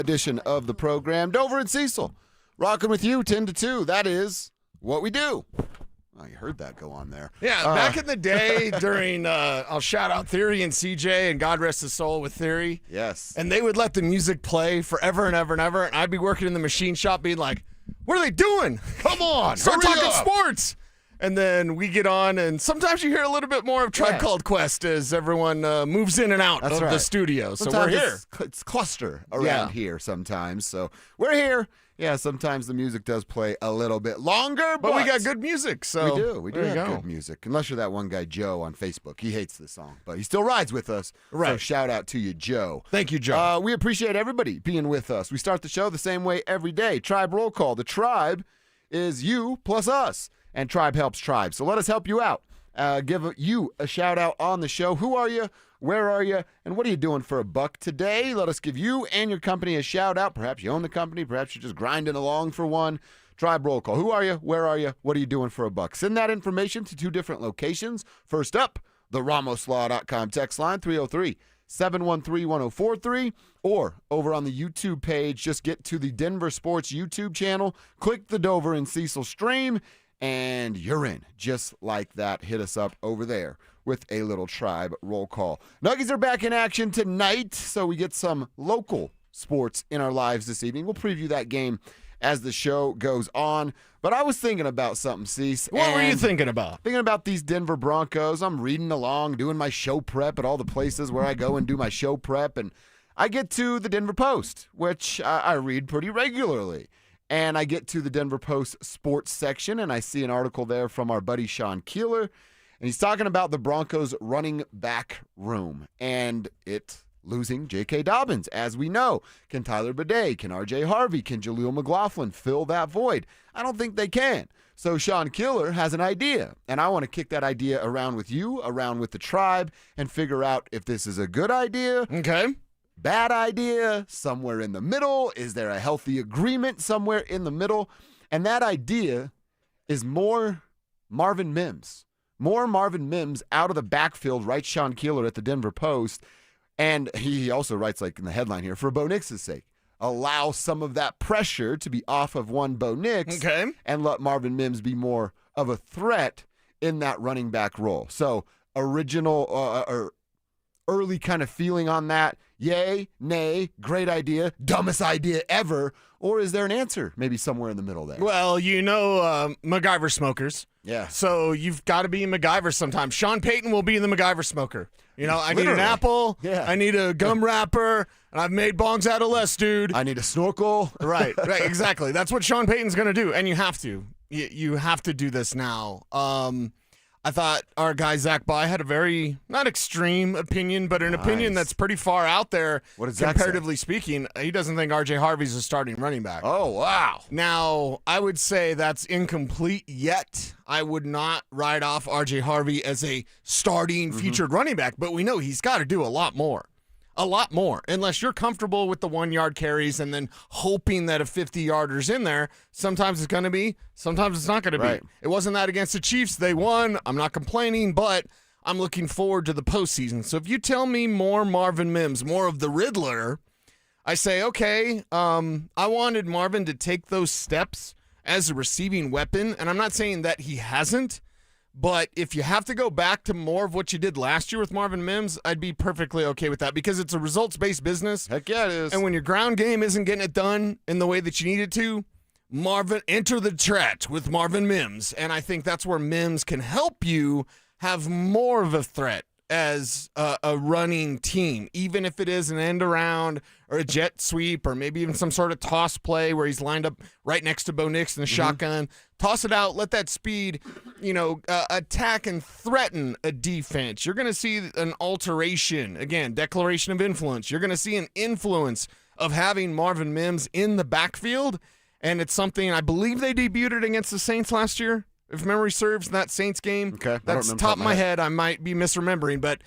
edition of the program. Dover and Cecil, rocking with you 10 to 2. That is what we do. Oh, you heard that go on there. Yeah, back in the day during, I'll shout out Theory and CJ, and God rest his soul with Theory. Yes. And they would let the music play forever and ever and ever, and I'd be working in the machine shop being like, what are they doing? Come on, Start hurry talking up. sports. And then we get on, and sometimes you hear a little bit more of Tribe Called Quest as everyone moves in and out of the studio. Sometimes so we're here. It's cluster around here sometimes. So we're here. Yeah, sometimes the music does play a little bit longer, But we got good music. So we do have good music. Unless you're that one guy, Joe, on Facebook. He hates the song, but he still rides with us. Right. So shout out to you, Joe. Thank you, Joe. We appreciate everybody being with us. We start the show the same way every day. Tribe roll call. The tribe is you plus us, and Tribe helps Tribe. So let us help you out. Give you a shout out on the show. Who are you? Where are you? And what are you doing for a buck today? Let us give you and your company a shout out. Perhaps you own the company. Perhaps you're just grinding along for one. Tribe roll call. Who are you? Where are you? What are you doing for a buck? Send that information to 2 different locations. First up, the RamosLaw.com text line, 303-713-1043. Or over on the YouTube page, just get to the Denver Sports YouTube channel. Click the Dover and Cecil stream, and you're in. Just like that. Hit us up over there with a little Tribe roll call. Nuggies are back in action tonight, so we get some local sports in our lives this evening. We'll preview that game as the show goes on. But I was thinking about something, Cease. What were you thinking about? Thinking about these Denver Broncos. I'm reading along, doing my show prep at all the places where I go and do my show prep, and I get to the Denver Post, which I read pretty regularly. And I get to the Denver Post sports section, and I see an article there from our buddy Sean Keeler. And he's talking about the Broncos running back room and it losing J.K. Dobbins, as we know. Can Tyler Bidet, can R.J. Harvey, can Jaleel McLaughlin fill that void? I don't think they can. So Sean Keeler has an idea, and I want to kick that idea around with you, around with the tribe, and figure out if this is a good idea. Okay. Bad idea, somewhere in the middle. Is there a healthy agreement somewhere in the middle? And that idea is more Marvin Mims. More Marvin Mims out of the backfield, writes Sean Keeler at the Denver Post. And he also writes, like in the headline here, for Bo Nix's sake. Allow some of that pressure to be off of one Bo Nix and let Marvin Mims be more of a threat in that running back role. So original or early kind of feeling on that. Yay, nay, great idea, dumbest idea ever. Or is there an answer maybe somewhere in the middle there? Well, MacGyver smokers. Yeah. So you've got to be MacGyver sometimes. Sean Payton will be the MacGyver smoker. I need an apple. Yeah. I need a gum wrapper. And I've made bongs out of less, dude. I need a snorkel. Right, exactly. That's what Sean Payton's going to do. And you have to. You have to do this now. I thought our guy Zach Bye had a very, not extreme opinion, but an opinion that's pretty far out there. What does Zach comparatively speaking? He doesn't think R.J. Harvey's a starting running back. Oh, wow. Now, I would say that's incomplete yet. I would not write off R.J. Harvey as a starting featured running back, but we know he's got to do a lot more. A lot more, unless you're comfortable with the 1-yard carries and then hoping that a 50-yarder's in there. Sometimes it's going to be, sometimes it's not going to be. It wasn't that against the Chiefs. They won. I'm not complaining, but I'm looking forward to the postseason. So if you tell me more Marvin Mims, more of the Riddler, I say, okay, I wanted Marvin to take those steps as a receiving weapon, and I'm not saying that he hasn't. But if you have to go back to more of what you did last year with Marvin Mims, I'd be perfectly okay with that because it's a results-based business. Heck yeah, it is. And when your ground game isn't getting it done in the way that you need it to, enter the threat with Marvin Mims. And I think that's where Mims can help you have more of a threat as a running team, even if it is an end around or a jet sweep or maybe even some sort of toss play where he's lined up right next to Bo Nix in the shotgun. Toss it out, let that speed, attack and threaten a defense. You're going to see an alteration. Again, declaration of influence. You're going to see an influence of having Marvin Mims in the backfield, and it's something I believe they debuted it against the Saints last year. If memory serves, that Saints game. Okay. That's top of my head. I might be misremembering, but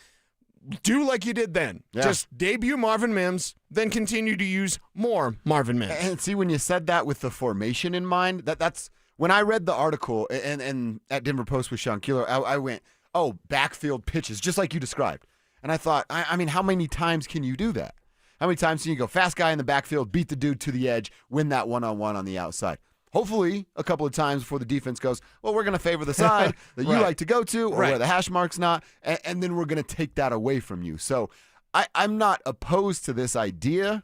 do like you did then. Yeah. Just debut Marvin Mims, then continue to use more Marvin Mims. And see, when you said that with the formation in mind, that's when I read the article and at Denver Post with Sean Keeler, I went, oh, backfield pitches, just like you described. And I thought, I mean, how many times can you do that? How many times can you go fast guy in the backfield, beat the dude to the edge, win that one-on-one on the outside? Hopefully, a couple of times before the defense goes, well, we're going to favor the side that you like to go to or where the hash mark's not, and then we're going to take that away from you. So I'm not opposed to this idea,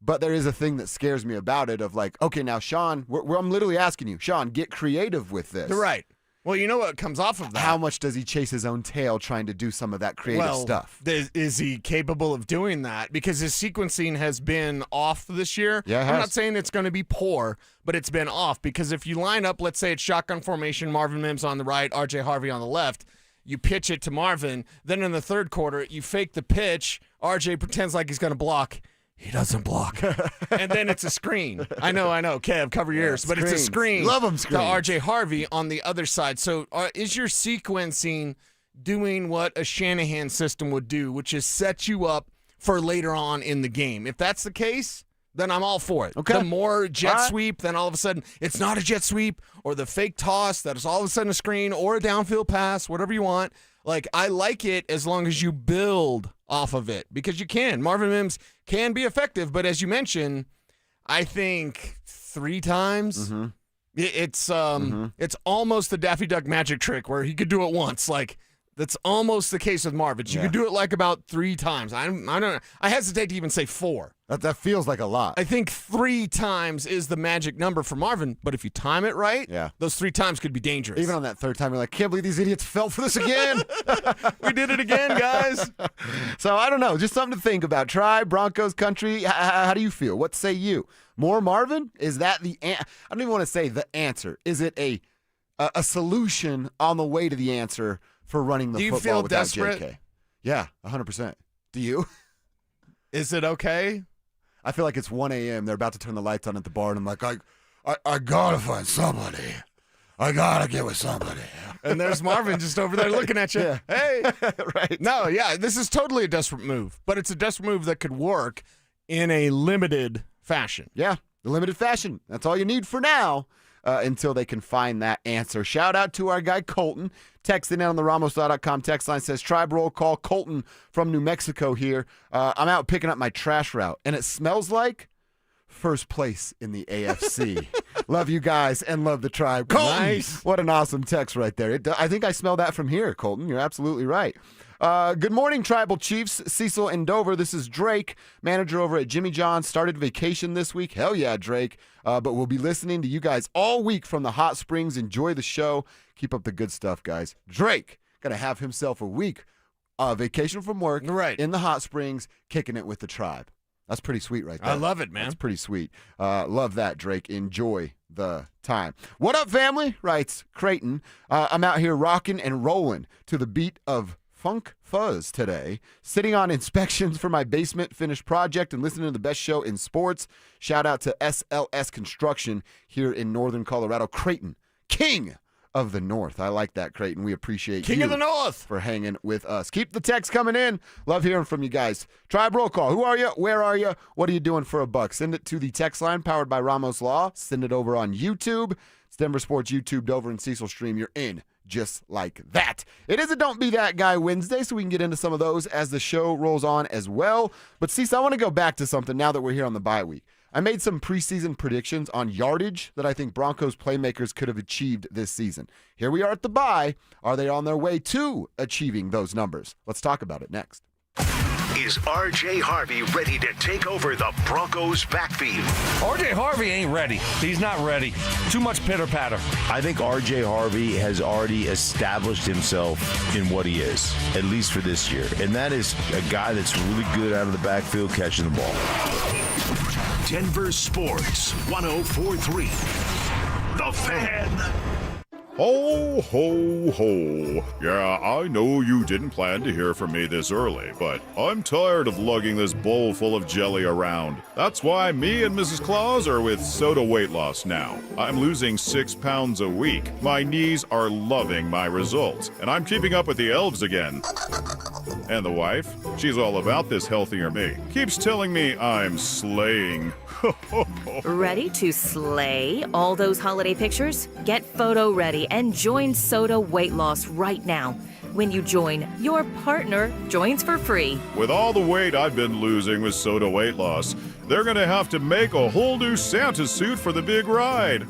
but there is a thing that scares me about it of like, okay, now, Sean, I'm literally asking you, Sean, get creative with this. Right. Well, you know what comes off of that? How much does he chase his own tail trying to do some of that creative stuff? Is he capable of doing that? Because his sequencing has been off this year. Yeah, I'm not saying it's going to be poor, but it's been off. Because if you line up, let's say it's shotgun formation, Marvin Mims on the right, R.J. Harvey on the left, you pitch it to Marvin. Then in the third quarter, you fake the pitch. R.J. pretends like he's going to block. He doesn't block. And then it's a screen. I know. Kev, cover your ears. But it's a screen. Love them screens. To R.J. Harvey on the other side. So is your sequencing doing what a Shanahan system would do, which is set you up for later on in the game? If that's the case, then I'm all for it. Okay. The more jet sweep, then all of a sudden it's not a jet sweep, or the fake toss that is all of a sudden a screen, or a downfield pass, whatever you want. Like, I like it as long as you build off of it, because you can. Marvin Mims can be effective, but as you mentioned, I think 3 times it's almost the Daffy Duck magic trick where he could do it once. Like, that's almost the case with Marvin. You could do it like about 3 times. I don't know. I hesitate to even say 4. That feels like a lot. I think 3 times is the magic number for Marvin, but if you time it right, those 3 times could be dangerous. Even on that third time, you're like, can't believe these idiots fell for this again. We did it again, guys. So I don't know. Just something to think about. Tribe, Broncos country, how do you feel? What say you? More Marvin? Is that I don't even want to say the answer. Is it a solution on the way to the answer for running the football feel without desperate? JK? Yeah, 100%. Do you? Is it okay? I feel like it's 1 a.m. They're about to turn the lights on at the bar, and I'm like, I gotta find somebody. I gotta get with somebody. And there's Marvin just over there looking at you. Yeah. Hey. Right. No, this is totally a desperate move, but it's a desperate move that could work in a limited fashion. Yeah, the limited fashion. That's all you need for now. Until they can find that answer. Shout out to our guy Colton. Texting in on the Ramos.com text line says, Tribe roll call. Colton from New Mexico here. I'm out picking up my trash route, and it smells like first place in the AFC. Love you guys and love the Tribe. Colton, nice. What an awesome text right there. I think I smell that from here, Colton. You're absolutely right. Good morning, Tribal Chiefs. Cecil and Dover. This is Drake, manager over at Jimmy John's. Started vacation this week. Hell yeah, Drake. But we'll be listening to you guys all week from the hot springs. Enjoy the show. Keep up the good stuff, guys. Drake going to have himself a week vacation from work in the hot springs, kicking it with the Tribe. That's pretty sweet right there. I love it, man. That's pretty sweet. Love that, Drake. Enjoy the time. What up, family? Writes Creighton. I'm out here rocking and rolling to the beat of Funk Fuzz today, sitting on inspections for my basement finished project and listening to the best show in sports. Shout out to SLS Construction here in northern Colorado. Creighton, king of the North. I like that, Creighton. We appreciate King you of the North for hanging with us. Keep the text coming in. Love hearing from you guys. Tribe roll call. Who are you? Where are you? What are you doing for a buck? Send it to the text line powered by Ramos Law. Send it over on YouTube. It's Denver Sports YouTube, Dover and Cecil stream. You're in just like that. It is a Don't Be That Guy Wednesday, so we can get into some of those as the show rolls on as well. But Cecil, I want to go back to something now that we're here on the bye week. I made some preseason predictions on yardage that I think Broncos playmakers could have achieved this season. Here we are at the bye. Are they on their way to achieving those numbers? Let's talk about it next. Is R.J. Harvey ready to take over the Broncos backfield? R.J. Harvey ain't ready. He's not ready. Too much pitter-patter. I think R.J. Harvey has already established himself in what he is, at least for this year. And that is a guy that's really good out of the backfield catching the ball. Denver Sports 104.3. The Fan. Ho, ho, ho. Yeah, I know you didn't plan to hear from me this early, but I'm tired of lugging this bowl full of jelly around. That's why me and Mrs. Claus are with Soda Weight Loss now. I'm losing 6 pounds a week. My knees are loving my results, and I'm keeping up with the elves again. And the wife, she's all about this healthier me. Keeps telling me I'm slaying. Ready to slay all those holiday pictures? Get photo ready and join Soda Weight Loss right now. When you join, your partner joins for free. With all the weight I've been losing with Soda Weight Loss, they're going to have to make a whole new Santa suit for the big ride.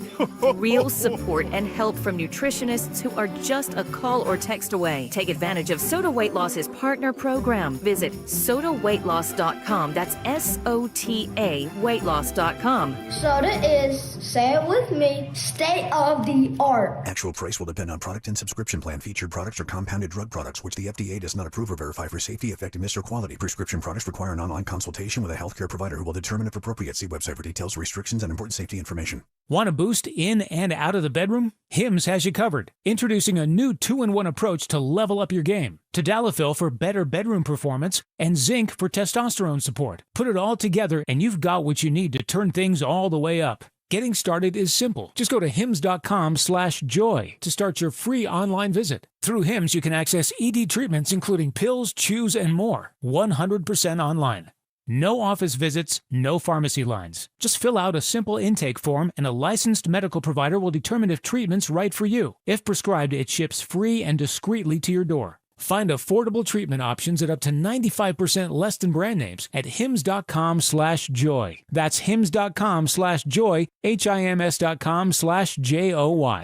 Real support and help from nutritionists who are just a call or text away. Take advantage of Soda Weight Loss's partner program. Visit sodaweightloss.com. That's SOTA weightloss.com. Soda is, say it with me, state of the art. Actual price will depend on product and subscription plan. Featured products are compounded drug products, which the FDA does not approve or verify for safety, effectiveness, or quality. Prescription products require an online consultation with a healthcare provider who will determine if appropriate. See website for details, restrictions, and important safety information. Want a boost in and out of the bedroom? Hims has you covered. Introducing a new 2-in-1 approach to level up your game. Tadalafil for better bedroom performance and zinc for testosterone support. Put it all together and you've got what you need to turn things all the way up. Getting started is simple. Just go to hims.com/joy to start your free online visit. Through Hims, you can access ED treatments including pills, chews, and more. 100% online. No office visits, no pharmacy lines. Just fill out a simple intake form and a licensed medical provider will determine if treatment's right for you. If prescribed, it ships free and discreetly to your door. Find affordable treatment options at up to 95% less than brand names at hims.com/joy. That's hims.com/joy, hims.com/joy.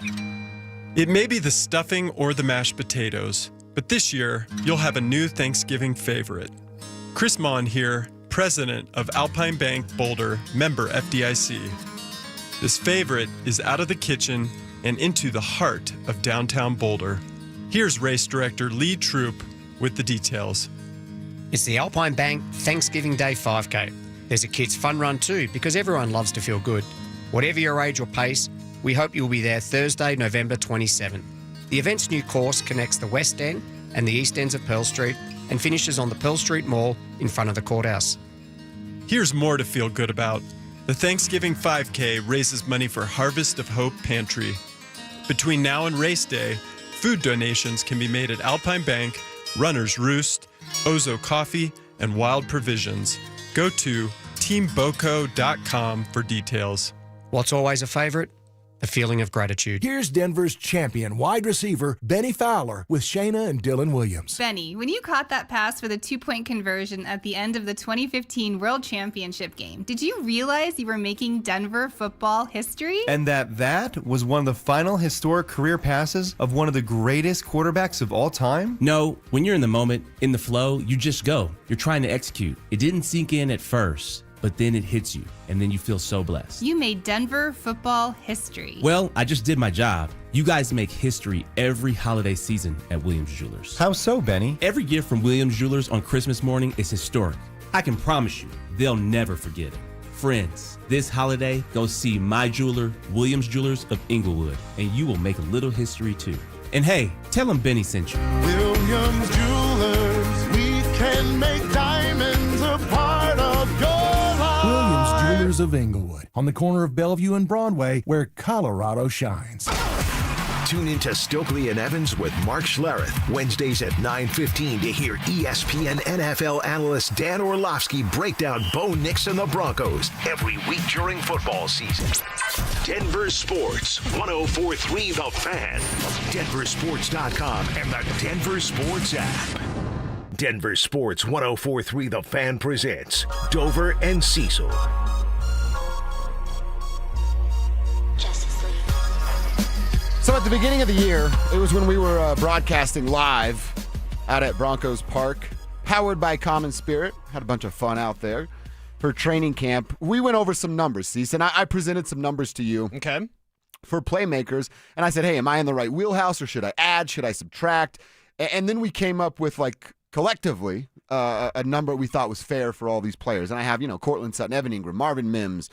It may be the stuffing or the mashed potatoes, but this year you'll have a new Thanksgiving favorite. Chris Mon here, president of Alpine Bank Boulder, member FDIC. This favorite is out of the kitchen and into the heart of downtown Boulder. Here's race director Lee Troop with the details. It's the Alpine Bank Thanksgiving Day 5K. There's a kids' fun run too, because everyone loves to feel good. Whatever your age or pace, we hope you'll be there Thursday, November 27. The event's new course connects the West End and the East Ends of Pearl Street and finishes on the Pearl Street Mall in front of the courthouse. Here's more to feel good about. The Thanksgiving 5K raises money for Harvest of Hope Pantry. Between now and race day, food donations can be made at Alpine Bank, Runner's Roost, Ozo Coffee, and Wild Provisions. Go to teamboco.com for details. What's always a favorite? The feeling of gratitude. Here's Denver's champion wide receiver, Benny Fowler, with Shayna and Dylan Williams. Benny, when you caught that pass for the 2-point conversion at the end of the 2015 World Championship game, did you realize you were making Denver football history? And that was one of the final historic career passes of one of the greatest quarterbacks of all time? No, when you're in the moment, in the flow, you just go. You're trying to execute. It didn't sink in at first, but then it hits you, and then you feel so blessed. You made Denver football history. Well, I just did my job. You guys make history every holiday season at Williams Jewelers. How so, Benny? Every gift from Williams Jewelers on Christmas morning is historic. I can promise you, they'll never forget it. Friends, this holiday, go see my jeweler, Williams Jewelers of Inglewood, and you will make a little history too. And hey, tell them Benny sent you. Williams Jewelers, we can make diamonds a part of your life. Williams Jewelers of Inglewood, on the corner of Bellevue and Broadway, where Colorado shines. Tune into Stokely and Evans with Mark Schlereth, Wednesdays at 9:15 to hear ESPN NFL analyst Dan Orlovsky break down Bo Nix and the Broncos every week during football season. Denver Sports, 104.3 The Fan, DenverSports.com, and the Denver Sports app. Denver Sports 104.3 The Fan presents Dover and Cecil. So at the beginning of the year, it was when we were broadcasting live out at Broncos Park, powered by Common Spirit. Had a bunch of fun out there for training camp. We went over some numbers, Cecil, and I presented some numbers to you. Okay. For playmakers, and I said, hey, am I in the right wheelhouse, or should I add, should I subtract? And then we came up with, like, collectively, a number we thought was fair for all these players. And I have, Cortland Sutton, Evan Ingram, Marvin Mims,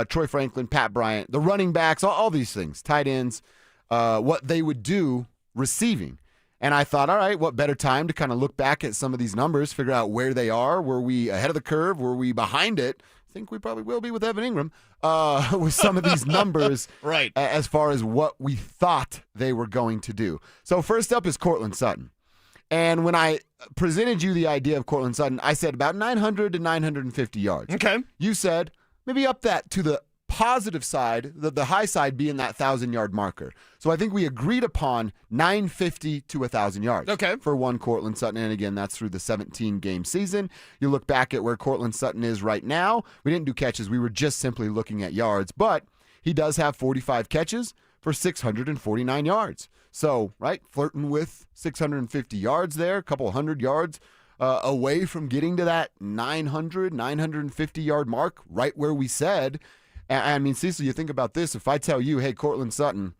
Troy Franklin, Pat Bryant, the running backs, all these things, tight ends, what they would do receiving. And I thought, all right, what better time to kind of look back at some of these numbers, figure out where they are. Were we ahead of the curve? Were we behind it? I think we probably will be with Evan Ingram with some of these numbers right. As far as what we thought they were going to do. So first up is Cortland Sutton. And when I presented you the idea of Cortland Sutton, I said about 900 to 950 yards. Okay. You said maybe up that to the positive side, the high side being that 1,000-yard marker. So I think we agreed upon 950 to 1,000 yards. Okay. For one Courtland Sutton, and again, that's through the 17-game season. You look back at where Courtland Sutton is right now. We didn't do catches. We were just simply looking at yards, but he does have 45 catches for 649 yards. So, right, flirting with 650 yards there, a couple hundred yards away from getting to that 950-yard mark, right where we said. I mean, Cecil, you think about this. If I tell you, hey, Courtland Sutton,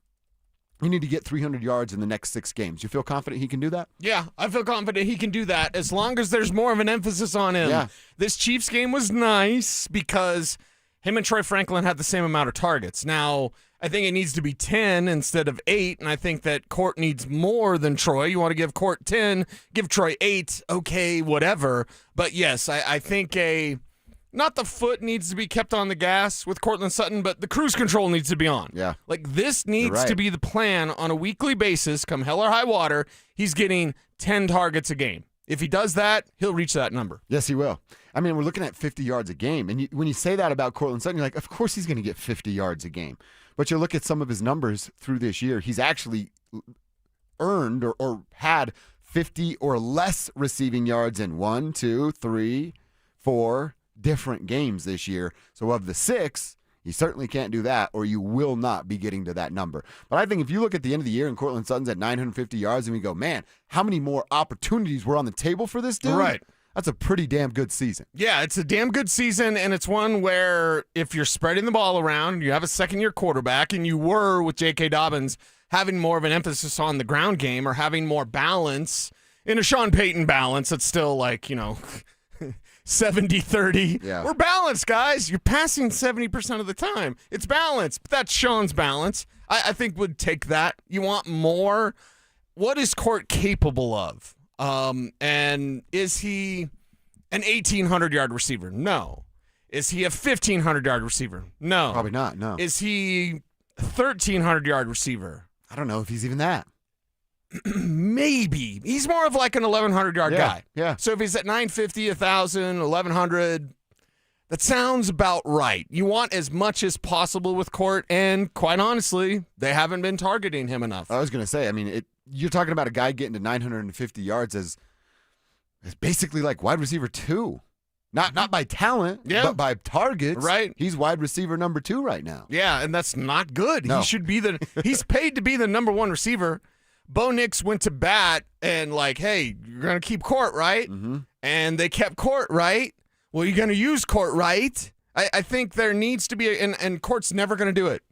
you need to get 300 yards in the next 6 games, you feel confident he can do that? Yeah, I feel confident he can do that as long as there's more of an emphasis on him. Yeah. This Chiefs game was nice because him and Troy Franklin had the same amount of targets. Now, I think it needs to be 10 instead of 8, and I think that Court needs more than Troy. You want to give Court 10, give Troy 8, okay, whatever. But yes, I think not the foot needs to be kept on the gas with Courtland Sutton, but the cruise control needs to be on. Yeah. Like, this needs to be the plan on a weekly basis. Come hell or high water, he's getting 10 targets a game. If he does that, he'll reach that number. Yes, he will. I mean, we're looking at 50 yards a game. And when you say that about Courtland Sutton, you're like, of course he's going to get 50 yards a game. But you look at some of his numbers through this year, he's actually earned or had 50 or less receiving yards in 1, 2, 3, 4 different games this year. So of the 6, you certainly can't do that, or you will not be getting to that number. But I think if you look at the end of the year and Courtland Sutton's at 950 yards and we go, man, how many more opportunities were on the table for this dude? Right. That's a pretty damn good season. Yeah, it's a damn good season, and it's one where if you're spreading the ball around, you have a second-year quarterback, and you were, with J.K. Dobbins, having more of an emphasis on the ground game or having more balance, in a Sean Payton balance, that's still like, 70-30. Yeah. We're balanced, guys. You're passing 70% of the time. It's balanced, but that's Sean's balance. I think would take that. You want more. What is Court capable of? And is he an 1,800-yard receiver? No. Is he a 1,500-yard receiver? No. Probably not, no. Is he a 1,300-yard receiver? I don't know if he's even that. Maybe. He's more of like an 1,100-yard guy. Yeah. So if he's at 950, 1,000, 1,100, that sounds about right. You want as much as possible with Court, and quite honestly, they haven't been targeting him enough. I was going to say, I mean, you're talking about a guy getting to 950 yards as basically like wide receiver 2. Not by talent, but by targets. Right. He's wide receiver number 2 right now. Yeah, and that's not good. No. He should be he's paid to be the number 1 receiver. Bo Nix went to bat and like, hey, you're going to keep Court, right? Mm-hmm. And they kept Court, right? Well, you're going to use Court, right? I think there needs to be, and Court's never going to do it.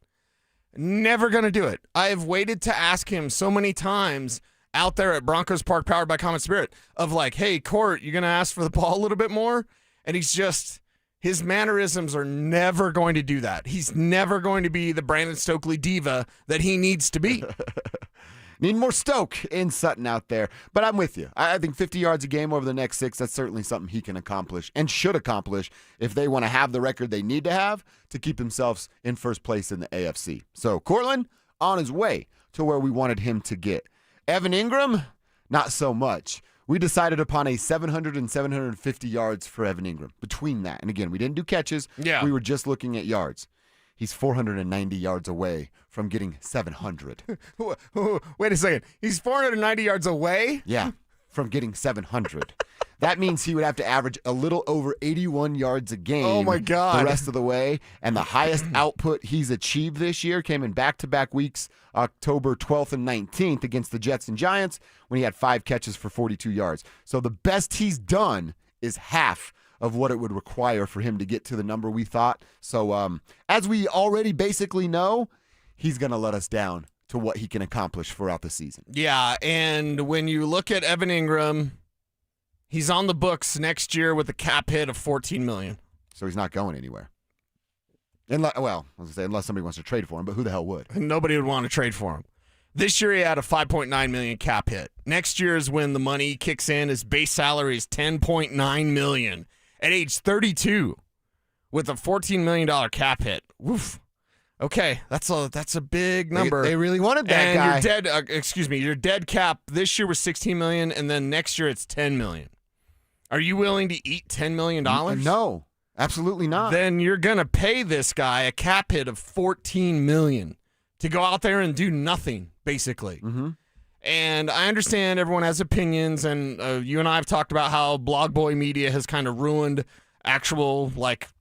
Never going to do it. I have waited to ask him so many times out there at Broncos Park, powered by Common Spirit, of like, hey, Court, you going to ask for the ball a little bit more? And his mannerisms are never going to do that. He's never going to be the Brandon Stokely diva that he needs to be. Need more Stoke in Sutton out there. But I'm with you. I think 50 yards a game over the next 6, that's certainly something he can accomplish and should accomplish if they want to have the record they need to have to keep themselves in first place in the AFC. So Courtland on his way to where we wanted him to get. Evan Ingram, not so much. We decided upon a 700 and 750 yards for Evan Ingram. Between that, and again, we didn't do catches. Yeah. We were just looking at yards. He's 490 yards away from getting 700. Wait a second. He's 490 yards away? Yeah, from getting 700. That means he would have to average a little over 81 yards a game. Oh, my God. The rest of the way. And the highest output he's achieved this year came in back-to-back weeks, October 12th and 19th against the Jets and Giants, when he had 5 catches for 42 yards. So the best he's done is half of what it would require for him to get to the number we thought. So as we already basically know, he's going to let us down to what he can accomplish throughout the season. Yeah, and when you look at Evan Ingram, he's on the books next year with a cap hit of $14 million. So he's not going anywhere. Unless somebody wants to trade for him, but who the hell would? Nobody would want to trade for him. This year he had a $5.9 million cap hit. Next year is when the money kicks in. His base salary is $10.9 million. At age 32, with a $14 million cap hit. Woof. Okay, that's a big number. They really wanted that guy. And your dead cap this year was $16 million, and then next year it's $10 million. Are you willing to eat $10 million? No. Absolutely not. Then you're going to pay this guy a cap hit of $14 million to go out there and do nothing, basically. Mm-hmm. And I understand everyone has opinions, and you and I have talked about how blog boy media has kind of ruined actual,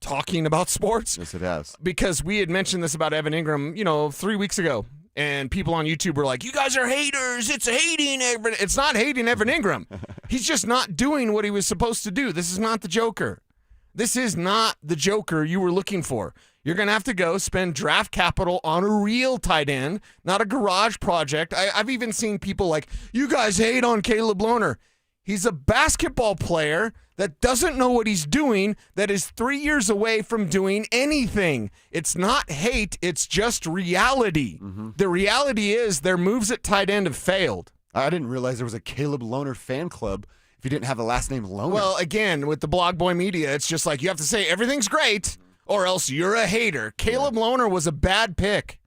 talking about sports. Yes, it has. Because we had mentioned this about Evan Ingram, 3 weeks ago, and people on YouTube were like, you guys are haters. It's hating Evan. It's not hating Evan Ingram. He's just not doing what he was supposed to do. This is not the Joker. This is not the Joker you were looking for. You're going to have to go spend draft capital on a real tight end, not a garage project. I've even seen people like, you guys hate on Caleb Lohner. He's a basketball player that doesn't know what he's doing, that is 3 years away from doing anything. It's not hate, it's just reality. Mm-hmm. The reality is their moves at tight end have failed. I didn't realize there was a Caleb Lohner fan club if you didn't have the last name Lohner. Well, again, with the blog boy media, it's just like you have to say everything's great or else you're a hater. Caleb Lohner was a bad pick.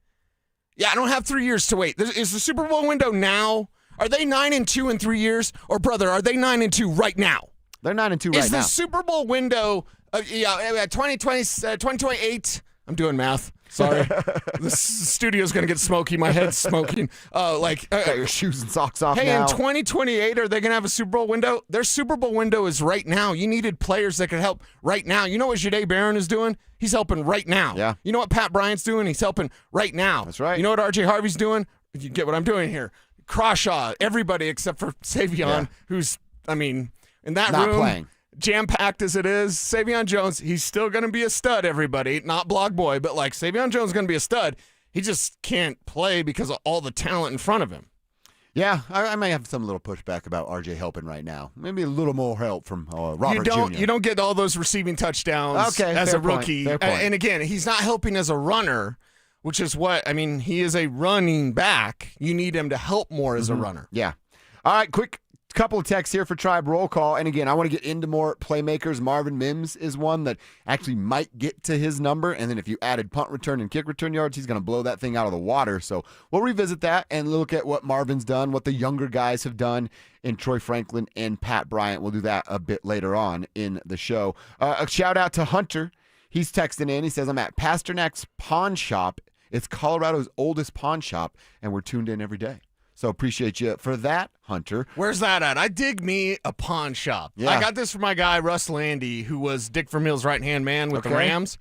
Yeah, I don't have 3 years to wait. Is the Super Bowl window now? Are they 9-2 in 3 years? Or, brother, are they 9-2 right now? They're 9-2 right now. Is the Super Bowl window 2028? I'm doing math. Sorry. The studio's going to get smoky. My head's smoking. Got your shoes and socks off hey, now. in 2028, are they going to have a Super Bowl window? Their Super Bowl window is right now. You needed players that could help right now. You know what Jahdae Barron is doing? He's helping right now. Yeah. You know what Pat Bryant's doing? He's helping right now. That's right. You know what R.J. Harvey's doing? You get what I'm doing here. Crawshaw, everybody except for Savion, who's, in that Not room, playing. jam-packed as it is, Savion Jones, he's still going to be a stud, everybody. Not blog boy, but Savion Jones is going to be a stud. He just can't play because of all the talent in front of him. Yeah, I may have some little pushback about RJ helping right now. Maybe a little more help from Robert Jr. You don't get all those receiving touchdowns as fair a rookie. Point. And again, he's not helping as a runner, which is what, he is a running back. You need him to help more as a runner. Yeah. All right, quick couple of texts here for Tribe Roll Call. And again, I want to get into more playmakers. Marvin Mims is one that actually might get to his number. And then if you added punt return and kick return yards, he's going to blow that thing out of the water. So we'll revisit that and look at what Marvin's done, what the younger guys have done in Troy Franklin and Pat Bryant. We'll do that a bit later on in the show. A shout out to Hunter. He's texting in. He says, I'm at Pasternak's Pawn Shop. It's Colorado's oldest pawn shop, and we're tuned in every day. So appreciate you for that, Hunter. Where's that at? I dig me a pawn shop. Yeah. I got this from my guy, Russ Landy, who was Dick Vermeil's right-hand man with the Rams.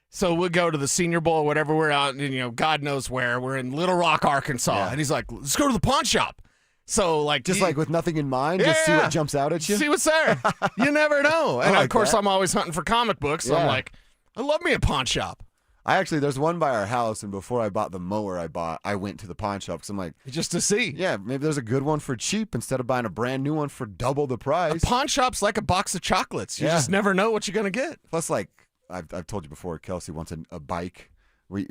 So we'll go to the Senior Bowl, whatever we're out, God knows where. We're in Little Rock, Arkansas. Yeah. And he's like, let's go to the pawn shop. So, with nothing in mind, just see what jumps out at you? See what's there. You never know. And, of course, I'm always hunting for comic books. So I'm like, I love me a pawn shop. There's one by our house, and before I bought the mower I went to the pawn shop because I'm like, just to see. Yeah, maybe there's a good one for cheap instead of buying a brand new one for double the price. A pawn shop's like a box of chocolates. You just never know what you're going to get. Plus, I've told you before, Kelsey wants a bike.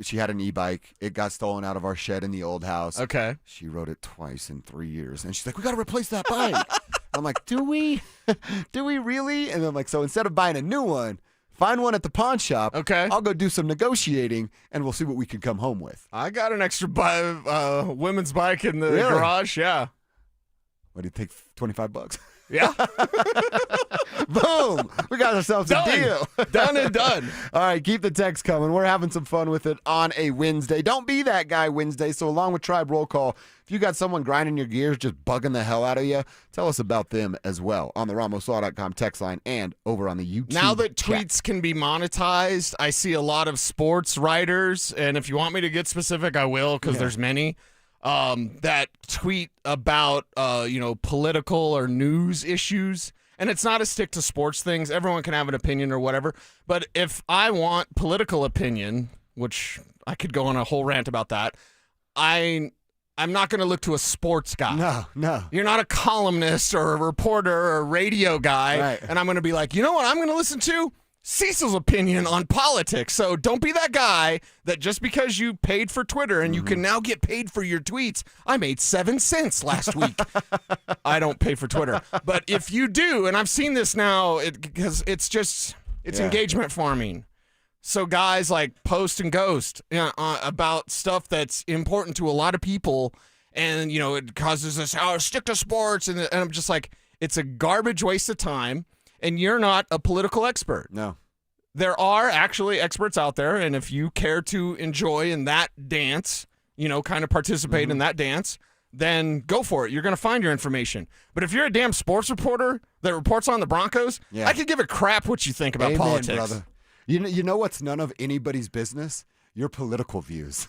She had an e-bike. It got stolen out of our shed in the old house. Okay. She rode it twice in 3 years, and she's like, we got to replace that bike. I'm like, do we? Do we really? And I'm like, so instead of buying a new one, find one at the pawn shop. Okay. I'll go do some negotiating, and we'll see what we can come home with. I got an extra women's bike in the garage. Yeah. What do you think? $25? Yeah. Boom. We got ourselves a deal. Done and done. All right, keep the text coming. We're having some fun with it on a Wednesday. Don't be that guy Wednesday. So along with Tribe Roll Call, if you got someone grinding your gears, just bugging the hell out of you, tell us about them as well on the RamosLaw.com text line and over on the YouTube Now that chat. tweets can be monetized, I see a lot of sports writers, and if you want me to get specific, I will because there's many, that tweet about, political or news issues. And it's not a stick to sports things. Everyone can have an opinion or whatever. But if I want political opinion, which I could go on a whole rant about that, I'm not going to look to a sports guy. No. You're not a columnist or a reporter or a radio guy. Right. And I'm going to be like, you know what I'm going to listen to? Cecil's opinion on politics. So don't be that guy that just because you paid for Twitter and you can now get paid for your tweets. I made 7 cents last week. I don't pay for Twitter. But if you do, and I've seen this now because it's engagement farming. So guys like post and ghost about stuff that's important to a lot of people. And, it causes us, stick to sports. And I'm just like, it's a garbage waste of time. And you're not a political expert. No. there are actually experts out there, and if you care to enjoy in that dance, kind of participate in that dance, then go for it. You're going to find your information. But if you're a damn sports reporter that reports on the Broncos, I could give a crap what you think about politics. Brother. You know what's none of anybody's business? Your political views.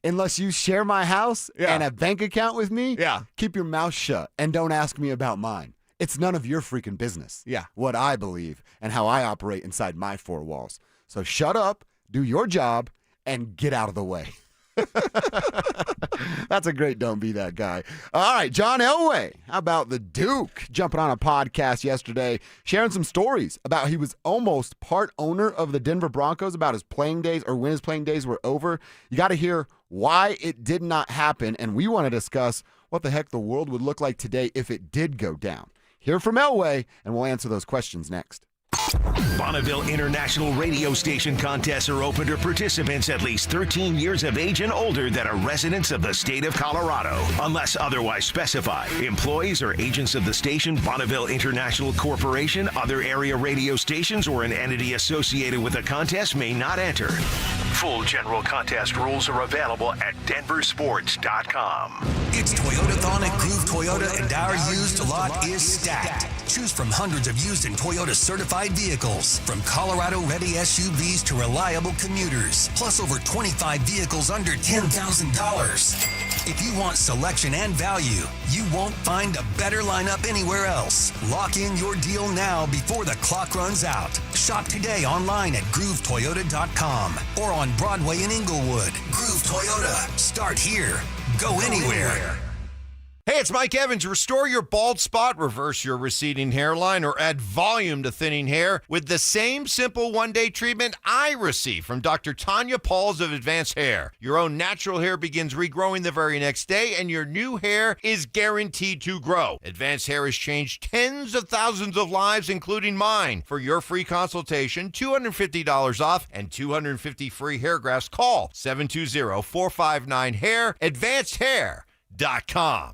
Unless you share my house and a bank account with me, keep your mouth shut and don't ask me about mine. It's none of your freaking business. What I believe and how I operate inside my four walls. So shut up, do your job, and get out of the way. That's a great don't be that guy. All right, John Elway. How about the Duke jumping on a podcast yesterday, sharing some stories about he was almost part owner of the Denver Broncos, about his playing days or when his playing days were over. You got to hear why it did not happen, and we want to discuss what the heck the world would look like today if it did go down. Hear from Elway, and we'll answer those questions next. Bonneville International Radio Station contests are open to participants at least 13 years of age and older that are residents of the state of Colorado. Unless otherwise specified, employees or agents of the station, Bonneville International Corporation, other area radio stations, or an entity associated with the contest may not enter. Full general contest rules are available at DenverSports.com. It's Toyota-thon at Groove Toyota, and our used lot is stacked. Choose from hundreds of used and Toyota certified vehicles, from Colorado-ready SUVs to reliable commuters, plus over 25 vehicles under $10,000. If you want selection and value, you won't find a better lineup anywhere else. Lock in your deal now before the clock runs out. Shop today online at GrooveToyota.com or on Broadway in Inglewood. Groove Toyota. Start here. Go anywhere. Hey, it's Mike Evans. Restore your bald spot, reverse your receding hairline, or add volume to thinning hair with the same simple one-day treatment I receive from Dr. Tanya Pauls of Advanced Hair. Your own natural hair begins regrowing the very next day, and your new hair is guaranteed to grow. Advanced Hair has changed tens of thousands of lives, including mine. For your free consultation, $250 off and 250 free hair grafts, call 720-459-HAIR, advancedhair.com.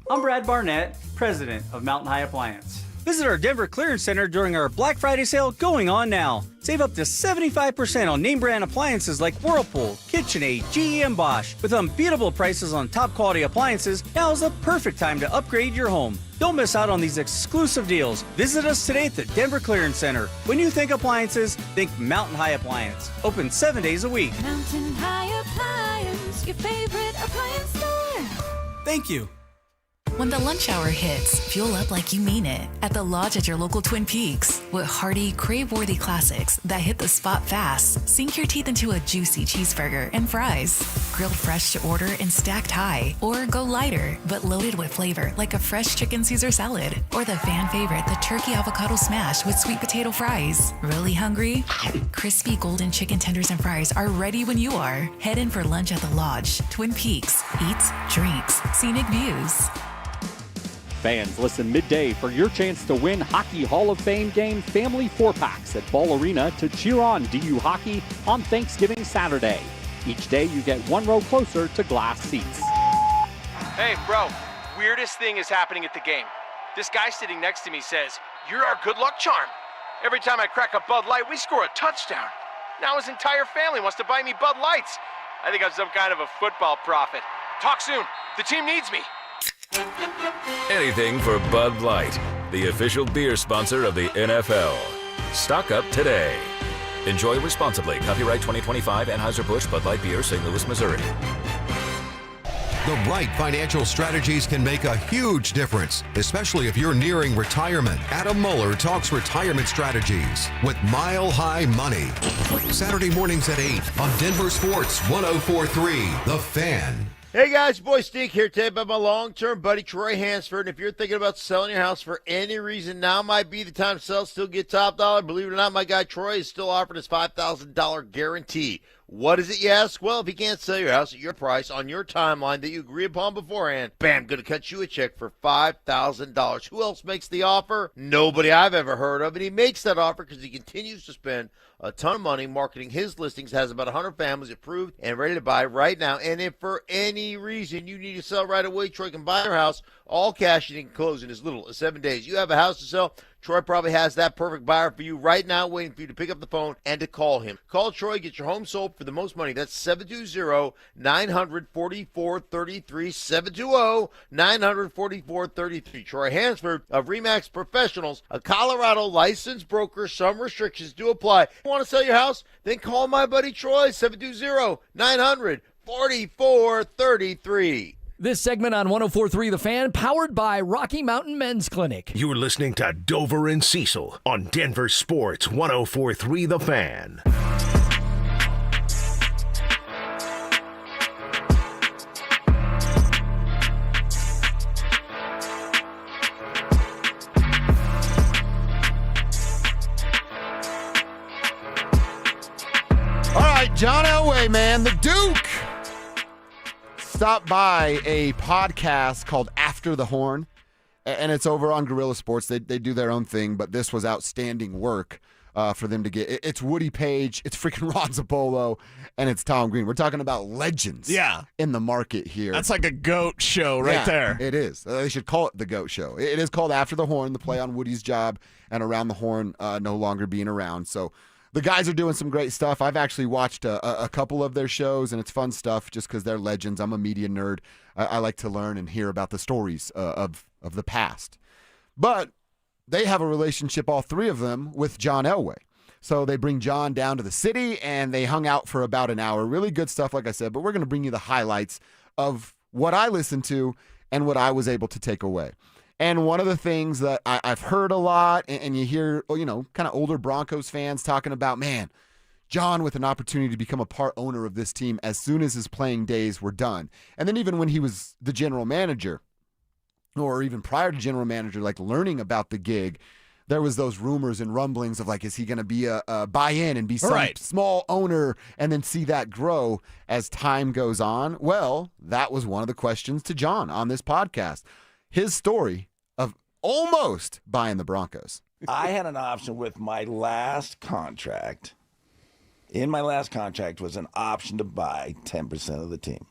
I'm Brad Barnett, president of Mountain High Appliance. Visit our Denver Clearance Center during our Black Friday sale going on now. Save up to 75% on name brand appliances like Whirlpool, KitchenAid, GE, and Bosch. With unbeatable prices on top quality appliances, now is the perfect time to upgrade your home. Don't miss out on these exclusive deals. Visit us today at the Denver Clearance Center. When you think appliances, think Mountain High Appliance. Open 7 days a week. Mountain High Appliance, your favorite appliance store. Thank you. When the lunch hour hits, fuel up like you mean it at the Lodge at your local Twin Peaks. With hearty, crave-worthy classics that hit the spot fast, sink your teeth into a juicy cheeseburger and fries. Grilled fresh to order and stacked high. Or go lighter, but loaded with flavor like a fresh chicken Caesar salad. Or the fan favorite, the turkey avocado smash with sweet potato fries. Really hungry? Crispy golden chicken tenders and fries are ready when you are. Head in for lunch at the Lodge, Twin Peaks. Eats, drinks, scenic views. Fans, listen midday for your chance to win Hockey Hall of Fame game family 4-packs at Ball Arena to cheer on DU hockey on Thanksgiving Saturday. Each day you get one row closer to glass seats. Hey, bro, weirdest thing is happening at the game. This guy sitting next to me says, "You're our good luck charm." Every time I crack a Bud Light, we score a touchdown. Now his entire family wants to buy me Bud Lights. I think I'm some kind of a football prophet. Talk soon. The team needs me. Anything for Bud Light, the official beer sponsor of the NFL. Stock up today. Enjoy responsibly. Copyright 2025 Anheuser-Busch Bud Light Beer, St. Louis, Missouri. The right financial strategies can make a huge difference, especially if you're nearing retirement. Adam Mueller talks retirement strategies with Mile High Money. Saturday mornings at 8 on Denver Sports 104.3 The Fan. Hey guys, boy Stink here today by my long-term buddy Troy Hansford. And if you're thinking about selling your house for any reason, now might be the time to sell, still get top dollar. Believe it or not, my guy Troy is still offering his $5,000 guarantee. What is it, you ask? Well, if you can't sell your house at your price on your timeline that you agree upon beforehand, bam, going to cut you a check for $5,000. Who else makes the offer? Nobody I've ever heard of. And he makes that offer because he continues to spend a ton of money marketing his listings, has about 100 families approved and ready to buy right now. And if for any reason you need to sell right away, Troy can buy your house all cash and he can close in as little as 7 days. You have a house to sell, Troy probably has that perfect buyer for you right now, waiting for you to pick up the phone and to call him. Call Troy, get your home sold for the most money. That's 720-900-4433, 720-900-4433. Troy Hansford of RE/MAX Professionals, a Colorado licensed broker. Some restrictions do apply. Want to sell your house? Then call my buddy Troy, 720-900-4433. This segment on 104.3 The Fan, powered by Rocky Mountain Men's Clinic. You're listening to Dover and Cecil on Denver Sports 104.3 The Fan. All right, John Elway, man, the Duke, stopped by a podcast called After the Horn, and it's over on Guerrilla Sports. They do their own thing, but this was outstanding work for them to get. It's Woody Page, it's freaking Ron Zabolo, and it's Tom Green. We're talking about legends in the market here. That's like a GOAT show right there. It is. They should call it the GOAT show. It is called After the Horn, the play on Woody's job and Around the Horn no longer being around. So the guys are doing some great stuff. I've actually watched a couple of their shows, and it's fun stuff just because they're legends. I'm a media nerd. I like to learn and hear about the stories of the past. But they have a relationship, all three of them, with John Elway. So they bring John down to the city, and they hung out for about an hour. Really good stuff, like I said, but we're going to bring you the highlights of what I listened to and what I was able to take away. And one of the things that I've heard a lot, and you hear, kind of older Broncos fans talking about, man, John with an opportunity to become a part owner of this team as soon as his playing days were done. And then even when he was the general manager, or even prior to general manager, like learning about the gig, there was those rumors and rumblings of like, is he going to be a buy-in and be some small owner and then see that grow as time goes on? Well, that was one of the questions to John on this podcast. His story of almost buying the Broncos. I had an option with my last contract. In my last contract was an option to buy 10% of the team.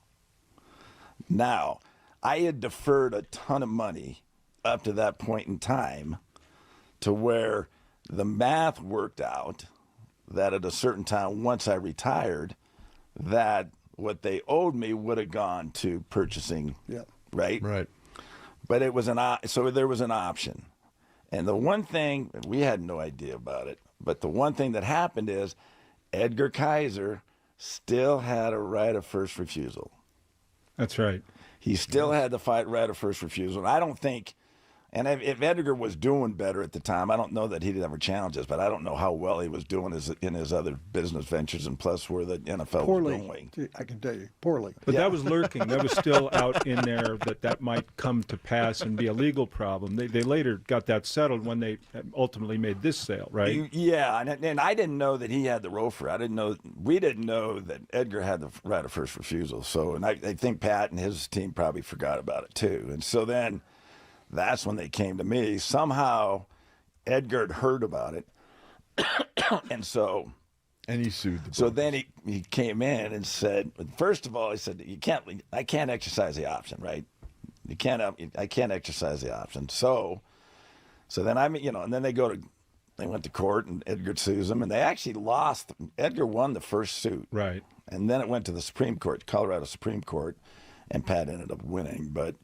Now, I had deferred a ton of money up to that point in time to where the math worked out that at a certain time, once I retired, that what they owed me would have gone to purchasing, right? Right. But it was so there was an option. And the one thing, we had no idea about it, but the one thing that happened is Edgar Kaiser still had a right of first refusal. That's right. He still had the right of first refusal. And I don't think, and if Edgar was doing better at the time, I don't know that he'd ever challenge us, but I don't know how well he was doing in his other business ventures and plus where the NFL was going. I can tell you, poorly. But that was lurking. That was still out in there that might come to pass and be a legal problem. They later got that settled when they ultimately made this sale, right? Yeah, and I didn't know that he had the ROFR. We didn't know that Edgar had the right of first refusal. So, and I think Pat and his team probably forgot about it too. And so then that's when they came to me. Somehow Edgar had heard about it. And he sued the So then he came in and said, first of all, he said, I can't exercise the option, right? I can't exercise the option. So then and then they went to court and Edgar sues them and they actually lost. Edgar won the first suit. Right. And then it went to the Supreme Court, Colorado Supreme Court, and Pat ended up winning. But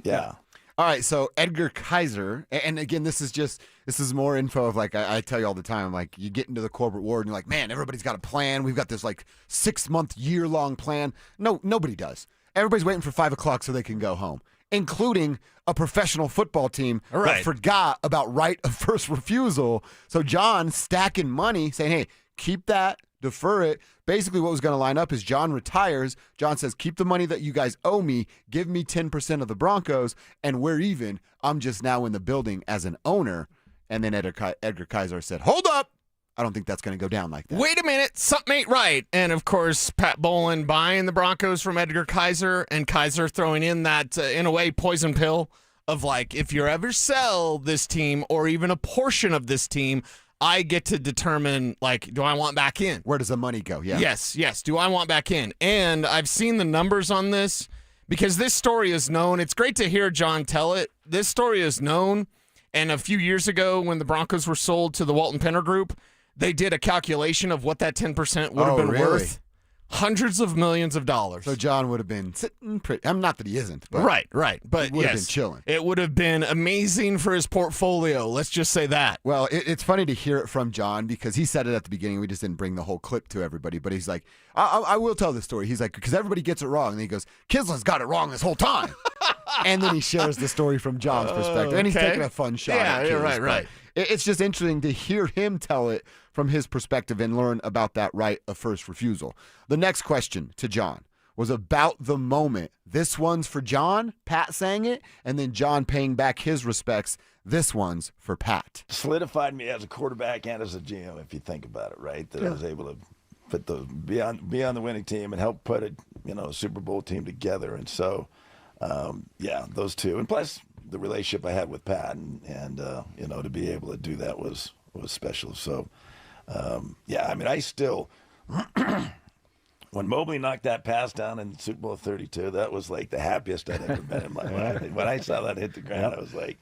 yeah. All right, so Edgar Kaiser, and again, this is more info of like, I tell you all the time, like you get into the corporate world and you're like, man, everybody's got a plan. We've got this like 6-month, year-long plan. No, nobody does. Everybody's waiting for 5 o'clock so they can go home, including a professional football team that forgot about right of first refusal. So John stacking money saying, hey, keep that, defer it. Basically what was going to line up is John retires. John says, keep the money that you guys owe me. Give me 10% of the Broncos, and we're even. I'm just now in the building as an owner. And then Edgar Kaiser said, hold up. I don't think that's going to go down like that. Wait a minute. Something ain't right. And, of course, Pat Bowlen buying the Broncos from Edgar Kaiser and Kaiser throwing in that, in a way, poison pill of like, if you ever sell this team or even a portion of this team, I get to determine, like, do I want back in? Where does the money go? Yeah. Yes. Do I want back in? And I've seen the numbers on this because this story is known. It's great to hear John tell it. This story is known, And a few years ago when the Broncos were sold to the Walton Penner Group, they did a calculation of what that 10% would have been worth. Hundreds of millions of dollars. So John would have been sitting pretty. I'm not that he isn't. But Right. But he would have been chilling. It would have been amazing for his portfolio. Let's just say that. Well, it's funny to hear it from John because he said it at the beginning. We just didn't bring the whole clip to everybody. But he's like, I will tell the story. He's like, because everybody gets it wrong. And he goes, Kislin's got it wrong this whole time. And then he shares the story from John's perspective. And he's taking a fun shot at Kis, right. It's just interesting to hear him tell it from his perspective and learn about that right of first refusal. The next question to John was about the moment. This one's for John, Pat saying it, and then John paying back his respects. This one's for Pat. Solidified me as a quarterback and as a GM, if you think about it, right? That I was able to put be on the winning team and help put a Super Bowl team together. And so, those two. And plus the relationship I had with Pat and to be able to do that was special. So, I still, when Mobley knocked that pass down in Super Bowl 32, that was like the happiest I'd ever been in my life. When I saw that hit the ground, I was like,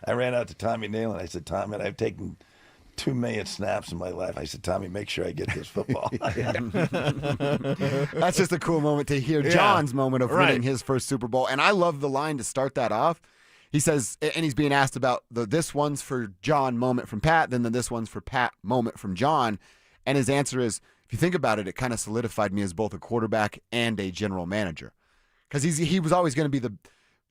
I ran out to Tommy Neal and I said, Tommy, I've taken 2 million snaps in my life. I said, Tommy, make sure I get this football. That's just a cool moment to hear John's moment of winning his first Super Bowl. And I love the line to start that off. He says, and he's being asked about the this one's for John moment from Pat, then the this one's for Pat moment from John. And his answer is, if you think about it, it kind of solidified me as both a quarterback and a general manager. Because he was always going to be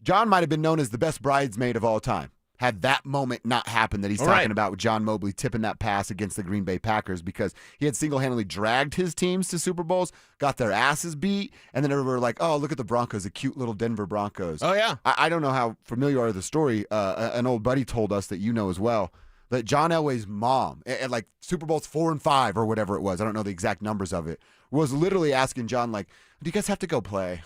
John might have been known as the best bridesmaid of all time. Had that moment not happened that he's talking about with John Mobley tipping that pass against the Green Bay Packers, because he had single-handedly dragged his teams to Super Bowls, got their asses beat, and then everybody were like, oh, look at the Broncos, the cute little Denver Broncos. Oh, yeah. I don't know how familiar you are with the story. An old buddy told us that you know as well, that John Elway's mom, at like Super Bowls 4 and 5 or whatever it was, I don't know the exact numbers of it, was literally asking John, like, do you guys have to go play?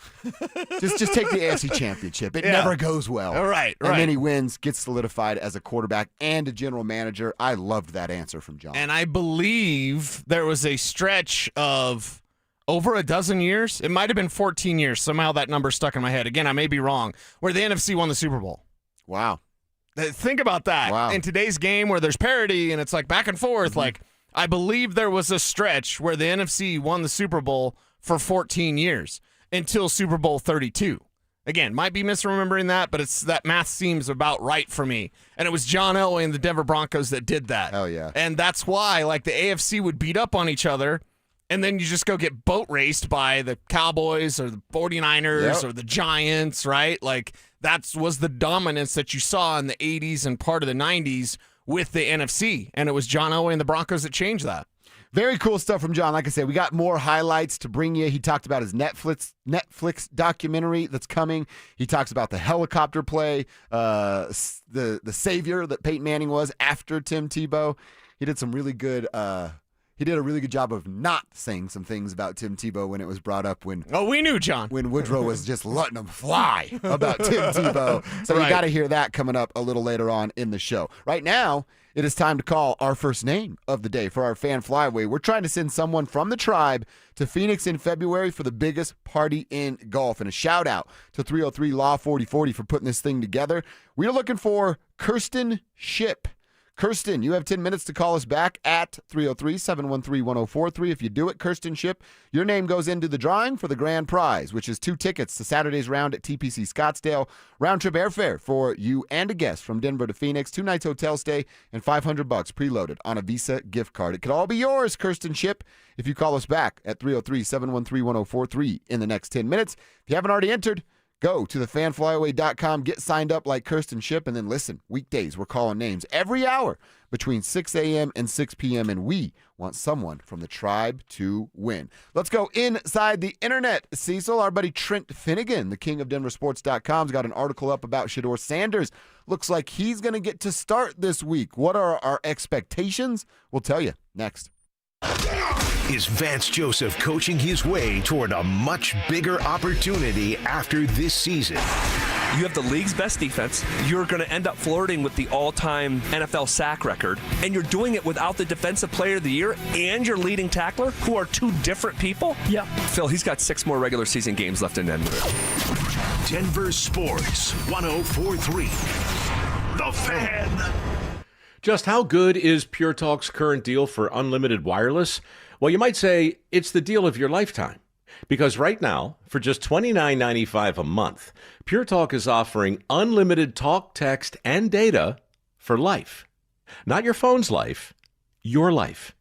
just take the AFC Championship. It never goes well. Right. And then he wins, gets solidified as a quarterback and a general manager. I loved that answer from John. And I believe there was a stretch of over a dozen years. It might have been 14 years. Somehow that number stuck in my head. Again, I may be wrong. Where the NFC won the Super Bowl. Wow. Think about that. Wow. In today's game where there's parity and it's like back and forth, like I believe there was a stretch where the NFC won the Super Bowl for 14 years until Super Bowl 32. Again, might be misremembering that, but that math seems about right for me. And it was John Elway and the Denver Broncos that did that. Oh, yeah. And that's why, like, the AFC would beat up on each other, and then you just go get boat raced by the Cowboys or the 49ers or the Giants, right? Like, that was the dominance that you saw in the 80s and part of the 90s with the NFC. And it was John Elway and the Broncos that changed that. Very cool stuff from John. Like I said, we got more highlights to bring you. He talked about his Netflix documentary that's coming. He talks about the helicopter play, the savior that Peyton Manning was after Tim Tebow. He did some really good. He did a really good job of not saying some things about Tim Tebow when it was brought up. We knew, John. When Woodrow was just letting him fly about Tim Tebow. So you got to hear that coming up a little later on in the show. Right now, it is time to call our first name of the day for our fan flyaway. We're trying to send someone from the tribe to Phoenix in February for the biggest party in golf. And a shout out to 303 Law 4040 for putting this thing together. We're looking for Kirsten Ship. Kirsten, you have 10 minutes to call us back at 303-713-1043. If you do it, Kirsten Ship, your name goes into the drawing for the grand prize, which is 2 tickets to Saturday's round at TPC Scottsdale. Round-trip airfare for you and a guest from Denver to Phoenix, 2 nights hotel stay, and $500 preloaded on a Visa gift card. It could all be yours, Kirsten Ship, if you call us back at 303-713-1043 in the next 10 minutes. If you haven't already entered, go to thefanflyaway.com, get signed up like Kirsten Ship, and then listen. Weekdays, we're calling names every hour between 6 a.m. and 6 p.m., and we want someone from the tribe to win. Let's go inside the internet. Cecil, our buddy Trent Finnegan, the king of DenverSports.com, has got an article up about Shador Sanders. Looks like he's going to get to start this week. What are our expectations? We'll tell you next. Is Vance Joseph coaching his way toward a much bigger opportunity after this season? You have the league's best defense. You're going to end up flirting with the all-time NFL sack record, and you're doing it without the Defensive Player of the Year and your leading tackler, who are 2 different people? Yeah. Phil, he's got 6 more regular season games left in Denver. Denver Sports 104.3. The Fan. Just how good is Pure Talk's current deal for unlimited wireless? Well, you might say it's the deal of your lifetime. Because right now, for just $29.95 a month, Pure Talk is offering unlimited talk, text, and data for life. Not your phone's life, your life.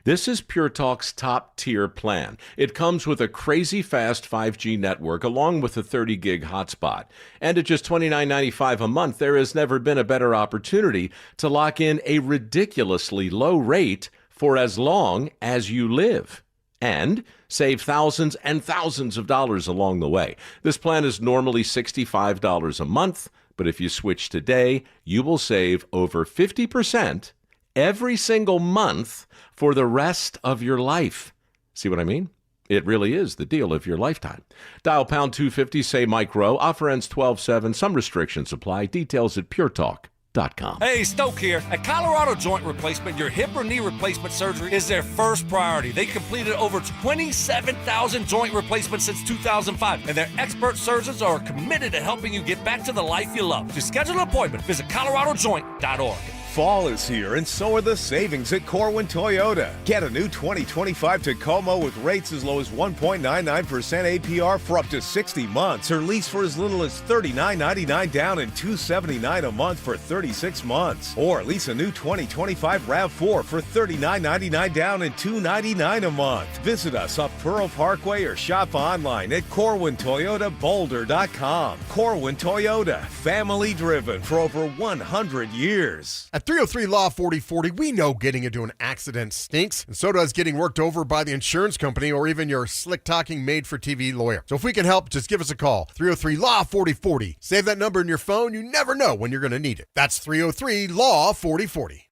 This is Pure Talk's top-tier plan. It comes with a crazy fast 5G network along with a 30-gig hotspot. And at just $29.95 a month, there has never been a better opportunity to lock in a ridiculously low rate for as long as you live. And save thousands and thousands of dollars along the way. This plan is normally $65 a month, but if you switch today, you will save over 50% every single month for the rest of your life. See what I mean? It really is the deal of your lifetime. Dial pound 250, say Mike Rowe. Offer ends 12/7. Some restrictions apply. Details at puretalk.com. Hey, Stoke here. At Colorado Joint Replacement, your hip or knee replacement surgery is their first priority. They completed over 27,000 joint replacements since 2005, and their expert surgeons are committed to helping you get back to the life you love. To schedule an appointment, visit coloradojoint.org. Fall is here, and so are the savings at Corwin Toyota. Get a new 2025 Tacoma with rates as low as 1.99% APR for up to 60 months, or lease for as little as $39.99 down and $279 a month for 36 months. Or lease a new 2025 RAV4 for $39.99 down and $299 a month. Visit us up Pearl Parkway or shop online at CorwinToyotaBoulder.com. Corwin Toyota, family driven for over 100 years. At 303 Law 4040, we know getting into an accident stinks, and so does getting worked over by the insurance company or even your slick-talking made-for-TV lawyer. So if we can help, just give us a call. 303 Law 4040. Save that number in your phone. You never know when you're going to need it. That's 303 Law 4040.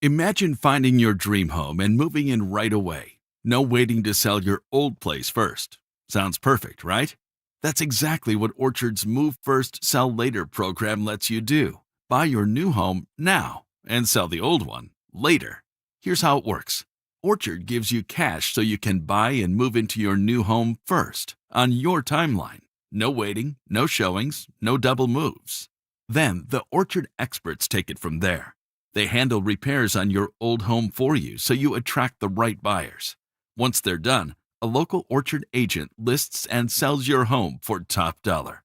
Imagine finding your dream home and moving in right away. No waiting to sell your old place first. Sounds perfect, right? That's exactly what Orchard's Move First, Sell Later program lets you do. Buy your new home now and sell the old one later. Here's how it works. Orchard gives you cash so you can buy and move into your new home first on your timeline. No waiting, no showings, no double moves. Then the Orchard experts take it from there. They handle repairs on your old home for you so you attract the right buyers. Once they're done, a local Orchard agent lists and sells your home for top dollar.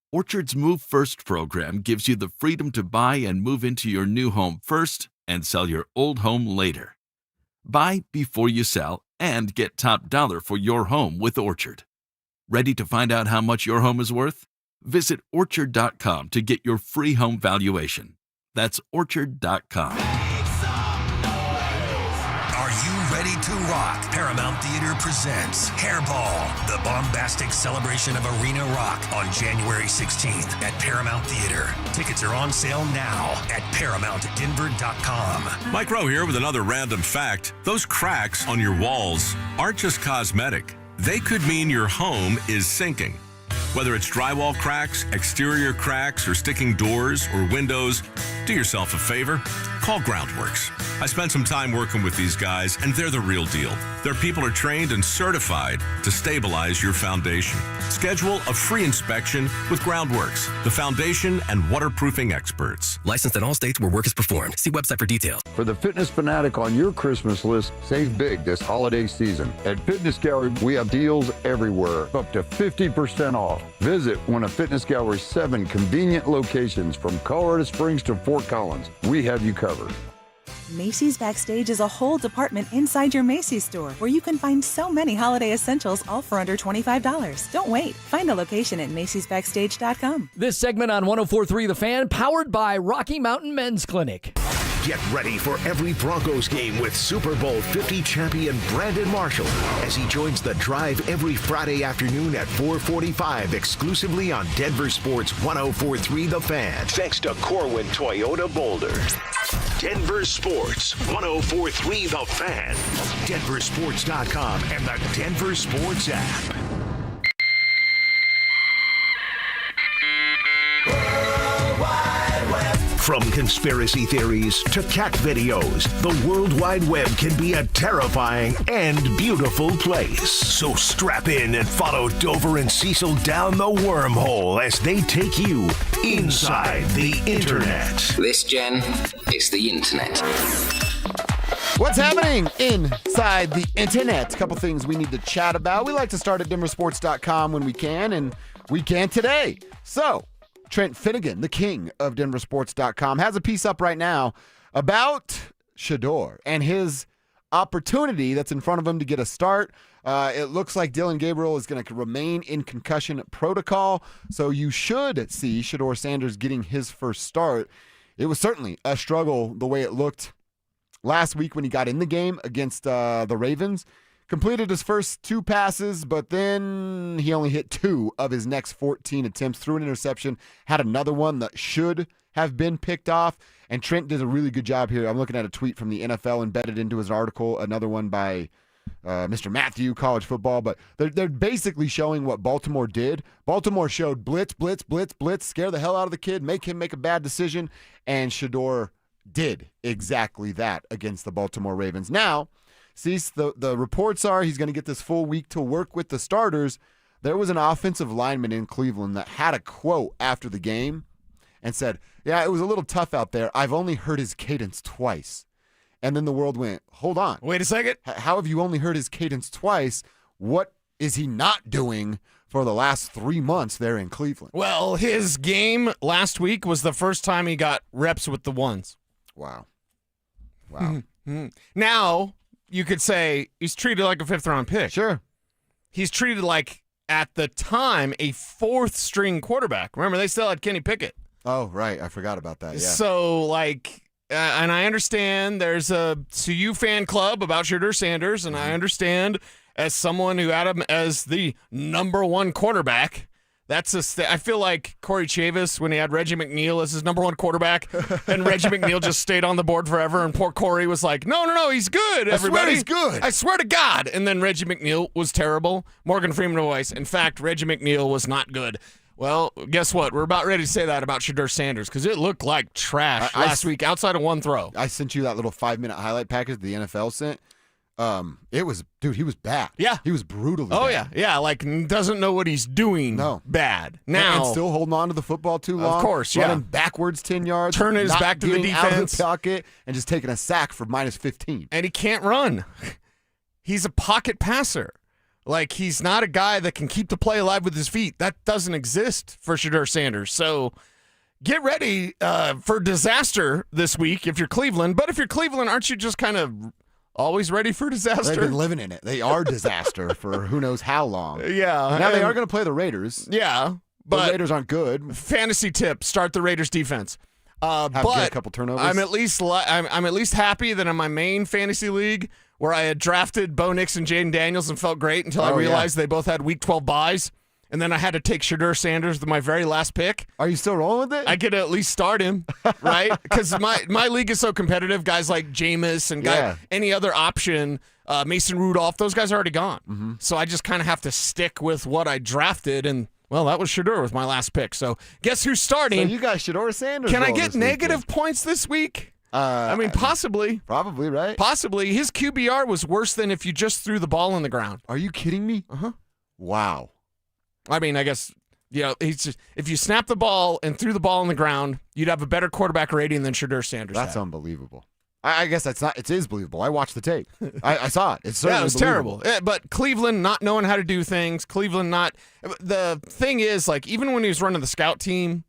Orchard's Move First program gives you the freedom to buy and move into your new home first and sell your old home later. Buy before you sell and get top dollar for your home with Orchard. Ready to find out how much your home is worth? Visit Orchard.com to get your free home valuation. That's Orchard.com. Are you ready to rock? Paramount Theater presents Hairball, the bombastic celebration of arena rock on January 16th at Paramount Theater. Tickets are on sale now at ParamountDenver.com. Mike Rowe here with another random fact. Those cracks on your walls aren't just cosmetic. They could mean your home is sinking. Whether it's drywall cracks, exterior cracks, or sticking doors or windows, do yourself a favor. Call Groundworks. I spent some time working with these guys, and they're the real deal. Their people are trained and certified to stabilize your foundation. Schedule a free inspection with Groundworks, the foundation and waterproofing experts. Licensed in all states where work is performed. See website for details. For the fitness fanatic on your Christmas list, save big this holiday season. At Fitness Gallery, we have deals everywhere, up to 50% off. Visit one of Fitness Gallery's 7 convenient locations from Colorado Springs to Fort Collins. We have you covered. Macy's Backstage is a whole department inside your Macy's store where you can find so many holiday essentials all for under $25. Don't wait. Find a location at Macy'sBackstage.com. This segment on 104.3 The Fan, powered by Rocky Mountain Men's Clinic. Get ready for every Broncos game with Super Bowl 50 champion Brandon Marshall as he joins the drive every Friday afternoon at 4:45 exclusively on Denver Sports 104.3 The Fan. Thanks to Corwin Toyota Boulder. Denver Sports 104.3 The Fan. DenverSports.com and the Denver Sports app. From conspiracy theories to cat videos, the World Wide Web can be a terrifying and beautiful place. So strap in and follow Dover and Cecil down the wormhole as they take you inside the internet. This, Jen, is the internet. What's happening inside the internet? A couple things we need to chat about. We like to start at DenverSports.com when we can, and we can today. So, Trent Finnegan, the king of DenverSports.com, has a piece up right now about Shador and his opportunity that's in front of him to get a start. It looks like Dillon Gabriel is going to remain in concussion protocol, so you should see Shador Sanders getting his first start. It was certainly a struggle the way it looked last week when he got in the game against the Ravens. Completed his first 2 passes, but then he only hit 2 of his next 14 attempts, threw an interception, had another one that should have been picked off, and Trent did a really good job here. I'm looking at a tweet from the NFL embedded into his article, another one by Mr. Matthew, College Football, but they're basically showing what Baltimore did. Baltimore showed blitz, blitz, blitz, blitz, scare the hell out of the kid, make him make a bad decision, and Shador did exactly that against the Baltimore Ravens. Now, see, the reports are he's going to get this full week to work with the starters. There was an offensive lineman in Cleveland that had a quote after the game and said, yeah, it was a little tough out there. I've only heard his cadence twice. And then the world went, hold on. Wait a second. How have you only heard his cadence twice? What is he not doing for the last 3 months there in Cleveland? Well, his game last week was the first time he got reps with the ones. Wow. Now, you could say he's treated like a 5th-round pick. Sure. He's treated like, at the time, a 4th-string quarterback. Remember, they still had Kenny Pickett. Oh, right. I forgot about that, yeah. So, and I understand there's a CU fan club about Shador Sanders, and I understand as someone who had him as the number 1 quarterback, I feel like Corey Chavis when he had Reggie McNeil as his number 1 quarterback, and Reggie McNeil just stayed on the board forever, and poor Corey was like, no, he's good, everybody. I swear he's good. I swear to God. And then Reggie McNeil was terrible. Morgan Freeman voice. In fact, Reggie McNeil was not good. Well, guess what? We're about ready to say that about Shador Sanders because it looked like trash last week outside of 1 throw. I sent you that little 5-minute highlight package the NFL sent. He was bad. Yeah. He was brutally bad. Oh, yeah. Yeah, doesn't know what he's doing. No. Bad. Now. And still holding on to the football too long. Of course, yeah. Running backwards 10 yards. Turning his back to the defense. Out of the pocket and just taking a sack for minus 15. And he can't run. He's a pocket passer. He's not a guy that can keep the play alive with his feet. That doesn't exist for Shador Sanders. So get ready for disaster this week if you're Cleveland. But if you're Cleveland, aren't you just kind of always ready for disaster? They've been living in it. They are disaster for who knows how long. Yeah. Now they are going to play the Raiders. Yeah. But the Raiders aren't good. Fantasy tip, start the Raiders defense. Get a couple turnovers. I'm at least happy that in my main fantasy league where I had drafted Bo Nix and Jaden Daniels and felt great until I realized they both had Week 12 buys, and then I had to take Shador Sanders with my very last pick. Are you still rolling with it? I could at least start him, right? Because my league is so competitive. Guys like Jameis and any other option, Mason Rudolph, those guys are already gone. Mm-hmm. So I just kind of have to stick with what I drafted, and well, that was Shador with my last pick. So guess who's starting? So you got Shador Sanders. Can I get negative points this week? Possibly. Probably, right? Possibly. His QBR was worse than if you just threw the ball on the ground. Are you kidding me? Uh-huh. Wow. I guess, he's just, if you snap the ball and threw the ball on the ground, you'd have a better quarterback rating than Shador Sanders That's had. unbelievable. I guess it is believable. I watched the tape. I saw it. It's certainly it was terrible. But Cleveland not knowing how to do things. The thing is, even when he was running the scout team,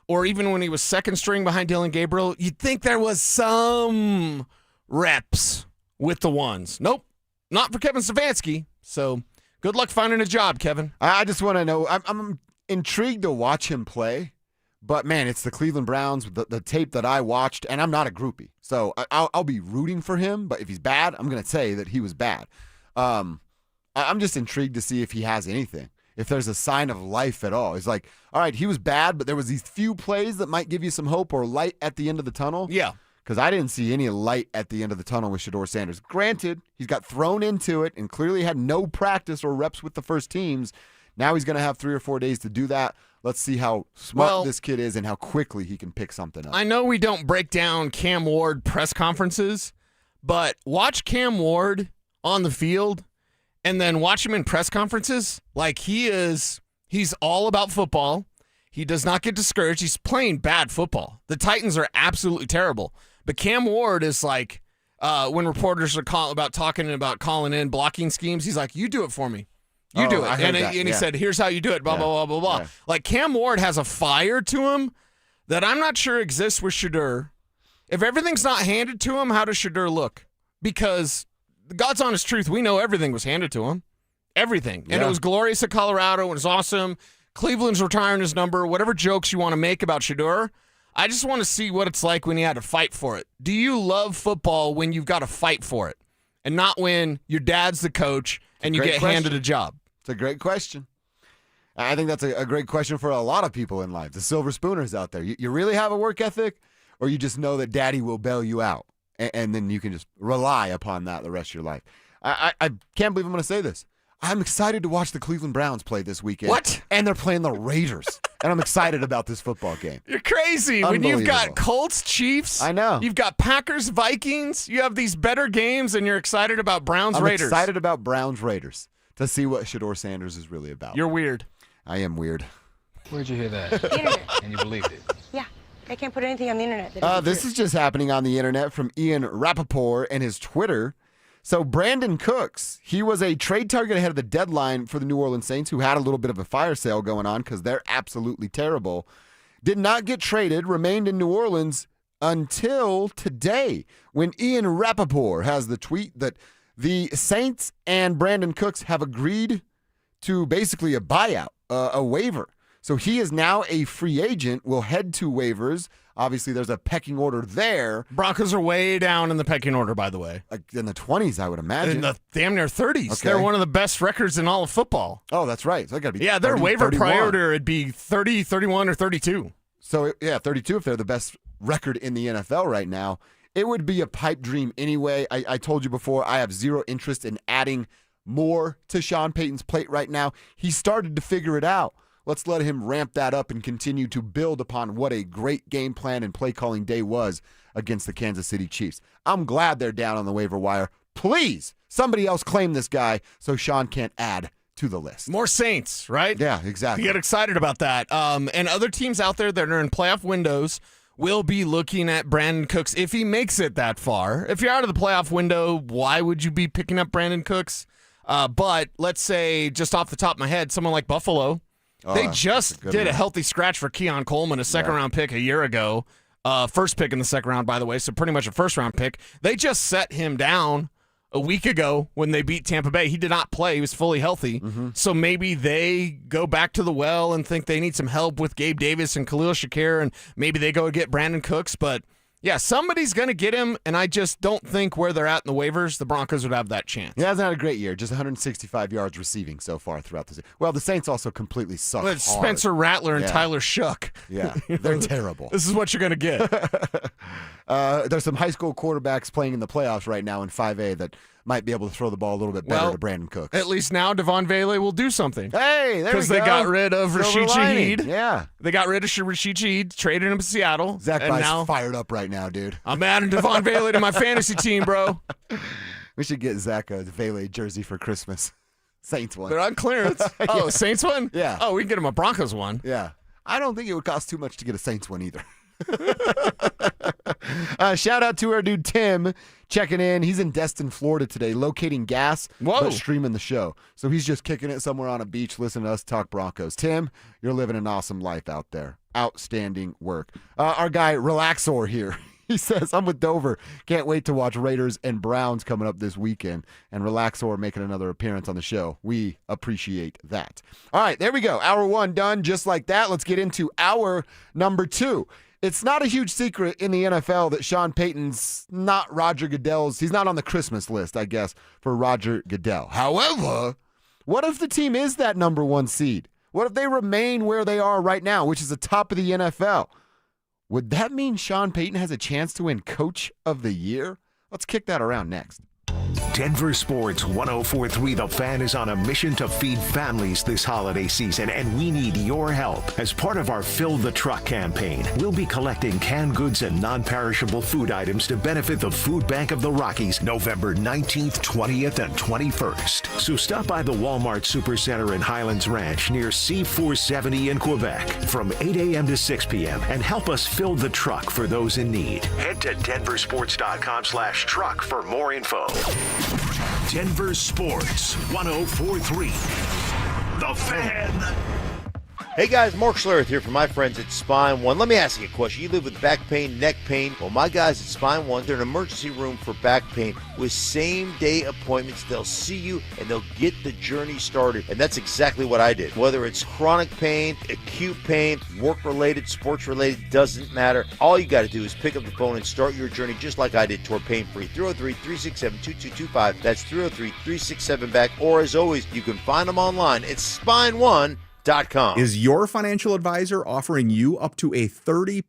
or even when he was second string behind Dillon Gabriel, you'd think there was some reps with the ones. Nope, not for Kevin Stefanski. So good luck finding a job, Kevin. I just want to know. I'm intrigued to watch him play, but man, it's the Cleveland Browns, the tape that I watched, and I'm not a groupie, so I'll be rooting for him. But if he's bad, I'm going to say that he was bad. I'm just intrigued to see if he has anything. If there's a sign of life at all. It's all right, he was bad, but there was these few plays that might give you some hope or light at the end of the tunnel. Yeah. Because I didn't see any light at the end of the tunnel with Shador Sanders. Granted, he's got thrown into it and clearly had no practice or reps with the first teams. Now he's going to have 3 or 4 days to do that. Let's see how smart this kid is and how quickly he can pick something up. I know we don't break down Cam Ward press conferences, but watch Cam Ward on the field and then watch him in press conferences. Like he's all about football. He does not get discouraged. He's playing bad football. The Titans are absolutely terrible. But Cam Ward is like, when reporters are talking about calling in blocking schemes, he's like, you do it for me. You do it. And he said, here's how you do it, blah, blah, blah, blah, blah. Like Cam Ward has a fire to him that I'm not sure exists with Shador. If everything's not handed to him, how does Shador look? Because the God's honest truth, we know everything was handed to him. Everything. And it was glorious at Colorado. It was awesome. Cleveland's retiring his number. Whatever jokes you want to make about Shador, I just want to see what it's like when he had to fight for it. Do you love football when you've got to fight for it and not when your dad's the coach and you get handed a job? It's a great question. I think that's a great question for a lot of people in life. The silver spooners out there. You really have a work ethic, or you just know that daddy will bail you out, and then you can just rely upon that the rest of your life. I can't believe I'm going to say this. I'm excited to watch the Cleveland Browns play this weekend. What? And they're playing the Raiders. And I'm excited about this football game. You're crazy. When you've got Colts, Chiefs. I know. You've got Packers, Vikings. You have these better games, and you're excied about Browns, Raiders. I'm excited about Browns, Raiders to see what Shador Sanders is really about. You're weird. I am weird. Where'd you hear that? The internet. And you believed it? Yeah. I can't put anything on the internet. That isn't This true. is just happening on the internet from Ian Rappaport and his Twitter. So Brandon Cooks, he was a trade target ahead of the deadline for the New Orleans Saints, who had a little bit of a fire sale going on because they're absolutely terrible. Did not get traded, remained in New Orleans until today, when Ian Rappaport has the tweet that the Saints and Brandon Cooks have agreed to basically a buyout, a waiver. So he is now a free agent, will head to waivers. Obviously, there's a pecking order there. Broncos are way down in the pecking order, by the way. Like in the 20s, I would imagine. In the damn near 30s. Okay. They're one of the best records in all of football. Oh, that's right. So they got to be their 30, waiver 31. priority would be 30, 31, or 32. So, 32 if they're the best record in the NFL right now. It would be a pipe dream anyway. I told you before, I have zero interest in adding more to Sean Payton's plate right now. He started to figure it out. Let's let him ramp that up and continue to build upon what a great game plan and play calling day was against the Kansas City Chiefs. I'm glad they're down on the waiver wire. Please, somebody else claim this guy so Sean can't add to the list. More Saints, right? Yeah, exactly. You get excited about that. And other teams out there that are in playoff windows will be looking at Brandon Cooks if he makes it that far. If you're out of the playoff window, why would you be picking up Brandon Cooks? But let's say, just off the top of my head, someone like Buffalo, they just did a healthy scratch for Keon Coleman, a second-round pick a year ago. First pick in the second round, by the way, so pretty much a first-round pick. They just set him down a week ago when they beat Tampa Bay. He did not play. He was fully healthy. So maybe they go back to the well and think they need some help with Gabe Davis and Khalil Shakir, and maybe they go get Brandon Cooks. But, yeah, somebody's going to get him, and I just don't think where they're at in the waivers, the Broncos would have that chance. He hasn't had a great year, just 165 yards receiving so far throughout the season. Well, the Saints also completely suck hard. Spencer Rattler and Tyler Shook. Yeah, they're terrible. This is what you're going to get. There's some high school quarterbacks playing in the playoffs right now in 5A that might be able to throw the ball a little bit better to Brandon Cooks. At least now Devon Vele will do something. Hey, there we go. Because they got rid of Rashid Shaheed. Yeah. They got rid of Rashid Shaheed, traded him to Seattle. Zach and Bye's now fired up right now, dude. I'm adding Devon Vele to my fantasy team, bro. We should get Zach a Vele jersey for Christmas. Saints one. They're on clearance. Oh, Saints one? Yeah. Oh, we can get him a Broncos one. Yeah. I don't think it would cost too much to get a Saints one either. Shout out to our dude Tim checking in. He's in Destin, Florida today, locating gas, but streaming the show. So he's just kicking it somewhere on a beach, listening to us talk Broncos. Tim, you're living an awesome life out there. Outstanding work. Our guy Relaxor here. He says, I'm with Dover. Can't wait to watch Raiders and Browns coming up this weekend. And Relaxor making another appearance on the show. We appreciate that. All right, there we go. Hour one done just like that. Let's get into hour number two. It's not a huge secret in the NFL that Sean Payton's not Roger Goodell's. He's not on the Christmas list, I guess, for Roger Goodell. However, what if the team is that number one seed? What if they remain where they are right now, which is the top of the NFL? Would that mean Sean Payton has a chance to win Coach of the Year? Let's kick that around next. Denver Sports 104.3 The Fan is on a mission to feed families this holiday season, and we need your help. As part of our Fill the Truck campaign, we'll be collecting canned goods and non-perishable food items to benefit the Food Bank of the Rockies November 19th, 20th, and 21st. So stop by the Walmart Supercenter in Highlands Ranch near C470 in Quebec from 8 a.m. to 6 p.m. and help us fill the truck for those in need. Head to denversports.com/truck for more info. Denver Sports 104.3 The Fan. Hey guys, Mark Schlereth here from my friends at Spine One. Let me ask you a question. You live with back pain, neck pain. Well, my guys at Spine One, they're an emergency room for back pain with same-day appointments. They'll see you and they'll get the journey started. And that's exactly what I did. Whether it's chronic pain, acute pain, work-related, sports-related, doesn't matter. All you got to do is pick up the phone and start your journey just like I did toward pain-free. 303-367-2225. That's 303-367-BACK. Or as always, you can find them online at SpineOne.com. Is your financial advisor offering you up to a 30%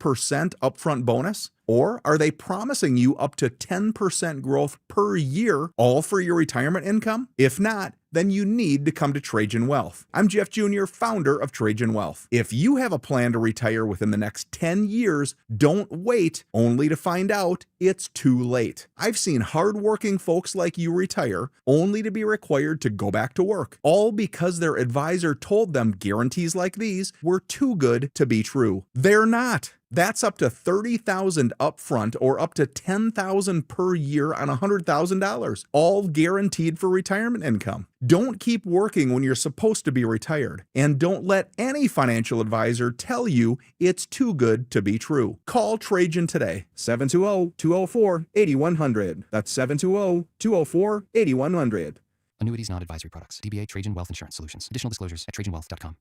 upfront bonus? Or are they promising you up to 10% growth per year, all for your retirement income? If not, then you need to come to Trajan Wealth. I'm Jeff Jr., founder of Trajan Wealth. If you have a plan to retire within the next 10 years, don't wait only to find out it's too late. I've seen hardworking folks like you retire only to be required to go back to work, all because their advisor told them guarantees like these were too good to be true. They're not. That's up to $30,000 upfront or up to $10,000 per year on $100,000, all guaranteed for retirement income. Don't keep working when you're supposed to be retired, and don't let any financial advisor tell you it's too good to be true. Call Trajan today, 720-204-8100. That's 720-204-8100. Annuities not advisory products. DBA Trajan Wealth Insurance Solutions. Additional disclosures at TrajanWealth.com.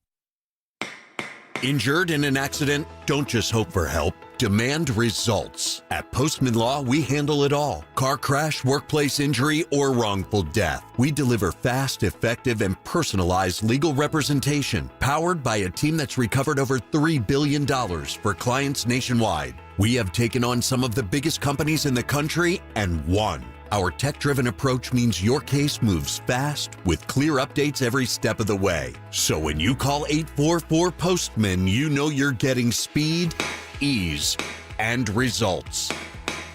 Injured in an accident? Don't just hope for help. Demand results. At Postman Law, we handle it all. Car crash, workplace injury, or wrongful death. We deliver fast, effective, and personalized legal representation, powered by a team that's recovered over $3 billion for clients nationwide. We have taken on some of the biggest companies in the country and won. Our tech-driven approach means your case moves fast with clear updates every step of the way. So when you call 844-POSTMAN, you know you're getting speed, ease, and results.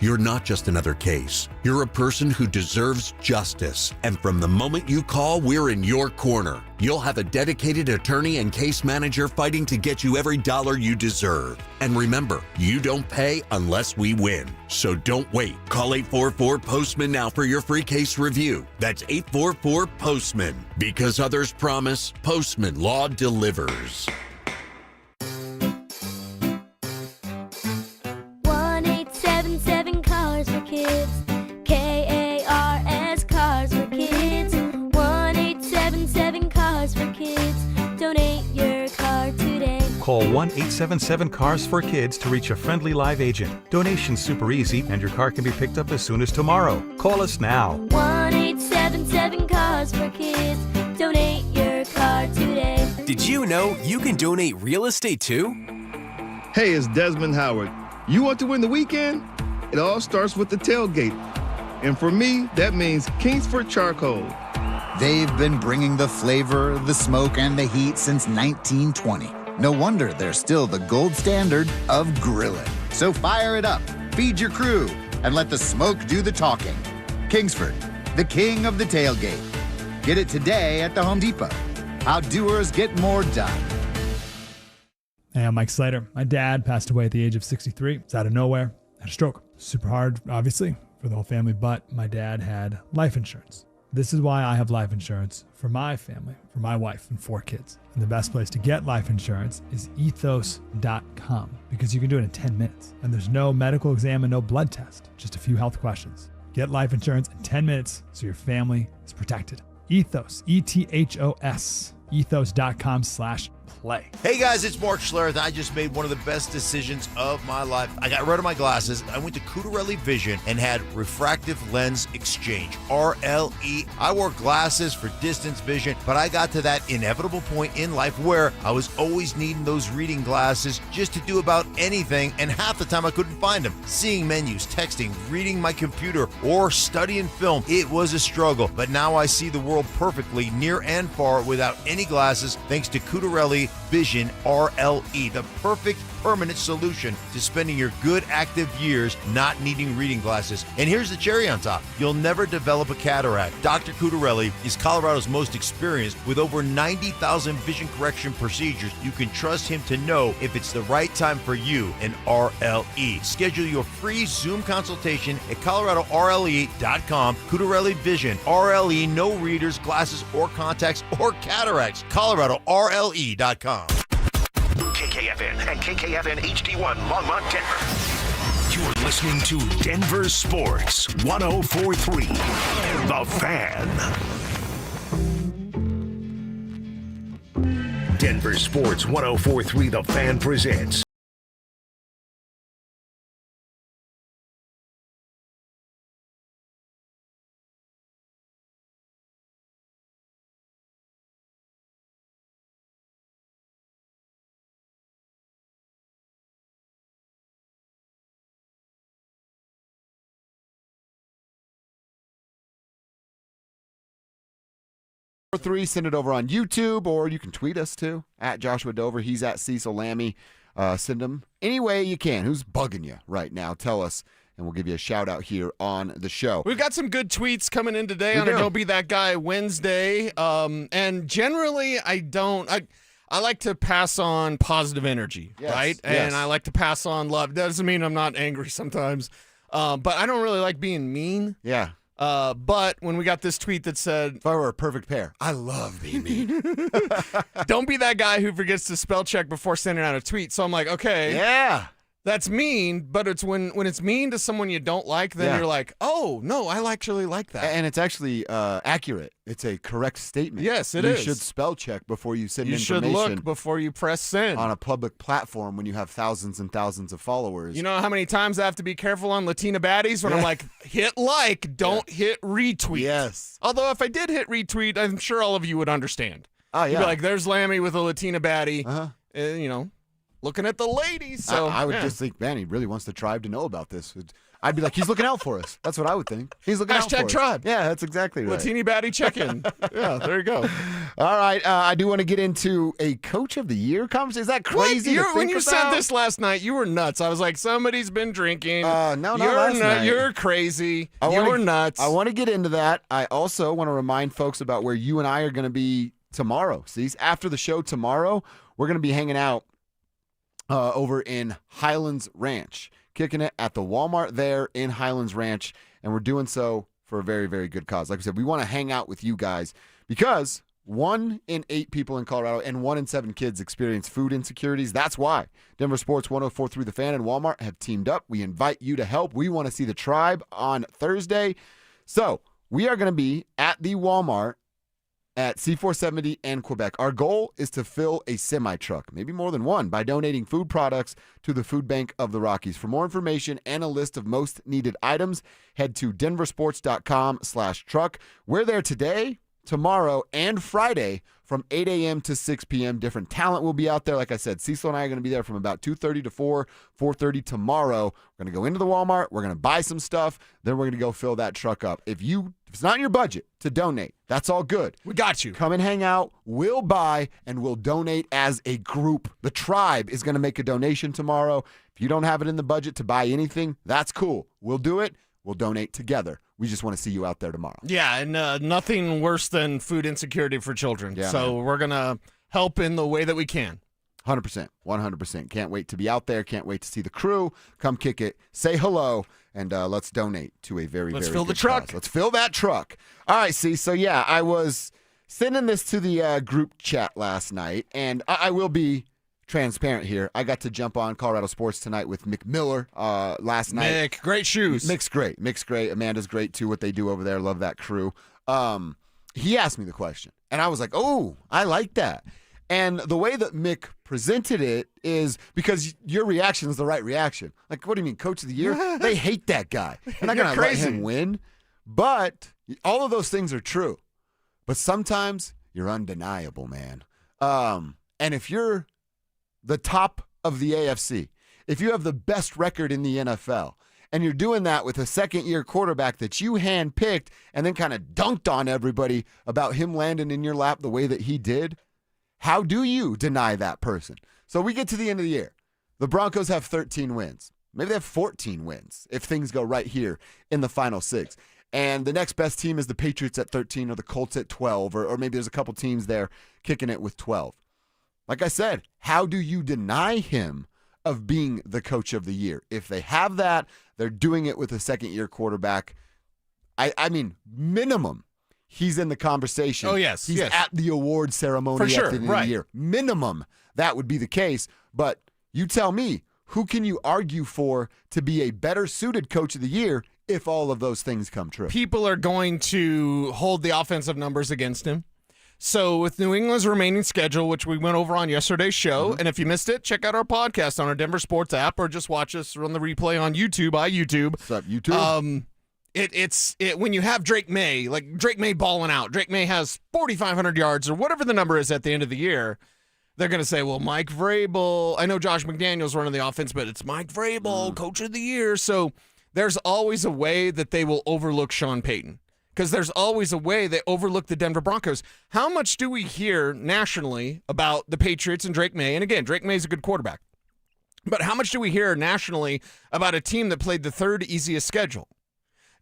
You're not just another case. You're a person who deserves justice. And from the moment you call, we're in your corner. You'll have a dedicated attorney and case manager fighting to get you every dollar you deserve. And remember, you don't pay unless we win. So don't wait. Call 844-POSTMAN now for your free case review. That's 844-POSTMAN. Because others promise, Postman Law delivers. 1-877 Cars for Kids. KARS Cars for Kids. 1-877 Cars for Kids. Donate your car today. Call 1-877-CARS for Kids to reach a friendly live agent. Donation's super easy, and your car can be picked up as soon as tomorrow. Call us now. 1-877 Cars for Kids. Donate your car today. Did you know you can donate real estate too? Hey, it's Desmond Howard. You want to win the weekend? It all starts with the tailgate. And for me, that means Kingsford Charcoal. They've been bringing the flavor, the smoke, and the heat since 1920. No wonder they're still the gold standard of grilling. So fire it up, feed your crew, and let the smoke do the talking. Kingsford, the king of the tailgate. Get it today at the Home Depot. How doers get more done. Hey, I'm Mike Slater. My dad passed away at the age of 63. It's out of nowhere. Had a stroke. Super hard, obviously, for the whole family, but my dad had life insurance. This is why I have life insurance for my family, for my wife and 4 kids. And the best place to get life insurance is ethos.com, because you can do it in 10 minutes. And there's no medical exam and no blood test, just a few health questions. Get life insurance in 10 minutes so your family is protected. Ethos, ETHOS, ethos.com/plan. play. Hey guys, it's Mark Schlereth. I just made one of the best decisions of my life. I got rid of my glasses. I went to Cutarelli Vision and had refractive lens exchange, RLE. I wore glasses for distance vision, but I got to that inevitable point in life where I was always needing those reading glasses just to do about anything, and half the time I couldn't find them. Seeing menus, texting, reading my computer, or studying film, it was a struggle. But now I see the world perfectly, near and far, without any glasses, thanks to Cutarelli Vision RLE, the perfect permanent solution to spending your good active years not needing reading glasses. And here's the cherry on top. You'll never develop a cataract. Dr. Cutarelli is Colorado's most experienced with over 90,000 vision correction procedures. You can trust him to know if it's the right time for you and RLE. Schedule your free Zoom consultation at coloradorle.com. Cutarelli Vision RLE, no readers, glasses, or contacts, or cataracts. coloradorle.com. KKFN and KKFN HD1 Longmont, Denver. You're listening to Denver Sports 104.3. The Fan. Denver Sports 104.3 The Fan presents Send it over on YouTube, or you can tweet us too, at Joshua Dover. He's at Cecil Lammy. Send him any way you can. Who's bugging you right now? Tell us, and we'll give you a shout out here on the show. We've got some good tweets coming in today on a Don't Be That Guy Wednesday. And generally, I like to pass on positive energy, right? And I like to pass on love. Doesn't mean I'm not angry sometimes, but I don't really like being mean. Yeah. But when we got this tweet that said, if I were a perfect pair, I love being mean. Don't be that guy who forgets to spell check before sending out a tweet. So I'm like, okay. Yeah. That's mean, but it's when it's mean to someone you don't like, then you're like, oh, no, I actually like that. And it's actually accurate. It's a correct statement. Yes, it is. You should spell check before you send information. You should look before you press send. On a public platform when you have thousands and thousands of followers. You know how many times I have to be careful on Latina baddies when I'm like, hit like, don't hit retweet. Yes. Although if I did hit retweet, I'm sure all of you would understand. Oh, yeah. You'd be like, there's Lammy with a Latina baddie. Looking at the ladies. So I would just think, man, he really wants the tribe to know about this. I'd be like, he's looking out for us. That's what I would think. He's looking out for us. Hashtag tribe. Yeah, that's exactly right. Latini baddie check-in. Yeah, there you go. All right, I do want to get into a Coach of the Year conversation. Is that crazy? When you said this last night, you were nuts. I was like, somebody's been drinking. No, not last night. You're crazy. You're nuts. I want to get into that. I also want to remind folks about where you and I are going to be tomorrow. See, after the show tomorrow, we're going to be hanging out over in Highlands Ranch, kicking it at the Walmart there in Highlands Ranch, and we're doing so for a very, very good cause. Like I said, we want to hang out with you guys because 1 in 8 people in Colorado and 1 in 7 kids experience food insecurities. That's why Denver Sports 104.3 The Fan and Walmart have teamed up. We invite you to help. We want to see the tribe on Thursday. So we are going to be at the Walmart at C470 and Quebec. Our goal is to fill a semi-truck, maybe more than one, by donating food products to the Food Bank of the Rockies. For more information and a list of most needed items, head to denversports.com/truck. We're there today, tomorrow, and Friday from 8 a.m. to 6 p.m. Different talent will be out there. Like I said, Cecil and I are going to be there from about 2:30 to 4:30 tomorrow. We're going to go into the Walmart. We're going to buy some stuff. Then we're going to go fill that truck up. If it's not in your budget to donate, that's all good. We got you. Come and hang out. We'll buy and we'll donate as a group. The tribe is going to make a donation tomorrow. If you don't have it in the budget to buy anything, that's cool. We'll do it. We'll donate together. We just want to see you out there tomorrow. Yeah, and nothing worse than food insecurity for children. Yeah, so we're going to help in the way that we can. 100%. 100%. Can't wait to be out there. Can't wait to see the crew. Come kick it. Say hello. And let's donate to a very, let's very fill good the truck. cause. Let's fill that truck. All right, see. So, yeah, I was sending this to the group chat last night. And I will be transparent here. I got to jump on Colorado Sports Tonight with Mick Miller last night. Mick, great shoes. Mick's great. Mick's great. Amanda's great, too, what they do over there. Love that crew. He asked me the question. And I was like, oh, I like that. And the way that Mick presented it is because your reaction is the right reaction. Like, what do you mean, Coach of the Year? They hate that guy. They're not going to let him win. But all of those things are true. But sometimes you're undeniable, man. And if you're the top of the AFC, if you have the best record in the NFL, and you're doing that with a second-year quarterback that you handpicked and then kind of dunked on everybody about him landing in your lap the way that he did, how do you deny that person? So we get to the end of the year. The Broncos have 13 wins. Maybe they have 14 wins if things go right here in the final 6. And the next best team is the Patriots at 13 or the Colts at 12, or maybe there's a couple teams there kicking it with 12. Like I said, how do you deny him of being the coach of the year? If they have that, they're doing it with a second-year quarterback. I mean, minimum, he's in the conversation. Oh, yes. He's at the award ceremony For sure, at the end right. of the year. Minimum, that would be the case. But you tell me, who can you argue for to be a better-suited coach of the year if all of those things come true? People are going to hold the offensive numbers against him. So with New England's remaining schedule, which we went over on yesterday's show, and if you missed it, check out our podcast on our Denver Sports app or just watch us on the replay on YouTube, iYouTube. What's up, YouTube? It's when you have Drake May balling out. Drake May has 4,500 yards or whatever the number is at the end of the year. They're going to say, well, Mike Vrabel. I know Josh McDaniels running the offense, but it's Mike Vrabel, coach of the year. So there's always a way that they will overlook Sean Payton. Because there's always a way they overlook the Denver Broncos. How much do we hear nationally about the Patriots and Drake May? And again, Drake May is a good quarterback. But how much do we hear nationally about a team that played the third easiest schedule?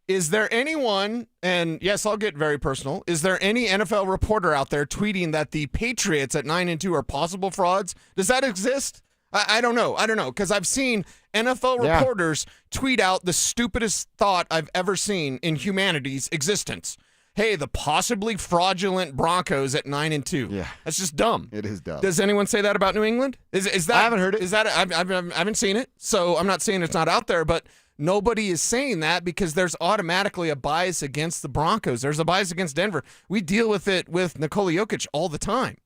Is there anyone, and yes, I'll get very personal, is there any NFL reporter out there tweeting that the Patriots at 9-2 are possible frauds? Does that exist? I don't know, because I've seen NFL reporters tweet out the stupidest thought I've ever seen in humanity's existence. Hey, the possibly fraudulent Broncos at 9-2. Yeah, that's just dumb. It is dumb. Does anyone say that about New England? Is that? I haven't heard it. Is that? I haven't seen it, so I'm not saying it's not out there, but nobody is saying that because there's automatically a bias against the Broncos. There's a bias against Denver. We deal with it with Nikola Jokic all the time.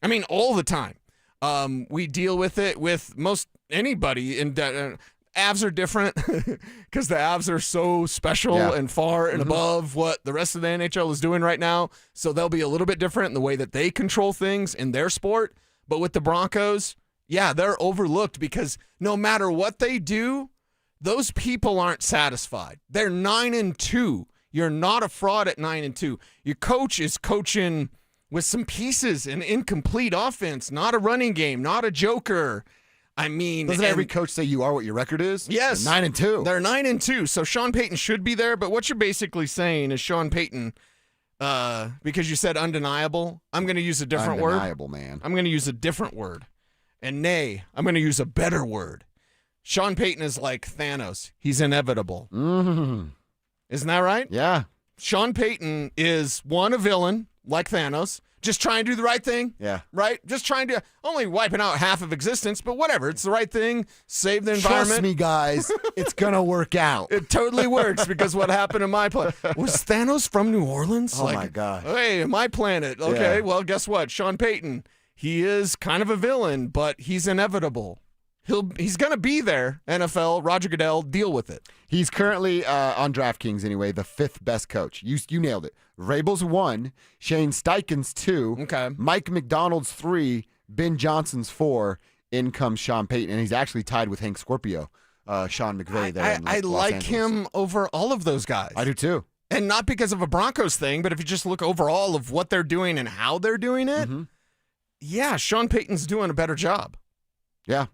I mean, all the time. We deal with it with most anybody. And Avs are different because the Avs are so special and far and above what the rest of the NHL is doing right now. So they'll be a little bit different in the way that they control things in their sport. But with the Broncos, they're overlooked because no matter what they do, those people aren't satisfied. They're 9-2. You're not a fraud at 9-2. Your coach is coaching with some pieces, an incomplete offense, not a running game, not a joker. I mean, doesn't every coach say you are what your record is? Yes. They're 9-2. They're 9-2. So Sean Payton should be there, but what you're basically saying is Sean Payton, because you said undeniable, I'm going to use a different word. Undeniable, man. I'm going to use a different word. And nay, I'm going to use a better word. Sean Payton is like Thanos. He's inevitable. Mm-hmm. Isn't that right? Yeah. Sean Payton is, one, a villain, like Thanos, just trying to do the right thing. Yeah. Right? Just trying to, only wiping out half of existence, but whatever. It's the right thing. Save the environment. Trust me, guys. It's going to work out. It totally works because what happened in my planet. Was Thanos from New Orleans? Oh, my gosh. Hey, my planet. Okay, well, guess what? Sean Payton, he is kind of a villain, but he's inevitable. He's going to be there, NFL, Roger Goodell, deal with it. He's currently, on DraftKings anyway, the 5th best coach. You nailed it. Vrabel's 1, Shane Steichen's 2, Mike McDonald's 3, Ben Johnson's 4, in comes Sean Payton, and he's actually tied with Hank Scorpio, Sean McVay there I like him over all of those guys. I do too. And not because of a Broncos thing, but if you just look overall of what they're doing and how they're doing it, Sean Payton's doing a better job. Yeah.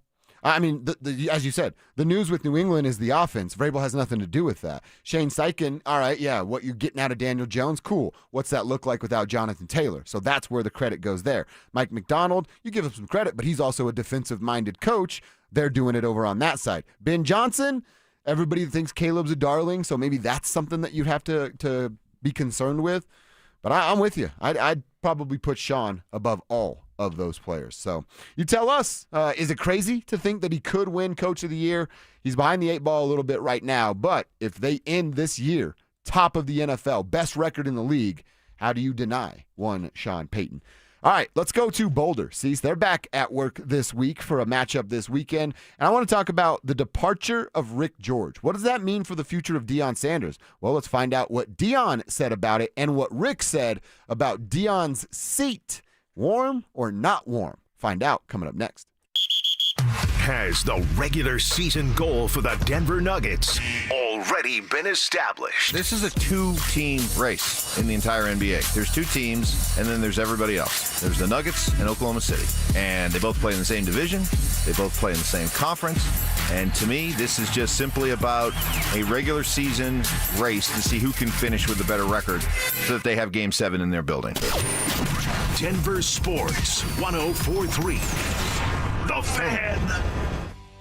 I mean, as you said, the news with New England is the offense. Vrabel has nothing to do with that. Shane Steichen, all right, what you're getting out of Daniel Jones, cool. What's that look like without Jonathan Taylor? So that's where the credit goes there. Mike McDonald, you give him some credit, but he's also a defensive-minded coach. They're doing it over on that side. Ben Johnson, everybody thinks Caleb's a darling, so maybe that's something that you'd have to be concerned with. But I'm with you. I'd probably put Sean above all of those players. So you tell us, is it crazy to think that he could win Coach of the Year? He's behind the 8 ball a little bit right now, but if they end this year top of the NFL, best record in the league, how do you deny one Sean Payton? All right, let's go to Boulder. See, they're back at work this week for a matchup this weekend. And I want to talk about the departure of Rick George. What does that mean for the future of Deion Sanders? Well, let's find out what Deion said about it and what Rick said about Deion's seat. Warm or not warm? Find out coming up next. Has the regular season goal for the Denver Nuggets already been established? This is a two-team race in the entire NBA. There's two teams, and then there's everybody else. There's the Nuggets and Oklahoma City, and they both play in the same division. They both play in the same conference, and to me, this is just simply about a regular season race to see who can finish with the better record so that they have Game 7 in their building. Denver Sports 104.3. The Fan.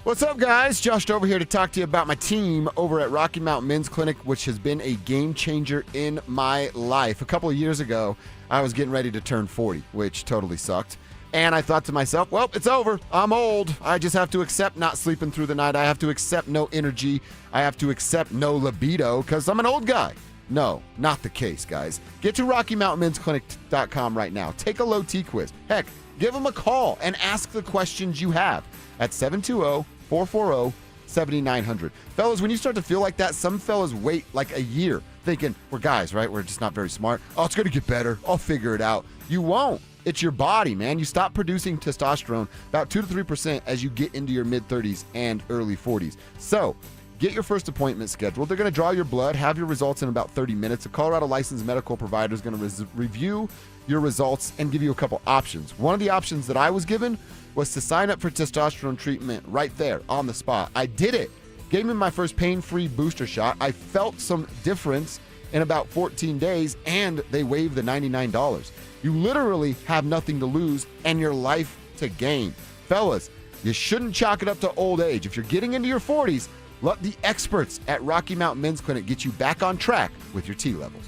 What's up, guys? Josh over here to talk to you about my team over at Rocky Mountain Men's Clinic, which has been a game changer in my life. A couple of years ago, I was getting ready to turn 40, which totally sucked. And I thought to myself, well, it's over. I'm old. I just have to accept not sleeping through the night. I have to accept no energy. I have to accept no libido because I'm an old guy. No, not the case, guys. Get to RockyMountainMen'sClinic.com right now. Take a low T quiz. Heck, give them a call and ask the questions you have at 720-440-7900. Fellas, when you start to feel like that, some fellas wait like a year thinking, we're guys, right? We're just not very smart. Oh, it's going to get better. I'll figure it out. You won't. It's your body, man. You stop producing testosterone about 2 to 3% as you get into your mid-30s and early 40s. So, get your first appointment scheduled. They're going to draw your blood, have your results in about 30 minutes. A Colorado licensed medical provider is going to review your results and give you a couple options. One of the options that I was given was to sign up for testosterone treatment right there on the spot. I did it. Gave me my first pain-free booster shot. I felt some difference in about 14 days, and they waived the $99. You literally have nothing to lose and your life to gain. Fellas, you shouldn't chalk it up to old age. If you're getting into your 40s, let the experts at Rocky Mountain Men's Clinic get you back on track with your T levels.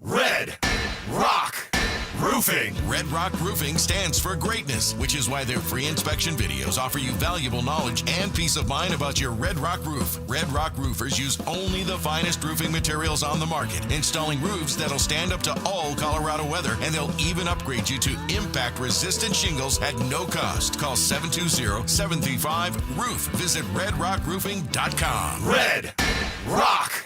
Red Rock Roofing. Red Rock Roofing stands for greatness, which is why their free inspection videos offer you valuable knowledge and peace of mind about your Red Rock roof. Red Rock roofers use only the finest roofing materials on the market, installing roofs that'll stand up to all Colorado weather, and they'll even upgrade you to impact-resistant shingles at no cost. Call 720-735-ROOF. Visit redrockroofing.com. Red Rock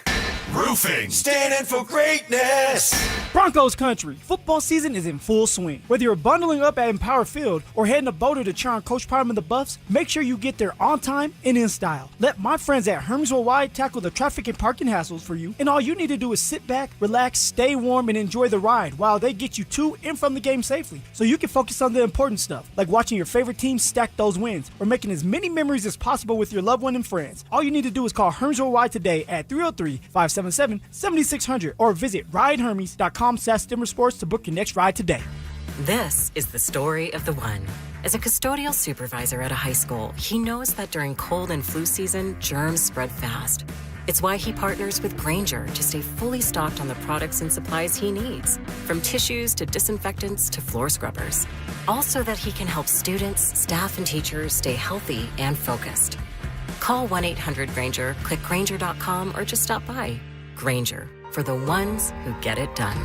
Roofing, standing for greatness. Broncos country. Football season is in full swing. Whether you're bundling up at Empower Field or heading to Boulder to cheer on Coach Prime and the Buffs, make sure you get there on time and in style. Let my friends at Hermes Worldwide tackle the traffic and parking hassles for you, and all you need to do is sit back, relax, stay warm, and enjoy the ride while they get you to and from the game safely, so you can focus on the important stuff, like watching your favorite team stack those wins or making as many memories as possible with your loved one and friends. All you need to do is call Hermes Worldwide today at 303-577-7600 or visit ridehermes.com/DenverSports to book your next ride today. This is the story of the one. As a custodial supervisor at a high school, he knows that during cold and flu season, germs spread fast. It's why he partners with Grainger to stay fully stocked on the products and supplies he needs, from tissues to disinfectants to floor scrubbers. All so that he can help students, staff, and teachers stay healthy and focused. Call 1-800-GRAINGER, click Grainger.com, or just stop by. Grainger, for the ones who get it done.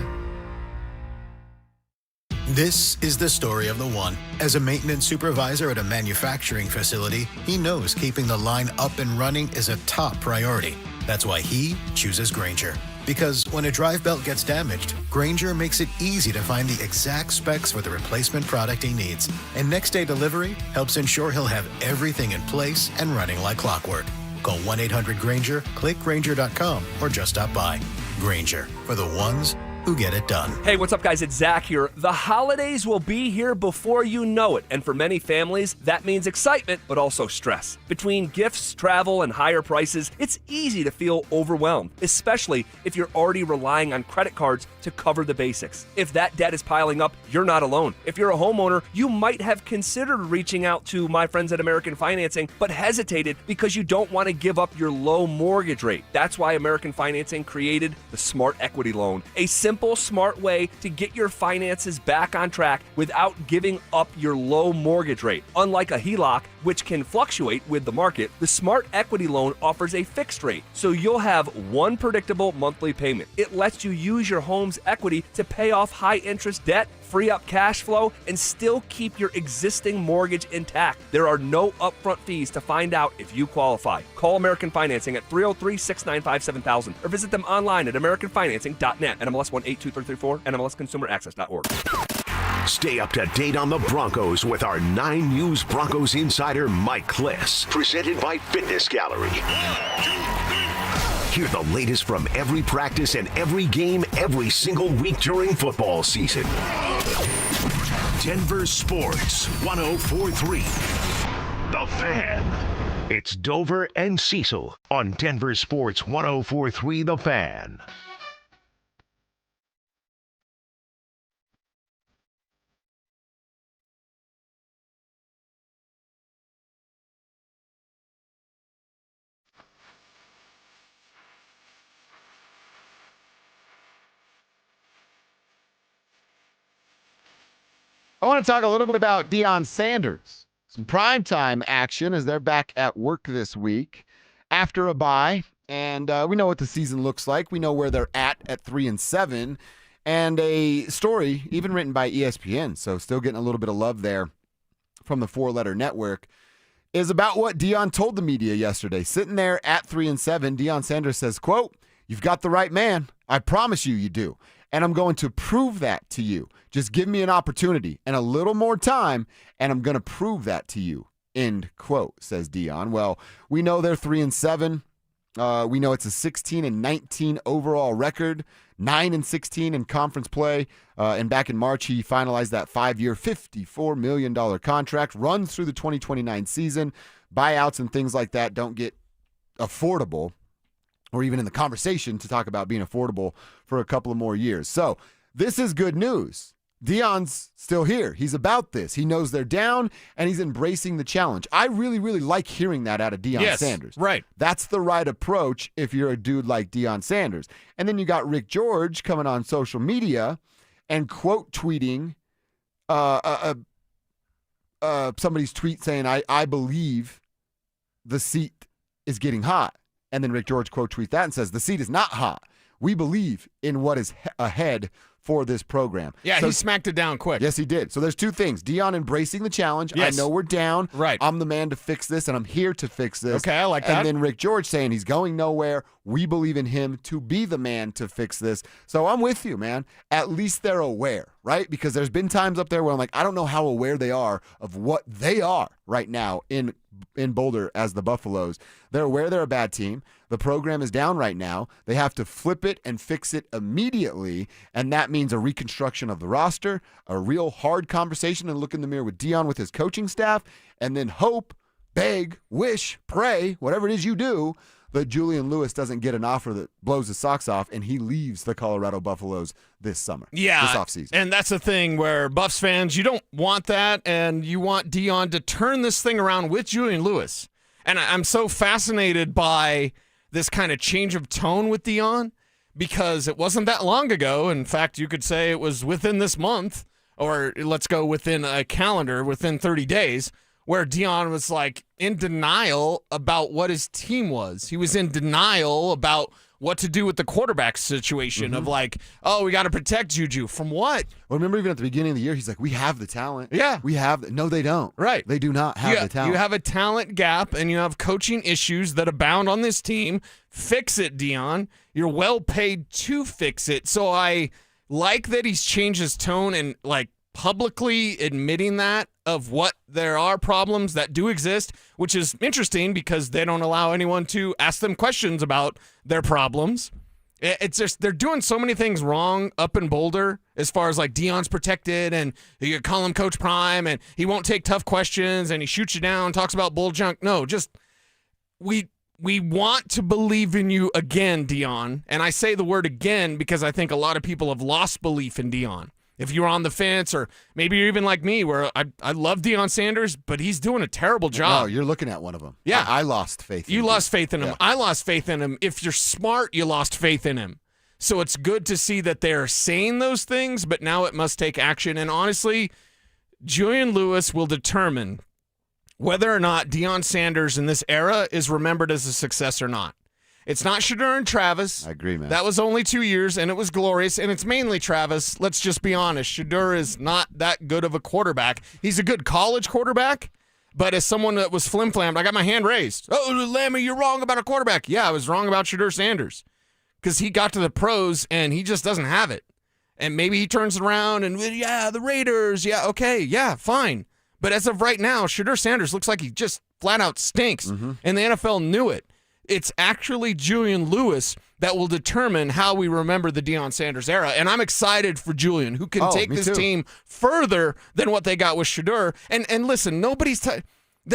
This is the story of the one. As a maintenance supervisor at a manufacturing facility, he knows keeping the line up and running is a top priority. That's why he chooses Grainger. Because when a drive belt gets damaged, Grainger makes it easy to find the exact specs for the replacement product he needs. And next day delivery helps ensure he'll have everything in place and running like clockwork. Call 1-800-GRAINGER, click Grainger.com, or just stop by. Grainger, for the ones who get it done. Hey, what's up, guys? It's Zach here. The holidays will be here before you know it, and for many families, that means excitement, but also stress. Between gifts, travel, and higher prices, it's easy to feel overwhelmed, especially if you're already relying on credit cards to cover the basics. If that debt is piling up, you're not alone. If you're a homeowner, you might have considered reaching out to my friends at American Financing, but hesitated because you don't want to give up your low mortgage rate. That's why American Financing created the Smart Equity Loan, a simple simple, smart way to get your finances back on track without giving up your low mortgage rate. Unlike a HELOC, which can fluctuate with the market, the Smart Equity Loan offers a fixed rate, so you'll have one predictable monthly payment. It lets you use your home's equity to pay off high-interest debt, free up cash flow, and still keep your existing mortgage intact. There are no upfront fees to find out if you qualify. Call American Financing at 303-695-7000 or visit them online at americanfinancing.net. NMLS 182334, NMLSconsumeraccess.org. Stay up to date on the Broncos with our 9 News Broncos insider Mike Kliss, presented by Fitness Gallery. Hear the latest from every practice and every game every single week during football season. Denver Sports 104.3. The Fan. It's Dover and Cecil on Denver Sports 104.3 The Fan. I want to talk a little bit about Deion Sanders. Some primetime action as they're back at work this week after a bye. And we know what the season looks like. We know where they're at 3-7. And a story even written by ESPN, so still getting a little bit of love there from the four-letter network, is about what Deion told the media yesterday. Sitting there at 3-7, Deion Sanders says, quote, "You've got the right man. I promise you do. And I'm going to prove that to you. Just give me an opportunity and a little more time, and I'm going to prove that to you." End quote, says Deion. Well, we know they're 3-7. We know it's a 16-19 overall record, 9-16 in conference play. And back in March, he finalized that 5-year, $54 million contract, runs through the 2029 season. Buyouts and things like that don't get affordable, or even in the conversation to talk about being affordable for a couple of more years. So this is good news. Deion's still here. He's about this. He knows they're down, and he's embracing the challenge. I really, really like hearing that out of Deion Sanders. Right. That's the right approach if you're a dude like Deion Sanders. And then you got Rick George coming on social media and quote tweeting somebody's tweet saying, I believe the seat is getting hot. And then Rick George quote tweet that and says, the seat is not hot. We believe in what is ahead for this program. Yeah, so, he smacked it down quick. Yes, he did. So there's two things. Deion embracing the challenge. Yes. I know we're down. Right. I'm the man to fix this, and I'm here to fix this. Okay, I like that. And then Rick George saying he's going nowhere. We believe in him to be the man to fix this. So I'm with you, man. At least they're aware, right? Because there's been times up there where I'm like, I don't know how aware they are of what they are right now in Boulder as the Buffaloes. They're aware they're a bad team. The program is down right now. They have to flip it and fix it immediately, and that means a reconstruction of the roster, a real hard conversation, and look in the mirror with Deion with his coaching staff, and then hope, beg, wish, pray, whatever it is you do, that Julian Lewis doesn't get an offer that blows his socks off and he leaves the Colorado Buffaloes this summer, this offseason. And that's the thing where Buffs fans, you don't want that, and you want Deion to turn this thing around with Julian Lewis. And I'm so fascinated by this kind of change of tone with Deion, because it wasn't that long ago. In fact, you could say it was within this month, or let's go within a calendar, within 30 days, where Deion was like in denial about what his team was. He was in denial about what to do with the quarterback situation of like, oh, we got to protect Juju. From what? Well, remember even at the beginning of the year, he's like, we have the talent. Yeah. We have. No, they don't. Right. They do not have the talent. You have a talent gap, and you have coaching issues that abound on this team. Fix it, Deion. You're well paid to fix it. So I like that he's changed his tone and like publicly admitting that of what there are problems that do exist, which is interesting because they don't allow anyone to ask them questions about their problems. It's just they're doing so many things wrong up in Boulder as far as like Deion's protected and you call him Coach Prime and he won't take tough questions and he shoots you down, talks about bull junk. No, just we want to believe in you again, Deion. And I say the word again because I think a lot of people have lost belief in Deion. If you're on the fence, or maybe you're even like me, where I love Deion Sanders, but he's doing a terrible job. No, you're looking at one of them. Yeah. I lost faith in him. You lost faith in him. Yeah. I lost faith in him. If you're smart, you lost faith in him. So it's good to see that they're saying those things, but now it must take action. And honestly, Julian Lewis will determine whether or not Deion Sanders in this era is remembered as a success or not. It's not Shador and Travis. I agree, man. That was only 2 years, and it was glorious, and it's mainly Travis. Let's just be honest. Shador is not that good of a quarterback. He's a good college quarterback, but as someone that was flim-flammed, I got my hand raised. Oh, Lammy, you're wrong about a quarterback. Yeah, I was wrong about Shador Sanders because he got to the pros, and he just doesn't have it. And maybe he turns it around, and, yeah, the Raiders, yeah, okay, yeah, fine. But as of right now, Shador Sanders looks like he just flat-out stinks, and the NFL knew it. It's actually Julian Lewis that will determine how we remember the Deion Sanders era. And I'm excited for Julian, who can take this team further than what they got with Shador. And listen, the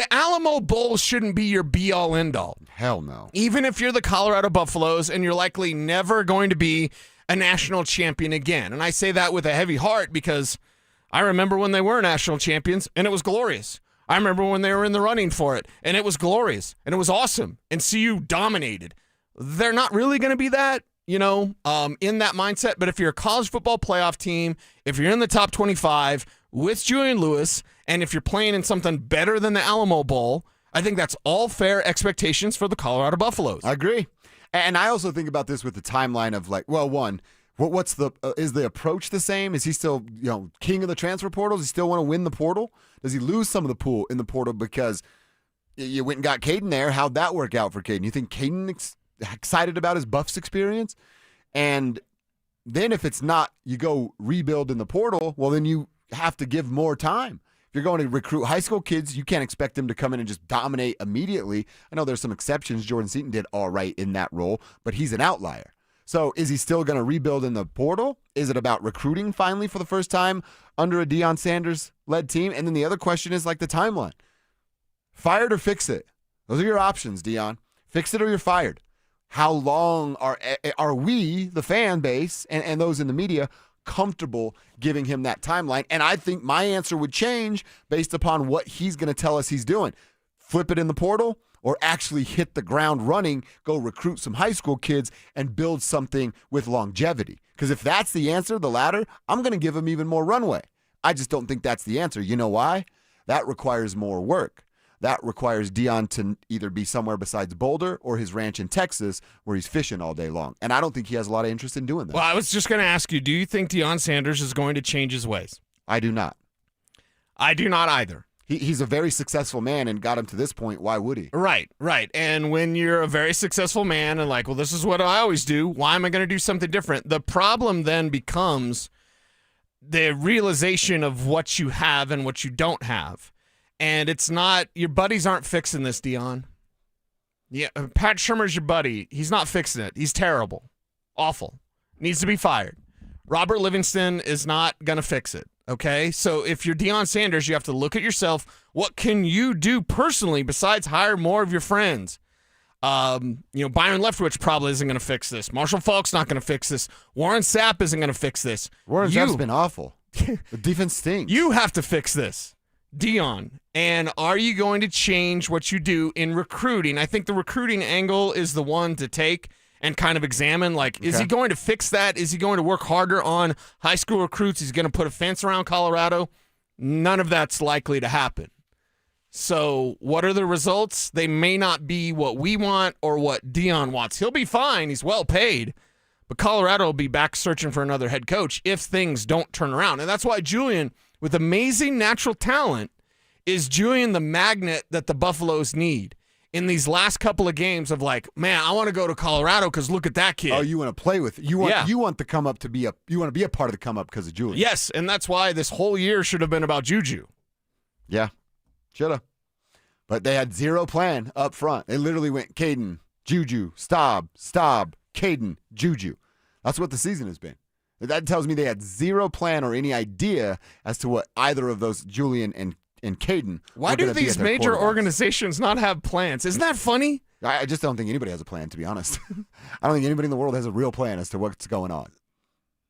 Alamo Bowl shouldn't be your be-all, end-all. Hell no. Even if you're the Colorado Buffaloes and you're likely never going to be a national champion again. And I say that with a heavy heart because I remember when they were national champions, and it was glorious. I remember when they were in the running for it, and it was glorious, and it was awesome, and CU dominated. They're not really going to be that, in that mindset, but if you're a college football playoff team, if you're in the top 25 with Julian Lewis, and if you're playing in something better than the Alamo Bowl, I think that's all fair expectations for the Colorado Buffaloes. I agree. And I also think about this with the timeline of what's is the approach the same? Is he still, king of the transfer portal? Does he still want to win the portal? Does he lose some of the pool in the portal because you went and got Caden there? How'd that work out for Caden? You think Caden excited about his Buffs experience? And then if it's not, you go rebuild in the portal, well, then you have to give more time. If you're going to recruit high school kids, you can't expect them to come in and just dominate immediately. I know there's some exceptions. Jordan Seaton did all right in that role, but he's an outlier. So is he still going to rebuild in the portal? Is it about recruiting finally for the first time under a Deion Sanders-led team? And then the other question is the timeline. Fired or fix it? Those are your options, Deion. Fix it or you're fired. How long are we, the fan base, and those in the media, comfortable giving him that timeline? And I think my answer would change based upon what he's going to tell us he's doing. Flip it in the portal, or actually hit the ground running, go recruit some high school kids and build something with longevity. Because if that's the answer, the latter, I'm going to give him even more runway. I just don't think that's the answer. You know why? That requires more work. That requires Deion to either be somewhere besides Boulder or his ranch in Texas where he's fishing all day long. And I don't think he has a lot of interest in doing that. Well, I was just going to ask you, do you think Deion Sanders is going to change his ways? I do not. I do not either. He's a very successful man and got him to this point. Why would he? Right. And when you're a very successful man and this is what I always do, why am I going to do something different? The problem then becomes the realization of what you have and what you don't have. And it's not, your buddies aren't fixing this, Deion. Yeah, Pat Shurmur's your buddy. He's not fixing it. He's terrible. Awful. Needs to be fired. Robert Livingston is not going to fix it. Okay, so if you're Deion Sanders, you have to look at yourself. What can you do personally besides hire more of your friends? Byron Leftwich probably isn't going to fix this. Marshall Faulk's not going to fix this. Warren Sapp isn't going to fix this. Warren Sapp's been awful. The defense stinks. You have to fix this, Deion. And are you going to change what you do in recruiting? I think the recruiting angle is the one to take and kind of examine, is he going to fix that? Is he going to work harder on high school recruits? He's going to put a fence around Colorado? None of that's likely to happen. So what are the results? They may not be what we want or what Deion wants. He'll be fine. He's well paid. But Colorado will be back searching for another head coach if things don't turn around. And that's why Julian, with amazing natural talent, is Julian the magnet that the Buffaloes need. In these last couple of games of man, I want to go to Colorado because look at that kid. Oh, you want to play with it. You want the come up to be you want to be a part of the come up because of Julian. Yes, and that's why this whole year should have been about Juju. Yeah, should have. But they had zero plan up front. They literally went Caden, Juju, Staub, Caden, Juju. That's what the season has been. That tells me they had zero plan or any idea as to what either of those, Julian and Caden. Why do these major organizations not have plans? Isn't that funny? I just don't think anybody has a plan, to be honest. I don't think anybody in the world has a real plan as to what's going on.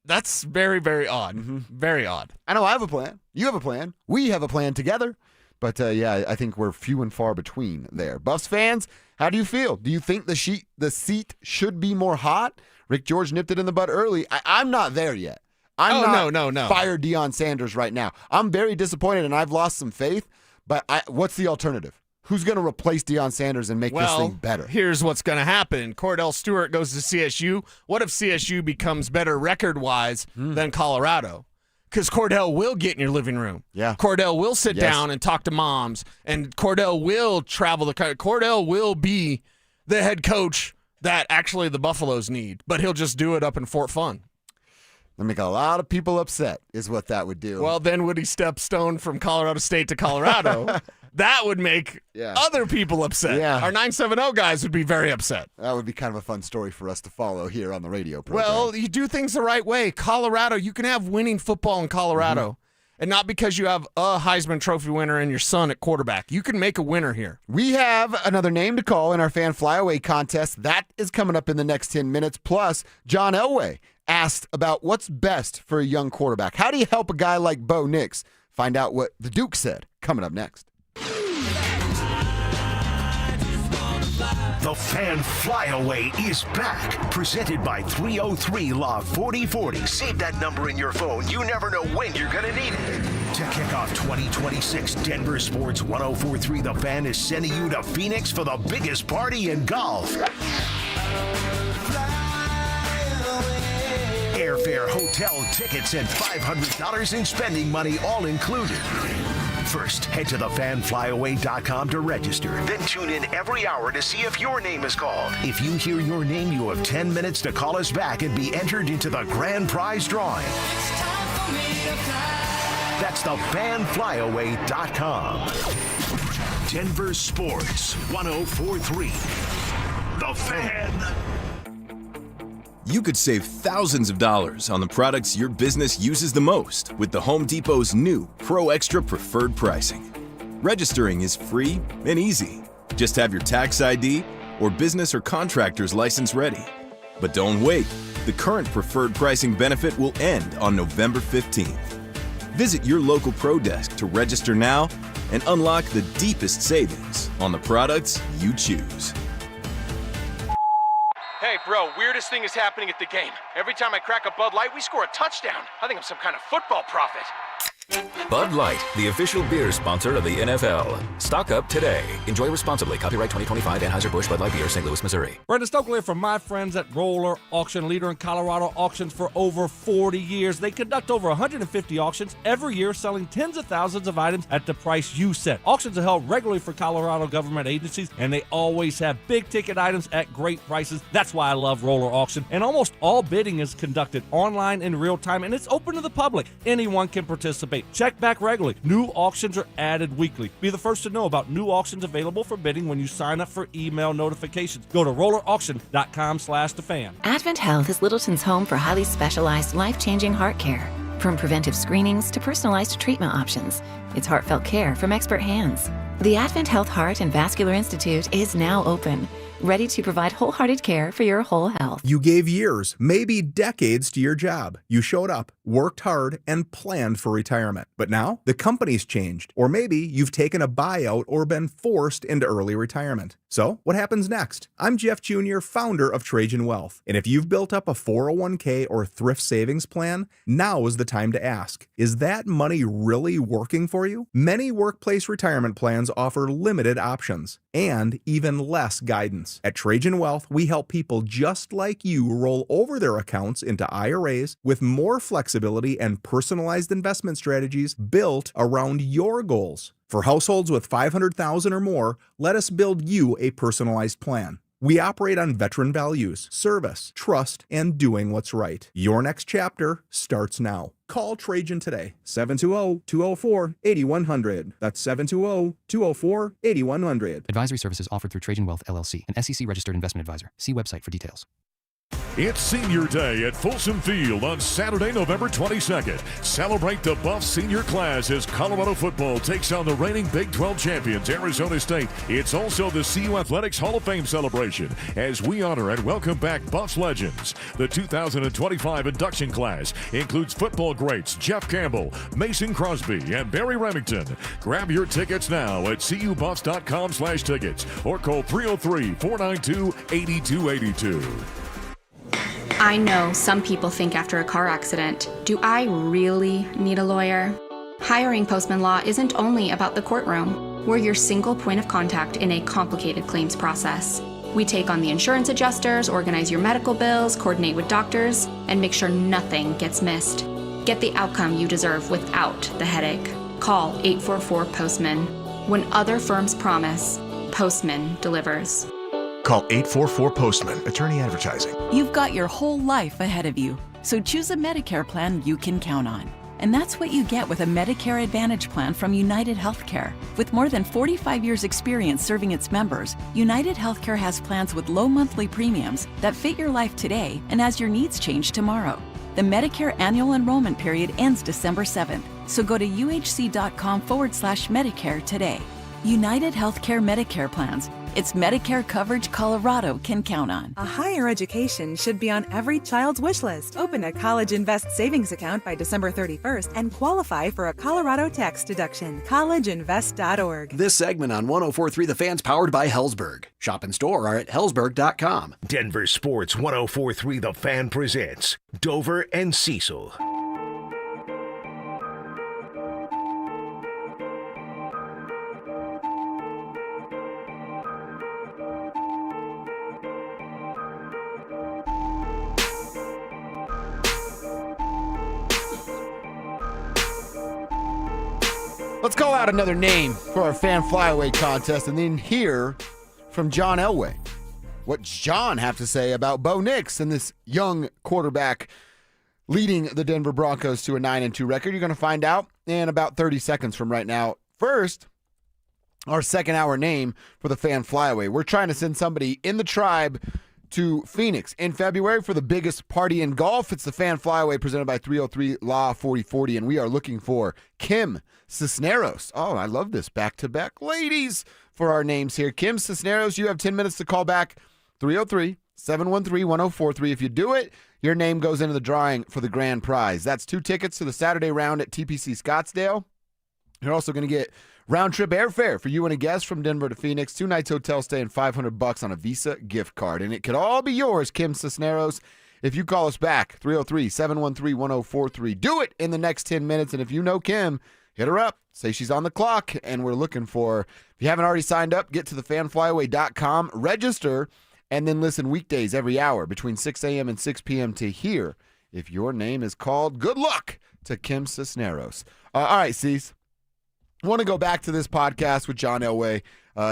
That's very, very odd. Mm-hmm. Very odd. I know I have a plan. You have a plan. We have a plan together. But, I think we're few and far between there. Buffs fans, How do you feel? Do you think the seat should be more hot? Rick George nipped it in the bud early. I'm not there yet. No. Fire Deion Sanders right now. I'm very disappointed, and I've lost some faith. But what's the alternative? Who's going to replace Deion Sanders and make this thing better? Here's what's going to happen. Cordell Stewart goes to CSU. What if CSU becomes better record-wise than Colorado? Because Cordell will get in your living room. Yeah. Cordell will sit down and talk to moms, and Cordell will travel the country. Cordell will be the head coach that actually the Buffaloes need, but he'll just do it up in Fort Fun. That'd make a lot of people upset, is what that would do. Well, then would he step stone from Colorado State to Colorado? That would make other people upset. Yeah. Our 970 guys would be very upset. That would be kind of a fun story for us to follow here on the radio program. Well, you do things the right way. Colorado, you can have winning football in Colorado. And not because you have a Heisman Trophy winner and your son at quarterback. You can make a winner here. We have another name to call in our fan flyaway contest. That is coming up in the next 10 minutes. Plus, John Elway asked about what's best for a young quarterback. How do you help a guy like Bo Nix? Find out what the Duke said. Coming up next. The Fan Flyaway is back. Presented by 303 Law 4040. Save that number in your phone. You never know when you're going to need it. To kick off 2026, Denver Sports 1043 The Fan is sending you to Phoenix for the biggest party in golf. Airfare, hotel, tickets, and $500 in spending money all included. First, head to thefanflyaway.com to register. Then tune in every hour to see if your name is called. If you hear your name, you have 10 minutes to call us back and be entered into the grand prize drawing. That's thefanflyaway.com. Denver Sports 1043. The Fan. You could save thousands of dollars on the products your business uses the most with the Home Depot's new Pro Extra Preferred Pricing. Registering is free and easy. Just have your tax ID or business or contractor's license ready. But don't wait. The current preferred pricing benefit will end on November 15th. Visit your local Pro Desk to register now and unlock the deepest savings on the products you choose. Hey, bro, weirdest thing is happening at the game. Every time I crack a Bud Light, we score a touchdown. I think I'm some kind of football prophet. Bud Light, the official beer sponsor of the NFL. Stock up today. Enjoy responsibly. Copyright 2025 Anheuser-Busch Bud Light Beer, St. Louis, Missouri. Brendan Stokely from my friends at Roller Auction, leader in Colorado auctions for over 40 years. They conduct over 150 auctions every year, selling tens of thousands of items at the price you set. Auctions are held regularly for Colorado government agencies, and they always have big-ticket items at great prices. That's why I love Roller Auction. And almost all bidding is conducted online in real time, and it's open to the public. Anyone can participate. Check back regularly. New auctions are added weekly. Be the first to know about new auctions available for bidding when you sign up for email notifications. Go to rollerauction.com/thefan. Advent Health is Littleton's home for highly specialized, life-changing heart care. From preventive screenings to personalized treatment options, it's heartfelt care from expert hands. The Advent Health Heart and Vascular Institute is now open, ready to provide wholehearted care for your whole health. You gave years, maybe decades to your job. You showed up, worked hard, and planned for retirement. But now, the company's changed. Or maybe you've taken a buyout or been forced into early retirement. So, what happens next? I'm Jeff Jr., founder of Trajan Wealth. And if you've built up a 401k or thrift savings plan, now is the time to ask, is that money really working for you? Many workplace retirement plans offer limited options and even less guidance. At Trajan Wealth, we help people just like you roll over their accounts into IRAs with more flexibility and personalized investment strategies built around your goals. For households with $500,000 or more, let us build you a personalized plan. We operate on veteran values, service, trust, and doing what's right. Your next chapter starts now. Call Trajan today, 720-204-8100. That's 720-204-8100. Advisory services offered through Trajan Wealth, LLC, an SEC-registered investment advisor. See website for details. It's Senior Day at Folsom Field on Saturday, November 22nd. Celebrate the Buffs senior class as Colorado football takes on the reigning Big 12 champions, Arizona State. It's also the CU Athletics Hall of Fame celebration as we honor and welcome back Buffs legends. The 2025 induction class includes football greats Jeff Campbell, Mason Crosby, and Barry Remington. Grab your tickets now at cubuffs.com/tickets or call 303-492-8282. I know some people think after a car accident, do I really need a lawyer? Hiring Postman Law isn't only about the courtroom. We're your single point of contact in a complicated claims process. We take on the insurance adjusters, organize your medical bills, coordinate with doctors, and make sure nothing gets missed. Get the outcome you deserve without the headache. Call 844-POSTMAN. When other firms promise, Postman delivers. Call 844-POSTMAN. Attorney Advertising. You've got your whole life ahead of you, so choose a Medicare plan you can count on. And that's what you get with a Medicare Advantage plan from United Healthcare. With more than 45 years' experience serving its members, United Healthcare has plans with low monthly premiums that fit your life today and as your needs change tomorrow. The Medicare annual enrollment period ends December 7th, so go to uhc.com/Medicare today. United Healthcare Medicare plans. It's Medicare coverage Colorado can count on. A higher education should be on every child's wish list. Open a College Invest savings account by December 31st and qualify for a Colorado tax deduction. CollegeInvest.org. This segment on 104.3 The Fan's powered by Hellsberg. Shop and store are at hellsberg.com. Denver Sports 104.3 The Fan presents Dover and Cecil. Let's call out another name for our fan flyaway contest and then hear from John Elway. What John have to say about Bo Nix and this young quarterback leading the Denver Broncos to a 9-2 record. You're going to find out in about 30 seconds from right now. First, our second hour name for the fan flyaway. We're trying to send somebody in the tribe to Phoenix in February for the biggest party in golf. It's the fan flyaway presented by 303 Law 4040, and we are looking for Kim Cisneros. Oh, I love this back-to-back ladies for our names here. Kim Cisneros, you have 10 minutes to call back. 303-713-1043. If you do it, your name goes into the drawing for the grand prize. That's 2 tickets to the Saturday round at TPC Scottsdale. You're also going to get round-trip airfare for you and a guest from Denver to Phoenix, 2 nights hotel stay, and $500 on a Visa gift card. And it could all be yours, Kim Cisneros, if you call us back, 303-713-1043. Do it in the next 10 minutes. And if you know Kim, hit her up. Say she's on the clock, and we're looking for her. If you haven't already signed up, get to thefanflyaway.com, register, and then listen weekdays every hour between 6 a.m. and 6 p.m. to hear if your name is called. Good luck to Kim Cisneros. All right, Cease. I want to go back to this podcast with John Elway,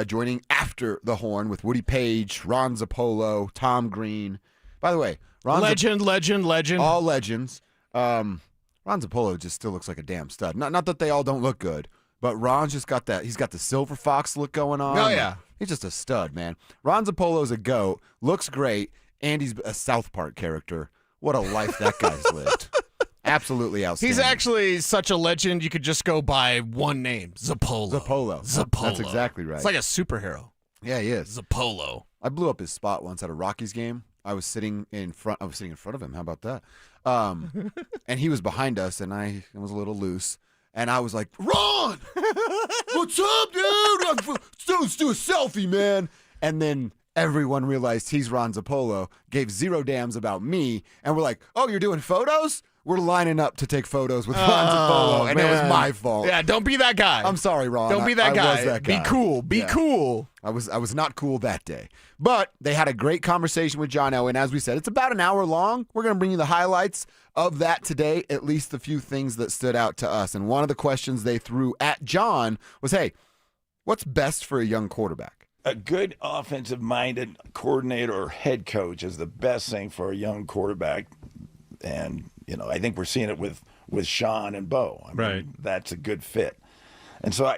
joining after the horn with Woody Page, Ron Zappolo, Tom Green. By the way, legend. All legends. Ron Zappolo just still looks like a damn stud. Not that they all don't look good, but Ron's just got that. He's got the silver fox look going on. Oh, yeah. He's just a stud, man. Ron Zappolo's a goat, looks great, and he's a South Park character. What a life that guy's lived. Absolutely outstanding. He's actually such a legend, you could just go by one name, Zappolo. That's exactly right. It's like a superhero. Yeah, he is. Zappolo. I blew up his spot once at a Rockies game. I was sitting in front of him. How about that? And he was behind us, and I was a little loose. And I was like, Ron, what's up, dude? Let's do a selfie, man. And then everyone realized he's Ron Zappolo, gave 0 damns about me, and we're like, oh, you're doing photos? We're lining up to take photos with Ron Zappolo, and man. It was my fault. Yeah, don't be that guy. I'm sorry, Ron. Don't be that guy. I was that guy. Be cool. Be cool. I was not cool that day. But they had a great conversation with John Elway, and as we said, it's about an hour long. We're going to bring you the highlights of that today, at least a few things that stood out to us. And one of the questions they threw at John was, hey, what's best for a young quarterback? A good offensive-minded coordinator or head coach is the best thing for a young quarterback. And, you know, I think we're seeing it with Sean and Bo. I mean, that's a good fit. And so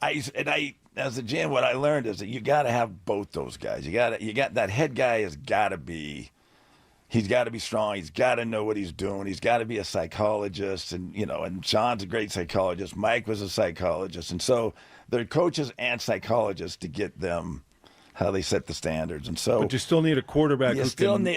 I as a GM, what I learned is that you got to have both those guys. You got that head guy has got to be he's got to be strong. He's got to know what he's doing. He's got to be a psychologist. And, and Sean's a great psychologist. Mike was a psychologist. And so they're coaches and psychologists to get them how they set the standards. And so, but you still need a quarterback. You still need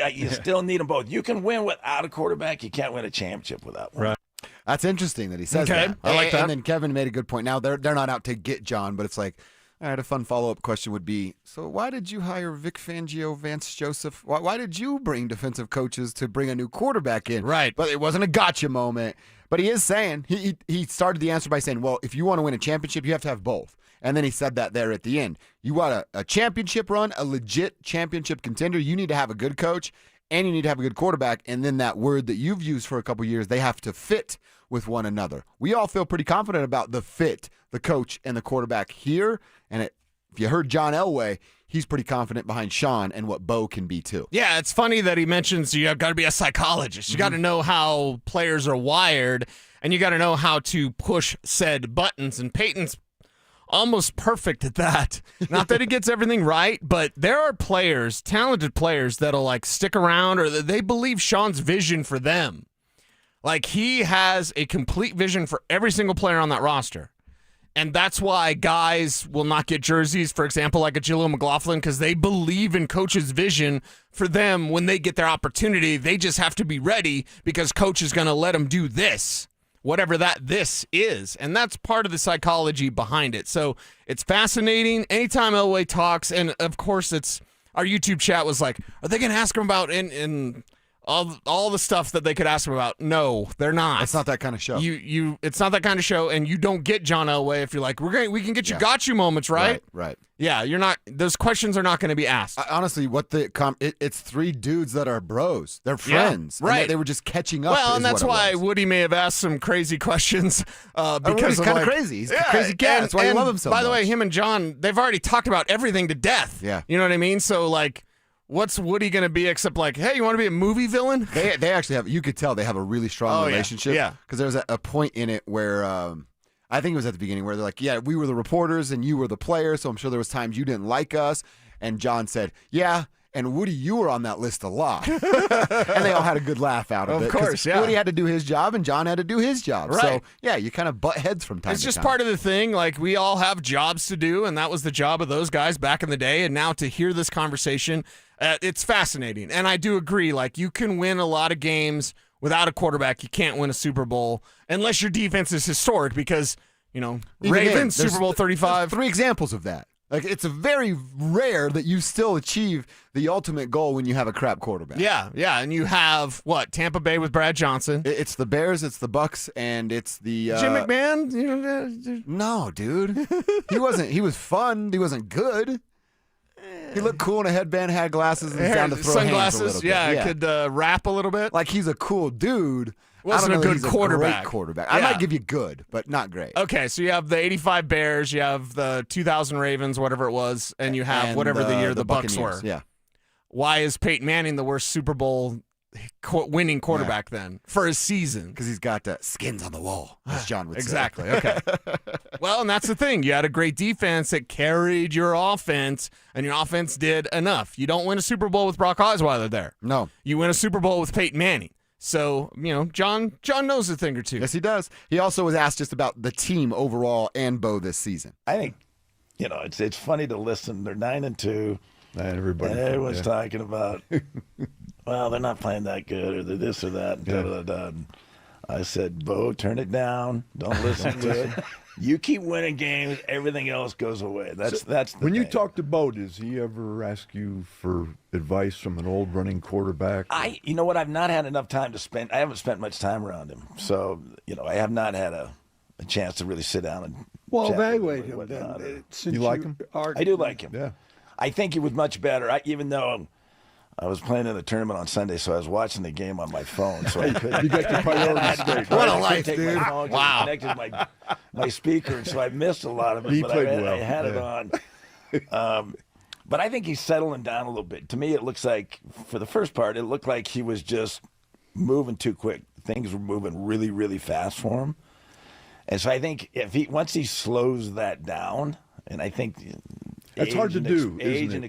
them both. You can win without a quarterback. You can't win a championship without one. Right. That's interesting that he says that. I like that. And then Kevin made a good point. Now, they're not out to get John, but it's like, all right, a fun follow-up question would be, so why did you hire Vic Fangio, Vance Joseph? Why did you bring defensive coaches to bring a new quarterback in? Right. But it wasn't a gotcha moment. But he is saying, he started the answer by saying, well, if you want to win a championship, you have to have both. And then he said that there at the end. You want a championship run, a legit championship contender, you need to have a good coach, and you need to have a good quarterback. And then that word that you've used for a couple years, they have to fit with one another. We all feel pretty confident about the fit, the coach and the quarterback here. And if you heard John Elway, he's pretty confident behind Sean and what Bo can be too. Yeah, it's funny that he mentions you got to be a psychologist. You got to know how players are wired, and you got to know how to push said buttons. And Payton's almost perfect at that. Not that he gets everything right, but there are players, talented players, that'll like stick around or they believe Sean's vision for them. Like he has a complete vision for every single player on that roster. And that's why guys will not get jerseys, for example, like a Jaleel McLaughlin, because they believe in coach's vision for them when they get their opportunity. They just have to be ready because coach is going to let them do this, whatever this is. And that's part of the psychology behind it. So it's fascinating. Anytime Elway talks, and of course it's our YouTube chat was like, are they going to ask him about in all the stuff that they could ask him about? No, they're not. It's not that kind of show. It's not that kind of show, and you don't get John Elway if you're like, we can get you got you moments, right? Right. Yeah, you're not. Those questions are not going to be asked. Honestly, it's three dudes that are bros. They're friends. Yeah, right. And they were just catching up. Well, and that's why Woody may have asked some crazy questions. Because he's kind of crazy. He's a crazy cat. That's why you love him so much. By the way, him and John, they've already talked about everything to death. Yeah. You know what I mean? So like, what's Woody going to be except like, hey, you want to be a movie villain? They actually have, you could tell they have a really strong relationship. Yeah. Because there's a point in it where, I think it was at the beginning where they're like, yeah, we were the reporters and you were the players, so I'm sure there was times you didn't like us. And John said, yeah, and Woody, you were on that list a lot. And they all had a good laugh out of it. Of course, yeah. Woody had to do his job and John had to do his job. Right. So, yeah, you kind of butt heads from time to time. It's just part of the thing. Like, we all have jobs to do, and that was the job of those guys back in the day. And now to hear this conversation, it's fascinating. And I do agree, like, you can win a lot of games without a quarterback. You can't win a Super Bowl unless your defense is historic because, Ravens, Super Bowl 35. 3 examples of that. Like, it's very rare that you still achieve the ultimate goal when you have a crap quarterback. Yeah, and you have, Tampa Bay with Brad Johnson. It's the Bears, it's the Bucks, and it's the... Jim McMahon? No, dude. He was fun. He wasn't good. He looked cool in a headband, had glasses, and was down to throw hands a little bit. Yeah, could rap a little bit. Like, he's a cool dude. Wasn't a good quarterback. Yeah. I might give you good, but not great. Okay, so you have the 85 Bears, you have the 2000 Ravens, whatever it was, and you have whatever the year the Bucks were. Yeah. Why is Peyton Manning the worst Super Bowl winning quarterback then for his season? Because he's got skins on the wall, as John would say. Exactly. Okay. Well, and that's the thing. You had a great defense that carried your offense, and your offense did enough. You don't win a Super Bowl with Brock Osweiler there. No. You win a Super Bowl with Peyton Manning. So, John knows a thing or two. Yes, he does. He also was asked just about the team overall and Bo this season. I think, it's funny to listen. They're 9-2. Everyone's talking about, well, they're not playing that good, or they're this or that. Yeah. Da, da, da. I said, Bo, turn it down. Don't listen to it. You keep winning games, everything else goes away. That's the when thing. You talk to Bo, does he ever ask you for advice from an old running quarterback? You know what? I've not had enough time to spend. I haven't spent much time around him, so I have not had a chance to really sit down and evaluate him. Then, you like him? I do like him. Yeah, I think he was much better. Even though I was playing in the tournament on Sunday, so I was watching the game on my phone. So I couldn't. You got your priorities straight. What a life, dude! Wow. Connected my speaker, and so I missed a lot of it. He but played I had it on. But I think he's settling down a little bit. To me, it looks like for the first part, it looked like he was just moving too quick. Things were moving really, really fast for him. And so I think once he slows that down, and I think that's hard to do. Age and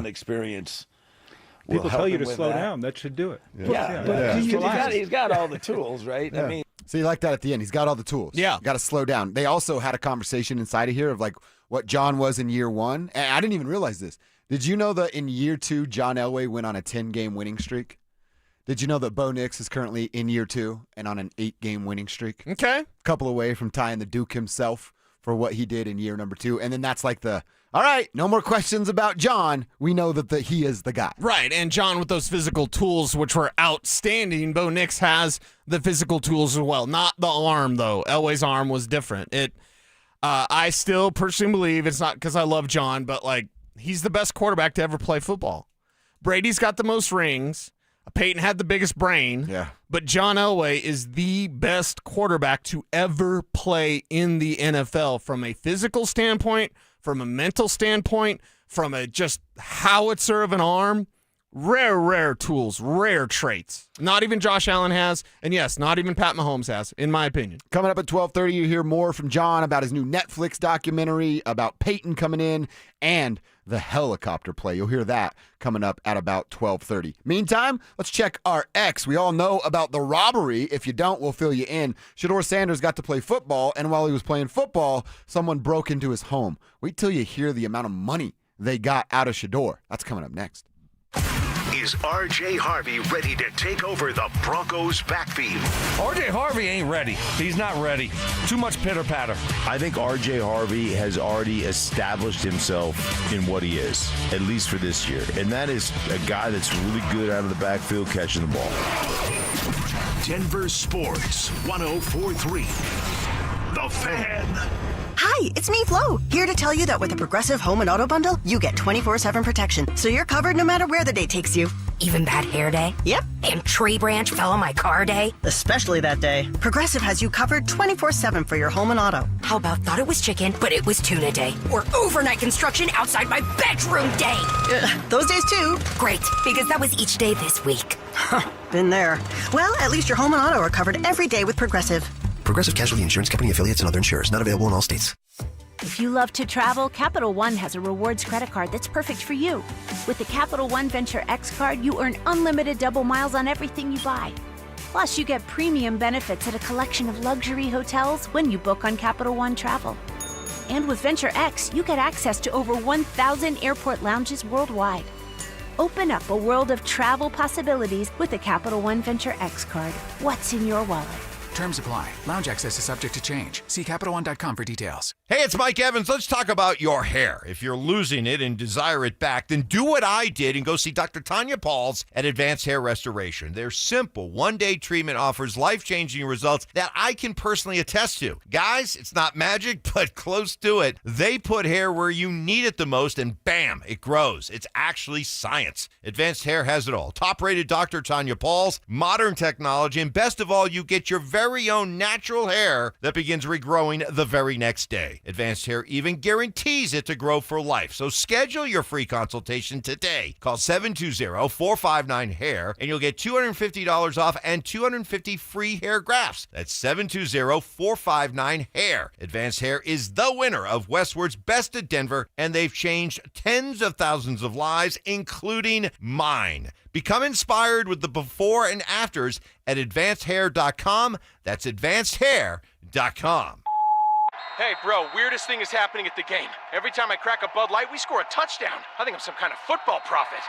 experience People help tell you him to with slow that. down. That should do it. He's got all the tools, right? I mean, See, like that at the end. He's got all the tools. Yeah. Got to slow down. They also had a conversation inside of here of like what John was in year 1. And I didn't even realize this. Did you know that in year 2, John Elway went on a 10-game winning streak? Did you know that Bo Nix is currently in year 2 and on an 8-game winning streak? Okay. Couple away from tying the Duke himself for what he did in year number 2. And then that's like all right, no more questions about John. We know that he is the guy. Right, and John with those physical tools, which were outstanding. Bo Nix has the physical tools as well. Not the arm, though. Elway's arm was different. I still personally believe it's not because I love John, but like he's the best quarterback to ever play football. Brady's got the most rings. Payton had the biggest brain. Yeah. But John Elway is the best quarterback to ever play in the NFL from a physical standpoint, from a mental standpoint, from a just howitzer of an arm. Rare tools, rare traits. Not even Josh Allen has, and yes, not even Pat Mahomes has, in my opinion. Coming up at 12:30, you hear more from John about his new Netflix documentary, about Payton coming in, and the helicopter play. You'll hear that coming up at about 12:30. Meantime, let's check our X. We all know about the robbery. If you don't, we'll fill you in. Shador Sanders got to play football, and while he was playing football, someone broke into his home. Wait till you hear the amount of money they got out of Shador. That's coming up next. Is R.J. Harvey ready to take over the Broncos backfield? R.J. Harvey ain't ready. He's not ready. Too much pitter-patter. I think R.J. Harvey has already established himself in what he is, at least for this year. And that is a guy that's really good out of the backfield catching the ball. Denver Sports 104.3. The Fan. Hi, it's me, Flo, here to tell you that with a Progressive Home and Auto Bundle, you get 24/7 protection, so you're covered no matter where the day takes you. Even bad hair day? Yep. And tree branch fell on my car day? Especially that day. Progressive has you covered 24/7 for your home and auto. How about thought it was chicken, but it was tuna day? Or overnight construction outside my bedroom day? Those days too. Great, because that was each day this week. Been there. Well, at least your home and auto are covered every day with Progressive. Progressive Casualty Insurance Company affiliates and other insurers. Not available in all states. If you love to travel, Capital One has a rewards credit card that's perfect for you. With the Capital One Venture X card, you earn unlimited double miles on everything you buy. Plus, you get premium benefits at a collection of luxury hotels when you book on Capital One Travel. And with Venture X, you get access to over 1,000 airport lounges worldwide. Open up a world of travel possibilities with the Capital One Venture X card. What's in your wallet? Terms apply. Lounge access is subject to change. See CapitalOne.com for details. Hey, it's Mike Evans. Let's talk about your hair. If you're losing it and desire it back, then do what I did and go see Dr. Tanya Pauls at Advanced Hair Restoration. Their simple one-day treatment offers life-changing results that I can personally attest to. Guys, it's not magic, but close to it. They put hair where you need it the most, and bam, it grows. It's actually science. Advanced Hair has it all. Top-rated Dr. Tanya Pauls, modern technology, and best of all, you get your very own natural hair that begins regrowing the very next day. Advanced Hair even guarantees it to grow for life. So schedule your free consultation today. Call 720-459-HAIR and you'll get $250 off and 250 free hair grafts. That's 720-459-HAIR. Advanced Hair is the winner of Westward's Best of Denver, and they've changed tens of thousands of lives, including mine. Become inspired with the before and afters at advancedhair.com. That's advancedhair.com. Hey, bro, weirdest thing is happening at the game. Every time I crack a Bud Light, we score a touchdown. I think I'm some kind of football prophet.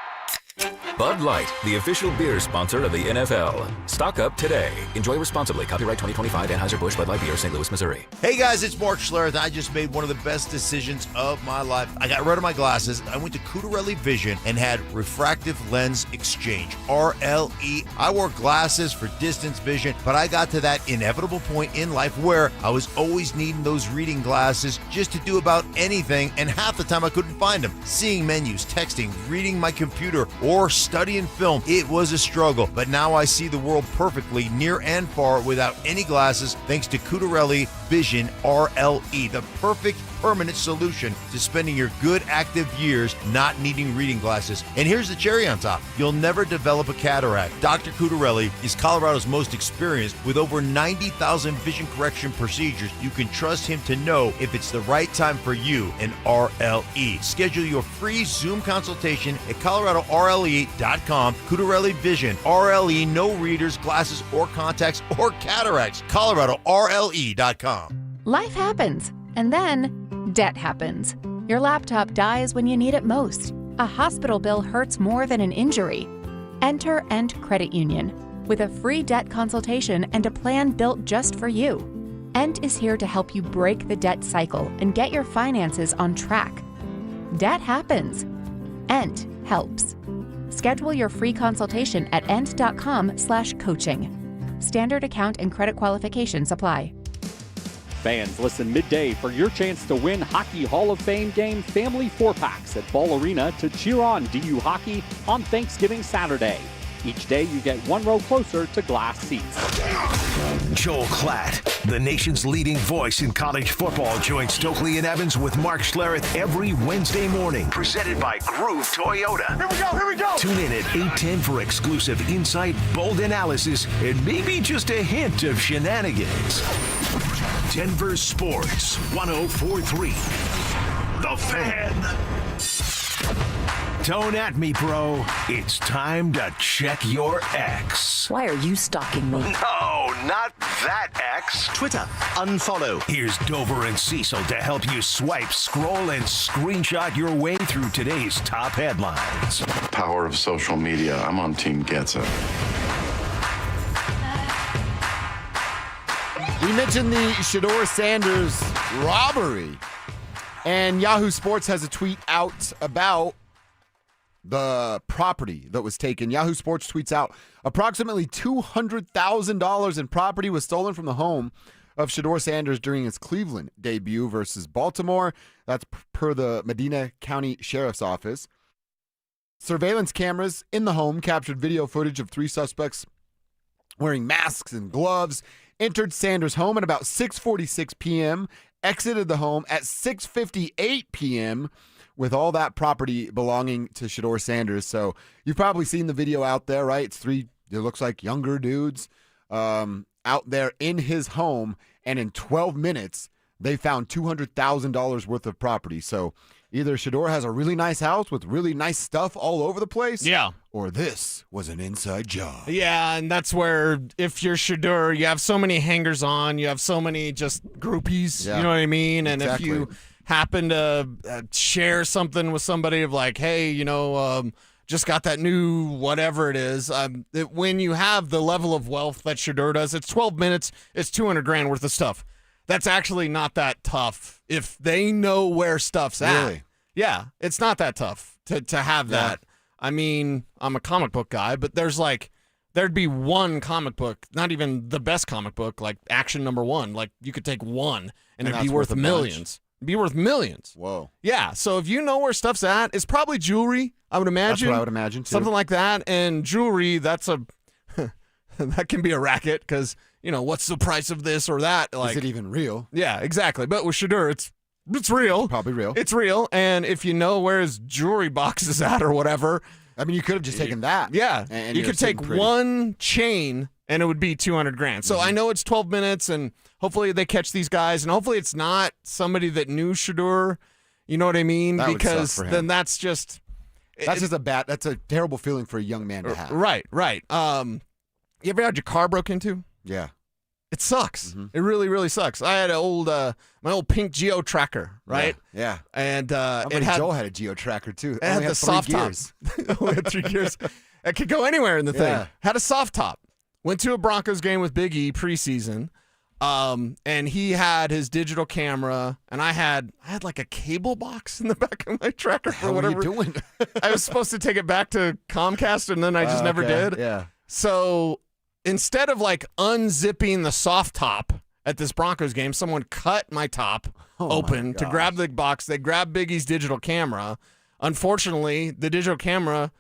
Bud Light, the official beer sponsor of the NFL. Stock up today. Enjoy responsibly. Copyright 2025 Anheuser-Busch Bud Light Beer, St. Louis, Missouri. Hey guys, it's Mark Schlereth. I just made one of the best decisions of my life. I got rid of my glasses. I went to Cutarelli Vision and had refractive lens exchange, RLE. I wore glasses for distance vision, but I got to that inevitable point in life where I was always needing those reading glasses just to do about anything, and half the time I couldn't find them. Seeing menus, texting, reading my computer, or studying film, it was a struggle. But now I see the world perfectly, near and far, without any glasses, thanks to Cutarelli Vision RLE, the perfect permanent solution to spending your good active years not needing reading glasses. And here's the cherry on top. You'll never develop a cataract. Dr. Cudarelli is Colorado's most experienced with over 90,000 vision correction procedures. You can trust him to know if it's the right time for you and RLE. Schedule your free Zoom consultation at coloradorle.com. Cudarelli Vision, RLE, no readers, glasses, or contacts, or cataracts. coloradorle.com. Life happens, and then debt happens. Your laptop dies when you need it most. A hospital bill hurts more than an injury. Enter End Credit Union with a free debt consultation and a plan built just for you. End is here to help you break the debt cycle and get your finances on track. Debt happens. End helps. Schedule your free consultation at end.com/coaching. Standard account and credit qualifications apply. Fans, listen midday for your chance to win Hockey Hall of Fame game family 4-packs at Ball Arena to cheer on DU hockey on Thanksgiving Saturday. Each day you get one row closer to glass seats. Joel Klatt, the nation's leading voice in college football, joins Stokely and Evans with Mark Schlereth every Wednesday morning. Presented by Groove Toyota. Here we go. Tune in at 8:10 for exclusive insight, bold analysis, and maybe just a hint of shenanigans. Denver Sports 104.3. The Fan. Don't at me, bro. It's time to check your ex. Why are you stalking me? No, not that ex. Twitter, unfollow. Here's Dover and Cecil to help you swipe, scroll, and screenshot your way through today's top headlines. Power of social media. I'm on Team Gets It. We mentioned the Shador Sanders robbery, and Yahoo Sports has a tweet out about the property that was taken. Yahoo Sports tweets out, approximately $200,000 in property was stolen from the home of Shador Sanders during his Cleveland debut versus Baltimore. That's per the Medina County Sheriff's Office. Surveillance cameras in the home captured video footage of 3 suspects wearing masks and gloves, entered Sanders' home at about 6:46 p.m., exited the home at 6:58 p.m., with all that property belonging to Shador Sanders. So you've probably seen the video out there, right? It's 3, it looks like younger dudes out there in his home, and in 12 minutes, they found $200,000 worth of property. So either Shador has a really nice house with really nice stuff all over the place, yeah, or this was an inside job. Yeah, and that's where, if you're Shador, you have so many hangers-on, you have so many just groupies, you know what I mean? And exactly. If you happen to share something with somebody of like, hey, just got that new whatever it is, when you have the level of wealth that Shador does, it's 12 minutes, it's $200,000 worth of stuff. That's actually not that tough if they know where stuff's at. Really? Yeah, it's not that tough to have that. I mean, I'm a comic book guy, but there'd be one comic book, not even the best comic book, like Action Number 1. Like, you could take one and it'd be worth millions. It'd be worth millions. Whoa. Yeah, so if you know where stuff's at, it's probably jewelry, I would imagine. That's what I would imagine, too. Something like that. And jewelry, that can be a racket because, what's the price of this or that? Like, is it even real? Yeah, exactly. But with Shador, it's real. Probably real. It's real. And if you know where his jewelry box is at or whatever. I mean, you could have just taken that. Yeah. And you could take one chain and it would be $200,000. So I know it's 12 minutes and hopefully they catch these guys and hopefully it's not somebody that knew Shador. You know what I mean? That because would suck for him. then that's just that's a terrible feeling for a young man to have. Right. You ever had your car broke into? Yeah. It sucks. Mm-hmm. It really, really sucks. I had my old pink Geo Tracker, right? Yeah. And Joel had a Geo Tracker too. It had the soft top. Only had 3 gears. It could go anywhere in the thing. Had a soft top. Went to a Broncos game with Big E preseason. And he had his digital camera, and I had like a cable box in the back of my Tracker for whatever. What are you doing? I was supposed to take it back to Comcast, and then I just never did. Yeah. So instead of like unzipping the soft top at this Broncos game, someone cut my top open to grab the box. They grabbed Big E's digital camera. Unfortunately, the digital camera,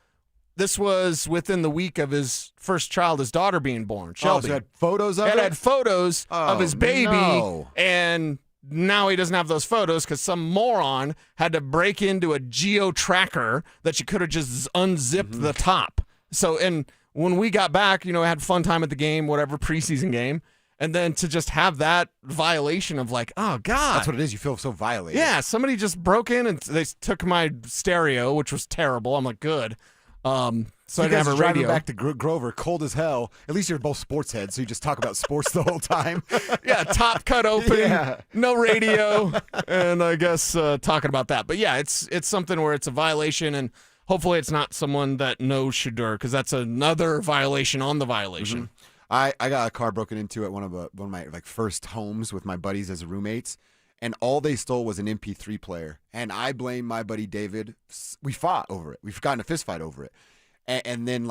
this was within the week of his first child, his daughter being born, Shelby. So it had photos of it? It had photos of his baby, and now he doesn't have those photos because some moron had to break into a geo-tracker that you could have just unzipped the top. So, and when we got back, I had fun time at the game, whatever, preseason game. And then to just have that violation of like, oh, God. That's what it is. You feel so violated. Yeah, somebody just broke in and they took my stereo, which was terrible. I'm like, good. So I didn't have a radio. Back to Grover, cold as hell. At least you're both sports heads, so you just talk about sports the whole time. Yeah, top cut open, no radio, and I guess talking about that. But yeah, it's something where it's a violation, and hopefully it's not someone that knows Shador, because that's another violation on the violation. I got a car broken into at one of my first homes with my buddies as roommates, and all they stole was an MP3 player. And I blame my buddy David. We fought over it. We've gotten a fist fight over it, and then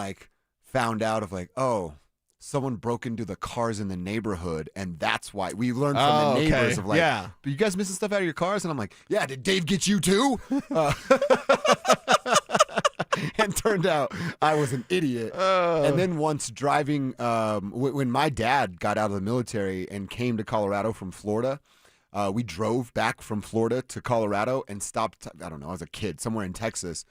found out of oh, someone broke into the cars in the neighborhood, and that's why we learned from the neighbors of yeah. But you guys missing stuff out of your cars? And I'm like, yeah. Did Dave get you too? And turned out I was an idiot. And then once driving, when my dad got out of the military and came to Colorado from Florida, we drove back from Florida to Colorado and stopped, I don't know, I was a kid, somewhere in Texas.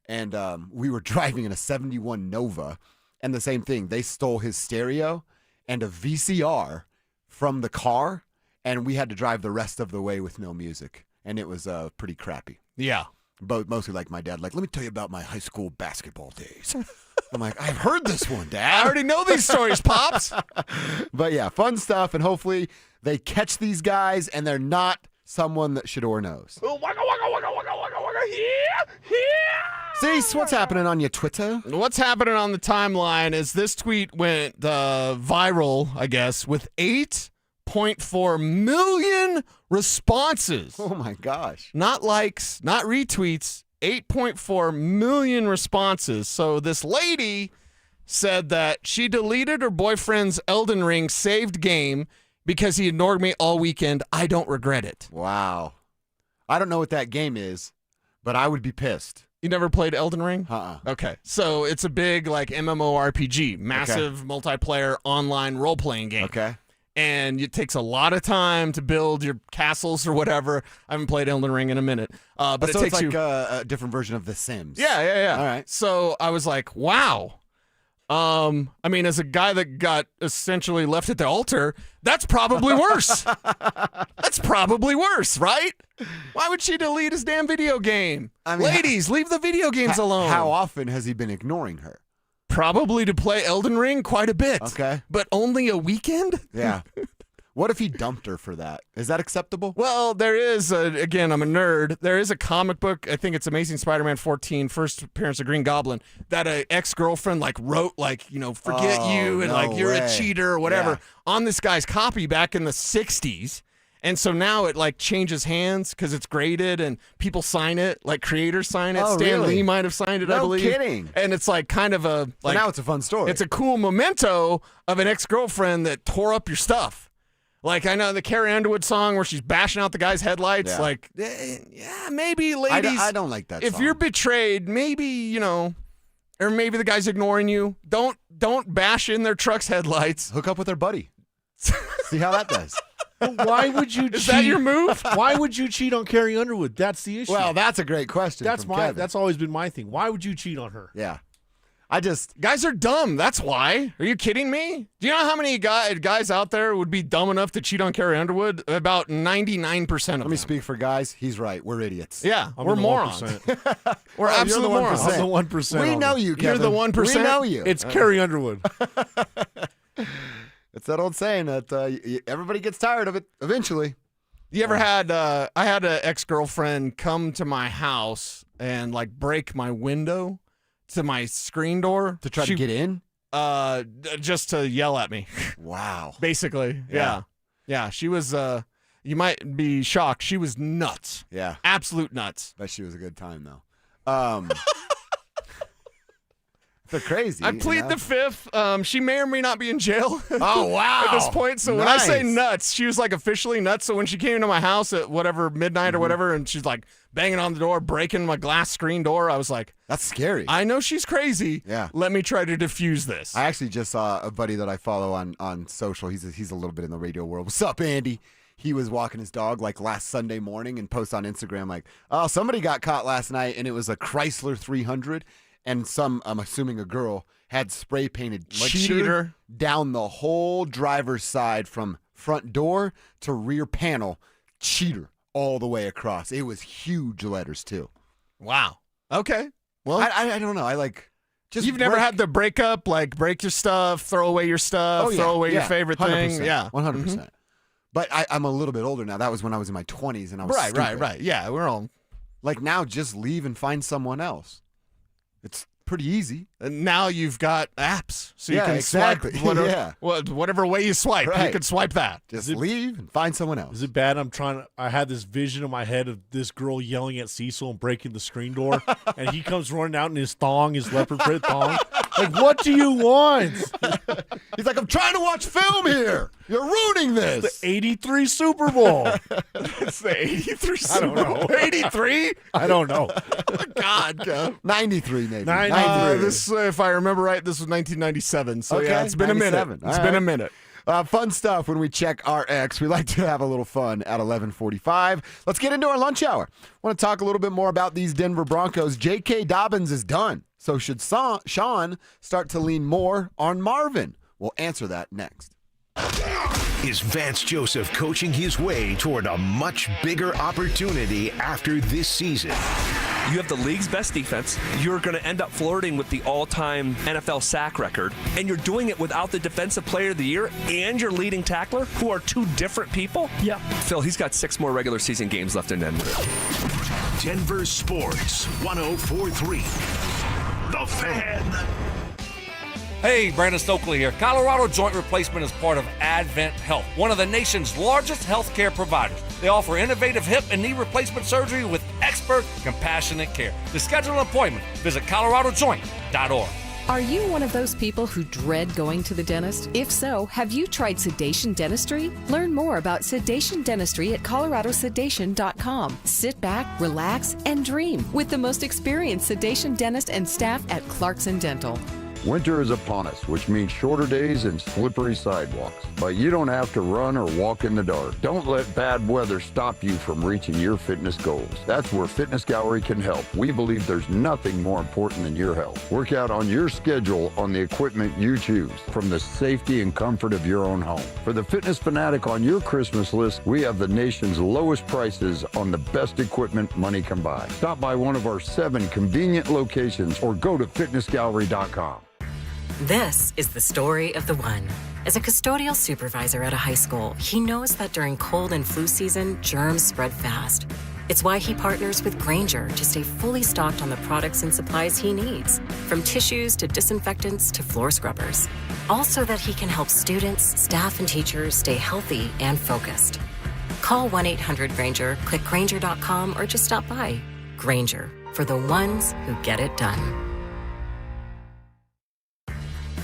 And we were driving in a 71 Nova. And the same thing, they stole his stereo and a VCR from the car. And we had to drive the rest of the way with no music. And it was pretty crappy. Yeah. But mostly like my dad, let me tell you about my high school basketball days. I'm like, I've heard this one, Dad. I already know these stories, Pops. But yeah, fun stuff. And hopefully they catch these guys and they're not someone that Shador knows. Cease, what's happening on your Twitter? What's happening on the timeline is this tweet went viral, I guess, with 8.4 million responses. Oh my gosh. Not likes, not retweets, 8.4 million responses. So this lady said that she deleted her boyfriend's Elden Ring saved game because he ignored me all weekend. I don't regret it. Wow. I don't know what that game is, but I would be pissed. You never played Elden Ring? Okay. So it's a big MMORPG, massive multiplayer online role-playing game. Okay. And it takes a lot of time to build your castles or whatever. I haven't played Elden Ring in a minute. But so it takes it's a different version of The Sims. Yeah. All right. So I was like, wow. As a guy that got essentially left at the altar, that's probably worse. That's probably worse, right? Why would she delete his damn video game? Ladies, leave the video games alone. How often has he been ignoring her? Probably to play Elden Ring quite a bit. Okay. But only a weekend? Yeah. What if he dumped her for that? Is that acceptable? Well, there is, again, I'm a nerd. There is a comic book, I think it's Amazing Spider-Man 14, first appearance of Green Goblin, that a ex-girlfriend wrote, forget you, and you're a cheater or whatever, on this guy's copy back in the 60s. And so now it changes hands because it's graded and people sign it, creators sign it. Oh, Stan really? Lee might have signed it, I believe. No kidding. And it's kind of a... So now it's a fun story. It's a cool memento of an ex-girlfriend that tore up your stuff. I know the Carrie Underwood song where she's bashing out the guy's headlights. Yeah. Maybe, ladies. I don't like that If song. you're betrayed, maybe, or maybe the guy's ignoring you. Don't bash in their truck's headlights. Hook up with their buddy. See how that does. Why would you cheat? Is that your move? Why would you cheat on Carrie Underwood? That's the issue. Well, that's a great question. That's always been my thing. Why would you cheat on her? Yeah. Guys are dumb. That's why. Are you kidding me? Do you know how many guys out there would be dumb enough to cheat on Carrie Underwood? About 99% of them. Let me speak for guys. He's right. We're idiots. Yeah, I'm we're the morons. 1%. We're absolute morons. I'm the 1%. We know you, Kevin. You're the 1%? We know you. It's Carrie Underwood. It's that old saying that everybody gets tired of it eventually. You ever had, I had an ex-girlfriend come to my house and break my window to my screen door. To try to get in? Just to yell at me. Wow. Basically, yeah. Yeah, she was, you might be shocked. She was nuts. Yeah. Absolute nuts. Bet she was a good time, though. They're crazy. I plead the fifth. She may or may not be in jail. Oh, wow. At this point. So when I say nuts, she was officially nuts. So when she came into my house at midnight or whatever, and she's banging on the door, breaking my glass screen door, I was like, that's scary. I know she's crazy. Yeah. Let me try to diffuse this. I actually just saw a buddy that I follow on social. He's a little bit in the radio world. What's up, Andy? he was walking his dog like last Sunday morning and posts on Instagram like, oh, somebody got caught last night and it was a Chrysler 300 and I'm assuming a girl, had spray painted cheater down the whole driver's side from front door to rear panel, cheater all the way across. It was huge letters too. Wow. Okay. Well, I don't know. I like just you've never had the breakup, like break your stuff, throw away your stuff, throw away your favorite 100%, thing. Yeah, 100%. But I'm a little bit older now. That was when I was in my 20s and I was stupid. Right. Yeah, we're all like now. Just leave and find someone else. It's pretty easy. And now you've got apps, so you Yeah, can exactly. swipe whatever way you swipe. Right. You can swipe that. Just leave and find someone else. Is it bad? I had this vision in my head of this girl yelling at Cecil and breaking the screen door, and he comes running out in his thong, his leopard print thong. Like, what do you want? He's like, I'm trying to watch film here. You're ruining this. It's the 83 Super Bowl. It's the 83 I don't know. 83? I don't know. God, Kev. 93 maybe. 93. This, if I remember right, this was 1997. So Okay, yeah, it's been a minute. 97. It's All been a right. minute. Fun stuff when we check our X. We like to have a little fun at 11:45. Let's get into our lunch hour. I want to talk a little bit more about these Denver Broncos. J.K. Dobbins is done. So should Sean start to lean more on Marvin? We'll answer that next. Is Vance Joseph coaching his way toward a much bigger opportunity after this season? You have the league's best defense. You're going to end up flirting with the all-time NFL sack record, and you're doing it without the Defensive Player of the Year and your leading tackler, who are two different people. Yeah, Phil, he's got 6 more regular season games left in Denver. Denver Sports 104.3. The Fan. Hey, Brandon Stokely here. Colorado Joint Replacement is part of Advent Health, one of the nation's largest healthcare providers. They offer innovative hip and knee replacement surgery with expert, compassionate care. To schedule an appointment, visit coloradojoint.org. Are you one of those people who dread going to the dentist? If so, have you tried sedation dentistry? Learn more about sedation dentistry at coloradosedation.com. Sit back, relax, and dream with the most experienced sedation dentist and staff at Clarkson Dental. Winter is upon us, which means shorter days and slippery sidewalks. But you don't have to run or walk in the dark. Don't let bad weather stop you from reaching your fitness goals. That's where Fitness Gallery can help. We believe there's nothing more important than your health. Work out on your schedule on the equipment you choose, from the safety and comfort of your own home. For the fitness fanatic on your Christmas list, we have the nation's lowest prices on the best equipment money can buy. Stop by one of our 7 convenient locations or go to fitnessgallery.com. This is the story of the one. As a custodial supervisor at a high school, he knows that during cold and flu season, germs spread fast. It's why he partners with Grainger to stay fully stocked on the products and supplies he needs, from tissues to disinfectants to floor scrubbers. Also that he can help students, staff, and teachers stay healthy and focused. Call 1-800-GRAINGER, click Grainger.com, or just stop by. Grainger, for the ones who get it done.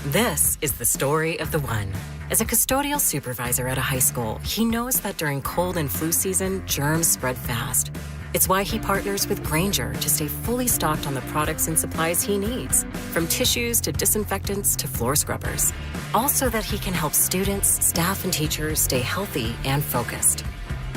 This is the story of the one. As a custodial supervisor at a high school, he knows that during cold and flu season, germs spread fast. It's why he partners with Grainger to stay fully stocked on the products and supplies he needs, from tissues to disinfectants to floor scrubbers. Also that he can help students, staff, and teachers stay healthy and focused.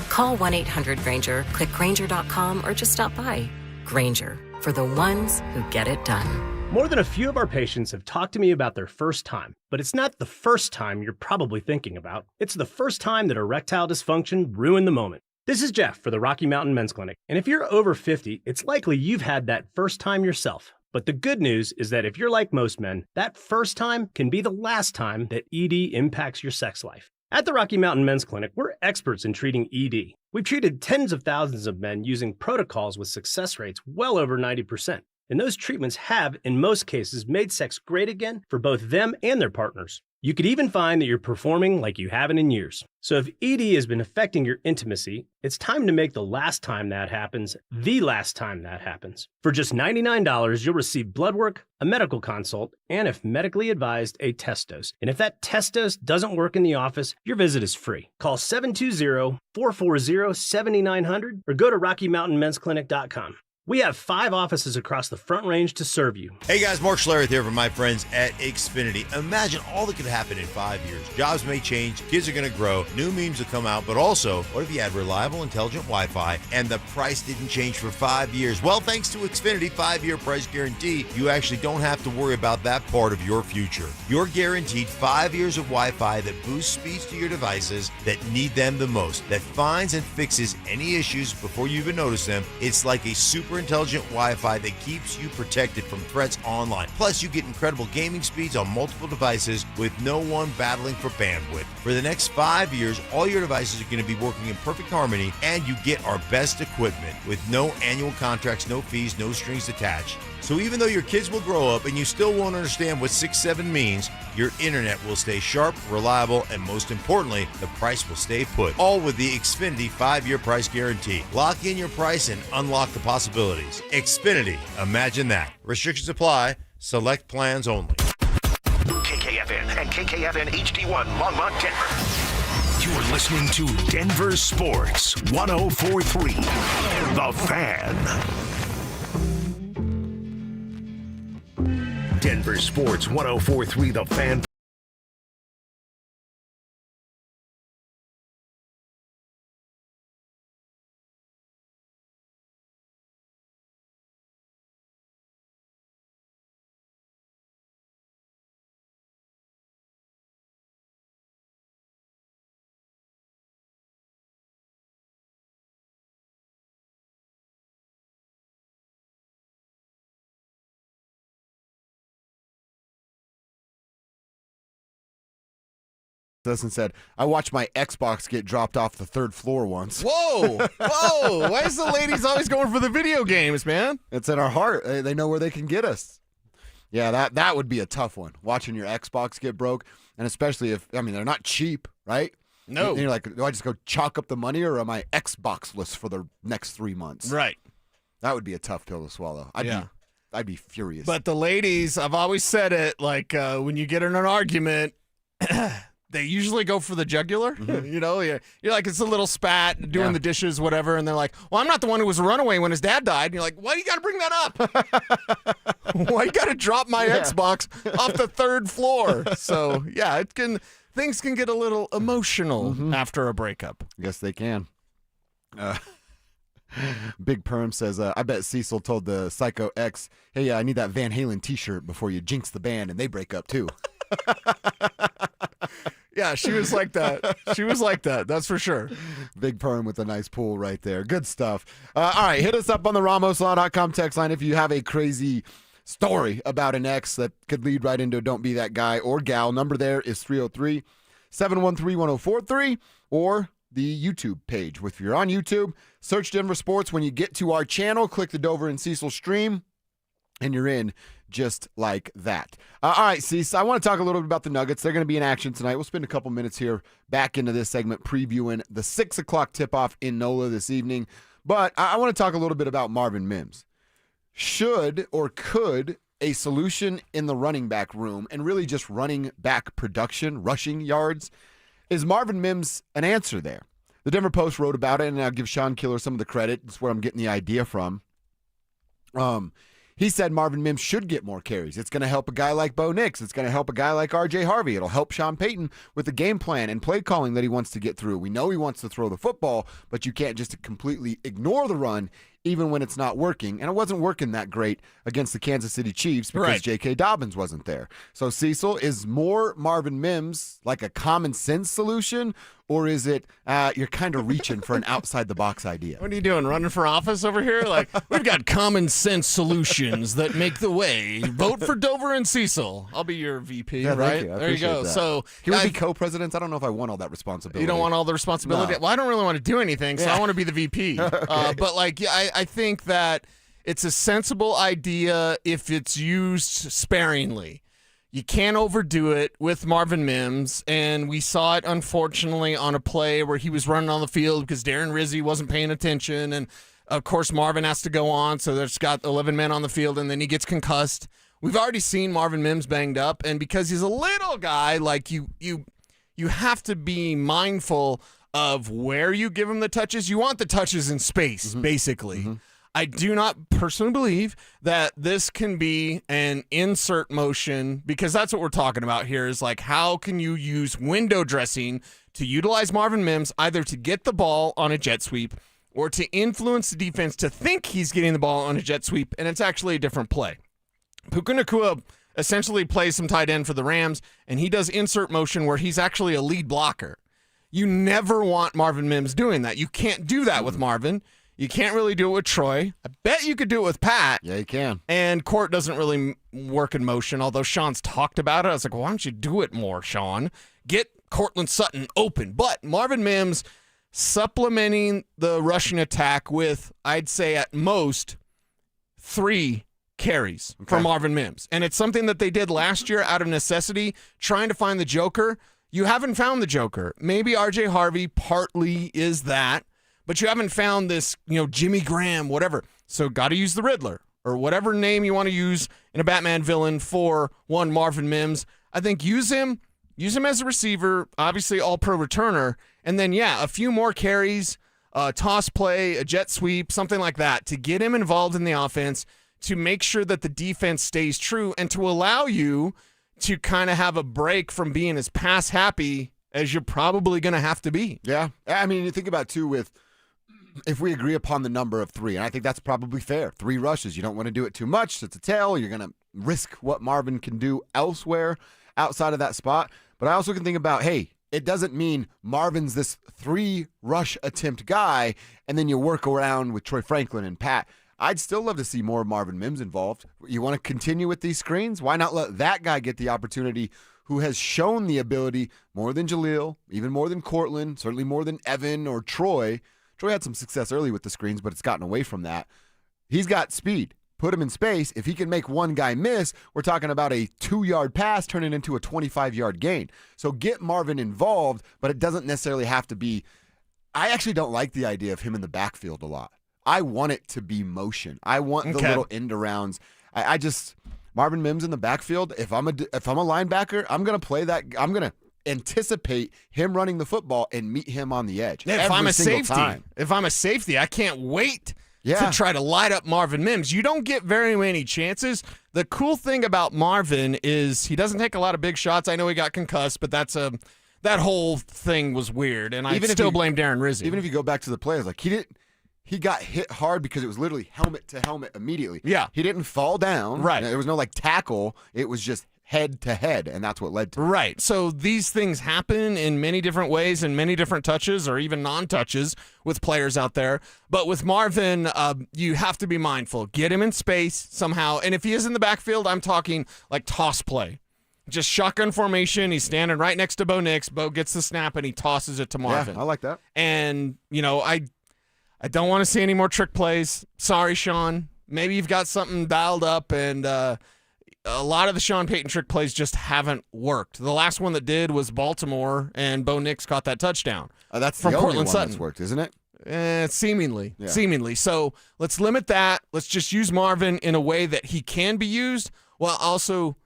Call 1-800-GRAINGER, click Grainger.com, or just stop by. Grainger, for the ones who get it done. More than a few of our patients have talked to me about their first time, but it's not the first time you're probably thinking about. It's the first time that erectile dysfunction ruined the moment. This is Jeff for the Rocky Mountain Men's Clinic, and if you're over 50, it's likely you've had that first time yourself. But the good news is that if you're like most men, that first time can be the last time that ED impacts your sex life. At the Rocky Mountain Men's Clinic, we're experts in treating ED. We've treated tens of thousands of men using protocols with success rates well over 90%. And those treatments have, in most cases, made sex great again for both them and their partners. You could even find that you're performing like you haven't in years. So if ED has been affecting your intimacy, it's time to make the last time that happens, the last time that happens. For just $99, you'll receive blood work, a medical consult, and if medically advised, a test dose. And if that test dose doesn't work in the office, your visit is free. Call 720-440-7900 or go to RockyMountainMen'sClinic.com. We have 5 offices across the Front Range to serve you. Hey guys, Mark Schlereth here from my friends at Xfinity. Imagine all that could happen in 5 years. Jobs may change, kids are going to grow, new memes will come out, but also, what if you had reliable, intelligent Wi-Fi and the price didn't change for 5 years? Well, thanks to Xfinity 5-year price guarantee, you actually don't have to worry about that part of your future. You're guaranteed 5 years of Wi-Fi that boosts speeds to your devices that need them the most, that finds and fixes any issues before you even notice them. It's like a super intelligent Wi-Fi that keeps you protected from threats online. Plus, you get incredible gaming speeds on multiple devices with no one battling for bandwidth. For the next 5 years, all your devices are going to be working in perfect harmony, and you get our best equipment with no annual contracts, no fees, no strings attached. So even though your kids will grow up and you still won't understand what 6-7 means, your internet will stay sharp, reliable, and most importantly, the price will stay put. All with the Xfinity 5-year price guarantee. Lock in your price and unlock the possibilities. Xfinity, imagine that. Restrictions apply. Select plans only. KKFN and KKFN HD1 Longmont, Denver. You're listening to Denver Sports 104.3 The Fan. Denver Sports 104.3 The Fan. And said, I watched my Xbox get dropped off the 3rd floor once. Whoa! Whoa! Why is the ladies always going for the video games, man? It's in our heart. They know where they can get us. Yeah, that would be a tough one, watching your Xbox get broke. And especially if, they're not cheap, right? No. And you're like, do I just go chalk up the money or am I Xbox-less for the next 3 months? Right. That would be a tough pill to swallow. I'd be furious. But the ladies, I've always said it, like when you get in an argument, they usually go for the jugular. Mm-hmm. You're like, it's a little spat, doing the dishes, whatever. And they're like, well, I'm not the one who was a runaway when his dad died. And you're like, why do you got to bring that up? Why you got to drop my Xbox off the 3rd floor? So, yeah, things can get a little emotional after a breakup. Yes, they can. Big Perm says, I bet Cecil told the Psycho X, hey, I need that Van Halen t-shirt before you jinx the band and they break up too. Yeah, she was like that. She was like that. That's for sure. Big Perm with a nice pool right there. Good stuff. All right, hit us up on the RamosLaw.com text line if you have a crazy story about an ex that could lead right into Don't Be That Guy or Gal. Number there is 303-713-1043 or the YouTube page. If you're on YouTube, search Denver Sports. When you get to our channel, click the Dover and Cecil stream, and you're in just like that. All right, Cecil, I want to talk a little bit about the Nuggets. They're going to be in action tonight. We'll spend a couple minutes here back into this segment previewing the 6 o'clock tip-off in NOLA this evening. But I want to talk a little bit about Marvin Mims. Should or could a solution in the running back room and really just running back production, rushing yards, is Marvin Mims an answer there? The Denver Post wrote about it, and I'll give Sean Killer some of the credit. That's where I'm getting the idea from. He said Marvin Mims should get more carries. It's going to help a guy like Bo Nix. It's going to help a guy like R.J. Harvey. It'll help Sean Payton with the game plan and play calling that he wants to get through. We know he wants to throw the football, but you can't just completely ignore the run even when it's not working. And it wasn't working that great against the Kansas City Chiefs because J.K. Dobbins wasn't there. So, Cecil, is more Marvin Mims like a common sense solution, or is it you're kind of reaching for an outside-the-box idea? What are you doing, running for office over here? Like, we've got common sense solutions that make the way. Vote for Dover and Cecil. I'll be your VP, Yeah, right? thank you. I There you appreciate go. that. So, Can we be co-presidents? I don't know if I want all that responsibility. you don't want all the responsibility? No. Well, I don't really want to do anything, so I want to be the VP. But, like, I think that it's a sensible idea if it's used sparingly. You can't overdo it with Marvin Mims, and we saw it, unfortunately, on a play where he was running on the field because Darren Rizzi wasn't paying attention, and, of course, Marvin has to go on, so there's got 11 men on the field, and then he gets concussed. We've already seen Marvin Mims banged up, and because he's a little guy, like you have to be mindful of where you give him the touches. You want the touches in space, basically. I do not personally believe that this can be an insert motion, because that's what we're talking about here is like, how can you use window dressing to utilize Marvin Mims either to get the ball on a jet sweep or to influence the defense to think he's getting the ball on a jet sweep, and it's actually a different play. Puka Nacua essentially plays some tight end for the Rams, and he does insert motion where he's actually a lead blocker. You never want Marvin Mims doing that. You can't do that with Marvin. You can't really do it with Troy. I bet you could do it with Pat. Yeah, you can. And Court doesn't really work in motion, although Sean's talked about it. I was like, well, why don't you do it more, Sean? Get Cortland Sutton open. But Marvin Mims supplementing the rushing attack with, I'd say at most, 3 carries for Marvin Mims. And it's something that they did last year out of necessity, trying to find the Joker. You haven't found the Joker. Maybe RJ Harvey partly is that, but you haven't found this, Jimmy Graham, whatever. So got to use the Riddler or whatever name you want to use in a Batman villain for one Marvin Mims. I think use him as a receiver, obviously all-pro returner, and then, a few more carries, toss play, a jet sweep, something like that to get him involved in the offense, to make sure that the defense stays true and to allow you to kind of have a break from being as pass happy as you're probably going to have to be. Yeah. I mean, you think about, too, if we agree upon the number of 3, and I think that's probably fair, 3 rushes. You don't want to do it too much. It's a tail. You're going to risk what Marvin can do elsewhere outside of that spot. But I also can think about, hey, it doesn't mean Marvin's this 3 rush attempt guy, and then you work around with Troy Franklin and Pat. I'd still love to see more Marvin Mims involved. You want to continue with these screens? Why not let that guy get the opportunity who has shown the ability more than Jaleel, even more than Cortland, certainly more than Evan or Troy. Troy had some success early with the screens, but it's gotten away from that. He's got speed. Put him in space. If he can make one guy miss, we're talking about a 2-yard pass turning into a 25-yard gain. So get Marvin involved, but it doesn't necessarily have to be. I actually don't like the idea of him in the backfield a lot. I want it to be motion. I want the little end arounds. I just Marvin Mims in the backfield. If I'm a linebacker, I'm gonna play that. I'm gonna anticipate him running the football and meet him on the edge. If I'm a safety, I can't wait to try to light up Marvin Mims. You don't get very many chances. The cool thing about Marvin is he doesn't take a lot of big shots. I know he got concussed, but that whole thing was weird, and I still blame Darren Rizzi. Even if you go back to the plays, like he got hit hard because it was literally helmet to helmet immediately. Yeah. He didn't fall down. Right. There was no tackle. It was just head to head, and that's what led to it. Right. So these things happen in many different ways and many different touches or even non-touches with players out there. But with Marvin, you have to be mindful. Get him in space somehow. And if he is in the backfield, I'm talking like toss play. Just shotgun formation. He's standing right next to Bo Nix. Bo gets the snap, and he tosses it to Marvin. Yeah, I like that. And, I don't want to see any more trick plays. Sorry, Sean. Maybe you've got something dialed up, and a lot of the Sean Payton trick plays just haven't worked. The last one that did was Baltimore, and Bo Nix caught that touchdown. That's from the only Cortland one Sutton. that's worked, isn't it? Seemingly. So let's limit that. Let's just use Marvin in a way that he can be used while also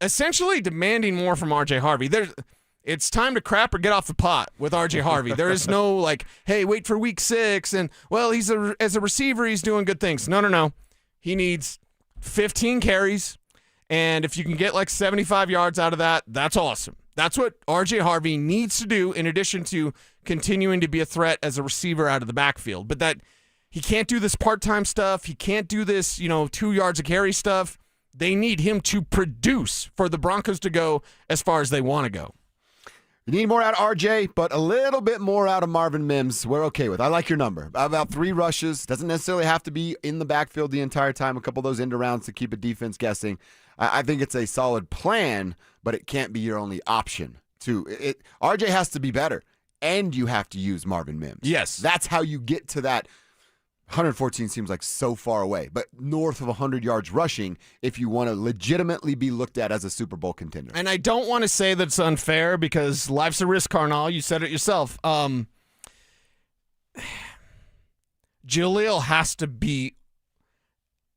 essentially demanding more from RJ Harvey. It's time to crap or get off the pot with RJ Harvey. There is no hey, wait for week 6 and as a receiver he's doing good things. No. He needs 15 carries, and if you can get 75 yards out of that, that's awesome. That's what RJ Harvey needs to do in addition to continuing to be a threat as a receiver out of the backfield. But that he can't do this part-time stuff. He can't do this, 2 yards a carry stuff. They need him to produce for the Broncos to go as far as they want to go. You need more out of RJ, but a little bit more out of Marvin Mims. We're okay with. I like your number. About 3 rushes. Doesn't necessarily have to be in the backfield the entire time. A couple of those end arounds to keep a defense guessing. I think it's a solid plan, but it can't be your only option. RJ has to be better, and you have to use Marvin Mims. Yes. That's how you get to that. 114 seems like so far away, but north of 100 yards rushing if you want to legitimately be looked at as a Super Bowl contender. And I don't want to say that's unfair because life's a risk, Carnal. You said it yourself. Jaleel has to be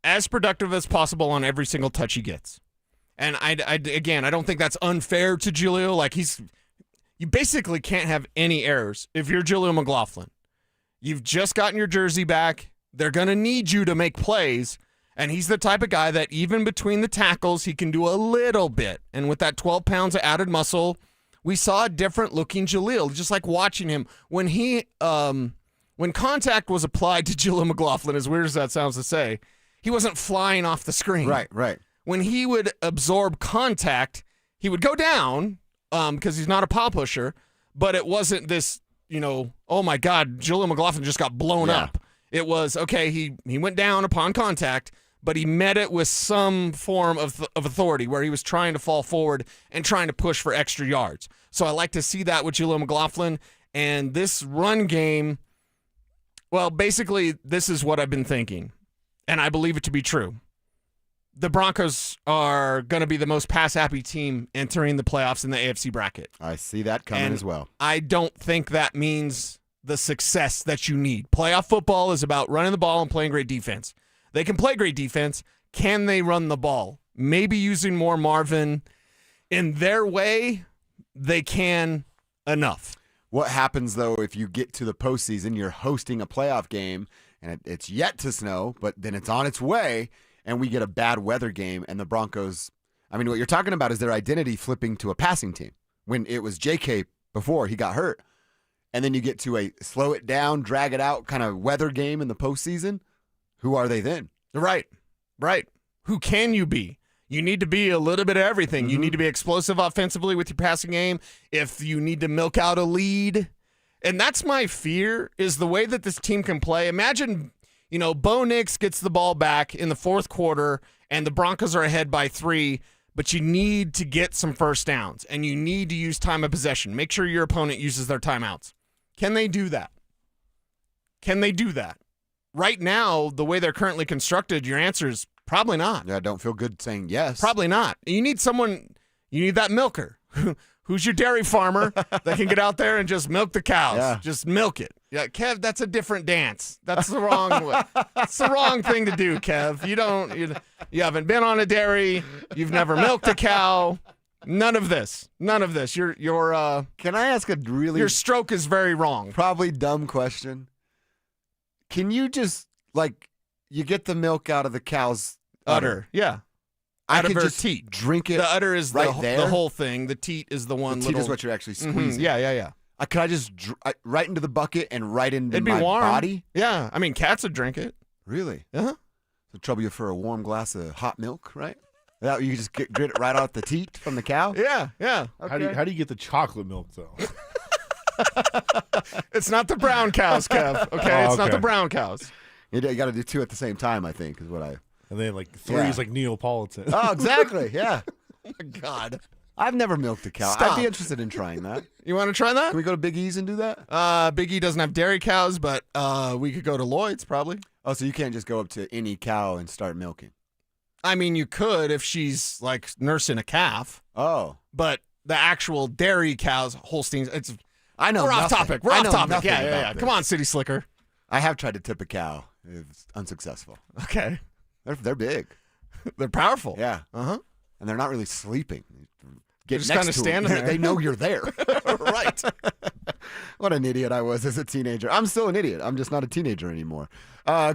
as productive as possible on every single touch he gets. And I don't think that's unfair to Jaleel. You basically can't have any errors if you're Jaleel McLaughlin. You've just gotten your jersey back. They're going to need you to make plays. And he's the type of guy that even between the tackles, he can do a little bit. And with that 12 pounds of added muscle, we saw a different looking Jaleel. Just like watching him when when contact was applied to Jaleel McLaughlin, as weird as that sounds to say, he wasn't flying off the screen. Right. When he would absorb contact, he would go down because he's not a pile pusher, but it wasn't this, oh my God, Jaleel McLaughlin just got blown up. It was, okay, he went down upon contact, but he met it with some form of authority where he was trying to fall forward and trying to push for extra yards. So I like to see that with Jaleel McLaughlin. And this run game, well, basically, this is what I've been thinking, and I believe it to be true. The Broncos are going to be the most pass-happy team entering the playoffs in the AFC bracket. I see that coming as well. I don't think that means the success that you need. Playoff football is about running the ball and playing great defense. They can play great defense. Can they run the ball? Maybe using more Marvin in their way, they can enough. What happens, though, if you get to the postseason, you're hosting a playoff game, and it's yet to snow, but then it's on its way, and we get a bad weather game, and the Broncos, I mean, what you're talking about is their identity flipping to a passing team when it was JK before he got hurt. And then you get to a slow it down, drag it out kind of weather game in the postseason. Who are they then? Right. Who can you be? You need to be a little bit of everything. Mm-hmm. You need to be explosive offensively with your passing game. If you need to milk out a lead. And that's my fear, is the way that this team can play. Imagine, Bo Nix gets the ball back in the fourth quarter and the Broncos are ahead by 3, but you need to get some first downs and you need to use time of possession. Make sure your opponent uses their timeouts. Can they do that? Right now, the way they're currently constructed, your answer is probably not. Yeah, I don't feel good saying yes. Probably not. You need that milker. Who's your dairy farmer that can get out there and just milk the cows? Yeah. Just milk it. Yeah, Kev, that's a different dance. That's the wrong way. That's the wrong thing to do, Kev. You haven't been on a dairy. You've never milked a cow. None of this. Your Can I ask a really your stroke is very wrong. Probably dumb question. Can you just you get the milk out of the cow's udder? Yeah. I Out of could her just teat. drink it. The udder is right the whole thing. The teat is the one. The teat is what you're actually squeezing. Yeah. Could I just right into the bucket and right into It'd be my warm. body? Yeah. I mean, cats would drink it. Really? Uh-huh. So trouble you for a warm glass of hot milk, right? That you just grit it right off the teat from the cow? Yeah. Okay. How do you get the chocolate milk, though? It's not the brown cows, Kev. Okay, it's not the brown cows. You got to do 2 at the same time, I think, is what I... And then 3 is Neapolitan. Oh, exactly, yeah. Oh, my God. I've never milked a cow. Stop. I'd be interested in trying that. You want to try that? Can we go to Big E's and do that? Big E doesn't have dairy cows, but we could go to Lloyd's probably. Oh, so you can't just go up to any cow and start milking? I mean, you could if she's nursing a calf. Oh. But the actual dairy cows, Holsteins, I know We're off nothing. topic. We're I off know topic. nothing Yeah. about Come this. on, City Slicker. I have tried to tip a cow. It's unsuccessful. Okay. They're big. They're powerful. Yeah. Uh-huh. And they're not really sleeping. They're just kind of standing there. They know you're there. Right. What an idiot I was as a teenager. I'm still an idiot. I'm just not a teenager anymore.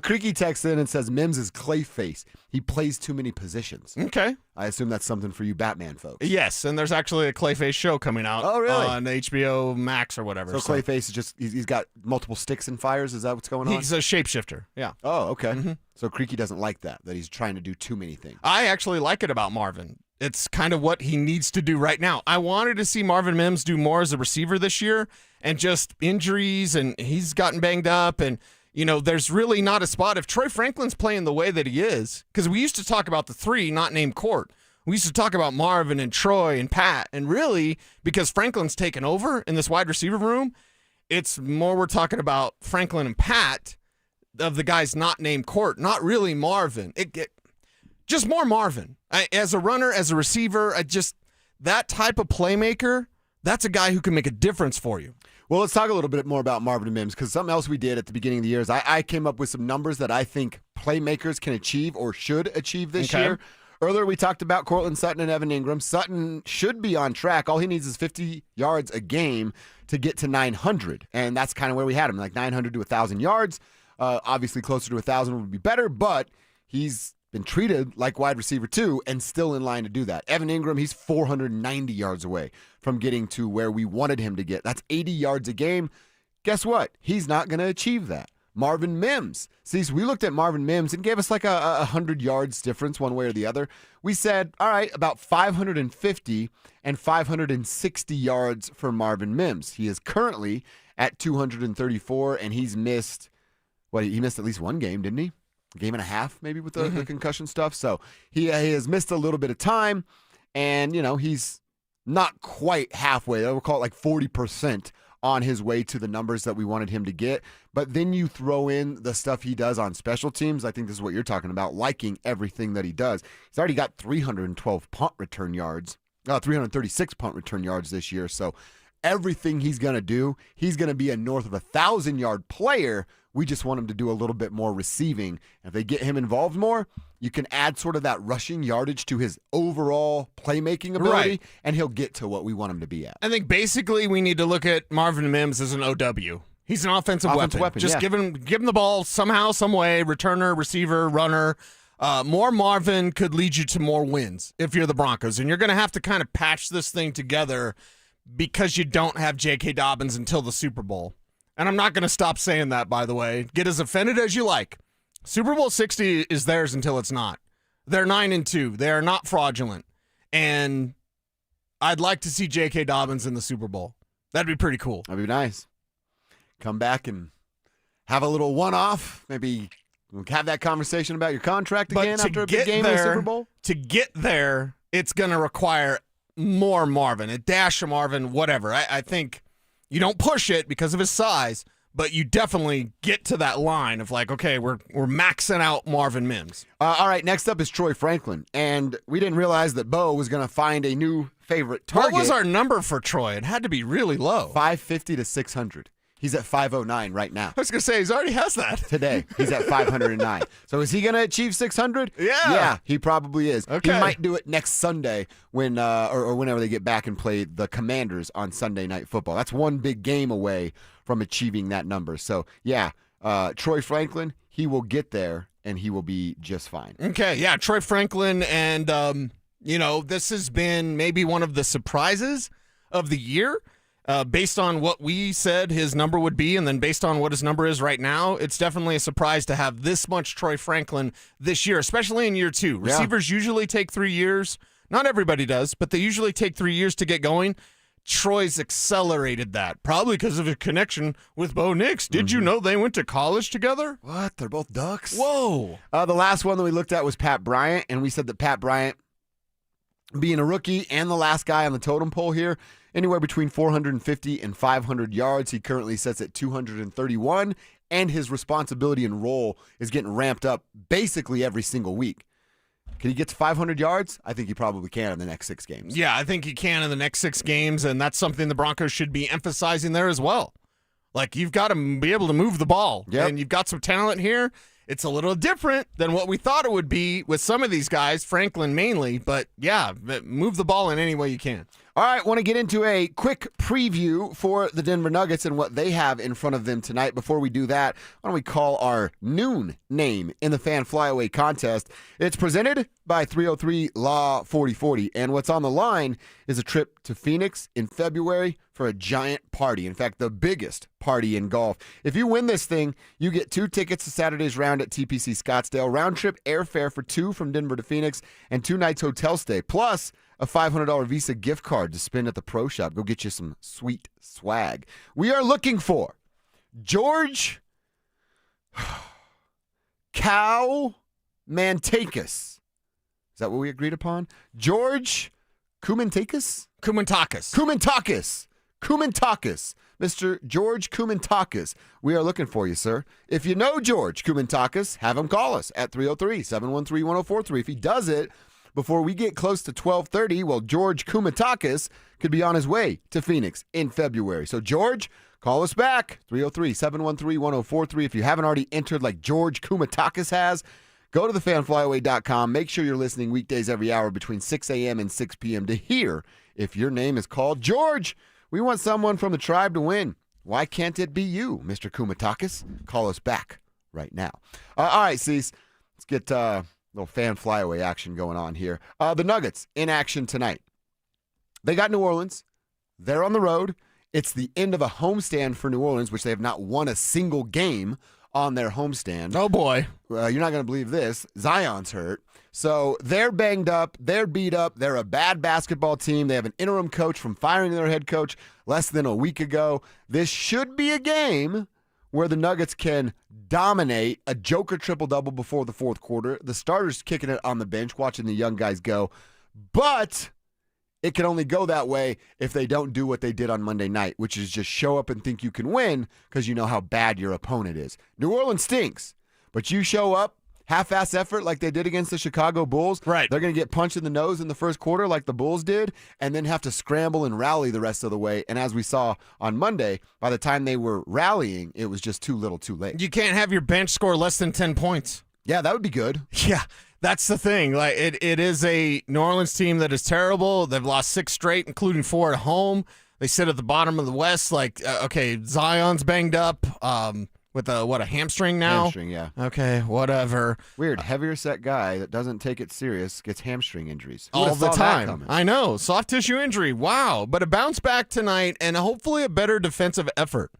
Creaky texts in and says, Mims is Clayface. He plays too many positions. Okay. I assume that's something for you Batman folks. Yes, and there's actually a Clayface show coming out on HBO Max or whatever. So Clayface is just, he's got multiple sticks and fires? Is that what's going on? He's a shapeshifter, yeah. Oh, okay. Mm-hmm. So Creaky doesn't like that he's trying to do too many things. I actually like it about Marvin. It's kind of what he needs to do right now. I wanted to see Marvin Mims do more as a receiver this year, and just injuries, and he's gotten banged up, and there's really not a spot. If Troy Franklin's playing the way that he is, because we used to talk about the 3 not named Court. We used to talk about Marvin and Troy and Pat, and really, because Franklin's taken over in this wide receiver room, it's more we're talking about Franklin and Pat of the guys not named Court, not really Marvin. Just more Marvin. As a runner, as a receiver, that type of playmaker, that's a guy who can make a difference for you. Well, let's talk a little bit more about Marvin Mims, because something else we did at the beginning of the year is I came up with some numbers that I think playmakers can achieve or should achieve this year. Earlier, we talked about Cortland Sutton and Evan Ingram. Sutton should be on track. All he needs is 50 yards a game to get to 900, and that's kind of where we had him, 900 to 1,000 yards. Obviously, closer to 1,000 would be better, but he's been treated like wide receiver 2 and still in line to do that. Evan Ingram, he's 490 yards away from getting to where we wanted him to get. That's 80 yards a game. Guess what? He's not going to achieve that. Marvin Mims. See, so we looked at Marvin Mims and gave us like a 100 yards difference one way or the other. We said, all right, about 550 and 560 yards for Marvin Mims. He is currently at 234, and he's missed, he missed at least one game, didn't he? A game and a half, maybe, with the concussion stuff. So he has missed a little bit of time, and, he's not quite halfway. I would call it like 40% on his way to the numbers that we wanted him to get. But then you throw in the stuff he does on special teams. I think this is what you're talking about, liking everything that he does. He's already got 312 punt return yards, 336 punt return yards this year. So everything he's going to do, he's going to be a north of 1,000-yard player. We just want him to do a little bit more receiving. If they get him involved more, you can add sort of that rushing yardage to his overall playmaking ability, and he'll get to what we want him to be at. I think basically we need to look at Marvin Mims as an OW. He's an offensive weapon. Just give him the ball somehow, some way, returner, receiver, runner. More Marvin could lead you to more wins if you're the Broncos. And you're going to have to kind of patch this thing together because you don't have J.K. Dobbins until the Super Bowl. And I'm not going to stop saying that, by the way. Get as offended as you like. Super Bowl 60 is theirs until it's not. They're 9-2. They are not fraudulent. And I'd like to see J.K. Dobbins in the Super Bowl. That'd be pretty cool. That'd be nice. Come back and have a little one-off. Maybe have that conversation about your contract again after a big game in the Super Bowl. To get there, it's going to require more Marvin, a dash of Marvin, whatever. I think you don't push it because of his size, but you definitely get to that line of like, okay, we're maxing out Marvin Mims. All right, next up is Troy Franklin, and we didn't realize that Bo was going to find a new favorite target. What was our number for Troy? It had to be really low. 550 to 600. He's at 509 right now. I was going to say, he already has that. Today, he's at 509. So is he going to achieve 600? Yeah. Yeah, he probably is. Okay. He might do it next Sunday when or whenever they get back and play the Commanders on Sunday Night Football. That's one big game away from achieving that number. So, yeah, Troy Franklin, he will get there, and he will be just fine. Okay, yeah, Troy Franklin, and, this has been maybe one of the surprises of the year. Based on what we said his number would be, and then based on what his number is right now, it's definitely a surprise to have this much Troy Franklin this year, especially in year 2. Receivers usually take 3 years. Not everybody does, but they usually take 3 years to get going. Troy's accelerated that, probably because of his connection with Bo Nix. Did you know they went to college together? What? They're both Ducks? Whoa. The last one that we looked at was Pat Bryant, and we said that Pat Bryant, being a rookie and the last guy on the totem pole here, anywhere between 450 and 500 yards. He currently sits at 231, and his responsibility and role is getting ramped up basically every single week. Can he get to 500 yards? I think he probably can in the next 6 games. Yeah, I think he can in the next 6 games, and that's something the Broncos should be emphasizing there as well. Like, you've got to be able to move the ball, and you've got some talent here. It's a little different than what we thought it would be with some of these guys, Franklin mainly, but yeah, move the ball in any way you can. All right, want to get into a quick preview for the Denver Nuggets and what they have in front of them tonight. Before we do that, why don't we call our noon name in the Fan Flyaway contest? It's presented by 303 Law 4040, and what's on the line is a trip to Phoenix in February for a giant party. In fact, the biggest party in golf. If you win this thing, you get 2 tickets to Saturday's round at TPC Scottsdale, round trip airfare for 2 from Denver to Phoenix, and 2 nights hotel stay, plus a $500 Visa gift card to spend at the Pro Shop. Go get you some sweet swag. We are looking for George Cow Mantakis. Is that what we agreed upon? George Kumantakis? Kumantakis. Mr. George Kumantakis. We are looking for you, sir. If you know George Kumantakis, have him call us at 303-713-1043. If he does it before we get close to 12:30, well, George Kumantakis could be on his way to Phoenix in February. So, George, call us back, 303-713-1043. If you haven't already entered like George Kumantakis has, go to thefanflyaway.com. Make sure you're listening weekdays every hour between 6 a.m. and 6 p.m. to hear if your name is called. George, we want someone from the tribe to win. Why can't it be you, Mr. Kumantakis? Call us back right now. All right, Cease. Let's get a little fan flyaway action going on here. The Nuggets in action tonight. They got New Orleans. They're on the road. It's the end of a homestand for New Orleans, which they have not won a single game on their homestand. Oh, boy. You're not going to believe this. Zion's hurt. So they're banged up. They're beat up. They're a bad basketball team. They have an interim coach from firing their head coach less than a week ago. This should be a game where the Nuggets can dominate a Joker triple-double before the fourth quarter. The starters kicking it on the bench, watching the young guys go. But it can only go that way if they don't do what they did on Monday night, which is just show up and think you can win because you know how bad your opponent is. New Orleans stinks, but you show up, half-ass effort like they did against the Chicago Bulls. Right. They're going to get punched in the nose in the first quarter like the Bulls did, and then have to scramble and rally the rest of the way. And as we saw on Monday, by the time they were rallying, it was just too little too late. You can't have your bench score less than 10 points. Yeah, that would be good. Yeah, that's the thing. Like it is a New Orleans team that is terrible. They've lost 6 straight, including 4 at home. They sit at the bottom of the West. Like, okay, Zion's banged up. With a hamstring now? Hamstring, yeah. Okay, whatever. Weird. Heavier set guy that doesn't take it serious gets hamstring injuries. Who All would've the thought that time. coming? I know. Soft tissue injury. Wow. But a bounce back tonight and hopefully a better defensive effort.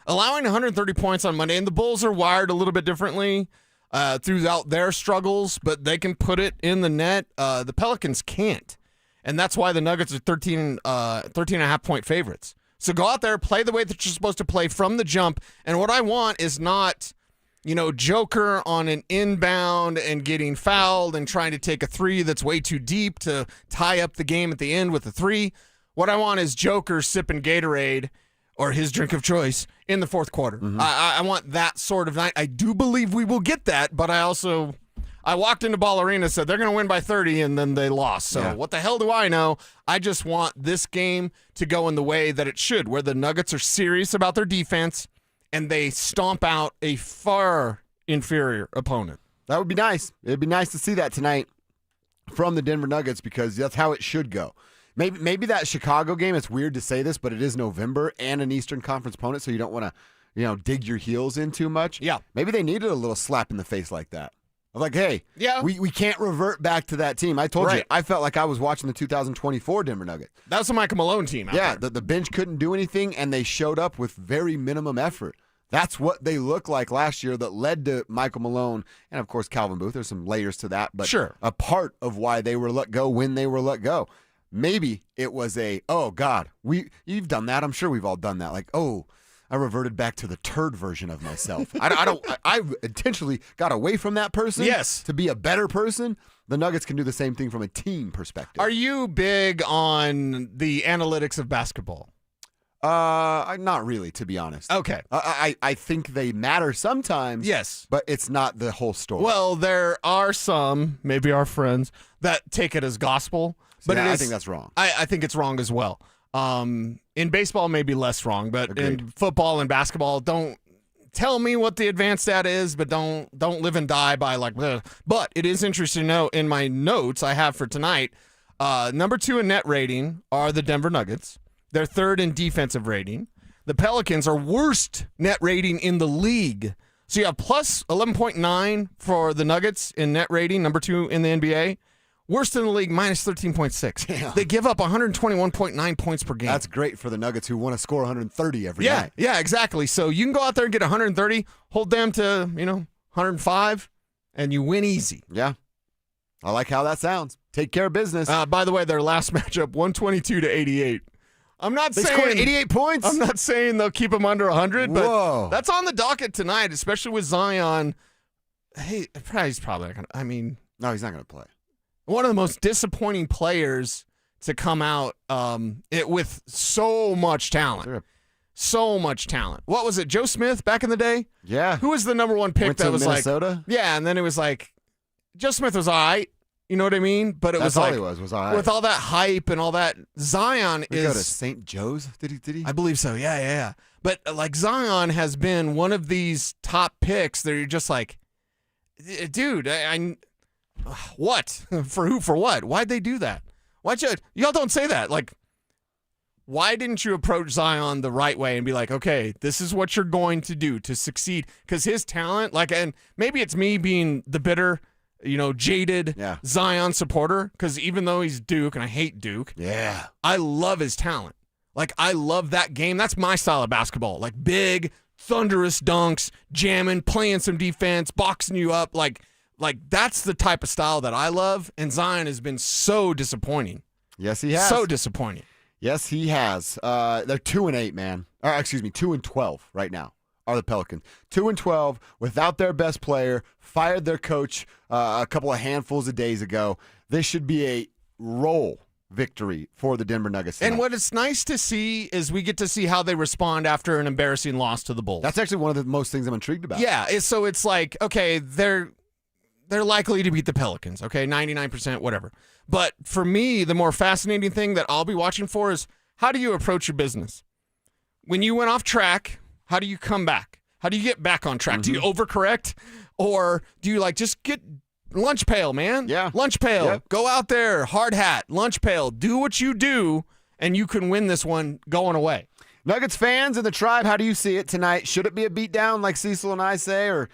Allowing 130 points on Monday. And the Bulls are wired a little bit differently throughout their struggles, but they can put it in the net. The Pelicans can't. And that's why the Nuggets are 13 and a half point favorites. So go out there, play the way that you're supposed to play from the jump. And what I want is not, Joker on an inbound and getting fouled and trying to take a 3 that's way too deep to tie up the game at the end with a 3. What I want is Joker sipping Gatorade or his drink of choice in the fourth quarter. Mm-hmm. I want that sort of night. I do believe we will get that, but I walked into Ball Arena, said they're going to win by 30, and then they lost. So What the hell do I know? I just want this game to go in the way that it should, where the Nuggets are serious about their defense and they stomp out a far inferior opponent. That would be nice. It'd be nice to see that tonight from the Denver Nuggets because that's how it should go. Maybe that Chicago game, it's weird to say this, but it is November and an Eastern Conference opponent, so you don't want to, dig your heels in too much. Yeah. Maybe they needed a little slap in the face like that. I'm like, hey, yeah, we can't revert back to that team. I told you, I felt like I was watching the 2024 Denver Nuggets. That was a Michael Malone team out there. The bench couldn't do anything, and they showed up with very minimum effort. That's what they looked like last year that led to Michael Malone and, of course, Calvin Booth. There's some layers to that, but a part of why they were let go when they were let go. Maybe it was oh, God, you've done that. I'm sure we've all done that. Like, oh, I reverted back to the turd version of myself. I intentionally got away from that person to be a better person. The Nuggets can do the same thing from a team perspective. Are you big on the analytics of basketball? Not really, to be honest. Okay. I think they matter sometimes. Yes. But it's not the whole story. Well, there are some, maybe our friends, that take it as gospel. But I think that's wrong. I think it's wrong as well. In baseball, maybe less wrong, but Agreed. In football and basketball, don't tell me what the advanced stat is, but don't live and die by like. Bleh. But it is interesting to know in my notes I have for tonight. Number 2 in net rating are the Denver Nuggets. They're 3rd in defensive rating. The Pelicans are worst net rating in the league. So you have plus 11.9 for the Nuggets in net rating, number 2 in the NBA. Worst in the league, minus 13.6. Yeah. They give up 121.9 points per game. That's great for the Nuggets who want to score 130 every night. Yeah, exactly. So you can go out there and get 130, hold them to, 105, and you win easy. Yeah. I like how that sounds. Take care of business. By the way, their last matchup, 122-88. They scored 88 points? I'm not saying they'll keep them under 100, Whoa. but that's on the docket tonight, especially with Zion. Hey, he's probably not going to, no, he's not going to play. One of the most disappointing players to come out with so much talent. So much talent. What was it, Joe Smith back in the day? Yeah. Who was the number 1 pick Went that to was Minnesota? Yeah, and then it was like, Joe Smith was all right. You know what I mean? But it That's was all like, he was all right. with all that hype and all that, Zion Did he is. go to St. Joe's? Did he? I believe so. Yeah. But like Zion has been one of these top picks that you're just like, dude, what? For who? For what? Why'd they do that? Y'all don't say that. Like, why didn't you approach Zion the right way and be like, okay, this is what you're going to do to succeed? Because his talent, and maybe it's me being the bitter, jaded Zion supporter, because even though he's Duke, and I hate Duke, I love his talent. I love that game. That's my style of basketball. Big, thunderous dunks, jamming, playing some defense, boxing you up. That's the type of style that I love, and Zion has been so disappointing. Yes, he has. So disappointing. Yes, he has. They're 2-8, man. 2-12 right now are the Pelicans. 2-12 without their best player, fired their coach a couple of handfuls of days ago. This should be a roll victory for the Denver Nuggets tonight. And what it's nice to see is we get to see how they respond after an embarrassing loss to the Bulls. That's actually one of the most things I'm intrigued about. Yeah, so it's okay, they're likely to beat the Pelicans, 99%, whatever. But for me, the more fascinating thing that I'll be watching for is, how do you approach your business? When you went off track, how do you come back? How do you get back on track? Do you overcorrect? Or do you just get lunch pail, man? Yeah. Lunch pail. Yep. Go out there, hard hat, lunch pail. Do what you do, and you can win this one going away. Nuggets fans in the tribe, how do you see it tonight? Should it be a beatdown like Cecil and I say, or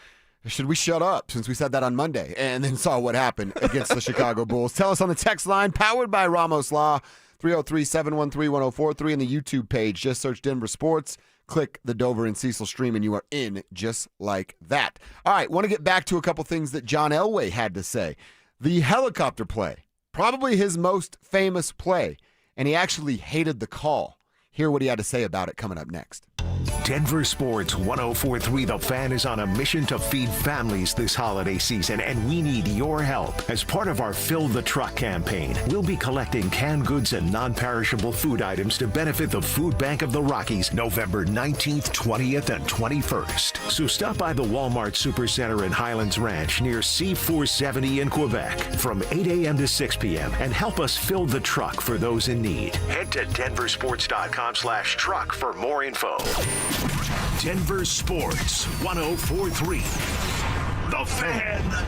should we shut up since we said that on Monday and then saw what happened against the Chicago Bulls? Tell us on the text line, powered by Ramos Law, 303-713-1043, and the YouTube page. Just search Denver Sports. Click the Dover and Cecil stream, and you are in just like that. All right, want to get back to a couple things that John Elway had to say. The helicopter play, probably his most famous play, and he actually hated the call. Hear what he had to say about it coming up next. Denver Sports 104.3 The Fan is on a mission to feed families this holiday season, and we need your help. As part of our Fill the Truck campaign, we'll be collecting canned goods and non-perishable food items to benefit the Food Bank of the Rockies November 19th, 20th, and 21st. So stop by the Walmart Supercenter in Highlands Ranch near C470 in Quebec from 8 a.m. to 6 p.m. and help us fill the truck for those in need. Head to denversports.com/truck for more info. Denver Sports 104.3 The Fan.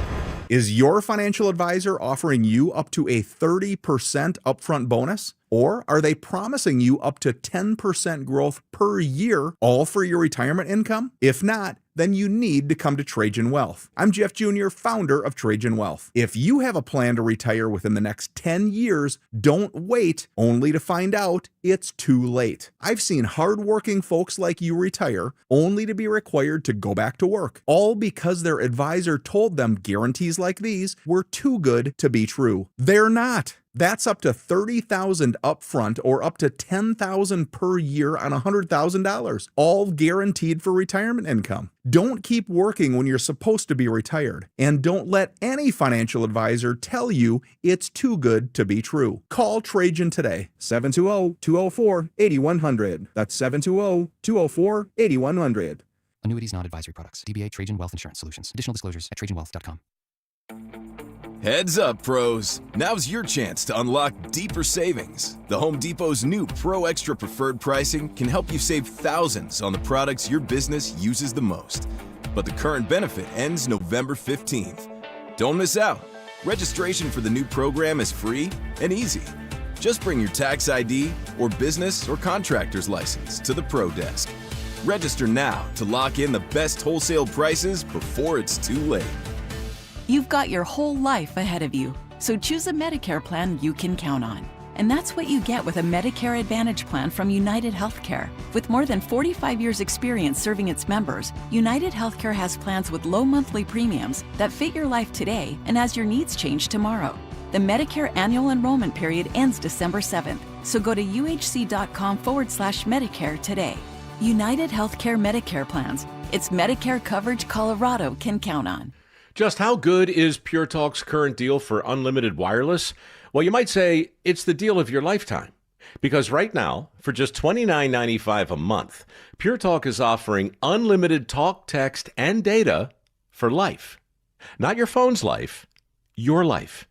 Is your financial advisor offering you up to a 30% upfront bonus? Or are they promising you up to 10% growth per year, all for your retirement income? If not, then you need to come to Trajan Wealth. I'm Jeff Jr., founder of Trajan Wealth. If you have a plan to retire within the next 10 years, don't wait only to find out it's too late. I've seen hardworking folks like you retire only to be required to go back to work, all because their advisor told them guarantees like these were too good to be true. They're not. That's up to $30,000 upfront or up to $10,000 per year on $100,000, all guaranteed for retirement income. Don't keep working when you're supposed to be retired, and don't let any financial advisor tell you it's too good to be true. Call Trajan today, 720-204-8100. That's 720-204-8100. Annuities not advisory products. DBA Trajan Wealth Insurance Solutions. Additional disclosures at trajanwealth.com. Heads up, pros. Now's your chance to unlock deeper savings. The Home Depot's new Pro Extra Preferred pricing can help you save thousands on the products your business uses the most. But the current benefit ends November 15th. Don't miss out. Registration for the new program is free and easy. Just bring your tax ID or business or contractor's license to the Pro Desk. Register now to lock in the best wholesale prices before it's too late. You've got your whole life ahead of you, so choose a Medicare plan you can count on. And that's what you get with a Medicare Advantage plan from United Healthcare. With more than 45 years' experience serving its members, United Healthcare has plans with low monthly premiums that fit your life today and as your needs change tomorrow. The Medicare annual enrollment period ends December 7th, so go to uhc.com/Medicare today. United Healthcare Medicare plans. It's Medicare coverage Colorado can count on. Just how good is Pure Talk's current deal for unlimited wireless? Well, you might say it's the deal of your lifetime. Because right now, for just $29.95 a month, Pure Talk is offering unlimited talk, text, and data for life. Not your phone's life, your life.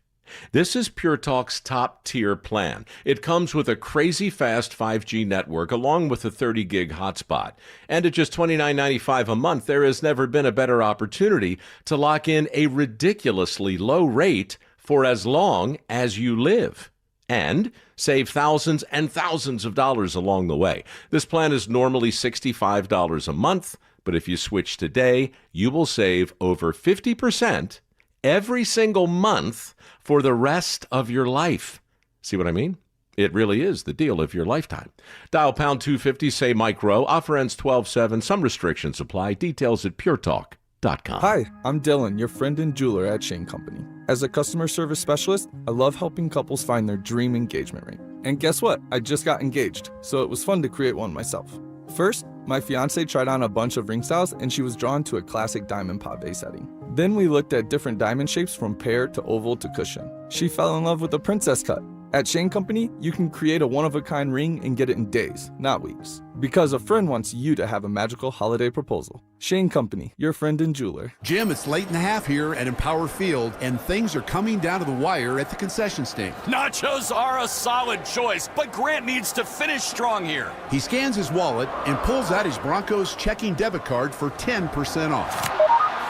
This is Pure Talk's top-tier plan. It comes with a crazy fast 5G network along with a 30-gig hotspot. And at just $29.95 a month, there has never been a better opportunity to lock in a ridiculously low rate for as long as you live. and save thousands and thousands of dollars along the way. This plan is normally $65 a month, but if you switch today, you will save over 50% every single month for the rest of your life. See what I mean? It really is the deal of your lifetime. Dial pound 250, say Mike Rowe. Offer ends 12/7. Some restrictions apply. Details at puretalk.com. Hi, I'm Dylan, your friend and jeweler at Shane Company. As a customer service specialist, I love helping couples find their dream engagement ring. And guess what? I just got engaged, so it was fun to create one myself. First, my fiance tried on a bunch of ring styles and she was drawn to a classic diamond pave setting. Then we looked at different diamond shapes from pear to oval to cushion. She fell in love with the princess cut. At Shane Company, you can create a one-of-a-kind ring and get it in days, not weeks. Because a friend wants you to have a magical holiday proposal. Shane Company, your friend and jeweler. Jim, it's late in the half here at Empower Field, and things are coming down to the wire at the concession stand. Nachos are a solid choice, but Grant needs to finish strong here. He scans his wallet and pulls out his Broncos checking debit card for 10% off.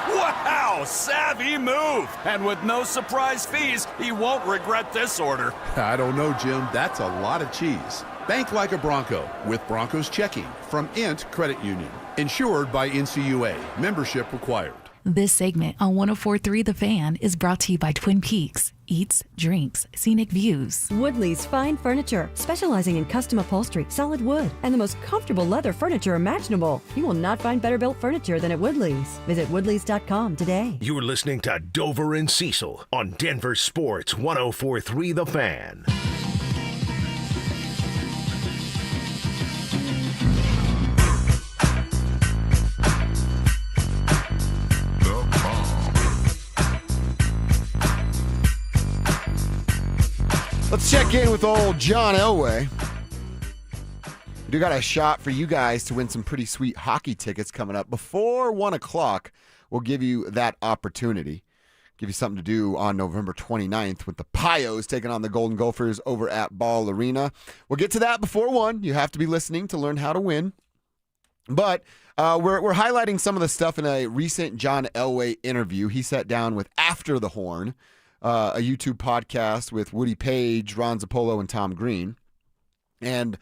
Wow, savvy move. And with no surprise fees, he won't regret this order. I don't know, Jim. That's a lot of cheese. Bank like a Bronco with Broncos checking from Int Credit Union. Insured by NCUA. Membership required. This segment on 104.3 The Fan is brought to you by Twin Peaks. Eats, drinks, scenic views. Woodley's Fine Furniture, specializing in custom upholstery, solid wood, and the most comfortable leather furniture imaginable. You will not find better built furniture than at Woodley's. Visit woodleys.com today. You're listening to Dover and Cecil on Denver Sports 104.3 The Fan. Let's check in with old John Elway. We do got a shot for you guys to win some pretty sweet hockey tickets coming up. Before 1 o'clock, we'll give you that opportunity. Give you something to do on November 29th with the Pios taking on the Golden Gophers over at Ball Arena. We'll get to that before 1. You have to be listening to learn how to win. But we're highlighting some of the stuff in a recent John Elway interview he sat down with After the Horn, a YouTube podcast with Woody Page, Ron Zappolo, and Tom Green. And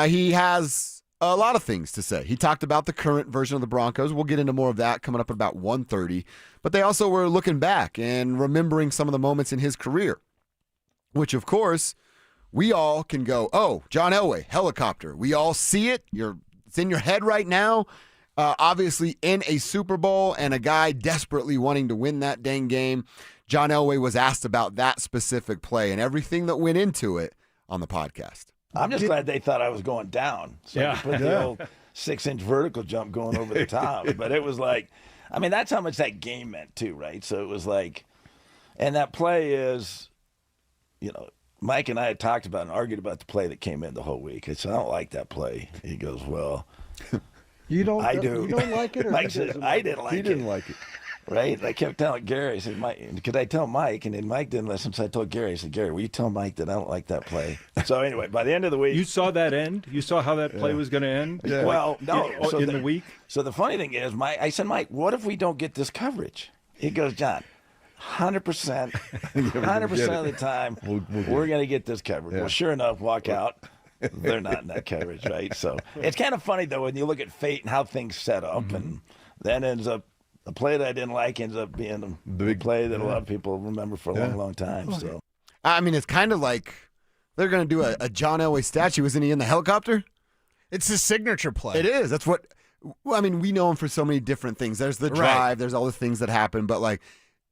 he has a lot of things to say. He talked about the current version of the Broncos. We'll get into more of that coming up at about 1:30. But they also were looking back and remembering some of the moments in his career, which, of course, we all can go, oh, John Elway, helicopter. We all see it. It's in your head right now. Obviously in a Super Bowl and a guy desperately wanting to win that dang game. John Elway was asked about that specific play and everything that went into it on the podcast. I'm just glad they thought I was going down. So I could put the old 6-inch vertical jump going over the top. But it was like, I mean, that's how much that game meant too, right? So it was like, and that play is, you know, Mike and I had talked about and argued about the play that came in the whole week. I said, I don't like that play. He goes, well, you don't. I do. You don't like it? Or Mike says, I didn't like it. He didn't like it. Right? I kept telling Gary, I said, Mike, could I tell Mike? And then Mike didn't listen, so I told Gary, I said, Gary, will you tell Mike that I don't like that play? So anyway, by the end of the week. You saw that end? You saw how that play was going to end? Yeah. Well, no. In the week? So the funny thing is, I said, Mike, what if we don't get this coverage? He goes, John, 100%, 100% of the time, we're going to get this coverage. Yeah. Well, sure enough, walk out. They're not in that coverage, right? So it's kind of funny, though, when you look at fate and how things set up, and then ends up, a play that I didn't like ends up being the big play that a lot of people remember for a long, long time. So, I mean, it's kind of like they're going to do a John Elway statue. Isn't he in the helicopter? It's his signature play. It is. That's what, I mean, we know him for so many different things. There's the drive, there's all the things that happen. But, like,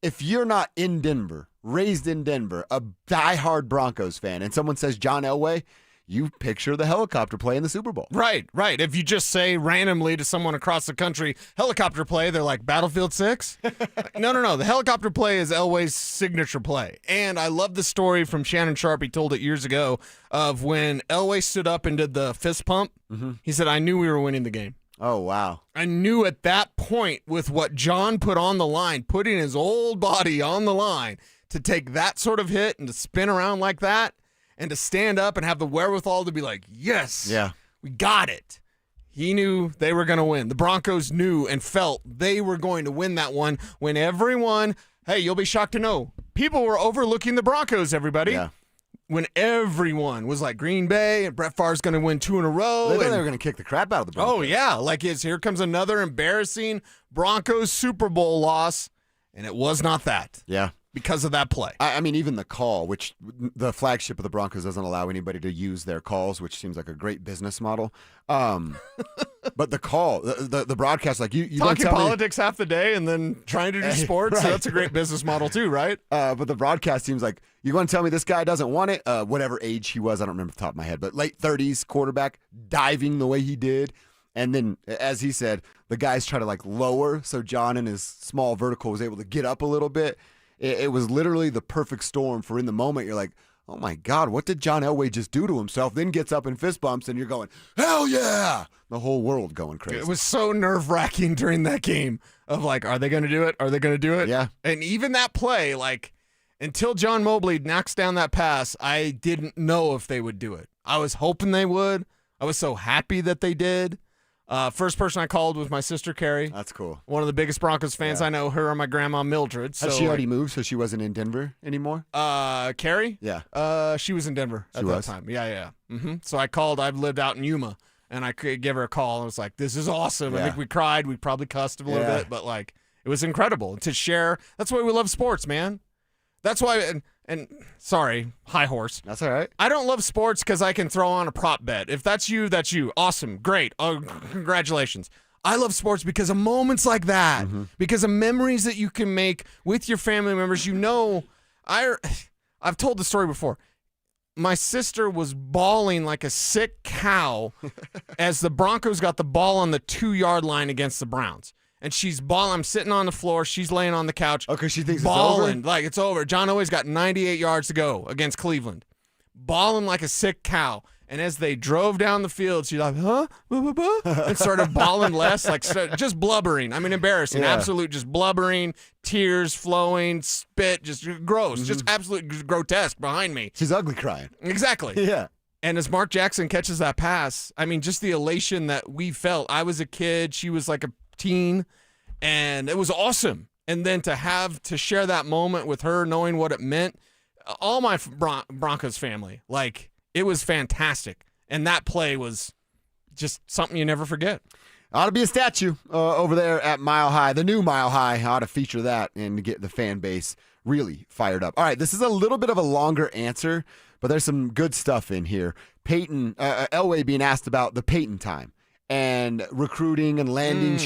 if you're not in Denver, raised in Denver, a diehard Broncos fan, and someone says John Elway, you picture the helicopter play in the Super Bowl. Right. If you just say randomly to someone across the country, helicopter play, they're like, Battlefield 6? No. The helicopter play is Elway's signature play. And I love the story from Shannon Sharp. He told it years ago of when Elway stood up and did the fist pump. Mm-hmm. He said, I knew we were winning the game. Oh, wow. I knew at that point with what John put on the line, putting his old body on the line to take that sort of hit and to spin around like that, and to stand up and have the wherewithal to be like, yes, we got it. He knew they were going to win. The Broncos knew and felt they were going to win that one when everyone, hey, you'll be shocked to know, people were overlooking the Broncos, everybody. Yeah. when everyone was like Green Bay and Brett Favre's going to win 2 in a row. They thought and- they were going to kick the crap out of the Broncos. Oh, yeah. Like, here comes another embarrassing Broncos Super Bowl loss, and it was not that. Yeah. Because of that play. I mean, even the call, which the flagship of the Broncos doesn't allow anybody to use their calls, which seems like a great business model. But the call, the broadcast, like you Talking don't tell politics half the day and then trying to do sports, right. so that's a great business model too, right? But the broadcast seems like, you want to tell me this guy doesn't want it? Whatever age he was, I don't remember off the top of my head, but late 30s quarterback, diving the way he did. And then, as he said, the guys try to like lower, so John in his small vertical was able to get up a little bit. It was literally the perfect storm for in the moment. You're like, oh my God, what did John Elway just do to himself? Then gets up and fist bumps, and you're going, hell yeah! The whole world going crazy. It was so nerve-wracking during that game of like, are they going to do it? Are they going to do it? Yeah. And even that play, like, until John Mobley knocks down that pass, I didn't know if they would do it. I was hoping they would. I was so happy that they did. First person I called was my sister, Carrie. That's cool. One of the biggest Broncos fans I know, her and my grandma, Mildred. Has she already moved, so she wasn't in Denver anymore? Carrie? Yeah. She was in Denver at She that was? time. Yeah. So I called. I've lived out in Yuma, and I could give her a call. And I was like, this is awesome. I Yeah. think we cried. We probably cussed a little Yeah. bit, but, like, it was incredible. And to share, that's why we love sports, man. That's why, and sorry, high horse. That's all right. I don't love sports because I can throw on a prop bet. If that's you, that's you. Awesome. Great. Oh, congratulations. I love sports because of moments like that, because of memories that you can make with your family members. You know, I've told the story before. My sister was bawling like a sick cow as the Broncos got the ball on the 2-yard line against the Browns. And she's bawling. I'm sitting on the floor. She's laying on the couch. Okay, she thinks bawling, it's over? like it's over. John Elway's got 98 yards to go against Cleveland. Bawling like a sick cow. And as they drove down the field, she's like, huh? And started bawling less, like just blubbering. I mean, embarrassing. Yeah. Absolute just blubbering, tears flowing, spit, just gross. Just absolute grotesque behind me. She's ugly crying. Exactly. Yeah. And as Mark Jackson catches that pass, I mean, just the elation that we felt. I was a kid. She was like a teen. And it was awesome. And then to share that moment with her, knowing what it meant, all my Broncos family, like, it was fantastic. And that play was just something you never forget. Ought to be a statue over there at Mile High. The new Mile High ought to feature that and get the fan base really fired up. All right, this is a little bit of a longer answer, but there's some good stuff in here. Payton, Elway being asked about the Payton time and recruiting and landing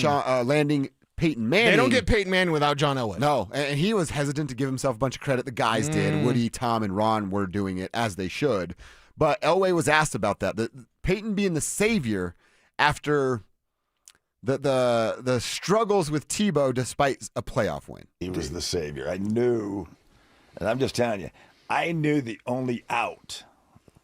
Peyton Manning. They don't get Peyton Manning without John Elway. No, and he was hesitant to give himself a bunch of credit. The guys did. Woody, Tom, and Ron were doing it as they should. But Elway was asked about that. Peyton being the savior after the struggles with Tebo despite a playoff win. He was the savior. I knew, and I'm just telling you, I knew the only out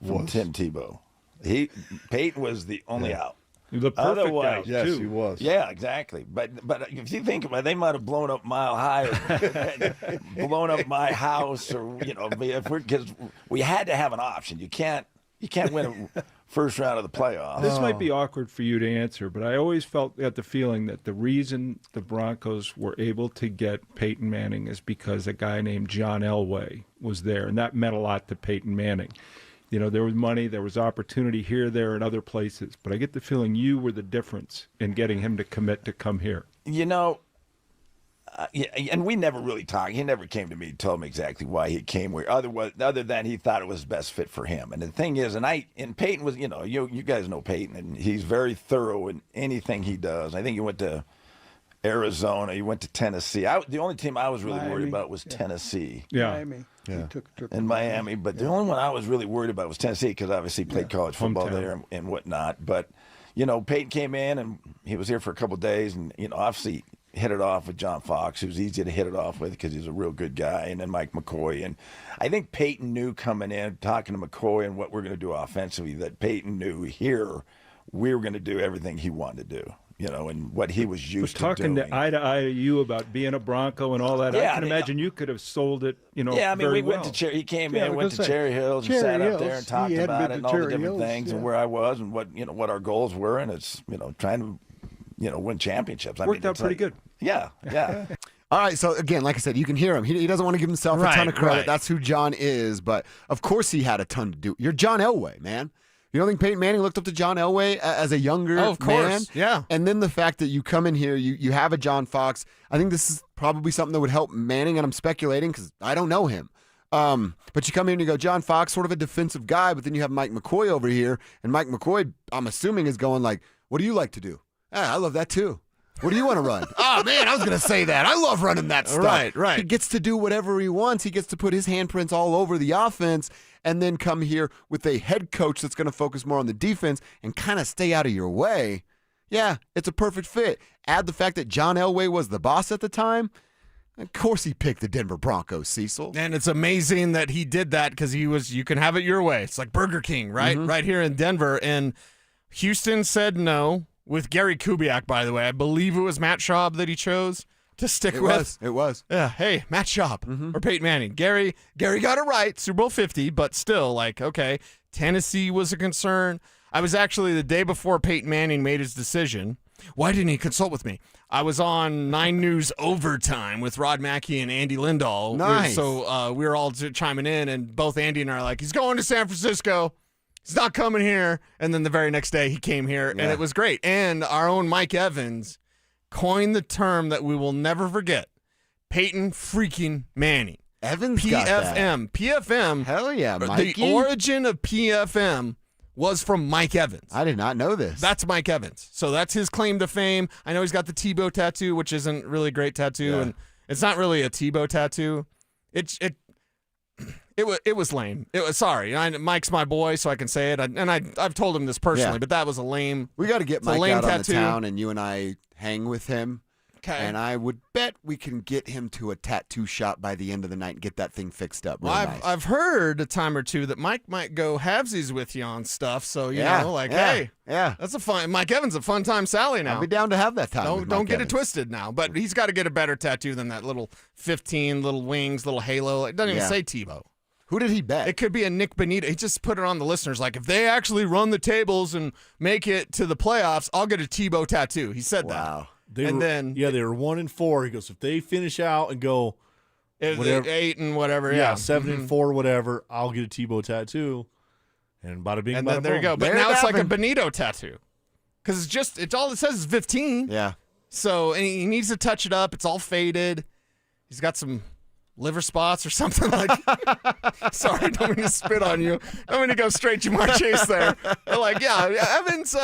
from Tim Tebow. Peyton was the only out. The perfect Otherwise, out, too. he was. Yeah, exactly. But if you think about it, they might have blown up Mile High or blown up my house, or because we had to have an option. You can't win a first round of the playoffs. This might be awkward for you to answer, but I always got the feeling that the reason the Broncos were able to get Peyton Manning is because a guy named John Elway was there, and that meant a lot to Peyton Manning. You know, there was money, there was opportunity here, there, and other places. But I get the feeling you were the difference in getting him to commit to come here. You know, and we never really talked. He never came to me and told me exactly why he came where. Other than he thought it was best fit for him. And the thing is, and Peyton was, you guys know Peyton, and he's very thorough in anything he does. I think he went to Arizona, he went to Tennessee. The only team I was really worried about was Tennessee. Yeah. Miami. Yeah. He took a trip In Miami, but the only one I was really worried about was Tennessee because obviously he played college football Hometown. there and whatnot. But, Peyton came in and he was here for a couple of days and, obviously hit it off with John Fox, who's easy to hit it off with because he's a real good guy, and then Mike McCoy. And I think Peyton knew coming in, talking to McCoy and what we're going to do offensively, that Peyton knew here we were going to do everything he wanted to do. And what he was used to talking doing. to eye to you about being a Bronco and all that. Yeah, I can imagine you could have sold it, Yeah, I mean, very we went well. to he came Yeah, I in, was went to gonna say, Cherry Hills and Cherry sat up Hills, there and talked he had about been it and to all the Cherry different Hills, things and yeah. where I was and what our goals were, and it's trying to win championships. Worked out pretty good. Yeah. All right, so again, like I said, you can hear him. He doesn't want to give himself a ton of credit. Right. That's who John is, but of course he had a ton to do. You're John Elway, man. You don't think Peyton Manning looked up to John Elway as a younger man? Of course, yeah. And then the fact that you come in here, you have a John Fox. I think this is probably something that would help Manning, and I'm speculating because I don't know him. But you come in and you go, John Fox, sort of a defensive guy, but then you have Mike McCoy over here, and Mike McCoy, I'm assuming, is going like, what do you like to do? I love that too. What do you want to run? Oh, man, I was going to say that. I love running that stuff. Right. He gets to do whatever he wants. He gets to put his handprints all over the offense and then come here with a head coach that's going to focus more on the defense and kind of stay out of your way. Yeah, it's a perfect fit. Add the fact that John Elway was the boss at the time. Of course he picked the Denver Broncos, Cecil. And it's amazing that he did that because you can have it your way. It's like Burger King, right? Mm-hmm. Right here in Denver. And Houston said no. With Gary Kubiak, by the way. I believe it was Matt Schaub that he chose to stick with. It was. Yeah, hey, Matt Schaub or Peyton Manning. Gary got it right, Super Bowl 50, but still, like, okay, Tennessee was a concern. I was actually, the day before Peyton Manning made his decision, why didn't he consult with me? I was on 9 News Overtime with Rod Mackey and Andy Lindahl. Nice. So we were all chiming in, and both Andy and I are like, he's going to San Francisco. He's not coming here. And then the very next day he came here, and it was great. And our own Mike Evans coined the term that we will never forget, Peyton freaking Manning. Evans got that. PFM. Hell yeah, Mikey. The origin of PFM was from Mike Evans. I did not know this. That's Mike Evans. So that's his claim to fame. I know he's got the Tebo tattoo, which isn't really a great tattoo, and it's not really a Tebo tattoo. It was lame. It was sorry. Mike's my boy, so I can say it. I've told him this personally, but that was a lame. We got to get Mike out tattoo. on the town, and you and I hang with him. Okay. And I would bet we can get him to a tattoo shop by the end of the night and get that thing fixed up. I've heard a time or two that Mike might go halvesies with you on stuff. So hey, that's a fun. Mike Evans a fun time, Sally. Now I'll be down to have that time. Don't get it twisted now. But he's got to get a better tattoo than that little 15 little wings, little halo. It doesn't even say Tebow. Who did he bet? It could be a Nick Bonita. He just put it on the listeners. Like, if they actually run the tables and make it to the playoffs, I'll get a Tebow tattoo. He said that. They were 1-4. He goes, if they finish out and go 8 and whatever, 7-4, whatever, I'll get a Tebow tattoo. And bada bing, and bada then there you boom. go. But now it's like a Benito tattoo. Because it's all it says is 15. Yeah. So and he needs to touch it up. It's all faded. He's got some liver spots or something like sorry, don't mean to spit on you. I'm going to go straight to Jamar Chase there. They're like, Evans,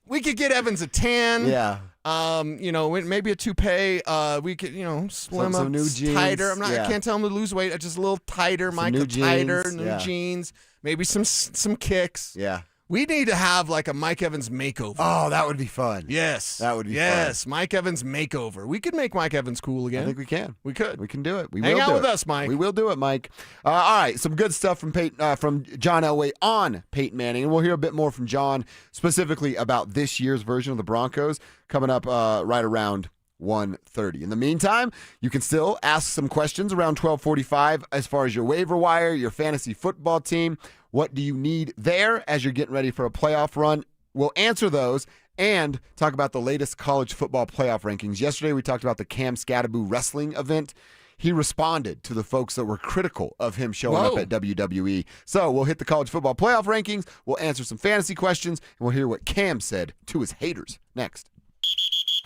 we could get Evans a tan. Yeah. Maybe a toupee. We could, slim some up, new jeans. tighter. I can't tell him to lose weight. Just a little tighter, Mike. New Tighter, jeans. new jeans. Maybe some kicks. Yeah. We need to have like a Mike Evans makeover. Oh, that would be fun. Yes. That would be fun. Yes, Mike Evans makeover. We could make Mike Evans cool again. I think we can. We could. We can do it. Hang out with us, Mike. We will do it, Mike. All right, some good stuff from from John Elway on Peyton Manning, and we'll hear a bit more from John specifically about this year's version of the Broncos coming up right around 1:30. In the meantime, you can still ask some questions around 12:45 as far as your waiver wire, your fantasy football team. What do you need there as you're getting ready for a playoff run? We'll answer those and talk about the latest college football playoff rankings. Yesterday, we talked about the Cam Scadaboo wrestling event. He responded to the folks that were critical of him showing up at WWE. So we'll hit the college football playoff rankings. We'll answer some fantasy questions, and we'll hear what Cam said to his haters next.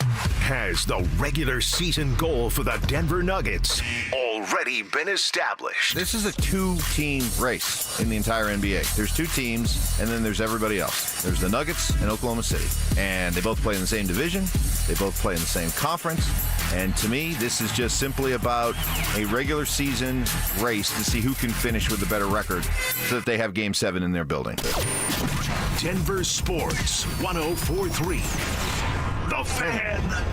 Has the regular season goal for the Denver Nuggets already been established? This is a 2-team race in the entire NBA. There's 2 teams, and then there's everybody else. There's the Nuggets and Oklahoma City. And they both play in the same division. They both play in the same conference. And to me, this is just simply about a regular season race to see who can finish with the better record so that they have Game 7 in their building. Denver Sports 104.3. The Fan.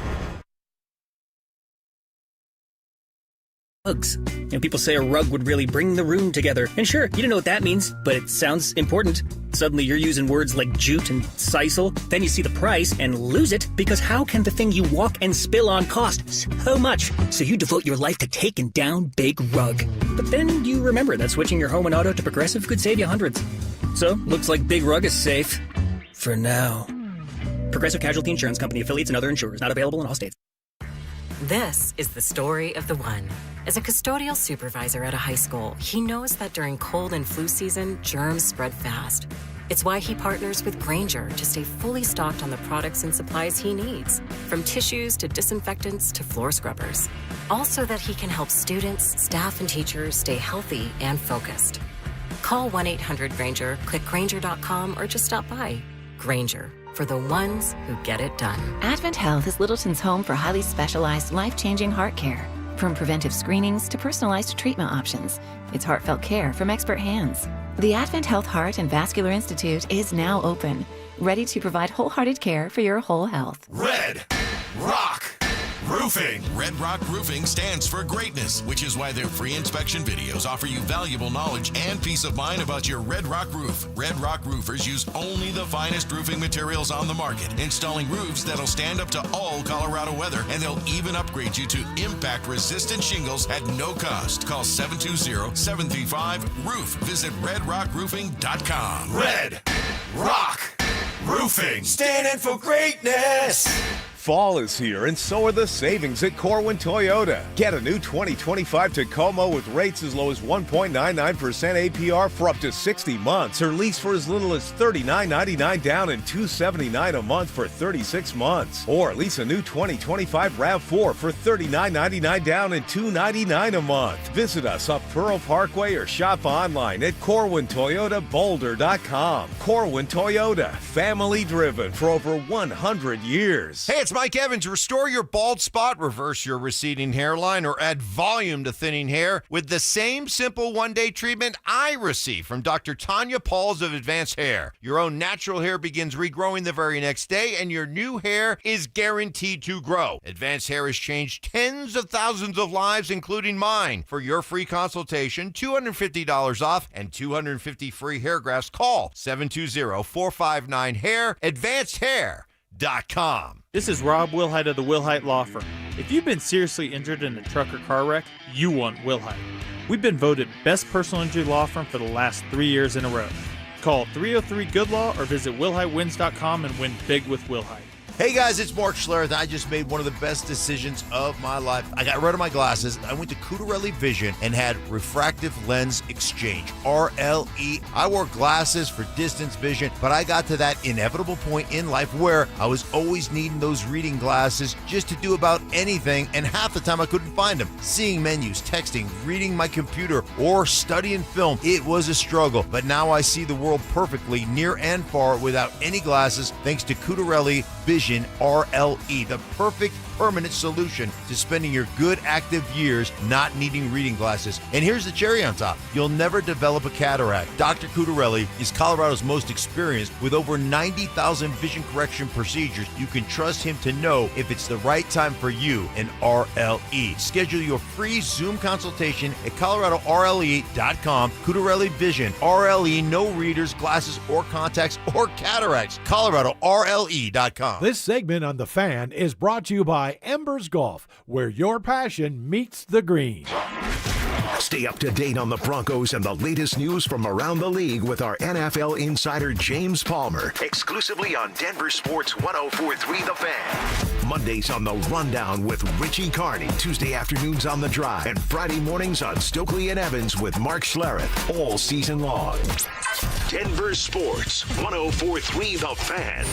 Rugs. And people say a rug would really bring the room together. And sure, you don't know what that means, but it sounds important. Suddenly you're using words like jute and Cecil. Then you see the price and lose it, because how can the thing you walk and spill on cost so much? So you devote your life to taking down Big Rug. But then you remember that switching your home and auto to Progressive could save you hundreds. So, looks like Big Rug is safe. For now. Progressive Casualty Insurance Company, affiliates, and other insurers. Not available in all states. This is the story of the one. As a custodial supervisor at a high school, he knows that during cold and flu season, germs spread fast. It's why he partners with Grainger to stay fully stocked on the products and supplies he needs, from tissues to disinfectants to floor scrubbers. Also that he can help students, staff, and teachers stay healthy and focused. Call 1-800-GRAINGER, click Grainger.com, or just stop by. Grainger, for the ones who get it done. Advent Health is Littleton's home for highly specialized, life-changing heart care. From preventive screenings to personalized treatment options, it's heartfelt care from expert hands. The Advent Health Heart and Vascular Institute is now open, ready to provide wholehearted care for your whole health. Red Rock Roofing. Red Rock Roofing stands for greatness, which is why their free inspection videos offer you valuable knowledge and peace of mind about your Red Rock roof. Red Rock roofers use only the finest roofing materials on the market, installing roofs that'll stand up to all Colorado weather, and they'll even upgrade you to impact-resistant shingles at no cost. Call 720-735-ROOF. Visit redrockroofing.com. Red Rock Roofing, standing for greatness. Fall is here, and so are the savings at Corwin Toyota. Get a new 2025 Tacoma with rates as low as 1.99% APR for up to 60 months, or lease for as little as $39.99 down and $279 a month for 36 months. Or lease a new 2025 RAV4 for $39.99 down and $299 a month. Visit us up Pearl Parkway or shop online at CorwinToyotaBoulder.com. Corwin Toyota, family driven for over 100 years. Hey, it's Mike Evans. Restore your bald spot, reverse your receding hairline, or add volume to thinning hair with the same simple one-day treatment I receive from Dr. Tanya Pauls of Advanced Hair. Your own natural hair begins regrowing the very next day, and your new hair is guaranteed to grow. Advanced Hair has changed tens of thousands of lives, including mine. For your free consultation, $250 off and 250 free hair grafts. Call 720-459-HAIR, AdvancedHair.com. This is Rob Wilhite of the Wilhite Law Firm. If you've been seriously injured in a truck or car wreck, you want Wilhite. We've been voted Best Personal Injury Law Firm for the last 3 years in a row. Call 303-GOOD-LAW or visit WilhiteWins.com and win big with Wilhite. Hey guys, it's Mark Schlereth. I just made one of the best decisions of my life. I got rid of my glasses. I went to Cutarelli Vision and had refractive lens exchange, RLE. I wore glasses for distance vision, but I got to that inevitable point in life where I was always needing those reading glasses just to do about anything, and half the time I couldn't find them. Seeing menus, texting, reading my computer, or studying film, it was a struggle. But now I see the world perfectly, near and far, without any glasses, thanks to Cutarelli Vision RLE, the perfect permanent solution to spending your good active years not needing reading glasses. And here's the cherry on top. You'll never develop a cataract. Dr. Cutarelli is Colorado's most experienced with over 90,000 vision correction procedures. You can trust him to know if it's the right time for you and RLE. Schedule your free Zoom consultation at ColoradoRLE.com. Cutarelli Vision, RLE, no readers, glasses, or contacts, or cataracts. ColoradoRLE.com. This segment on The Fan is brought to you by Embers Golf, where your passion meets the green. Stay up to date on the Broncos and the latest news from around the league with our NFL insider James Palmer, exclusively on Denver Sports 104.3 The Fan. Mondays on The Rundown with Richie Carney, Tuesday afternoons on The Drive, and Friday mornings on Stokely and Evans with Mark Schlereth, all season long. Denver Sports 104.3 The Fan,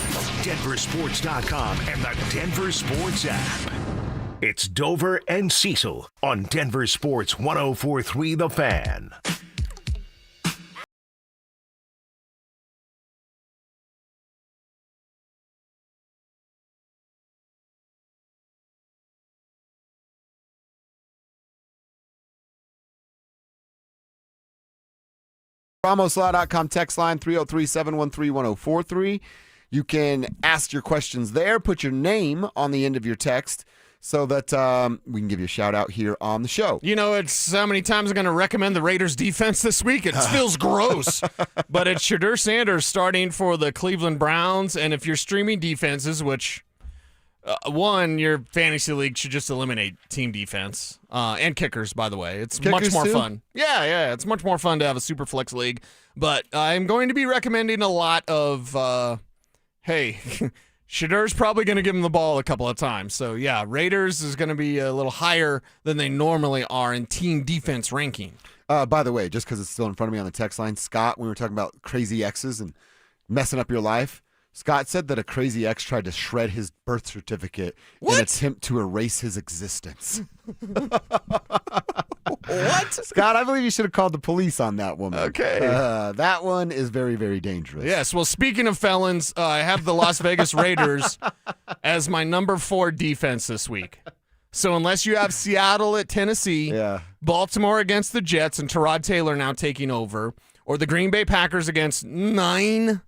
DenverSports.com, and the Denver Sports app. It's Dover and Cecil on Denver Sports 104.3 The Fan. RamosLaw.com text line 303-713-1043. You can ask your questions there. Put your name on the end of your text so that we can give you a shout out here on the show. You know, it's how many times I'm going to recommend the Raiders defense this week. It feels gross. But it's Shador Sanders starting for the Cleveland Browns. And if you're streaming defenses, which one, your fantasy league should just eliminate team defense and kickers, by the way. It's kickers much more too? fun. Yeah. It's much more fun to have a super flex league. But I'm going to be recommending a lot of, hey, Shador's probably going to give him the ball a couple of times. So, yeah, Raiders is going to be a little higher than they normally are in team defense ranking. By the way, just because it's still in front of me on the text line, Scott, when we were talking about crazy exes and messing up your life, Scott said that a crazy ex tried to shred his birth certificate in an attempt to erase his existence. What? Scott, I believe you should have called the police on that woman. Okay. That one is very, very dangerous. Yes, well, speaking of felons, I have the Las Vegas Raiders as my number 4 defense this week. So unless you have Seattle at Tennessee, Baltimore against the Jets and Tyrod Taylor now taking over, or the Green Bay Packers against 9,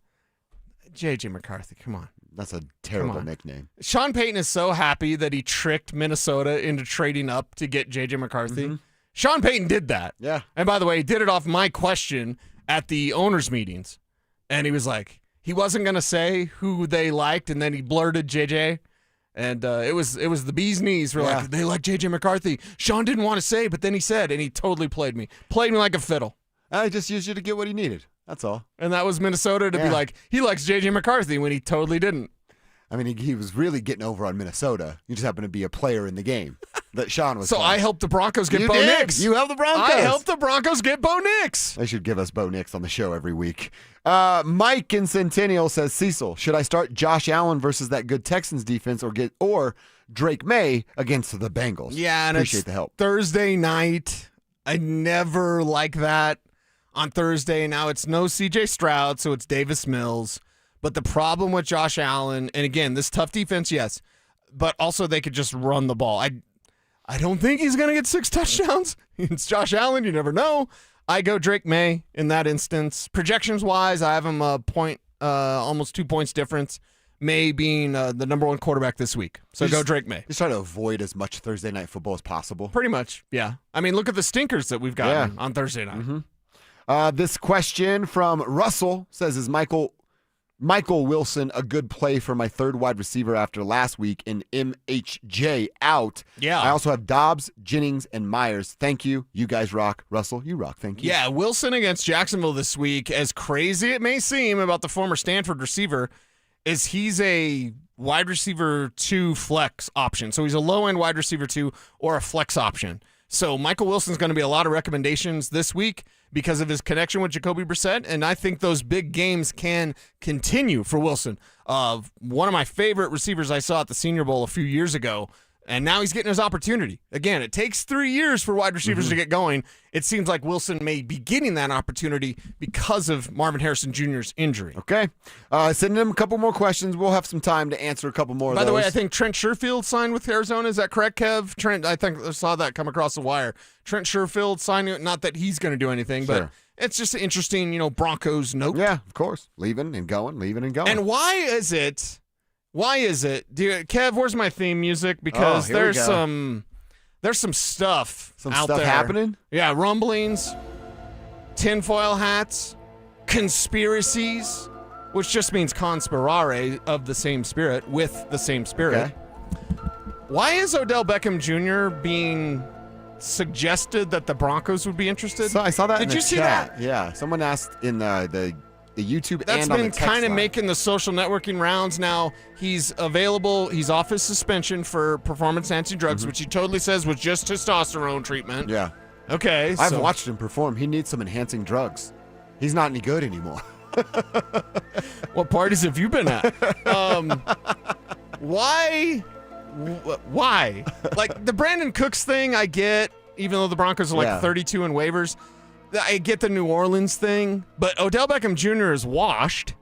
J.J. McCarthy, come on. That's a terrible nickname. Sean Payton is so happy that he tricked Minnesota into trading up to get J.J. McCarthy. Mm-hmm. Sean Payton did that. Yeah. And by the way, he did it off my question at the owners' meetings. And he was like, he wasn't going to say who they liked, and then he blurted JJ. And it was the bee's knees. We're like, they like J.J. McCarthy. Sean didn't want to say, but then he said, and he totally played me. Played me like a fiddle. I just used you to get what he needed. That's all. And that was Minnesota to be like, he likes J.J. McCarthy when he totally didn't. I mean, he was really getting over on Minnesota. You just happen to be a player in the game that Sean was. So playing. I helped the Broncos get Bo Nix. You helped the Broncos. I helped the Broncos get Bo Nix. They should give us Bo Nix on the show every week. Mike in Centennial says, Cecil, should I start Josh Allen versus that good Texans defense or Drake May against the Bengals? Yeah, and appreciate it's the help. Thursday night. I never like that on Thursday. Now it's no C.J. Stroud, so it's Davis Mills. But the problem with Josh Allen, and again, this tough defense, yes, but also they could just run the ball. I don't think he's going to get 6 touchdowns. It's Josh Allen. You never know. I go Drake May in that instance. Projections-wise, I have him a point, almost 2 points difference. May being the number 1 quarterback this week. So go Drake May. Just try to avoid as much Thursday night football as possible. Pretty much, yeah. I mean, look at the stinkers that we've gotten on Thursday night. Mm-hmm. This question from Russell says, is Michael Wilson a good play for my 3rd wide receiver after last week in MHJ out? Yeah. I also have Dobbs, Jennings, and Myers. Thank you. You guys rock. Russell, you rock. Thank you. Yeah, Wilson against Jacksonville this week, as crazy it may seem about the former Stanford receiver, is he's a wide receiver 2 flex option. So he's a low-end wide receiver 2 or a flex option. So Michael Wilson's going to be a lot of recommendations this week because of his connection with Jacoby Brissett, and I think those big games can continue for Wilson. One of my favorite receivers I saw at the Senior Bowl a few years ago, and now he's getting his opportunity. Again, it takes 3 years for wide receivers to get going. It seems like Wilson may be getting that opportunity because of Marvin Harrison Jr.'s injury. Okay. Sending him a couple more questions. We'll have some time to answer a couple more of those. By the way, I think Trent Sherfield signed with Arizona. Is that correct, Kev? Trent, I think I saw that come across the wire. Trent Sherfield signing, not that he's going to do anything, but it's just an interesting, Broncos note. Yeah, of course. Leaving and going. And why is it, Kev, where's my theme music? Because there's some stuff out there. Happening? Yeah, rumblings, tinfoil hats, conspiracies, which just means conspirare of the same spirit, with the same spirit. Okay. Why is Odell Beckham Jr. being suggested that the Broncos would be interested? So I saw that in Did the you see chat. that? Yeah, someone asked in the YouTube That's and on the been text kind of line. making the social networking rounds now. He's available. He's off his suspension for performance-enhancing drugs, which he totally says was just testosterone treatment. Yeah. Okay. I've watched him perform. He needs some enhancing drugs. He's not any good anymore. What parties have you been at? Why? Like the Brandon Cooks thing, I get, even though the Broncos are like 32 in waivers. I get the New Orleans thing, but Odell Beckham Jr. is washed,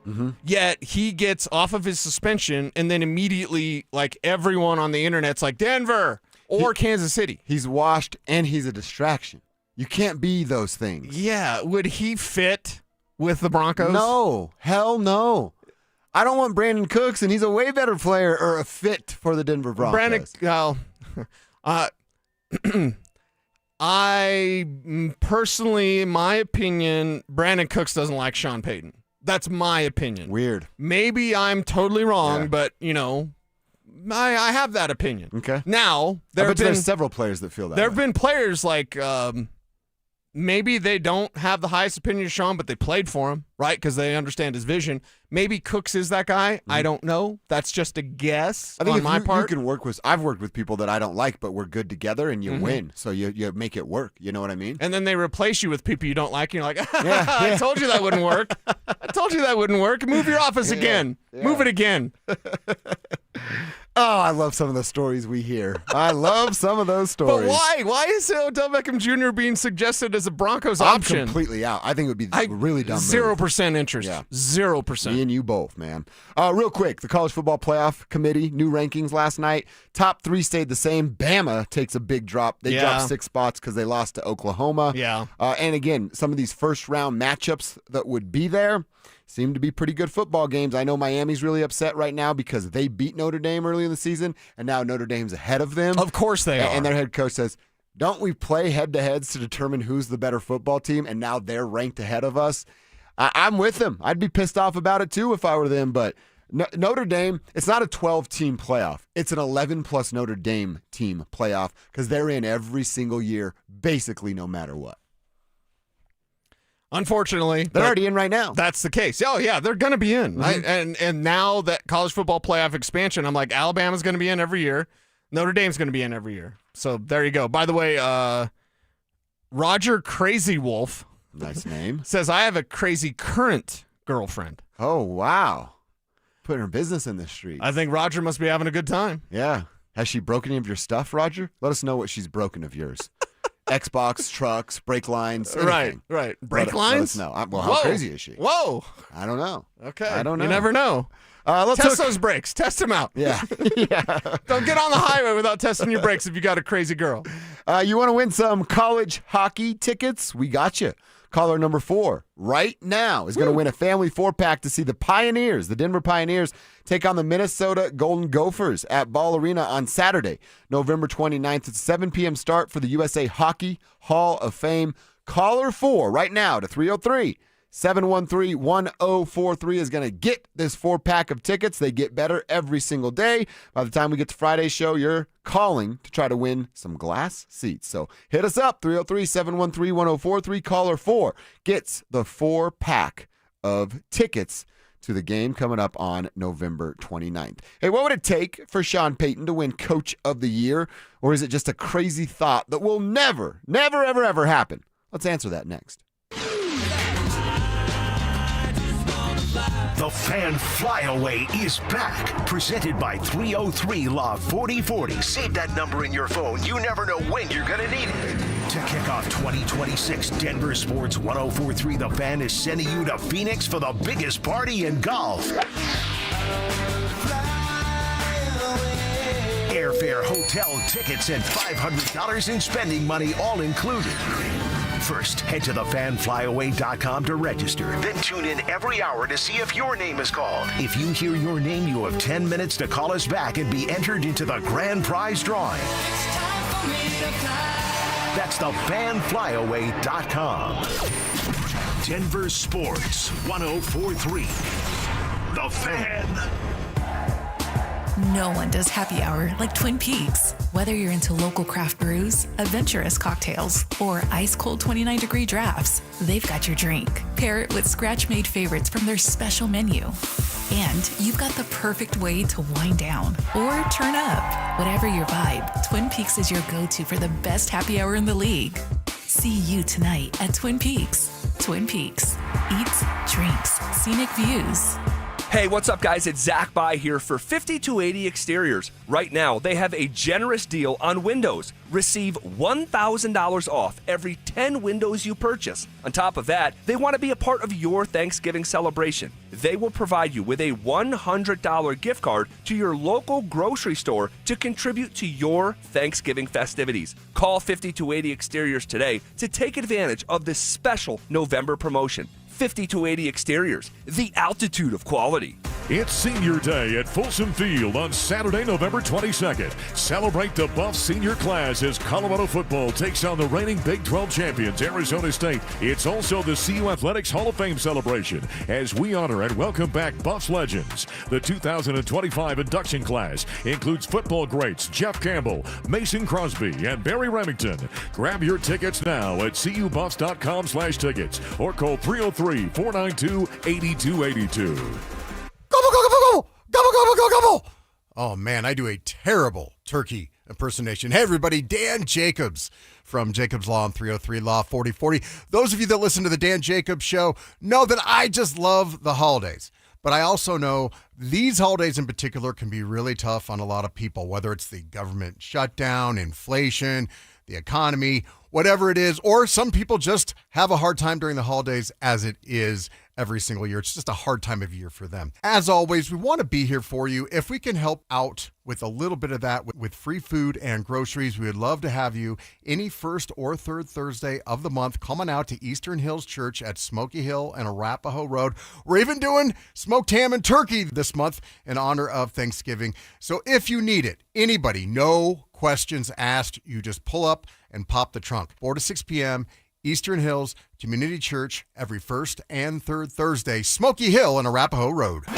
yet he gets off of his suspension, and then immediately, like, everyone on the internet's like, Denver or Kansas City. He's washed, and he's a distraction. You can't be those things. Yeah. Would he fit with the Broncos? No. Hell no. I don't want Brandon Cooks, and he's a way better player or a fit for the Denver Broncos. I personally, in my opinion, Brandon Cooks doesn't like Sean Payton. That's my opinion. Weird. Maybe I'm totally wrong, but, I have that opinion. Okay. Now, there's several players that feel that There have way. been players like maybe they don't have the highest opinion of Sean, but they played for him, right? Because they understand his vision. Maybe Cooks is that guy. I don't know. That's just a guess I think on my part. You can work with. I've worked with people that I don't like, but we're good together, and you win. So you make it work. You know what I mean? And then they replace you with people you don't like, and you're like, I told you that wouldn't work. I told you that wouldn't work. Move your office again. Move it again. Oh, I love some of the stories we hear. I love some of those stories. But why? Why is Odell Beckham Jr. being suggested as a Broncos option? I'm completely out. I think it would be really dumb. 0% interest. Yeah. 0%. Me and you both, man. Real quick, the College Football Playoff Committee, new rankings last night. Top 3 stayed the same. Bama takes a big drop. They dropped 6 spots because they lost to Oklahoma. Yeah. And again, some of these first-round matchups that would be there seem to be pretty good football games. I know Miami's really upset right now because they beat Notre Dame early in the season, and now Notre Dame's ahead of them. Of course they are. And their head coach says, don't we play head-to-heads to determine who's the better football team, and now they're ranked ahead of us? I'm with them. I'd be pissed off about it, too, if I were them, but Notre Dame, it's not a 12-team playoff. It's an 11-plus Notre Dame team playoff because they're in every single year, basically no matter what. Unfortunately, they're already in right now. That's the case. Oh, yeah, they're going to be in. And now that college football playoff expansion, I'm like, Alabama's going to be in every year. Notre Dame's going to be in every year. So there you go. By the way, Roger Crazy Wolf, nice name, says, I have a crazy current girlfriend. Oh, wow. Putting her business in the street. I think Roger must be having a good time. Yeah. Has she broken any of your stuff, Roger? Let us know what she's broken of yours. Xbox, trucks, brake lines, anything. Right. Brake lines? Let us know. Well, how crazy is she? Whoa. I don't know. Okay. I don't know. You never know. Test those brakes. Test them out. Yeah. Don't get on the highway without testing your brakes if you got a crazy girl. You want to win some college hockey tickets? We got you. Caller number 4 right now is going to win a family 4-pack to see the Pioneers, the Denver Pioneers, take on the Minnesota Golden Gophers at Ball Arena on Saturday, November 29th. It's a 7 p.m. start for the USA Hockey Hall of Fame. Caller 4 right now to 303-713-1043 is going to get this 4-pack of tickets. They get better every single day. By the time we get to Friday's show, you're calling to try to win some glass seats. So hit us up, 303-713-1043. Caller 4 gets the 4-pack of tickets to the game coming up on November 29th. Hey, what would it take for Sean Payton to win Coach of the Year? Or is it just a crazy thought that will never, ever happen? Let's answer that next. The Fan Flyaway is back. Presented by 303 Law 4040. Save that number in your phone. You never know when you're going to need it. To kick off 2026, Denver Sports 1043 The Fan is sending you to Phoenix for the biggest party in golf. Airfare, hotel, tickets, and $500 in spending money all included. First, head to thefanflyaway.com to register. Then tune in every hour to see if your name is called. If you hear your name, you have 10 minutes to call us back and be entered into the grand prize drawing. That's thefanflyaway.com. Denver Sports 1043. The Fan. No one does happy hour like Twin Peaks. Whether you're into local craft brews, adventurous cocktails, or ice-cold 29-degree drafts, they've got your drink. Pair it with scratch-made favorites from their special menu. And you've got the perfect way to wind down or turn up. Whatever your vibe, Twin Peaks is your go-to for the best happy hour in the league. See you tonight at Twin Peaks. Twin Peaks. Eats, drinks, scenic views. Hey, what's up, guys? It's Zach By here for 5280 Exteriors. Right now, they have a generous deal on windows. Receive $1,000 off every 10 windows you purchase. On top of that, they want to be a part of your Thanksgiving celebration. They will provide you with a $100 gift card to your local grocery store to contribute to your Thanksgiving festivities. Call 5280 Exteriors today to take advantage of this special November promotion. 5280 Exteriors, the altitude of quality. It's Senior Day at Folsom Field on Saturday, November 22nd. Celebrate the Buff senior class as Colorado football takes on the reigning Big 12 champions, Arizona State. It's also the CU Athletics Hall of Fame celebration as we honor and welcome back Buffs legends. The 2025 induction class includes football greats Jeff Campbell, Mason Crosby, and Barry Remington. Grab your tickets now at cubuffs.com/tickets or call 303-492-8282. Gobble, gobble, gobble, gobble, gobble, gobble, gobble. Oh, man, I do a terrible turkey impersonation. Hey, everybody, Dan Jacobs from Jacobs Law on 303 Law 4040. Those of you that listen to the Dan Jacobs Show know that I just love the holidays. But I also know these holidays in particular can be really tough on a lot of people, whether it's the government shutdown, inflation, the economy, whatever it is, or some people just have a hard time during the holidays as it is every single year. It's just a hard time of year for them. As always, we want to be here for you. If we can help out with a little bit of that with free food and groceries, we would love to have you any first or third Thursday of the month. Come on out to Eastern Hills Church at Smoky Hill and Arapahoe Road. We're even doing smoked ham and turkey this month in honor of Thanksgiving. So if you need it, anybody, no questions asked. You just pull up and pop the trunk. 4 to 6 p.m., Eastern Hills Community Church, every first and third Thursday, Smoky Hill and Arapahoe Road. Are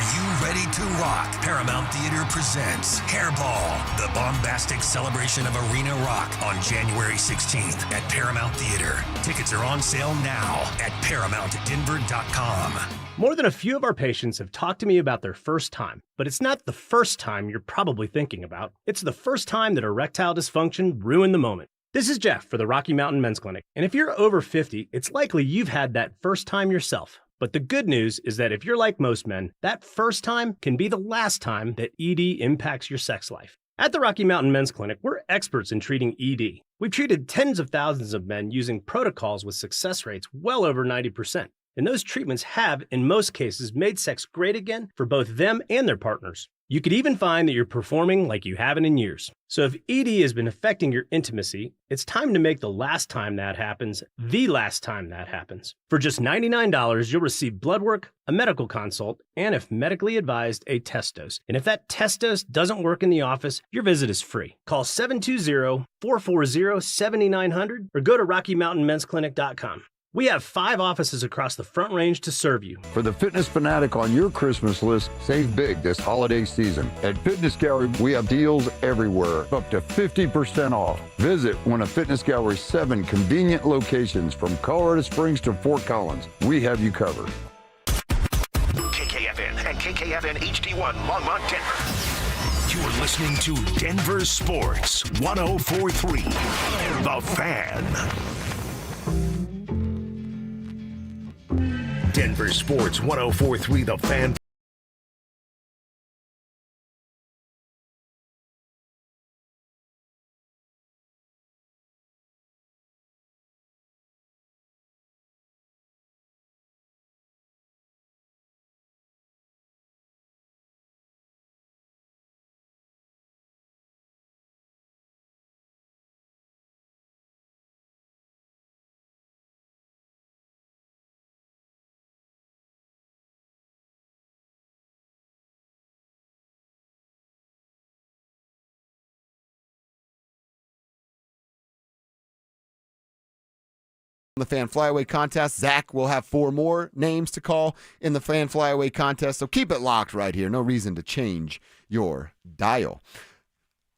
you ready to rock? Paramount Theater presents Hairball, the bombastic celebration of arena rock on January 16th at Paramount Theater. Tickets are on sale now at ParamountDenver.com. More than a few of our patients have talked to me about their first time, but it's not the first time you're probably thinking about. It's the first time that erectile dysfunction ruined the moment. This is Jeff for the Rocky Mountain Men's Clinic, and if you're over 50, it's likely you've had that first time yourself. But the good news is that if you're like most men, that first time can be the last time that ED impacts your sex life. At the Rocky Mountain Men's Clinic, we're experts in treating ED. We've treated tens of thousands of men using protocols with success rates well over 90%. And those treatments have, in most cases, made sex great again for both them and their partners. You could even find that you're performing like you haven't in years. So if ED has been affecting your intimacy, it's time to make the last time that happens, the last time that happens. For just $99, you'll receive blood work, a medical consult, and if medically advised, a test dose. And if that test dose doesn't work in the office, your visit is free. Call 720-440-7900 or go to RockyMountainMen'sClinic.com. We have 5 offices across the Front Range to serve you. For the fitness fanatic on your Christmas list, save big this holiday season. At Fitness Gallery, we have deals everywhere, up to 50% off. Visit one of Fitness Gallery's 7 convenient locations from Colorado Springs to Fort Collins. We have you covered. KKFN and KKFN HD1 Longmont, Denver. You're listening to Denver Sports 104.3. The Fan. Denver Sports 104.3 The Fan. The Fan Flyaway Contest. Zach will have 4 more names to call in the Fan Flyaway Contest, so keep it locked right here. No reason to change your dial.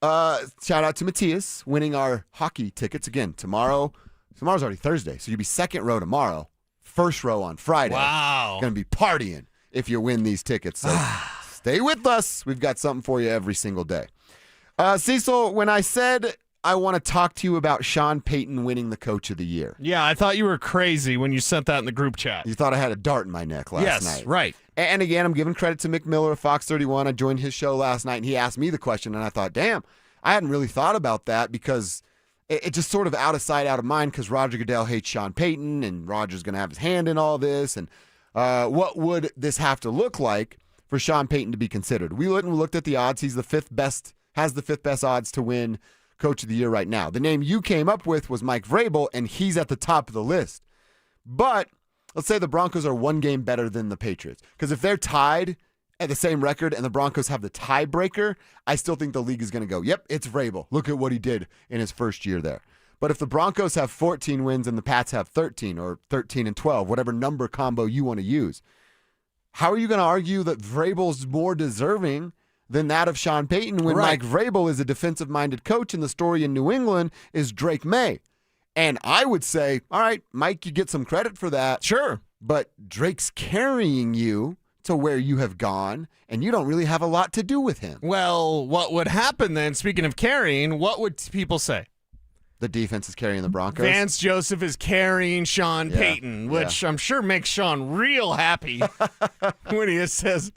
Shout out to Matthias winning our hockey tickets again tomorrow. Tomorrow's already Thursday, so you'll be second row tomorrow, first row on Friday. Wow. Going to be partying if you win these tickets. So stay with us. We've got something for you every single day. Cecil, when I said I want to talk to you about Sean Payton winning the Coach of the Year. Yeah, I thought you were crazy when you sent that in the group chat. You thought I had a dart in my neck last night. Yes, right. And again, I'm giving credit to Mick Miller of Fox 31. I joined his show last night, and he asked me the question, and I thought, damn, I hadn't really thought about that because it just sort of out of sight, out of mind because Roger Goodell hates Sean Payton, and Roger's going to have his hand in all this. And what would this have to look like for Sean Payton to be considered? We looked at the odds. He's the 5th best, has the 5th best odds to win Coach of the Year right now. The name you came up with was Mike Vrabel, and he's at the top of the list. But let's say the Broncos are one game better than the Patriots. Because if they're tied at the same record and the Broncos have the tiebreaker, I still think the league is going to go, yep, it's Vrabel. Look at what he did in his first year there. But if the Broncos have 14 wins and the Pats have 13 or 13 and 12, whatever number combo you want to use, how are you going to argue that Vrabel's more deserving than that of Sean Payton when Mike Vrabel is a defensive-minded coach and the story in New England is Drake May? And I would say, all right, Mike, you get some credit for that. Sure. But Drake's carrying you to where you have gone, and you don't really have a lot to do with him. Well, what would happen then, speaking of carrying, what would people say? The defense is carrying the Broncos. Vance Joseph is carrying Sean Payton, which I'm sure makes Sean real happy when he says,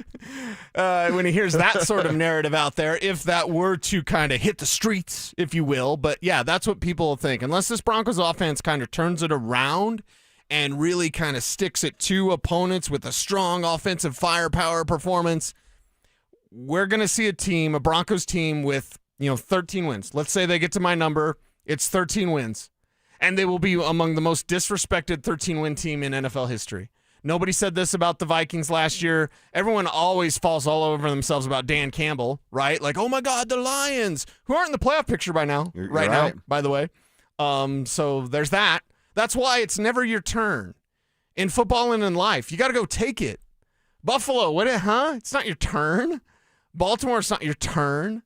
when he hears that sort of narrative out there, if that were to kind of hit the streets, if you will. But yeah, that's what people will think. Unless this Broncos offense kind of turns it around and really kind of sticks it to opponents with a strong offensive firepower performance, we're going to see a Broncos team with, 13 wins. Let's say they get to my number. It's 13 wins, and they will be among the most disrespected 13-win team in NFL history. Nobody said this about the Vikings last year. Everyone always falls all over themselves about Dan Campbell, right? Like, oh, my God, the Lions, who aren't in the playoff picture by now, You're right right now, by the way. So there's that. That's why it's never your turn. In football and in life, you got to go take it. Buffalo, it's not your turn. Baltimore, it's not your turn.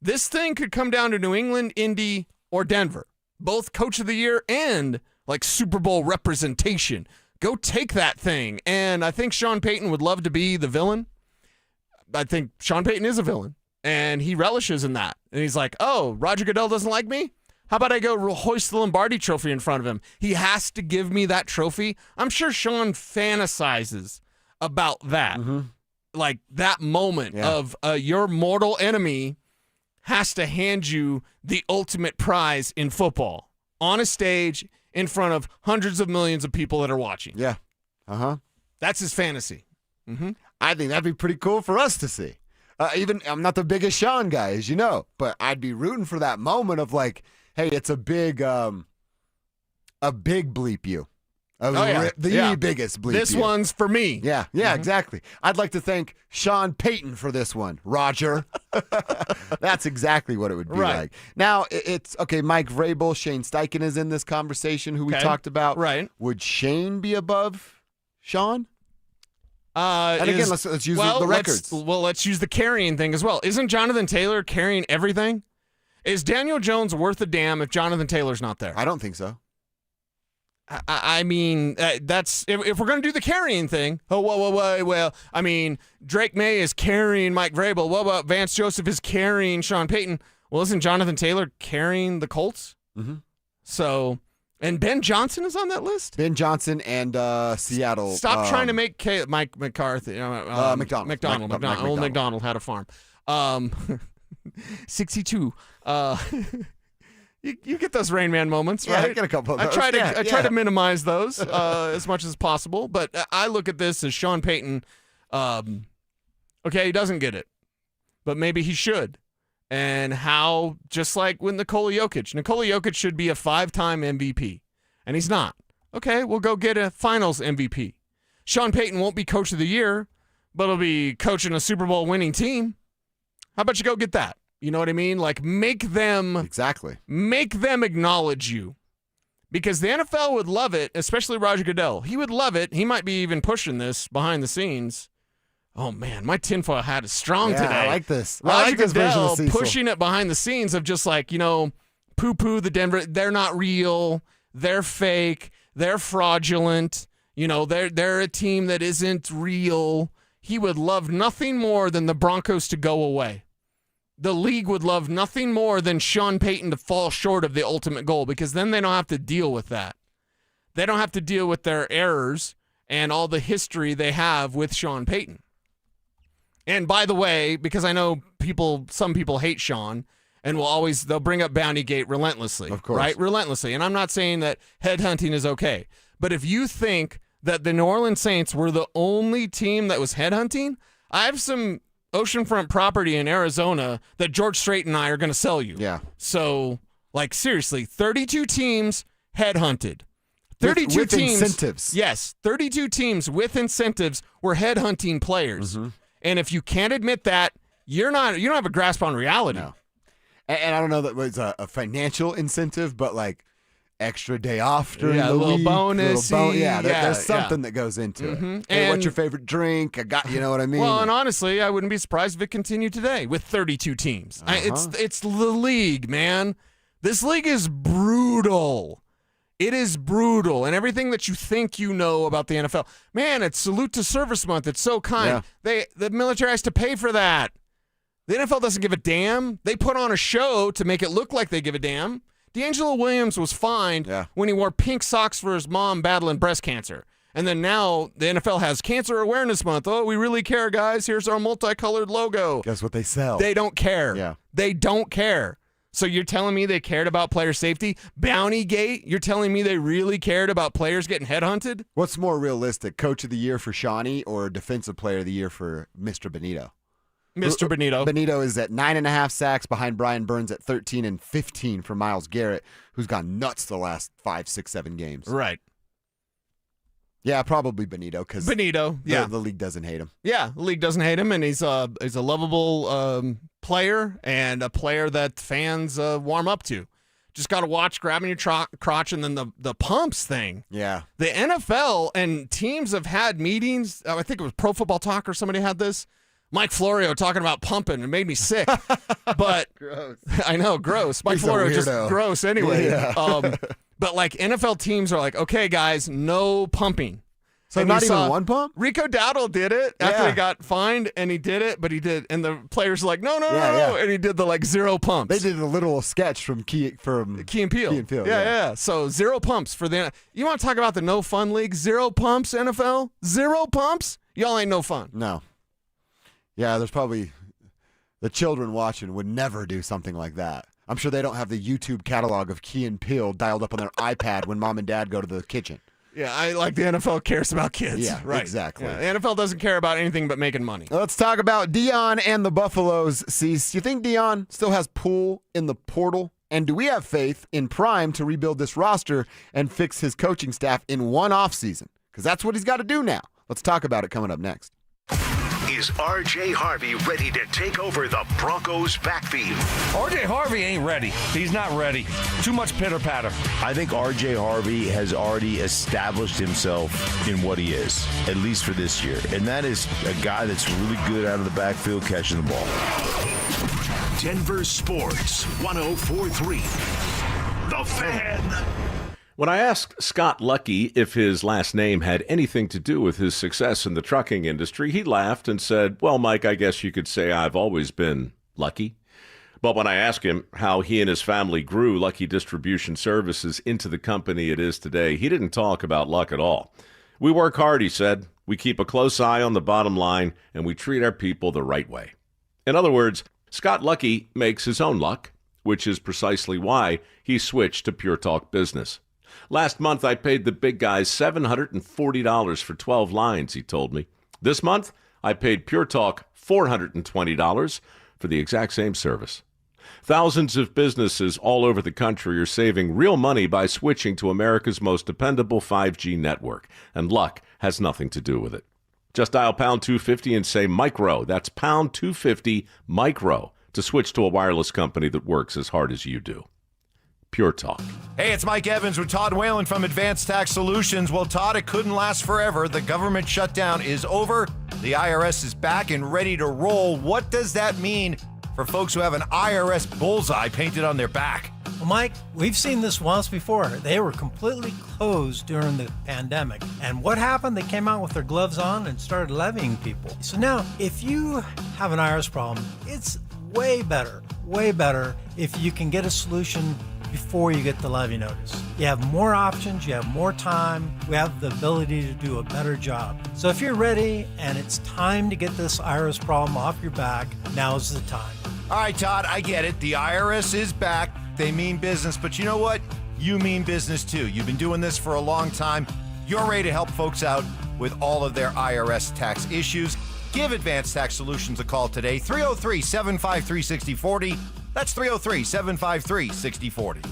This thing could come down to New England, Indy, or Denver, both coach of the year and like Super Bowl representation. Go take that thing. And I think Sean Payton would love to be the villain. I think Sean Payton is a villain, and he relishes in that. And he's like, oh, Roger Goodell doesn't like me? How about I go hoist the Lombardi trophy in front of him? He has to give me that trophy. I'm sure Sean fantasizes about that. Mm-hmm. Like that moment of your mortal enemy has to hand you the ultimate prize in football on a stage in front of hundreds of millions of people that are watching. Yeah. Uh-huh. That's his fantasy. Mm-hmm. I think that'd be pretty cool for us to see. Even I'm not the biggest Sean guy, as you know, but I'd be rooting for that moment of like, hey, it's a big bleep you. The biggest bleep This you. one's for me. Yeah, exactly. I'd like to thank Sean Payton for this one, Roger. That's exactly what it would be like. Now, it's, okay, Mike Vrabel, Shane Steichen is in this conversation, who we talked about. Right. Would Shane be above Sean? And again, let's use the records. Let's use the carrying thing as well. Isn't Jonathan Taylor carrying everything? Is Daniel Jones worth a damn if Jonathan Taylor's not there? I don't think so. I mean, that's if we're going to do the carrying thing. Oh, well, I mean, Drake May is carrying Mike Vrabel. What about Vance Joseph is carrying Sean Payton? Well, isn't Jonathan Taylor carrying the Colts? Mm-hmm. So, and Ben Johnson is on that list? Ben Johnson and Seattle. Stop trying to make Mike McCarthy. McDonald. Old McDonald had a farm. 62. You get those Rain Man moments, right? Yeah, I get a couple of those. I try to minimize those as much as possible, but I look at this as Sean Payton. Okay, he doesn't get it, but maybe he should. And how, just like with Nikola Jokic should be a 5-time MVP, and he's not. Okay, we'll go get a Finals MVP. Sean Payton won't be Coach of the Year, but he'll be coaching a Super Bowl winning team. How about you go get that? You know what I mean? Like, make them acknowledge you. Because the NFL would love it, especially Roger Goodell. He would love it. He might be even pushing this behind the scenes. Oh, man, my tinfoil hat is strong today. I like this. Roger this version Goodell of Cecil. pushing it behind the scenes of just like, poo-poo the Denver. They're not real. They're fake. They're fraudulent. They're a team that isn't real. He would love nothing more than the Broncos to go away. The league would love nothing more than Sean Payton to fall short of the ultimate goal, because then they don't have to deal with that. They don't have to deal with their errors and all the history they have with Sean Payton. And by the way, because I know some people hate Sean and they'll bring up Bountygate relentlessly. Of course. Right? Relentlessly. And I'm not saying that headhunting is okay. But if you think that the New Orleans Saints were the only team that was headhunting, I have some oceanfront property in Arizona that George Strait and I are going to sell you. Yeah. So, seriously, 32 teams headhunted. 32 with teams. incentives. Yes, 32 teams with incentives were headhunting players. And if you can't admit that, you don't have a grasp on reality. No. And I don't know that it was a financial incentive, but like extra day off during the a little week, bonus. There's something that goes into it. Hey, what's your favorite drink? You know what I mean? Well, and honestly, I wouldn't be surprised if it continued today with 32 teams. It's the league, man. This league is brutal. It is brutal. And everything that you think you know about the NFL, man, it's Salute to Service Month. It's so kind. The military has to pay for that. The NFL doesn't give a damn. They put on a show to make it look like they give a damn. D'Angelo Williams was fined when he wore pink socks for his mom battling breast cancer. And then now the NFL has Cancer Awareness Month. Oh, we really care, guys. Here's our multicolored logo. Guess what they sell? They don't care. Yeah. They don't care. So you're telling me they cared about player safety? Bountygate, you're telling me they really cared about players getting headhunted? What's more realistic, Coach of the Year for Shawnee or Defensive Player of the Year for Mr. Benito? Mr. Benito. Benito is at 9.5 sacks behind Brian Burns at 13 and 15 for Myles Garrett, who's gone nuts the last 5, 6, 7 games. Right. Yeah, probably Benito because the league doesn't hate him. Yeah, the league doesn't hate him, and he's a lovable player and a player that fans warm up to. Just got to watch grabbing your crotch and then the pumps thing. Yeah. The NFL and teams have had meetings. I think it was Pro Football Talk or somebody had this. Mike Florio talking about pumping. It made me sick. But gross. I know, gross. Mike Florio just gross anyway. Yeah. But like NFL teams are like, okay, guys, no pumping. So not even one pump? Rico Dowdle did it after he got fined, and he did it, but he did, and the players are like, no, and he did the like 0 pumps. They did a little sketch from Key and Peele. Yeah. So 0 pumps for the. You want to talk about the no fun league? 0 pumps, NFL? 0 pumps? Y'all ain't no fun. No. Yeah, there's probably the children watching would never do something like that. I'm sure they don't have the YouTube catalog of Key and Peele dialed up on their iPad when mom and dad go to the kitchen. Yeah, I like the NFL cares about kids. Yeah, right. Exactly. Yeah, the NFL doesn't care about anything but making money. Let's talk about Deion and the Buffaloes. Cease, you think Deion still has pull in the portal? And do we have faith in Prime to rebuild this roster and fix his coaching staff in one offseason? Because that's what he's got to do now. Let's talk about it coming up next. Is R.J. Harvey ready to take over the Broncos backfield? R.J. Harvey ain't ready. He's not ready. Too much pitter-patter. I think R.J. Harvey has already established himself in what he is, at least for this year. And that is a guy that's really good out of the backfield catching the ball. Denver Sports 104.3. The Fan. When I asked Scott Lucky if his last name had anything to do with his success in the trucking industry, he laughed and said, well, Mike, I guess you could say I've always been lucky. But when I asked him how he and his family grew Lucky Distribution Services into the company it is today, he didn't talk about luck at all. We work hard, he said. We keep a close eye on the bottom line, and we treat our people the right way. In other words, Scott Lucky makes his own luck, which is precisely why he switched to Pure Talk Business. Last month, I paid the big guys $740 for 12 lines, he told me. This month, I paid Pure Talk $420 for the exact same service. Thousands of businesses all over the country are saving real money by switching to America's most dependable 5G network, and luck has nothing to do with it. Just dial pound 250 and say micro. That's pound 250 micro to switch to a wireless company that works as hard as you do. Pure Talk. Hey, it's Mike Evans with Todd Whalen from Advanced Tax Solutions. Well, Todd, it couldn't last forever. The government shutdown is over. The IRS is back and ready to roll. What does that mean for folks who have an IRS bullseye painted on their back? Well, Mike, we've seen this once before. They were completely closed during the pandemic. And what happened? They came out with their gloves on and started levying people. So now, if you have an IRS problem, it's way better if you can get a solution before you get the levy notice. You have more options, you have more time, we have the ability to do a better job. So if you're ready and it's time to get this IRS problem off your back, now's the time. All right, Todd, I get it. The IRS is back. They mean business, but you know what? You mean business too. You've been doing this for a long time. You're ready to help folks out with all of their IRS tax issues. Give Advanced Tax Solutions a call today, 303-753-6040. That's 303-753-6040.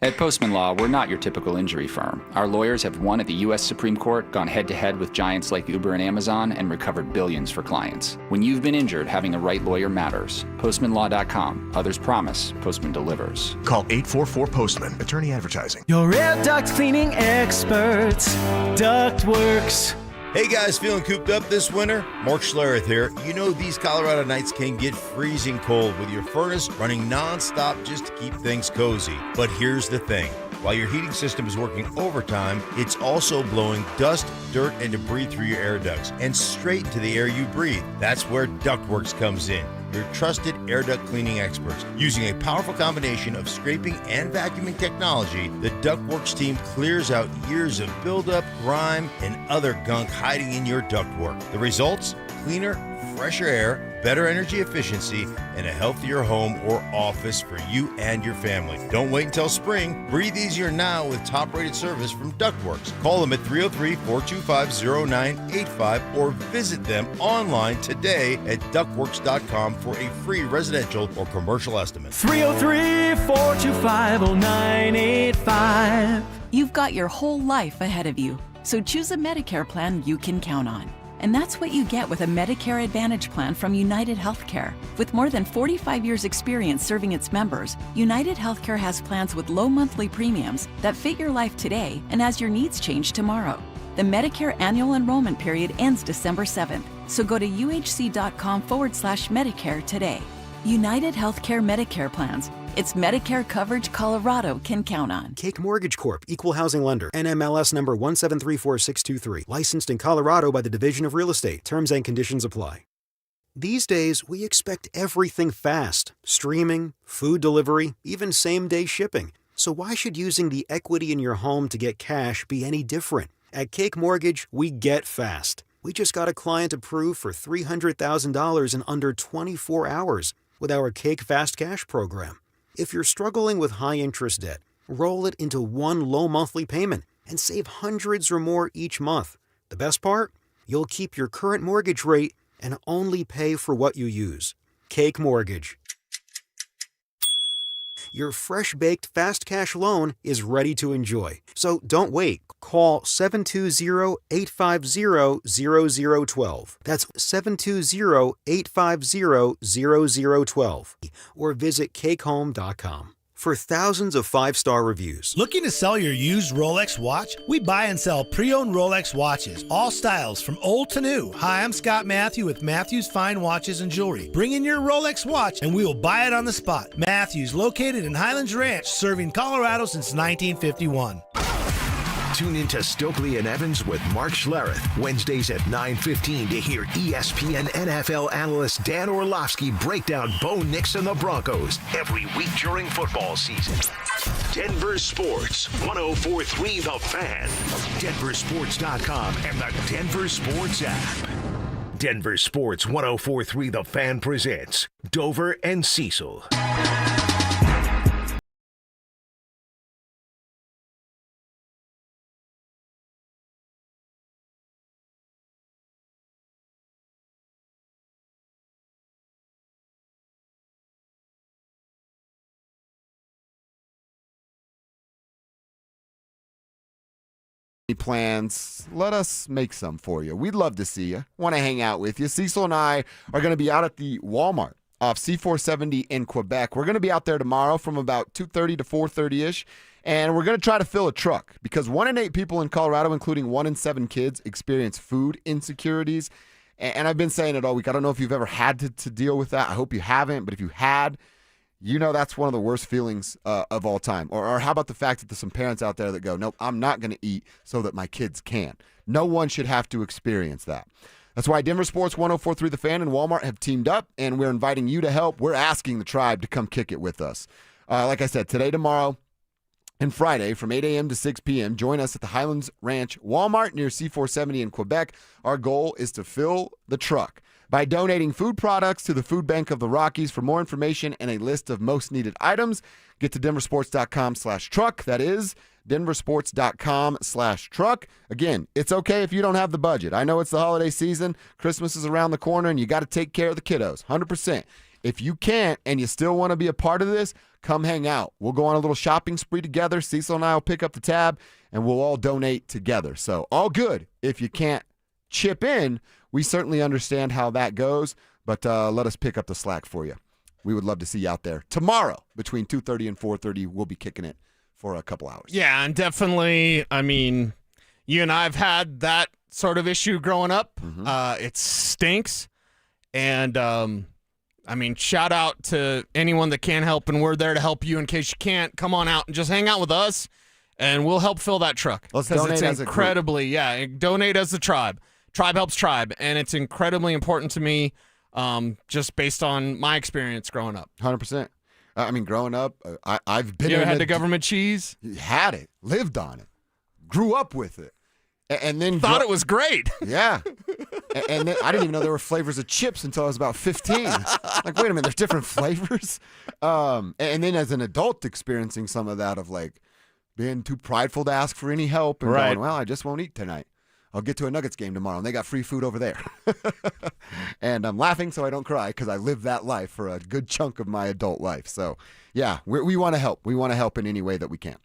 At Postman Law, we're not your typical injury firm. Our lawyers have won at the U.S. Supreme Court, gone head-to-head with giants like Uber and Amazon, and recovered billions for clients. When you've been injured, having a right lawyer matters. PostmanLaw.com. Others promise. Postman delivers. Call 844-POSTMAN. Attorney Advertising. Your air duct cleaning experts. Ductworks. Hey guys, feeling cooped up this winter? Mark Schlereth here. You know these Colorado nights can get freezing cold with your furnace running non-stop just to keep things cozy. But here's the thing. While your heating system is working overtime, it's also blowing dust, dirt, and debris through your air ducts and straight into the air you breathe. That's where Ductworks comes in. Your trusted air duct cleaning experts. Using a powerful combination of scraping and vacuuming technology, the Ductworks team clears out years of buildup, grime, and other gunk hiding in your ductwork. The results? Cleaner, fresher air, better energy efficiency, and a healthier home or office for you and your family. Don't wait until spring. Breathe easier now with top-rated service from Ductworks. Call them at 303-425-0985 or visit them online today at ductworks.com for a free residential or commercial estimate. 303-425-0985. You've got your whole life ahead of you, so choose a Medicare plan you can count on. And that's what you get with a Medicare Advantage plan from United Healthcare. With more than 45 years' experience serving its members, United Healthcare has plans with low monthly premiums that fit your life today and as your needs change tomorrow. The Medicare annual enrollment period ends December 7th, so go to uhc.com/Medicare today. United Healthcare Medicare plans. It's Medicare coverage Colorado can count on. Cake Mortgage Corp. Equal Housing Lender. NMLS number 1734623. Licensed in Colorado by the Division of Real Estate. Terms and conditions apply. These days, we expect everything fast. Streaming, food delivery, even same-day shipping. So why should using the equity in your home to get cash be any different? At Cake Mortgage, we get fast. We just got a client approved for $300,000 in under 24 hours with our Cake Fast Cash program. If you're struggling with high-interest debt, roll it into one low monthly payment and save hundreds or more each month. The best part? You'll keep your current mortgage rate and only pay for what you use. Cake Mortgage. Your fresh-baked fast cash loan is ready to enjoy. So don't wait. Call 720-850-0012. That's 720-850-0012. Or visit cakehome.com. For thousands of 5-star reviews. Looking to sell your used Rolex watch? We buy and sell pre-owned Rolex watches, all styles from old to new. Hi, I'm Scott Matthew with Matthews Fine Watches and Jewelry. Bring in your Rolex watch and we will buy it on the spot. Matthews, located in Highlands Ranch, serving Colorado since 1951. Tune into Stokely and Evans with Mark Schlereth, Wednesdays at 9:15 to hear ESPN NFL analyst Dan Orlovsky break down Bo Nix and the Broncos every week during football season. Denver Sports, 104.3 The Fan, DenverSports.com, and the Denver Sports app. Denver Sports 104.3 The Fan presents Dover and Cecil. Plans, let us make some for you. We'd love to see you. Want to hang out with you. Cecil and I are going to be out at the Walmart off C470 in Quebec. We're going to be out there tomorrow from about 2:30 to 4:30-ish, and we're going to try to fill a truck because 1 in 8 people in Colorado, including 1 in 7 kids, experience food insecurities. And I've been saying it all week. I don't know if you've ever had to deal with that. I hope you haven't, but if you had, you know that's one of the worst feelings of all time. Or how about the fact that there's some parents out there that go, nope, I'm not going to eat so that my kids can. No one should have to experience that. That's why Denver Sports 104.3 The Fan and Walmart have teamed up, and we're inviting you to help. We're asking the tribe to come kick it with us. Like I said, today, tomorrow, and Friday from 8 a.m. to 6 p.m., join us at the Highlands Ranch Walmart near C470 in Quebec. Our goal is to fill the truck by donating food products to the food bank of the Rockies. For more information and a list of most needed items, get to DenverSports.com/truck. That is DenverSports.com/truck. Again, it's okay if you don't have the budget. I know it's the holiday season. Christmas is around the corner, and you got to take care of the kiddos, 100%. If you can't and you still want to be a part of this, come hang out. We'll go on a little shopping spree together. Cecil and I will pick up the tab, and we'll all donate together. So all good. If you can't chip in, we certainly understand how that goes, but let us pick up the slack for you. We would love to see you out there. Tomorrow, between 2:30 and 4:30, we'll be kicking it for a couple hours. Yeah, and definitely, I mean, you and I have had that sort of issue growing up. It stinks. And, I mean, shout out to anyone that can help, and we're there to help you in case you can't. Come on out and just hang out with us, and we'll help fill that truck. Let's donate it's as incredibly, donate as the tribe. Tribe helps tribe, and it's incredibly important to me. Just based on my experience growing up. 100%. I mean, growing up, I've been You ever had the government cheese? Had it, lived on it, grew up with it, and then thought it was great. Yeah, and then I didn't even know there were flavors of chips until I was about 15. Like, wait a minute, there's different flavors. And then as an adult, experiencing some of that of like being too prideful to ask for any help and going, well, I just won't eat tonight. I'll get to a Nuggets game tomorrow, and they got free food over there. And I'm laughing so I don't cry because I lived that life for a good chunk of my adult life. So, yeah, we want to help. We want to help in any way that we can.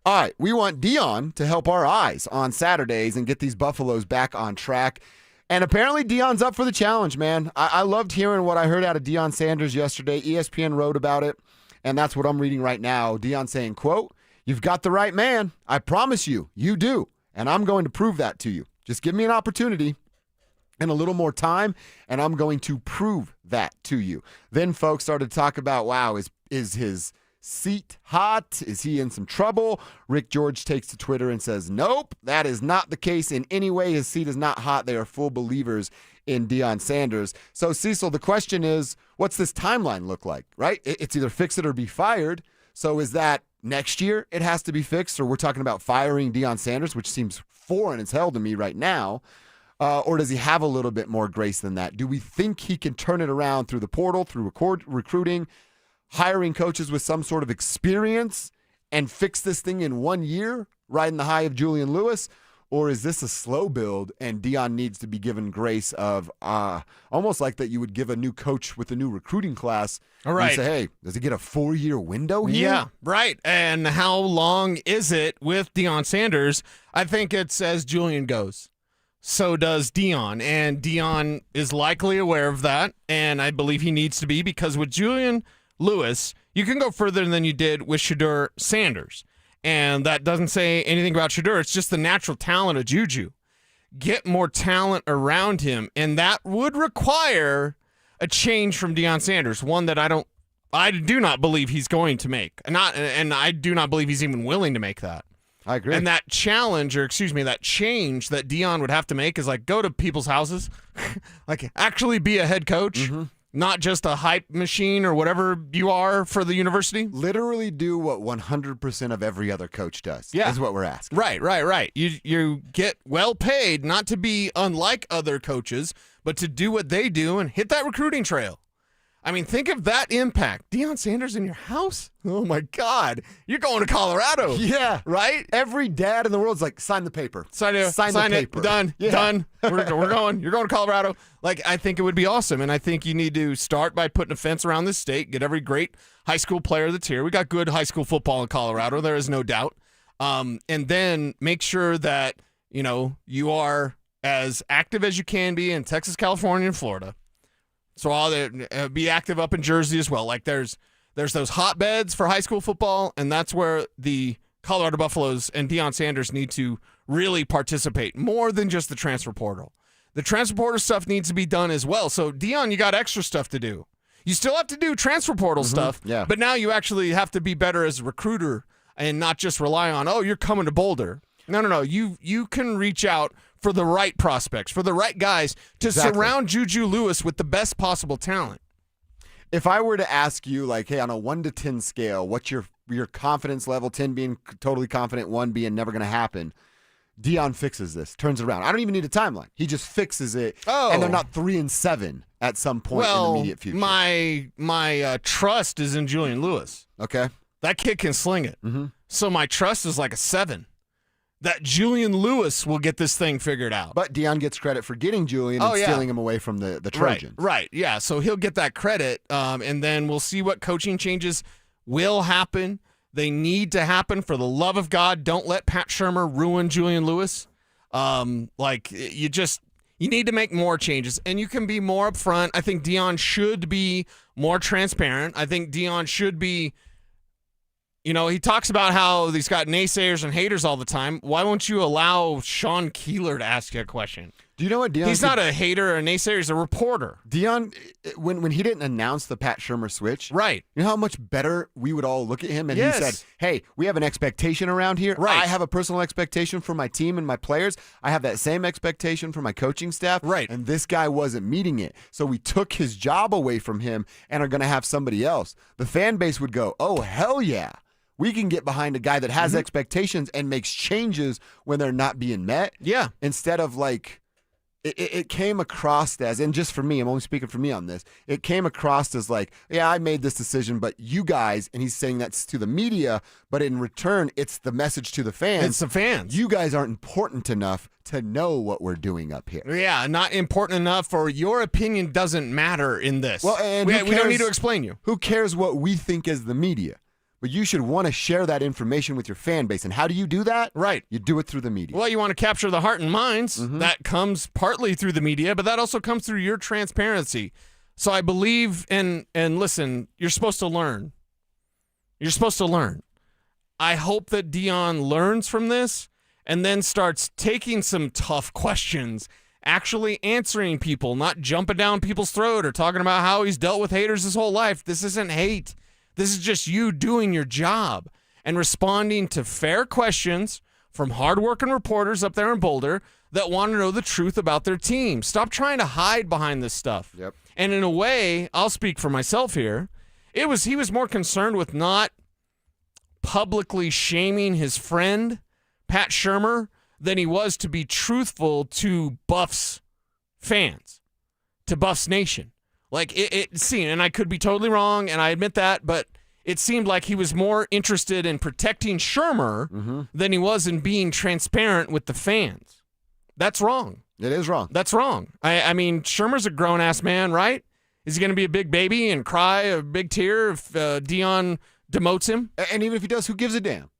All right, we want Deion to help our eyes on Saturdays and get these Buffaloes back on track. And apparently Deion's up for the challenge, man. I loved hearing what I heard out of Deion Sanders yesterday. ESPN wrote about it, and that's what I'm reading right now. Deion saying, quote, "You've got the right man. I promise you, you do. And I'm going to prove that to you. Just give me an opportunity and a little more time, and I'm going to prove that to you." Then folks started to talk about, wow, is his seat hot? Is he in some trouble? Rick George takes to Twitter and says, nope, that is not the case in any way. His seat is not hot. They are full believers in Deion Sanders. So, Cecil, the question is, what's this timeline look like, right? It's either fix it or be fired. So is that next year it has to be fixed, or we're talking about firing Deion Sanders, which seems foreign as hell to me right now, or does he have a little bit more grace than that? Do we think he can turn it around through the portal, through recruiting, hiring coaches with some sort of experience, and fix this thing in 1 year, riding the high of Julian Lewis? Or is this a slow build and Deion needs to be given grace of almost like that you would give a new coach with a new recruiting class? All right. And say, hey, does he get a 4-year window here? Yeah, right. And how long is it with Deion Sanders? I think it's as Julian goes. So does Deion. And Deion is likely aware of that. And I believe he needs to be, because with Julian Lewis, you can go further than you did with Shador Sanders. And that doesn't say anything about Shador. It's just the natural talent of Juju. Get more talent around him. And that would require a change from Deion Sanders, one that I do not believe he's going to make. And I do not believe he's even willing to make that. I agree. And that challenge, or excuse me, that change that Deion would have to make is like go to people's houses, like actually be a head coach. Not just a hype machine or whatever you are for the university. Literally do what 100% of every other coach does. Yeah. Is what we're asking. Right. You get well paid, not to be unlike other coaches, but to do what they do and hit that recruiting trail. I mean, think of that impact. Deion Sanders in your house? Oh, my God. You're going to Colorado. Yeah. Right? Every dad in the world's like, sign the paper. Sign the paper. It. Done. Yeah. Done. We're going. You're going to Colorado. Like, I think it would be awesome. And I think you need to start by putting a fence around this state, get every great high school player that's here. We got good high school football in Colorado. There is no doubt. And then make sure that, you are as active as you can be in Texas, California, and Florida. So I'll be active up in Jersey as well. Like there's those hotbeds for high school football, and that's where the Colorado Buffaloes and Deion Sanders need to really participate more than just the transfer portal. The transfer portal stuff needs to be done as well. So Deion, you got extra stuff to do. You still have to do transfer portal stuff, but now you actually have to be better as a recruiter and not just rely on, you're coming to Boulder. No. You can reach out for the right prospects, for the right guys to surround Juju Lewis with the best possible talent. If I were to ask you, like, hey, on a 1 to 10 scale, what's your confidence level? 10 being totally confident, 1 being never going to happen. Deion fixes this, turns it around. I don't even need a timeline. He just fixes it, and they're not 3-7 at some point in the immediate future. My trust is in Julian Lewis. Okay, that kid can sling it. So my trust is like a 7. that Julian Lewis will get this thing figured out. But Deion gets credit for getting Julian and stealing him away from the Trojans. Right, yeah. So he'll get that credit, and then we'll see what coaching changes will happen. They need to happen. For the love of God, don't let Pat Shurmur ruin Julian Lewis. You need to make more changes, and you can be more upfront. I think Deion should be more transparent. I think Deion should be, he talks about how he's got naysayers and haters all the time. Why won't you allow Sean Keeler to ask you a question? Do you know what Deion? He's not a hater or a naysayer. He's a reporter. Deion, when he didn't announce the Pat Shurmur switch, right? You know how much better we would all look at him, and he said, "Hey, we have an expectation around here. Right. I have a personal expectation for my team and my players. I have that same expectation for my coaching staff. Right. And this guy wasn't meeting it, so we took his job away from him and are going to have somebody else." The fan base would go, "Oh hell yeah." We can get behind a guy that has expectations and makes changes when they're not being met. Yeah. Instead of it came across as, and just for me, I'm only speaking for me on this, it came across as yeah, I made this decision, but you guys, and he's saying that's to the media, but in return, it's the message to the fans. It's the fans. You guys aren't important enough to know what we're doing up here. Yeah, not important enough, or your opinion doesn't matter in this. Well, and we don't need to explain you. Who cares what we think as the media? But you should want to share that information with your fan base. And how do you do that? Right. You do it through the media. Well, you want to capture the heart and minds. That comes partly through the media, but that also comes through your transparency. So I believe, and listen, you're supposed to learn. You're supposed to learn. I hope that Deion learns from this and then starts taking some tough questions, actually answering people, not jumping down people's throat or talking about how he's dealt with haters his whole life. This isn't hate. This is just you doing your job and responding to fair questions from hardworking reporters up there in Boulder that want to know the truth about their team. Stop trying to hide behind this stuff. Yep. And in a way, I'll speak for myself here. He was more concerned with not publicly shaming his friend, Pat Shurmur, than he was to be truthful to Buffs fans, to Buffs Nation. It seemed, and I could be totally wrong, and I admit that, but it seemed like he was more interested in protecting Shurmur than he was in being transparent with the fans. That's wrong. It is wrong. That's wrong. I mean, Shermer's a grown-ass man, right? Is he going to be a big baby and cry a big tear if Deion demotes him? And even if he does, who gives a damn?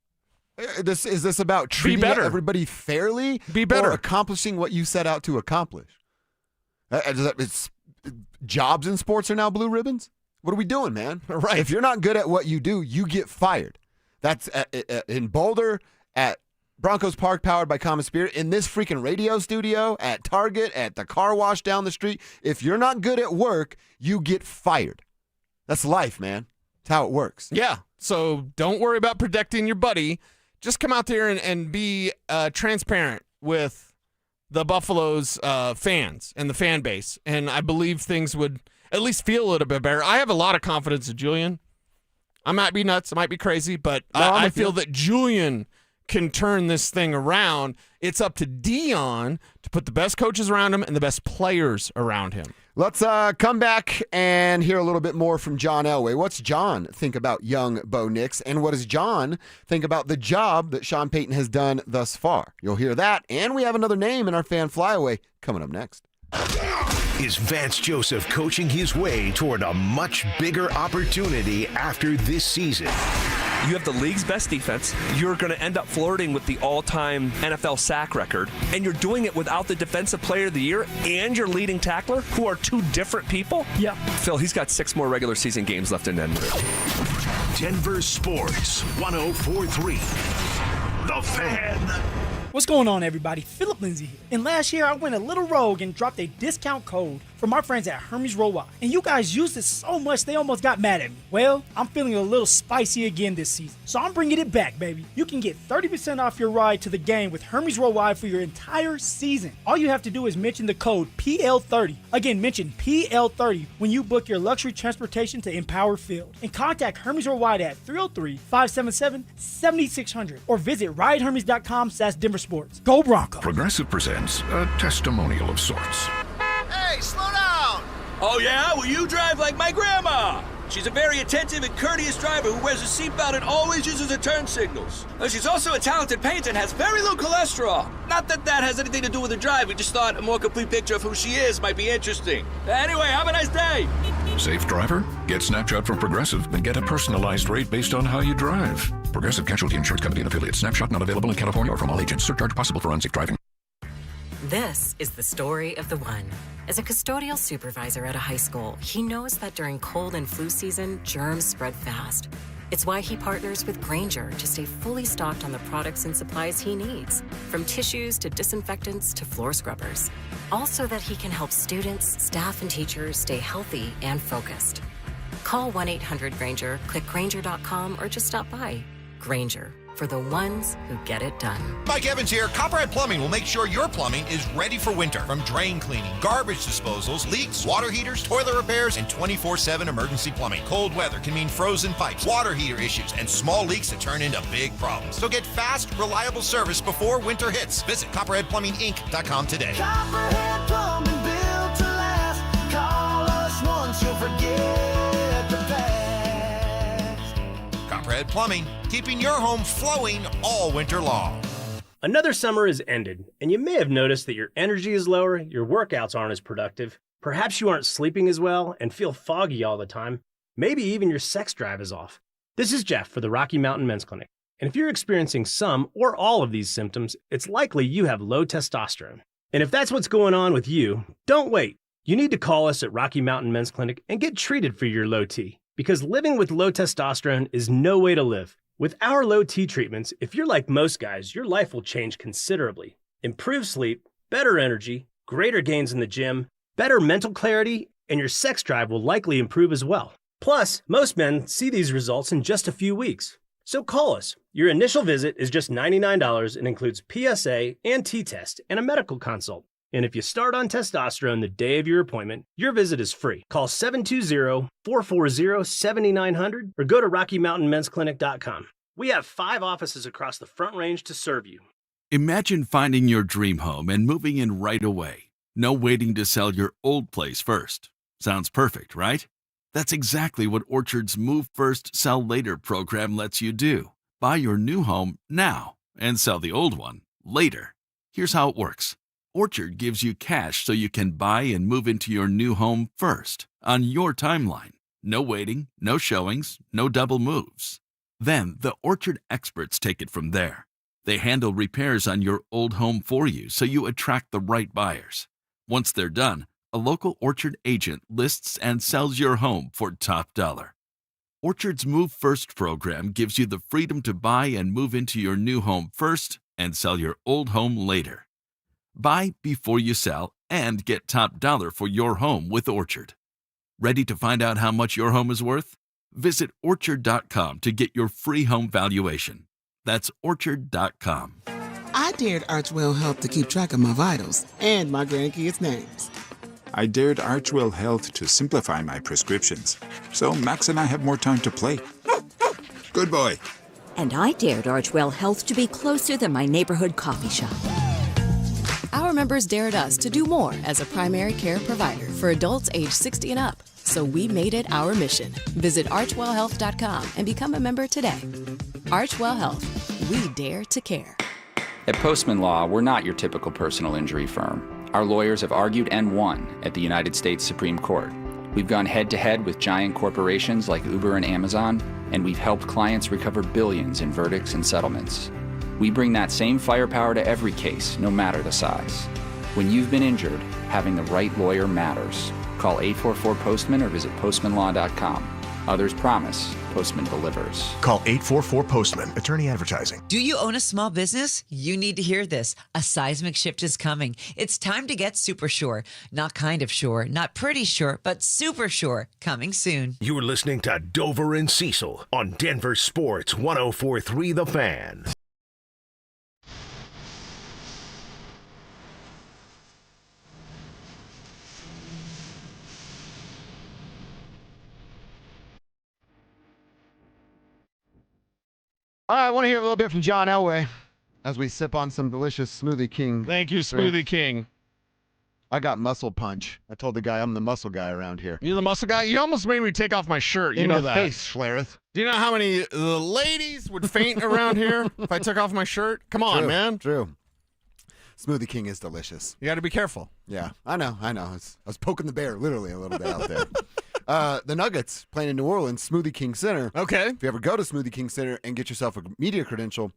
Is this about treating everybody fairly? Be better. Or accomplishing what you set out to accomplish? It's jobs in sports are now blue ribbons? What are we doing, man? Right. If you're not good at what you do, you get fired. That's in Boulder, at Broncos Park, powered by Common Spirit, in this freaking radio studio, at Target, at the car wash down the street. If you're not good at work, you get fired. That's life, man. That's how it works. Yeah. So don't worry about protecting your buddy. Just come out there and be transparent with the Buffalo's fans and the fan base. And I believe things would at least feel a little bit better. I have a lot of confidence in Julian. I might be nuts. I might be crazy, but I feel that Julian can turn this thing around. It's up to Deion to put the best coaches around him and the best players around him. Let's come back and hear a little bit more from John Elway. What's John think about young Bo Nix, and what does John think about the job that Sean Payton has done thus far? You'll hear that, and we have another name in our fan flyaway coming up next. Is Vance Joseph coaching his way toward a much bigger opportunity after this season? You have the league's best defense. You're going to end up flirting with the all-time NFL sack record, and you're doing it without the Defensive Player of the Year and your leading tackler, who are two different people. Yeah. Phil, he's got 6 more regular season games left in Denver. Denver Sports 104.3. The Fan. What's going on, everybody? Philip Lindsay here. And last year, I went a little rogue and dropped a discount code from our friends at Hermes Worldwide. And you guys used it so much, they almost got mad at me. Well, I'm feeling a little spicy again this season. So I'm bringing it back, baby. You can get 30% off your ride to the game with Hermes Worldwide for your entire season. All you have to do is mention the code PL30. Again, mention PL30 when you book your luxury transportation to Empower Field. And contact Hermes Worldwide at 303-577-7600 or visit ridehermes.com/DenverSports. Go Broncos. Progressive presents a testimonial of sorts. Hey, slow down! Oh, yeah? Well, you drive like my grandma. She's a very attentive and courteous driver who wears a seatbelt and always uses her turn signals. She's also a talented painter and has very low cholesterol. Not that that has anything to do with her drive. We just thought a more complete picture of who she is might be interesting. Anyway, have a nice day. Safe driver? Get Snapshot from Progressive and get a personalized rate based on how you drive. Progressive Casualty Insurance Company and affiliates. Snapshot not available in California or from all agents. Surcharge possible for unsafe driving. This is the story of the one. As a custodial supervisor at a high school, he knows that during cold and flu season, germs spread fast. It's why he partners with Grainger to stay fully stocked on the products and supplies he needs, from tissues to disinfectants to floor scrubbers. All so that he can help students, staff, and teachers stay healthy and focused. Call 1-800-GRAINGER, click Grainger.com, or just stop by. Grainger, for the ones who get it done. Mike Evans here. Copperhead Plumbing will make sure your plumbing is ready for winter. From drain cleaning, garbage disposals, leaks, water heaters, toilet repairs, and 24/7 emergency plumbing. Cold weather can mean frozen pipes, water heater issues, and small leaks that turn into big problems. So get fast, reliable service before winter hits. Visit CopperheadPlumbingInc.com today. Copperhead Plumbing, built to last. Call us once, you'll forget the past. Copperhead Plumbing, keeping your home flowing all winter long. Another summer is ended, and you may have noticed that your energy is lower, your workouts aren't as productive, perhaps you aren't sleeping as well and feel foggy all the time. Maybe even your sex drive is off. This is Jeff for the Rocky Mountain Men's Clinic, and if you're experiencing some or all of these symptoms, it's likely you have low testosterone. And if that's what's going on with you, don't wait. You need to call us at Rocky Mountain Men's Clinic and get treated for your low T, because living with low testosterone is no way to live. With our low T treatments, if you're like most guys, your life will change considerably. Improved sleep, better energy, greater gains in the gym, better mental clarity, and your sex drive will likely improve as well. Plus, most men see these results in just a few weeks. So call us. Your initial visit is just $99 and includes PSA and T-test and a medical consult. And if you start on testosterone the day of your appointment, your visit is free. Call 720-440-7900 or go to RockyMountainMen'sClinic.com. We have 5 offices across the Front Range to serve you. Imagine finding your dream home and moving in right away. No waiting to sell your old place first. Sounds perfect, right? That's exactly what Orchard's Move First, Sell Later program lets you do. Buy your new home now and sell the old one later. Here's how it works. Orchard gives you cash so you can buy and move into your new home first, on your timeline. No waiting, no showings, no double moves. Then the Orchard experts take it from there. They handle repairs on your old home for you so you attract the right buyers. Once they're done, a local Orchard agent lists and sells your home for top dollar. Orchard's Move First program gives you the freedom to buy and move into your new home first and sell your old home later. Buy before you sell and get top dollar for your home with Orchard. Ready to find out how much your home is worth? Visit Orchard.com to get your free home valuation. That's Orchard.com. I dared Archwell Health to keep track of my vitals and my grandkids' names. I dared Archwell Health to simplify my prescriptions, so Max and I have more time to play. Good boy. And I dared Archwell Health to be closer than my neighborhood coffee shop. Our members dared us to do more as a primary care provider for adults age 60 and up. So we made it our mission. Visit archwellhealth.com and become a member today. Archwell Health. We dare to care. At Postman Law, we're not your typical personal injury firm. Our lawyers have argued and won at the United States Supreme Court. We've gone head-to-head with giant corporations like Uber and Amazon, and we've helped clients recover billions in verdicts and settlements. We bring that same firepower to every case, no matter the size. When you've been injured, having the right lawyer matters. Call 844-POSTMAN or visit postmanlaw.com. Others promise, Postman delivers. Call 844-POSTMAN. Attorney advertising. Do you own a small business? You need to hear this. A seismic shift is coming. It's time to get super sure. Not kind of sure, not pretty sure, but super sure. Coming soon. You're listening to Dover and Cecil on Denver Sports 104.3 The Fan. All right, I want to hear a little bit from John Elway as we sip on some delicious Smoothie King. Thank you, Smoothie King. I got muscle punch. I told the guy I'm the muscle guy around here. You're the muscle guy? You almost made me take off my shirt. You know that. Face, Schlereth. Do you know how many the ladies would faint around here if I took off my shirt? Come on, man. True. Smoothie King is delicious. You got to be careful. Yeah, I know. I was poking the bear literally a little bit out there. The Nuggets playing in New Orleans, Smoothie King Center. Okay. If you ever go to Smoothie King Center and get yourself a media credential,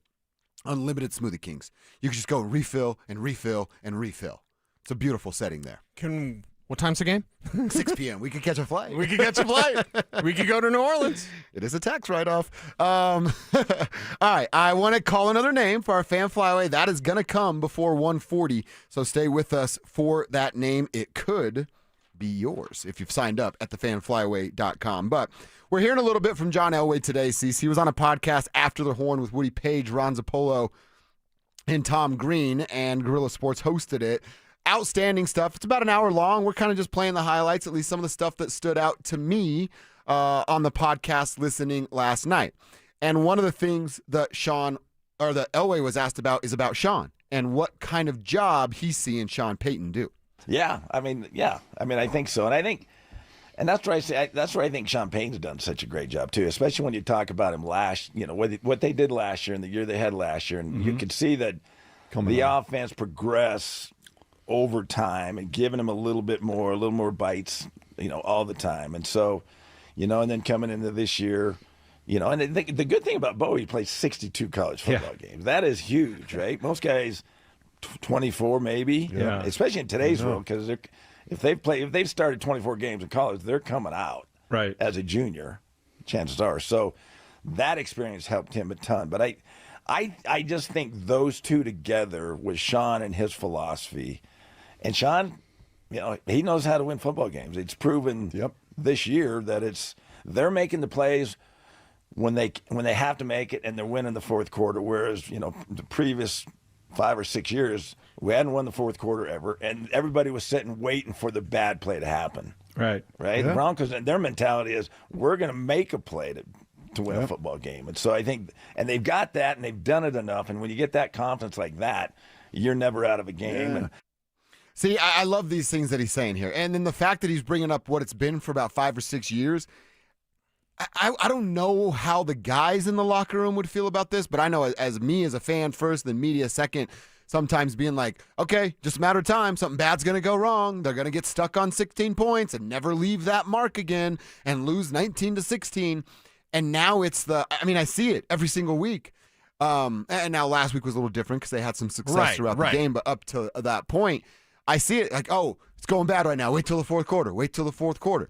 unlimited Smoothie Kings. You can just go refill and refill and refill. It's a beautiful setting there. What time's the game? 6 p.m. We could catch a flight. We could catch a flight. We could go to New Orleans. It is a tax write-off. All right, I want to call another name for our fan flyaway. That is going to come before 1:40, so stay with us for that name. It could be yours if you've signed up at thefanflyaway.com. But we're hearing a little bit from John Elway today, Cecil. He was on a podcast After the Horn with Woody Page, Ron Zappolo, and Tom Green, and Guerrilla Sports hosted it. Outstanding stuff. It's about an hour long. We're kind of just playing the highlights, at least some of the stuff that stood out to me on the podcast listening last night. And one of the things that that Elway was asked about is about Sean and what kind of job he's seeing Sean Payton do. Yeah, I think so, and that's where I think Sean Payton's done such a great job too, especially when you talk about him what they did last year and the year they had last year, and you could see that the offense progress over time and giving him a little more bites, all the time. And so, and then coming into this year, and the good thing about Bo, he plays 62 college football games. That is huge, right? Most guys, 24 maybe, especially in today's world, because if they've started 24 games in college, they're coming out as a junior, chances are. So that experience helped him a ton. But I just think those two together with Sean and his philosophy. And Sean, he knows how to win football games. It's proven this year that they're making the plays when they have to make it, and they're winning the fourth quarter. Whereas the previous 5 or 6 years, we hadn't won the fourth quarter ever, and everybody was sitting waiting for the bad play to happen. Right. Yeah. The Broncos, and their mentality is we're going to make a play to win a football game. And so I think, and they've got that, and they've done it enough. And when you get that confidence like that, you're never out of a game. Yeah. See, I love these things that he's saying here. And then the fact that he's bringing up what it's been for about 5 or 6 years, I don't know how the guys in the locker room would feel about this, but I know as me as a fan first, then media second, sometimes being like, okay, just a matter of time. Something bad's going to go wrong. They're going to get stuck on 16 points and never leave that mark again and lose 19-16. And now it's I see it every single week. And now last week was a little different because they had some success throughout the game, but up to that point, I see it like, oh, it's going bad right now. Wait till the fourth quarter.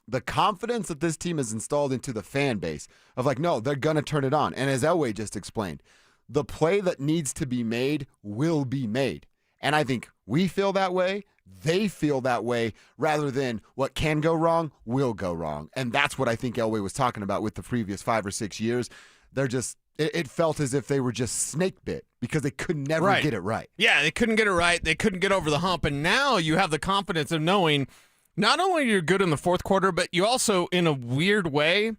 The confidence that this team has installed into the fan base of like, no, they're going to turn it on. And as Elway just explained, the play that needs to be made will be made. And I think we feel that way. They feel that way, rather than what can go wrong will go wrong. And that's what I think Elway was talking about with the previous 5 or 6 years. They're just, it felt as if they were just snake bit because they could never get it right. Yeah, they couldn't get it right. They couldn't get over the hump. And now you have the confidence of knowing not only you're good in the fourth quarter, but you also, in a weird way,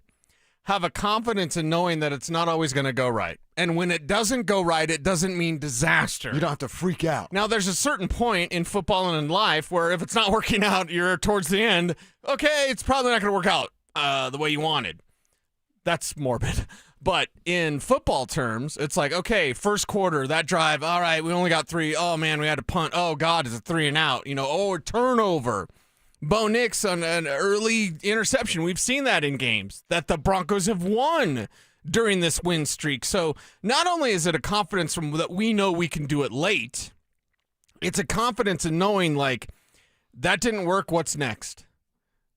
have a confidence in knowing that it's not always going to go right. And when it doesn't go right, it doesn't mean disaster. You don't have to freak out. Now, there's a certain point in football and in life where if it's not working out, you're towards the end, okay, it's probably not going to work out the way you wanted. That's morbid. But in football terms, it's like, okay, first quarter, that drive, all right, we only got 3. Oh, man, we had to punt. Oh, God, it's a 3 and out. A turnover. Bo Nix on an early interception. We've seen that in games that the Broncos have won during this win streak. So not only is it a confidence from that we know we can do it late, it's a confidence in knowing, like, that didn't work, what's next?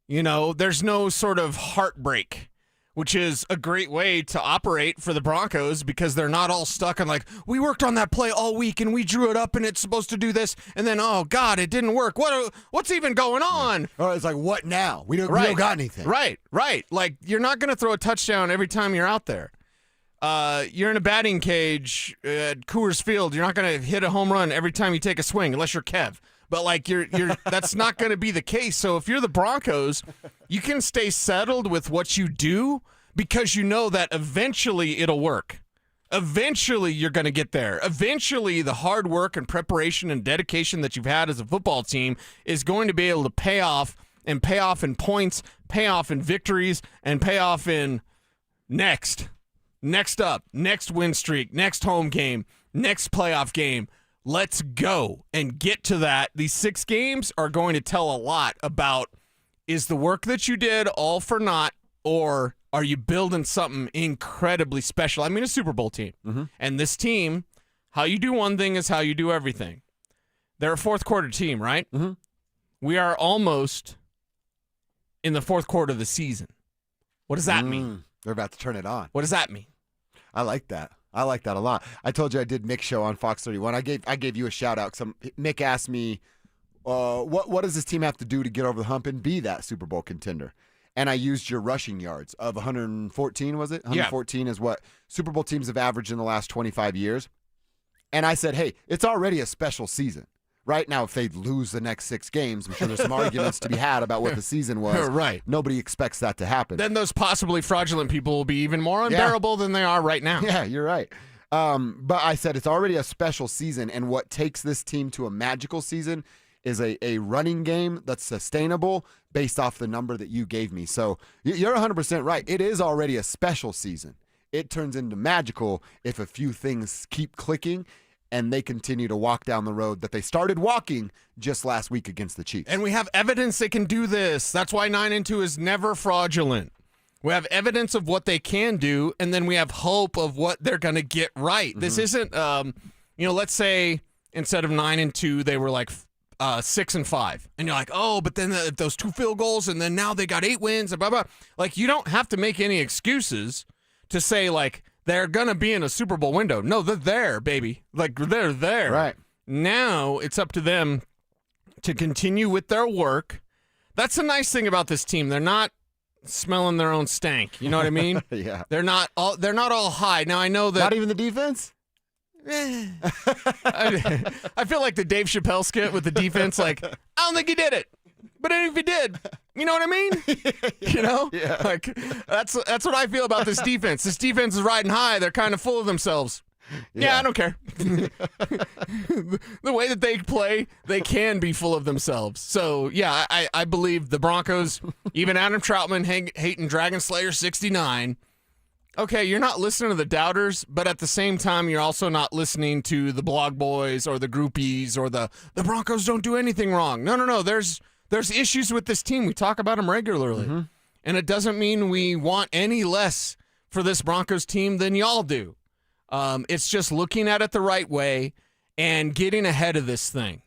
There's no sort of heartbreak, which is a great way to operate for the Broncos because they're not all stuck on like, we worked on that play all week and we drew it up and it's supposed to do this. And then, oh, God, it didn't work. What's even going on? Oh, it's like, what now? We don't got anything. Right. Like, you're not going to throw a touchdown every time you're out there. You're in a batting cage at Coors Field. You're not going to hit a home run every time you take a swing unless you're Kev. But, like, you're that's not going to be the case. So if you're the Broncos, you can stay settled with what you do because you know that eventually it'll work. Eventually, you're going to get there. Eventually, the hard work and preparation and dedication that you've had as a football team is going to be able to pay off in points, pay off in victories, and pay off in next up, next win streak, next home game, next playoff game. Let's go and get to that. These 6 games are going to tell a lot about, is the work that you did all for naught, or are you building something incredibly special? I mean, a Super Bowl team. Mm-hmm. And this team, how you do one thing is how you do everything. They're a fourth quarter team, right? Mm-hmm. We are almost in the fourth quarter of the season. What does that mean? They're about to turn it on. What does that mean? I like that. I like that a lot. I told you I did Mick's show on Fox 31. I gave you a shout out. Mick asked me, what does this team have to do to get over the hump and be that Super Bowl contender? And I used your rushing yards of 114, was it? 114 is what Super Bowl teams have averaged in the last 25 years. And I said, hey, it's already a special season. Right now, if they lose the next 6 games, I'm sure there's some arguments to be had about what the season was. Right. Nobody expects that to happen. Then those possibly fraudulent people will be even more unbearable than they are right now. Yeah, you're right. But I said it's already a special season, and what takes this team to a magical season is a running game that's sustainable based off the number that you gave me. So you're 100% right. It is already a special season. It turns into magical if a few things keep clicking and they continue to walk down the road that they started walking just last week against the Chiefs. And we have evidence they can do this. That's why 9-2 is never fraudulent. We have evidence of what they can do, and then we have hope of what they're going to get right. Mm-hmm. This isn't, let's say instead of 9-2, they were like 6-5, and you're like, oh, but then those 2 field goals, and then now they got 8 wins, and blah blah. Like, you don't have to make any excuses to say like they're gonna be in a Super Bowl window. No, they're there, baby. Like, they're there. Right now, it's up to them to continue with their work. That's the nice thing about this team. They're not smelling their own stank. You know what I mean? Yeah. They're not all high. Now I know that. Not even the defense. I feel like the Dave Chappelle skit with the defense. Like, I don't think he did it, but if he did, you know what I mean? You know, yeah. Like that's what I feel about this defense. This defense is riding high. They're kind of full of themselves. Yeah, I don't care. The way that they play, they can be full of themselves. So, yeah, I believe the Broncos, even Adam Troutman hating Dragon Slayer 69. Okay, you're not listening to the doubters, but at the same time, you're also not listening to the blog boys or the groupies or the Broncos don't do anything wrong. No. There's issues with this team. We talk about them regularly. Mm-hmm. And it doesn't mean we want any less for this Broncos team than y'all do. It's just looking at it the right way and getting ahead of this thing.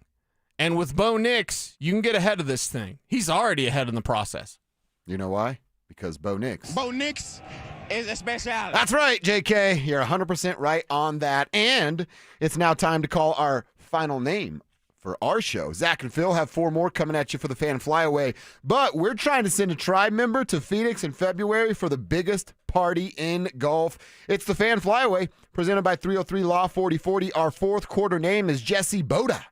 And with Bo Nix, you can get ahead of this thing. He's already ahead in the process. You know why? Because Bo Nix. Bo Nix is a speciality. That's right, JK. You're 100% right on that. And it's now time to call our final name for our show. Zach and Phil have 4 more coming at you for the fan flyaway. But we're trying to send a tribe member to Phoenix in February for the biggest party in golf. It's the fan flyaway presented by 303 Law 4040. Our 4th quarter name is Jesse Boda.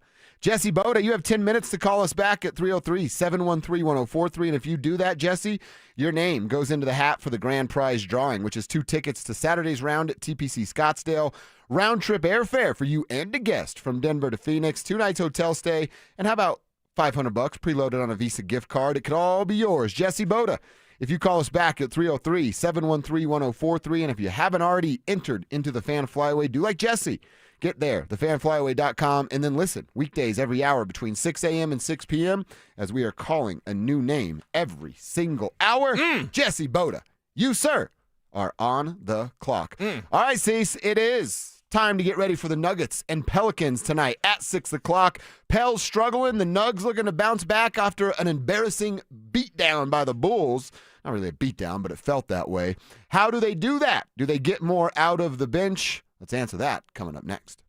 Jesse Boda, you have 10 minutes to call us back at 303-713-1043. And if you do that, Jesse, your name goes into the hat for the grand prize drawing, which is 2 tickets to Saturday's round at TPC Scottsdale. Round trip airfare for you and a guest from Denver to Phoenix. 2 nights hotel stay. And how about $500 preloaded on a Visa gift card? It could all be yours. Jesse Boda. If you call us back at 303-713-1043. And if you haven't already entered into the fan flyaway, do like Jesse. Get there, thefanflyaway.com, and then listen weekdays every hour between 6 a.m. and 6 p.m. as we are calling a new name every single hour. Jesse Boda, you, sir, are on the clock. All right, Cecil, it is time to get ready for the Nuggets and Pelicans tonight at 6 o'clock. Pel's struggling. The Nugs looking to bounce back after an embarrassing beatdown by the Bulls. Not really a beatdown, but it felt that way. How do they do that? Do they get more out of the bench? Let's answer that coming up next.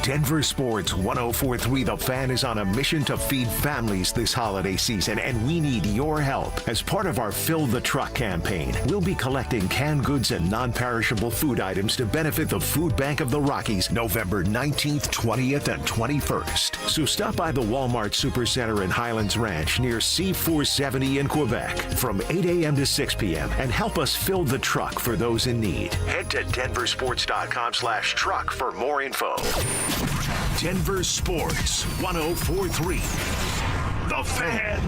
Denver Sports 104.3 The Fan is on a mission to feed families this holiday season, and we need your help. As part of our Fill the Truck campaign, we'll be collecting canned goods and non-perishable food items to benefit the Food Bank of the Rockies November 19th, 20th, and 21st. So stop by the Walmart Supercenter in Highlands Ranch near C470 in Quebec from 8 a.m. to 6 p.m. and help us fill the truck for those in need. Head to DenverSports.com/truck for more info. Denver Sports 104.3 The Fan.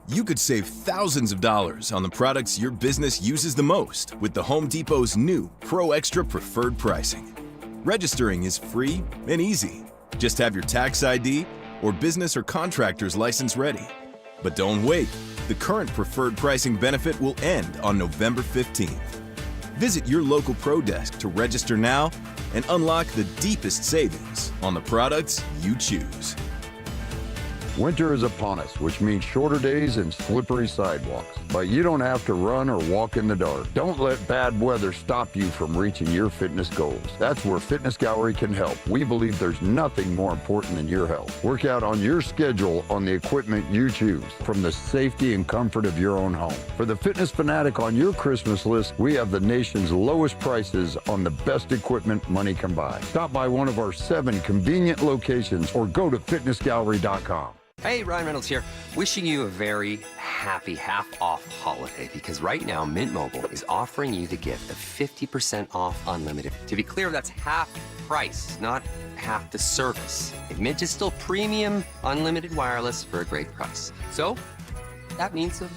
You could save thousands of dollars on the products your business uses the most with the Home Depot's new Pro Extra Preferred Pricing. Registering is free and easy. Just have your tax ID or business or contractor's license ready. But don't wait. The current preferred pricing benefit will end on November 15th. Visit your local Pro Desk to register now and unlock the deepest savings on the products you choose. Winter is upon us, which means shorter days and slippery sidewalks. But you don't have to run or walk in the dark. Don't let bad weather stop you from reaching your fitness goals. That's where Fitness Gallery can help. We believe there's nothing more important than your health. Work out on your schedule on the equipment you choose from the safety and comfort of your own home. For the fitness fanatic on your Christmas list, we have the nation's lowest prices on the best equipment money can buy. Stop by one of our 7 convenient locations or go to fitnessgallery.com. Hey, Ryan Reynolds here. Wishing you a very happy half-off holiday, because right now Mint Mobile is offering you the gift of 50% off unlimited. To be clear, that's half price, not half the service. And Mint is still premium unlimited wireless for a great price. So that means a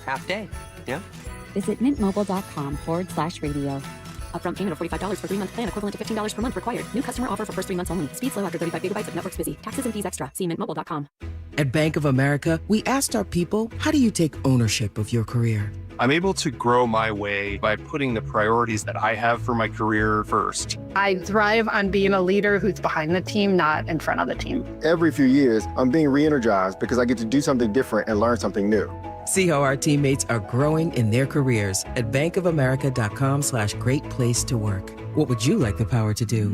half day, yeah? Visit mintmobile.com/radio. Upfront payment of $45 for 3-month plan, equivalent to $15 per month required. New customer offer for first 3 months only. Speed slow after 35 gigabytes if network's busy. Taxes and fees extra. See mintmobile.com. At Bank of America, we asked our people, how do you take ownership of your career? I'm able to grow my way by putting the priorities that I have for my career first. I thrive on being a leader who's behind the team, not in front of the team. Every few years, I'm being re-energized because I get to do something different and learn something new. See how our teammates are growing in their careers at bankofamerica.com/great place to work. What would you like the power to do?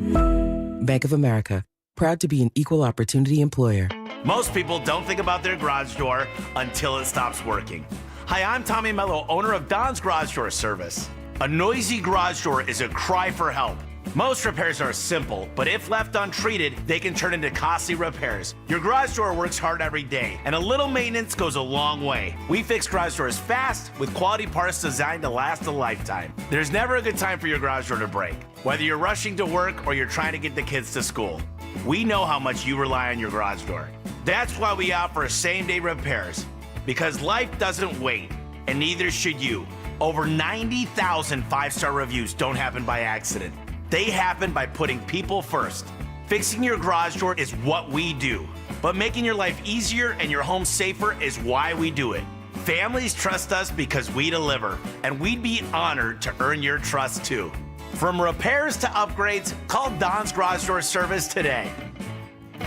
Bank of America, proud to be an equal opportunity employer. Most people don't think about their garage door until it stops working. Hi, I'm Tommy Mello, owner of Don's Garage Door Service. A noisy garage door is a cry for help. Most repairs are simple, but if left untreated, they can turn into costly repairs. Your garage door works hard every day, and a little maintenance goes a long way. We fix garage doors fast with quality parts designed to last a lifetime. There's never a good time for your garage door to break, whether you're rushing to work or you're trying to get the kids to school. We know how much you rely on your garage door. That's why we offer same-day repairs, because life doesn't wait, and neither should you. Over 90,000 5-star reviews don't happen by accident. They happen by putting people first. Fixing your garage door is what we do, but making your life easier and your home safer is why we do it. Families trust us because we deliver, and we'd be honored to earn your trust too. From repairs to upgrades, call Don's Garage Door Service today.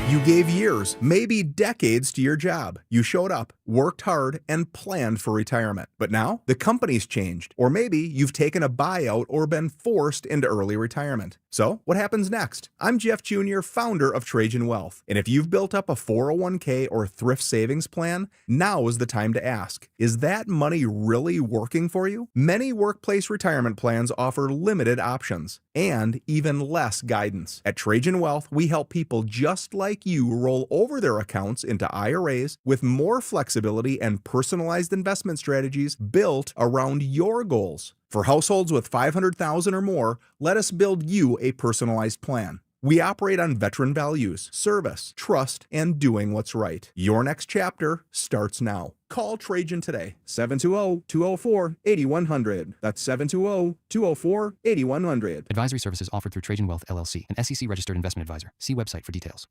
You gave years, maybe decades to your job. You showed up, worked hard, and planned for retirement. But now, the company's changed. Or maybe you've taken a buyout or been forced into early retirement. So, what happens next? I'm Jeff Jr., founder of Trajan Wealth. And if you've built up a 401k or thrift savings plan, now is the time to ask, is that money really working for you? Many workplace retirement plans offer limited options and even less guidance. At Trajan Wealth, we help people just like you roll over their accounts into IRAs with more flexibility and personalized investment strategies built around your goals. For households with $500,000 or more, let us build you a personalized plan. We operate on veteran values, service, trust, and doing what's right. Your next chapter starts now. Call Trajan today, 720-204-8100. That's 720-204-8100. Advisory services offered through Trajan Wealth, LLC, an SEC-registered investment advisor. See website for details.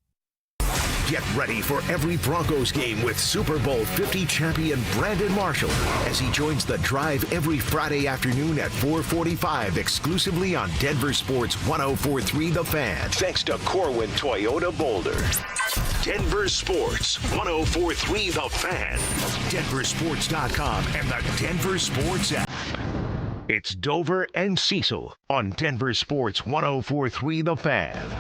Get ready for every Broncos game with Super Bowl 50 champion Brandon Marshall as he joins the drive every Friday afternoon at 4:45 exclusively on Denver Sports 104.3 The Fan. Thanks to Corwin Toyota Boulder. Denver Sports 104.3 The Fan. DenverSports.com and the Denver Sports app. It's Dover and Cecil on Denver Sports 104.3 The Fan.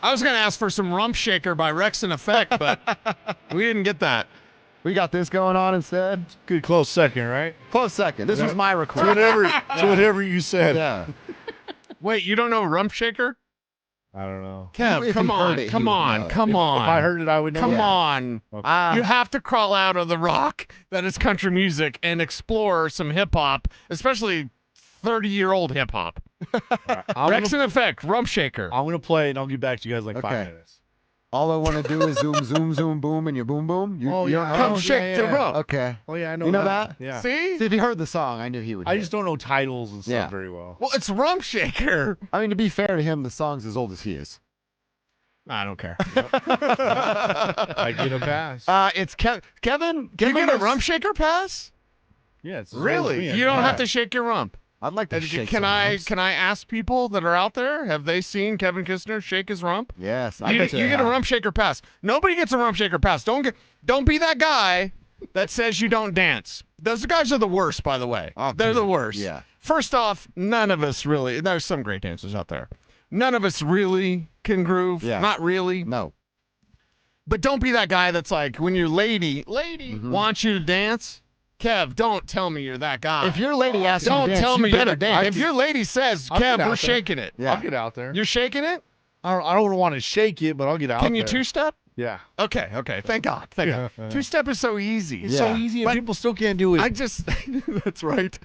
I was going to ask for some Rump Shaker by Rex and Effect, but we didn't get that. We got this going on instead. Good close second, right? Close second. This was my request. Whatever you said. Yeah. Wait, you don't know Rump Shaker? I don't know. Kev, If come you heard on. it, Come you would on. know. Come If on. I heard it, I would know. Come Yeah. on. Okay. You have to crawl out of the rock that is country music and explore some hip hop, especially 30-year-old hip hop. Rex and Effect, Rump Shaker. I'm going to play it and I'll get back to you guys like 5 minutes. All I want to do is zoom, zoom, zoom, boom, and you boom, boom. You don't know? Come shake the rump. Okay. Oh, yeah, I know You know that? Yeah. See? See, if you heard the song, I knew he would. I hit just don't know titles and stuff Yeah. very well. Well, it's Rump Shaker. I mean, to be fair to him, the song's as old as he is. I don't care. I get a pass. It's Kevin. You get a Rump Shaker pass? Yeah, it's Really? You don't have to shake your rump. I'd like to shake Can some I rumps. can I ask people that are out there, have they seen Kevin Kistner shake his rump? Yes. You get a Rump Shaker pass. Nobody gets a Rump Shaker pass. Don't be that guy that says you don't dance. Those guys are the worst, by the way. They're the worst. Yeah. First off, none of us really. There's some great dancers out there. None of us really can groove. Yeah. Not really. No. But don't be that guy that's like, when your lady wants you to dance. Kev, don't tell me you're that guy. If your lady asks you to don't dance, tell you me better you're dance. If your lady says, I'll get Kev, out we're there. shaking it. Yeah. I'll get out there. You're shaking it? I don't want to shake it, but I'll get out there. Can you two-step? Yeah. Okay. Thank God. God. Two-step is so easy. It's so easy and But people still can't do it. I just, that's right.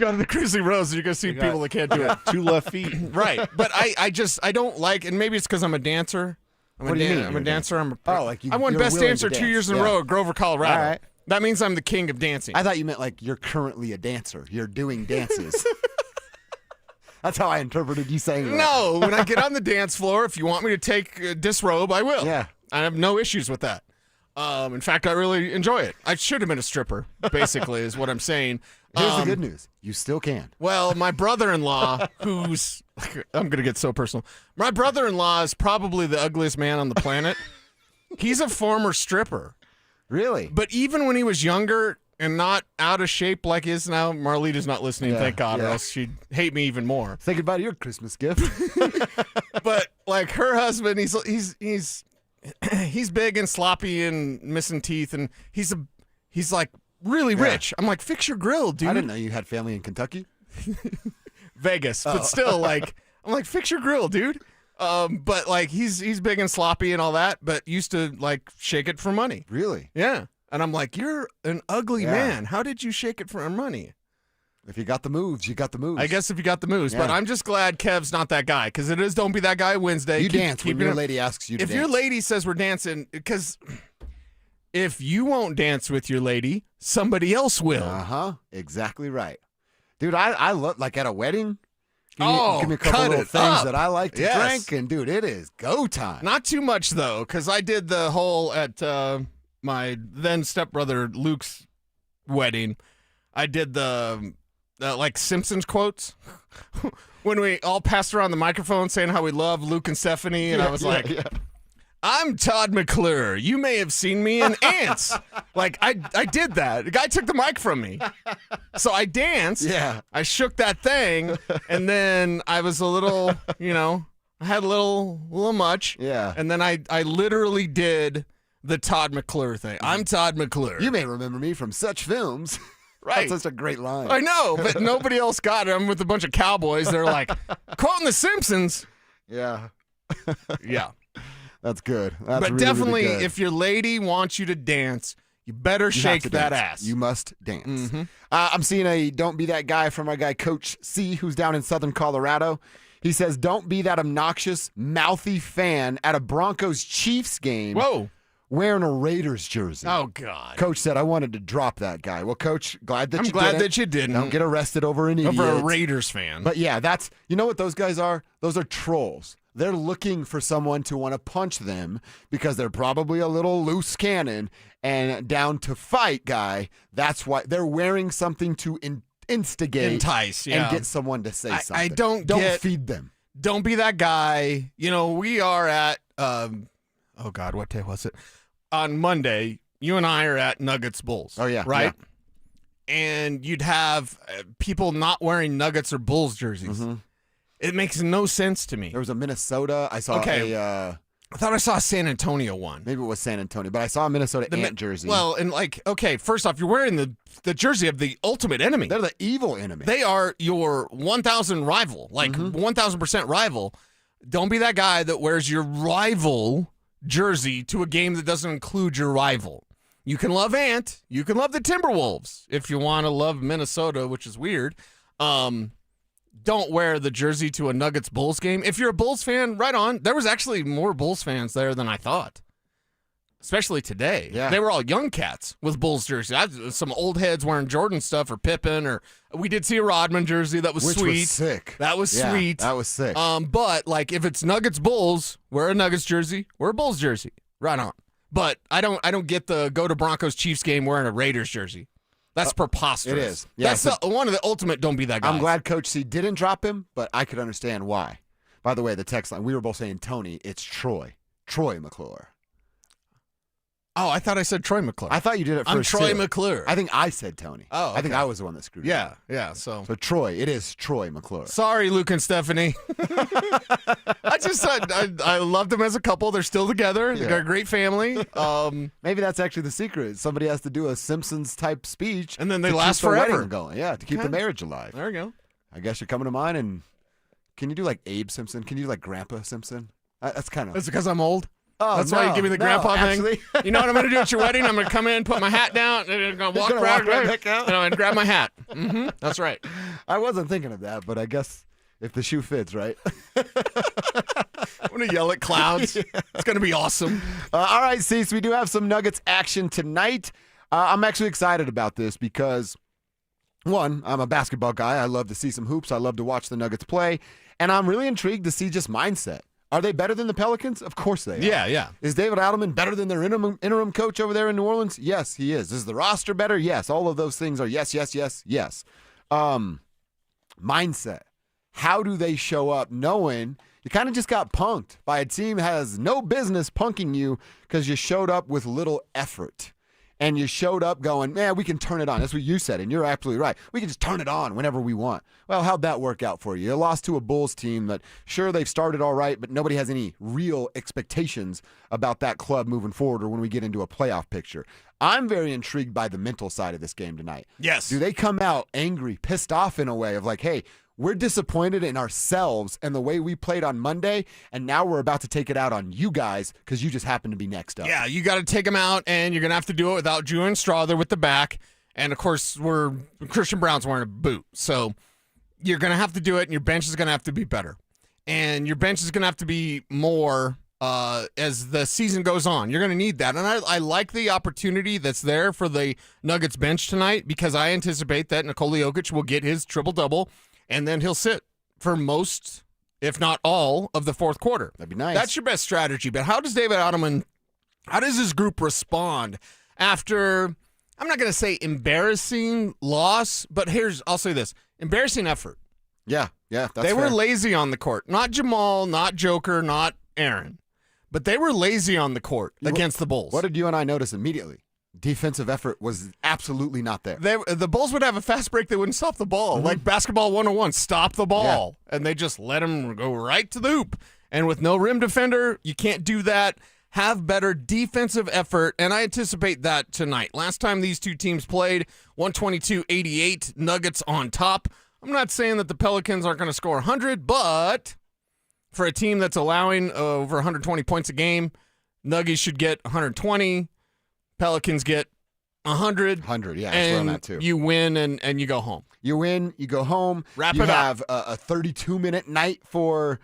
Go to the Grizzly Rose, you're going to see people that can't do it. 2 left feet. Right. But I don't like, and maybe it's because I'm a dancer. What do you mean I'm you're a dancer. I won you're Best willing Dancer to 2 dance. years in a Yeah. row at Grover, Colorado. All right. That means I'm the king of dancing. I thought you meant like you're currently a dancer. You're doing dances. That's how I interpreted you saying that. No, when I get on the dance floor, if you want me to take a disrobe, I will. Yeah. I have no issues with that. In fact, I really enjoy it. I should have been a stripper, basically, is what I'm saying. Here's the good news. You still can. Well, my brother-in-law, who's... I'm going to get so personal. My brother-in-law is probably the ugliest man on the planet. He's a former stripper. Really? But even when he was younger and not out of shape like he is now, Marlita's not listening, thank God, or else she'd hate me even more. Say goodbye to your Christmas gift. But like her husband, he's big and sloppy and missing teeth, and he's like really rich. I'm like, fix your grill, dude. I didn't know you had family in Kentucky. Vegas, but still, like, I'm like, fix your grill, dude. But like he's big and sloppy and all that, but used to like shake it for money. Really? Yeah. And I'm like, you're an ugly Yeah. man. How did you shake it for money? If you got the moves, you got the moves. I guess if you got the moves, but Yeah. I'm just glad Kev's not that guy, because it is Don't Be That Guy Wednesday. You dance when it your up. lady asks you to If dance. your lady says we're dancing, because if you won't dance with your lady, somebody else will. Uh-huh. Exactly right. Dude, I look like at a wedding. Give me a couple cut little it things up. that I like to Yes. drink, and dude, it is go time. Not too much, though, because I did the whole at my then stepbrother Luke's wedding. I did the like Simpsons quotes when we all passed around the microphone saying how we love Luke and Stephanie, and I was like, I'm Todd McClure. You may have seen me in Ants. Like, I did that. The guy took the mic from me. So I danced. Yeah. I shook that thing, and then I was a little, I had a little much. Yeah. And then I literally did the Todd McClure thing. I'm Todd McClure. You may remember me from such films. Right. That's such a great line. I know, but nobody else got it. I'm with a bunch of cowboys. They're like, quoting The Simpsons. Yeah. Yeah. That's good. That's But really, definitely, really good. if your lady wants you to dance, you better You shake have to that dance. ass. You must dance. Mhm. I'm seeing a Don't Be That Guy from our guy Coach C, who's down in Southern Colorado. He says, don't be that obnoxious, mouthy fan at a Broncos-Chiefs game. Whoa. Wearing a Raiders jersey. Oh, God. Coach said, I wanted to drop that guy. Well, Coach, glad that I'm you glad didn't. that you didn't. Don't get arrested over an idiot. Over a Raiders fan. But yeah, you know what those guys are? Those are trolls. They're looking for someone to want to punch them because they're probably a little loose cannon and down to fight guy. That's why they're wearing something to instigate, entice, and get someone to say something. I don't feed them. Don't be that guy. We are at oh God, what day was it? On Monday, you and I are at Nuggets Bulls. Oh yeah, right. Yeah. And you'd have people not wearing Nuggets or Bulls jerseys. Mm-hmm. It makes no sense to me. There was a Minnesota. I saw I thought I saw a San Antonio one. Maybe it was San Antonio, but I saw a Minnesota Ant jersey. Well, and first off, you're wearing the jersey of the ultimate enemy. They're the evil enemy. They are your 1,000 rival, 1,000% rival. Don't be that guy that wears your rival jersey to a game that doesn't include your rival. You can love Ant. You can love the Timberwolves if you want to love Minnesota, which is weird. Don't wear the jersey to a Nuggets Bulls game. If you're a Bulls fan, right on. There was actually more Bulls fans there than I thought, especially today. Yeah. They were all young cats with Bulls jerseys. Some old heads wearing Jordan stuff or Pippen, or we did see a Rodman jersey that was Which sweet. was sick. That was sweet. That was sick. But if it's Nuggets Bulls, wear a Nuggets jersey, wear a Bulls jersey. Right on. But I don't get the go to Broncos Chiefs game wearing a Raiders jersey. That's preposterous. It is. Yeah, That's one of the ultimate don't be that guy. I'm glad Coach C didn't drop him, but I could understand why. By the way, the text line, we were both saying Tony. It's Troy McClure. Oh, I thought I said Troy McClure. I thought you did it first. I'm Troy too. McClure. I think I said Tony. Oh, I think okay. I was the one that screwed Yeah, up. yeah. So Troy, it is Troy McClure. Sorry, Luke and Stephanie. I loved them as a couple. They're still together. They've got a great family. Maybe that's actually the secret. Somebody has to do a Simpsons type speech, and then they to last keep the forever. wedding going. Yeah, to keep the marriage alive. There you go. I guess you're coming to mind. And can you do like Abe Simpson? Can you do like Grandpa Simpson? That's kind of. Is it because I'm old? Oh, that's why you give me the grandpa actually. thing. You know what I'm going to do at your wedding? I'm going to come in, put my hat down, and I'm going to walk right back out, and I'm going to grab my hat. Mm-hmm. That's right. I wasn't thinking of that, but I guess if the shoe fits, right? I'm going to yell at clouds. Yeah. It's going to be awesome. All right, Cecil, we do have some Nuggets action tonight. I'm actually excited about this because, one, I'm a basketball guy. I love to see some hoops. I love to watch the Nuggets play. And I'm really intrigued to see just mindset. Are they better than the Pelicans? Of course they are. Yeah. Is David Adelman better than their interim coach over there in New Orleans? Yes, he is. Is the roster better? Yes. All of those things are yes. Mindset. How do they show up knowing you kind of just got punked by a team that has no business punking you because you showed up with little effort? And you showed up going, man, we can turn it on. That's what you said, and you're absolutely right. We can just turn it on whenever we want. Well, how'd that work out for you? You lost to a Bulls team that, sure, they've started all right, but nobody has any real expectations about that club moving forward or when we get into a playoff picture. I'm very intrigued by the mental side of this game tonight. Yes. Do they come out angry, pissed off in a way of like, hey, we're disappointed in ourselves and the way we played on Monday, and now we're about to take it out on you guys because you just happen to be next up. Yeah, you got to take them out, and you're going to have to do it without Julian Strawther with the back. And, of course, Christian Brown's wearing a boot. So you're going to have to do it, and your bench is going to have to be better. And your bench is going to have to be more as the season goes on. You're going to need that. And I like the opportunity that's there for the Nuggets bench tonight because I anticipate that Nikola Jokic will get his triple-double, and then he'll sit for most, if not all, of the fourth quarter. That'd be nice. That's your best strategy. But how does David Adelman, how does his group respond after, I'm not going to say embarrassing loss, but I'll say this, embarrassing effort. Yeah, that's They were lazy on the court. Not Jamal, not Joker, not Aaron. But they were lazy on the court against the Bulls. What did you and I notice immediately? Defensive effort was absolutely not there. The Bulls would have a fast break. They wouldn't stop the ball. Like basketball 101, stop the ball. Yeah. And they just let them go right to the hoop. And with no rim defender, you can't do that. Have better defensive effort, and I anticipate that tonight. Last time these two teams played, 122-88, Nuggets on top. I'm not saying that the Pelicans aren't going to score 100, but for a team that's allowing over 120 points a game, Nuggets should get 120. Pelicans get 100. 100, yeah. And that too. you win and you go home. You win, you go home. Wrap you it up. have a 32-minute night for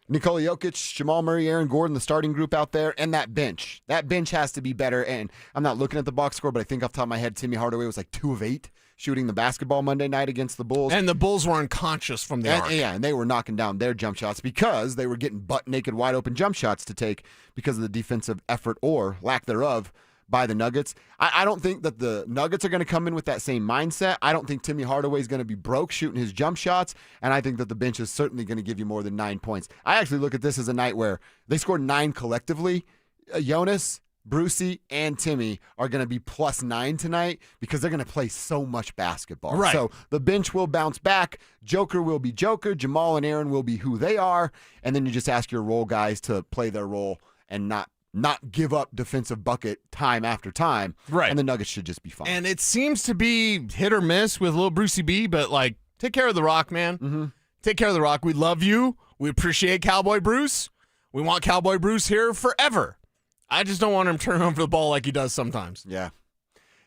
Nikola Jokic, Jamal Murray, Aaron Gordon, the starting group out there, and that bench. That bench has to be better. And I'm not looking at the box score, but I think off the top of my head, Timmy Hardaway was like 2 of 8 shooting the basketball Monday night against the Bulls. And the Bulls were unconscious from the arc. Yeah, and they were knocking down their jump shots because they were getting butt-naked, wide-open jump shots to take because of the defensive effort or lack thereof by the Nuggets. I don't think that the Nuggets are going to come in with that same mindset. I don't think Timmy Hardaway is going to be broke shooting his jump shots, and I think that the bench is certainly going to give you more than 9 points. I actually look at this as a night where they scored 9 collectively. Jonas, Brucey, and Timmy are going to be +9 tonight because they're going to play so much basketball. Right. So the bench will bounce back. Joker will be Joker. Jamal and Aaron will be who they are, and then you just ask your role guys to play their role and not give up defensive bucket time after time. Right. And the Nuggets should just be fine. And it seems to be hit or miss with little Brucey B, but, like, take care of the Rock, man. Mm-hmm. Take care of the Rock. We love you. We appreciate Cowboy Bruce. We want Cowboy Bruce here forever. I just don't want him turning over the ball like he does sometimes. Yeah.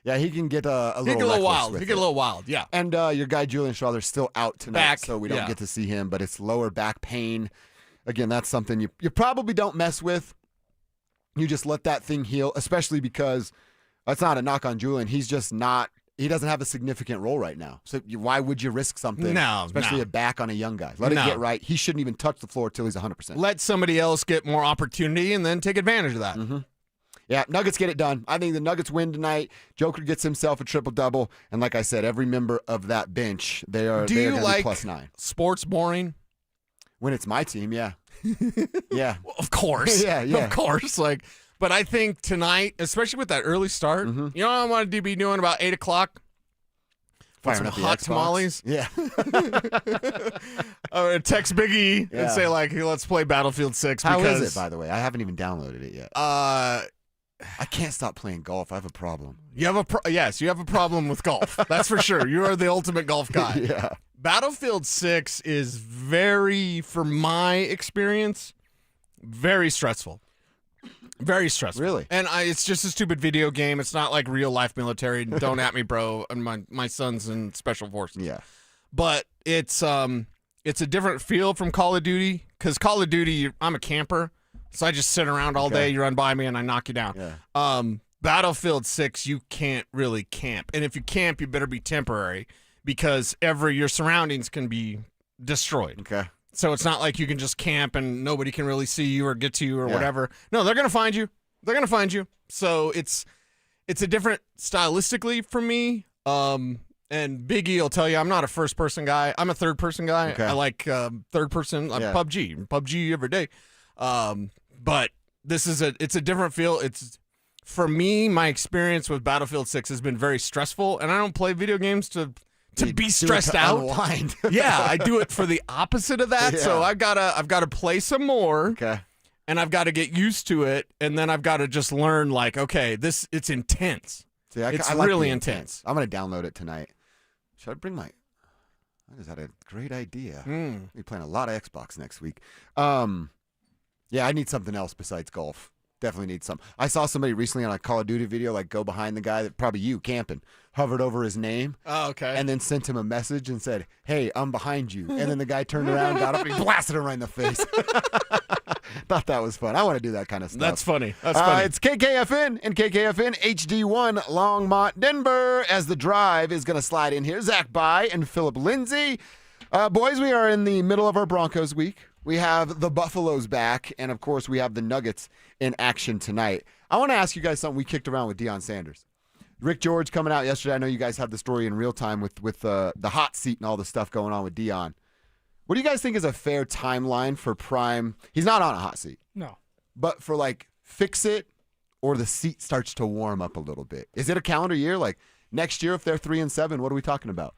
Yeah, he can get a little He get a little wild. with He get a it. little wild, yeah. And your guy Julian Schroeder's still out tonight, Back, so we don't yeah. get to see him, but it's lower back pain. Again, that's something you probably don't mess with. You just let that thing heal, especially because that's not a knock on Julian. He's just not – he doesn't have a significant role right now. So why would you risk something, especially a back on a young guy? Let it get right. He shouldn't even touch the floor until he's 100%. Let somebody else get more opportunity and then take advantage of that. Mm-hmm. Yeah, Nuggets get it done. I think the Nuggets win tonight. Joker gets himself a triple-double. And like I said, every member of that bench, they are Do you like +9. sports boring? When it's my team, yeah. Yeah. Well, of course. Yeah. Of course. But I think tonight, especially with that early start, you know what I want to be doing about 8 o'clock? Firing some up the hot Xbox. tamales. Yeah. Text Big E Yeah. and say, like, hey, let's play Battlefield 6. How because, is it, by the way? I haven't even downloaded it yet. I can't stop playing golf. I have a problem. You have yes, you have a problem with golf. That's for sure. You are the ultimate golf guy. Yeah. Battlefield 6 is very, for my experience, very stressful. Very stressful. Really? And it's just a stupid video game. It's not like real life military. Don't at me, bro. And my son's in special forces. Yeah. But it's a different feel from Call of Duty because Call of Duty, I'm a camper. So I just sit around all day. You run by me and I knock you down. Yeah. Battlefield 6, you can't really camp. And if you camp, you better be temporary because your surroundings can be destroyed. Okay. So it's not like you can just camp and nobody can really see you or get to you or Yeah. whatever. No, they're going to find you. They're going to find you. So it's a different stylistically for me. And Big E will tell you I'm not a first-person guy. I'm a third-person guy. Okay. I like third-person PUBG every day. But this is it's a different feel. It's for me, my experience with Battlefield 6 has been very stressful, and I don't play video games to be stressed out. Unwind. Yeah, I do it for the opposite of that. Yeah. So I've got to play some more. Okay. And I've got to get used to it, and then I've got to just learn like, okay, it's intense. See, It's I like really the intense. I'm going to download it tonight. Should I bring my... Is that a great idea? We're playing a lot of Xbox next week. Yeah, I need something else besides golf. Definitely need some. I saw somebody recently on a Call of Duty video, like go behind the guy that probably you camping, hovered over his name. Oh, okay. And then sent him a message and said, "Hey, I'm behind you." And then the guy turned around, got up, and he blasted him right in the face. Thought that was fun. I want to do that kind of stuff. That's funny. That's funny. It's KKFN and KKFN HD1 Longmont, Denver, as the drive is going to slide in here. Zach By and Philip Lindsay. Boys, we are in the middle of our Broncos week. We have the Buffaloes back, and, of course, we have the Nuggets in action tonight. I want to ask you guys something we kicked around with Deion Sanders. Rick George coming out yesterday. I know you guys have the story in real time with the hot seat and all the stuff going on with Deion. What do you guys think is a fair timeline for Prime? He's not on a hot seat. No. But for, like, fix it or the seat starts to warm up a little bit. Is it a calendar year? Like, next year if they're 3-7, what are we talking about?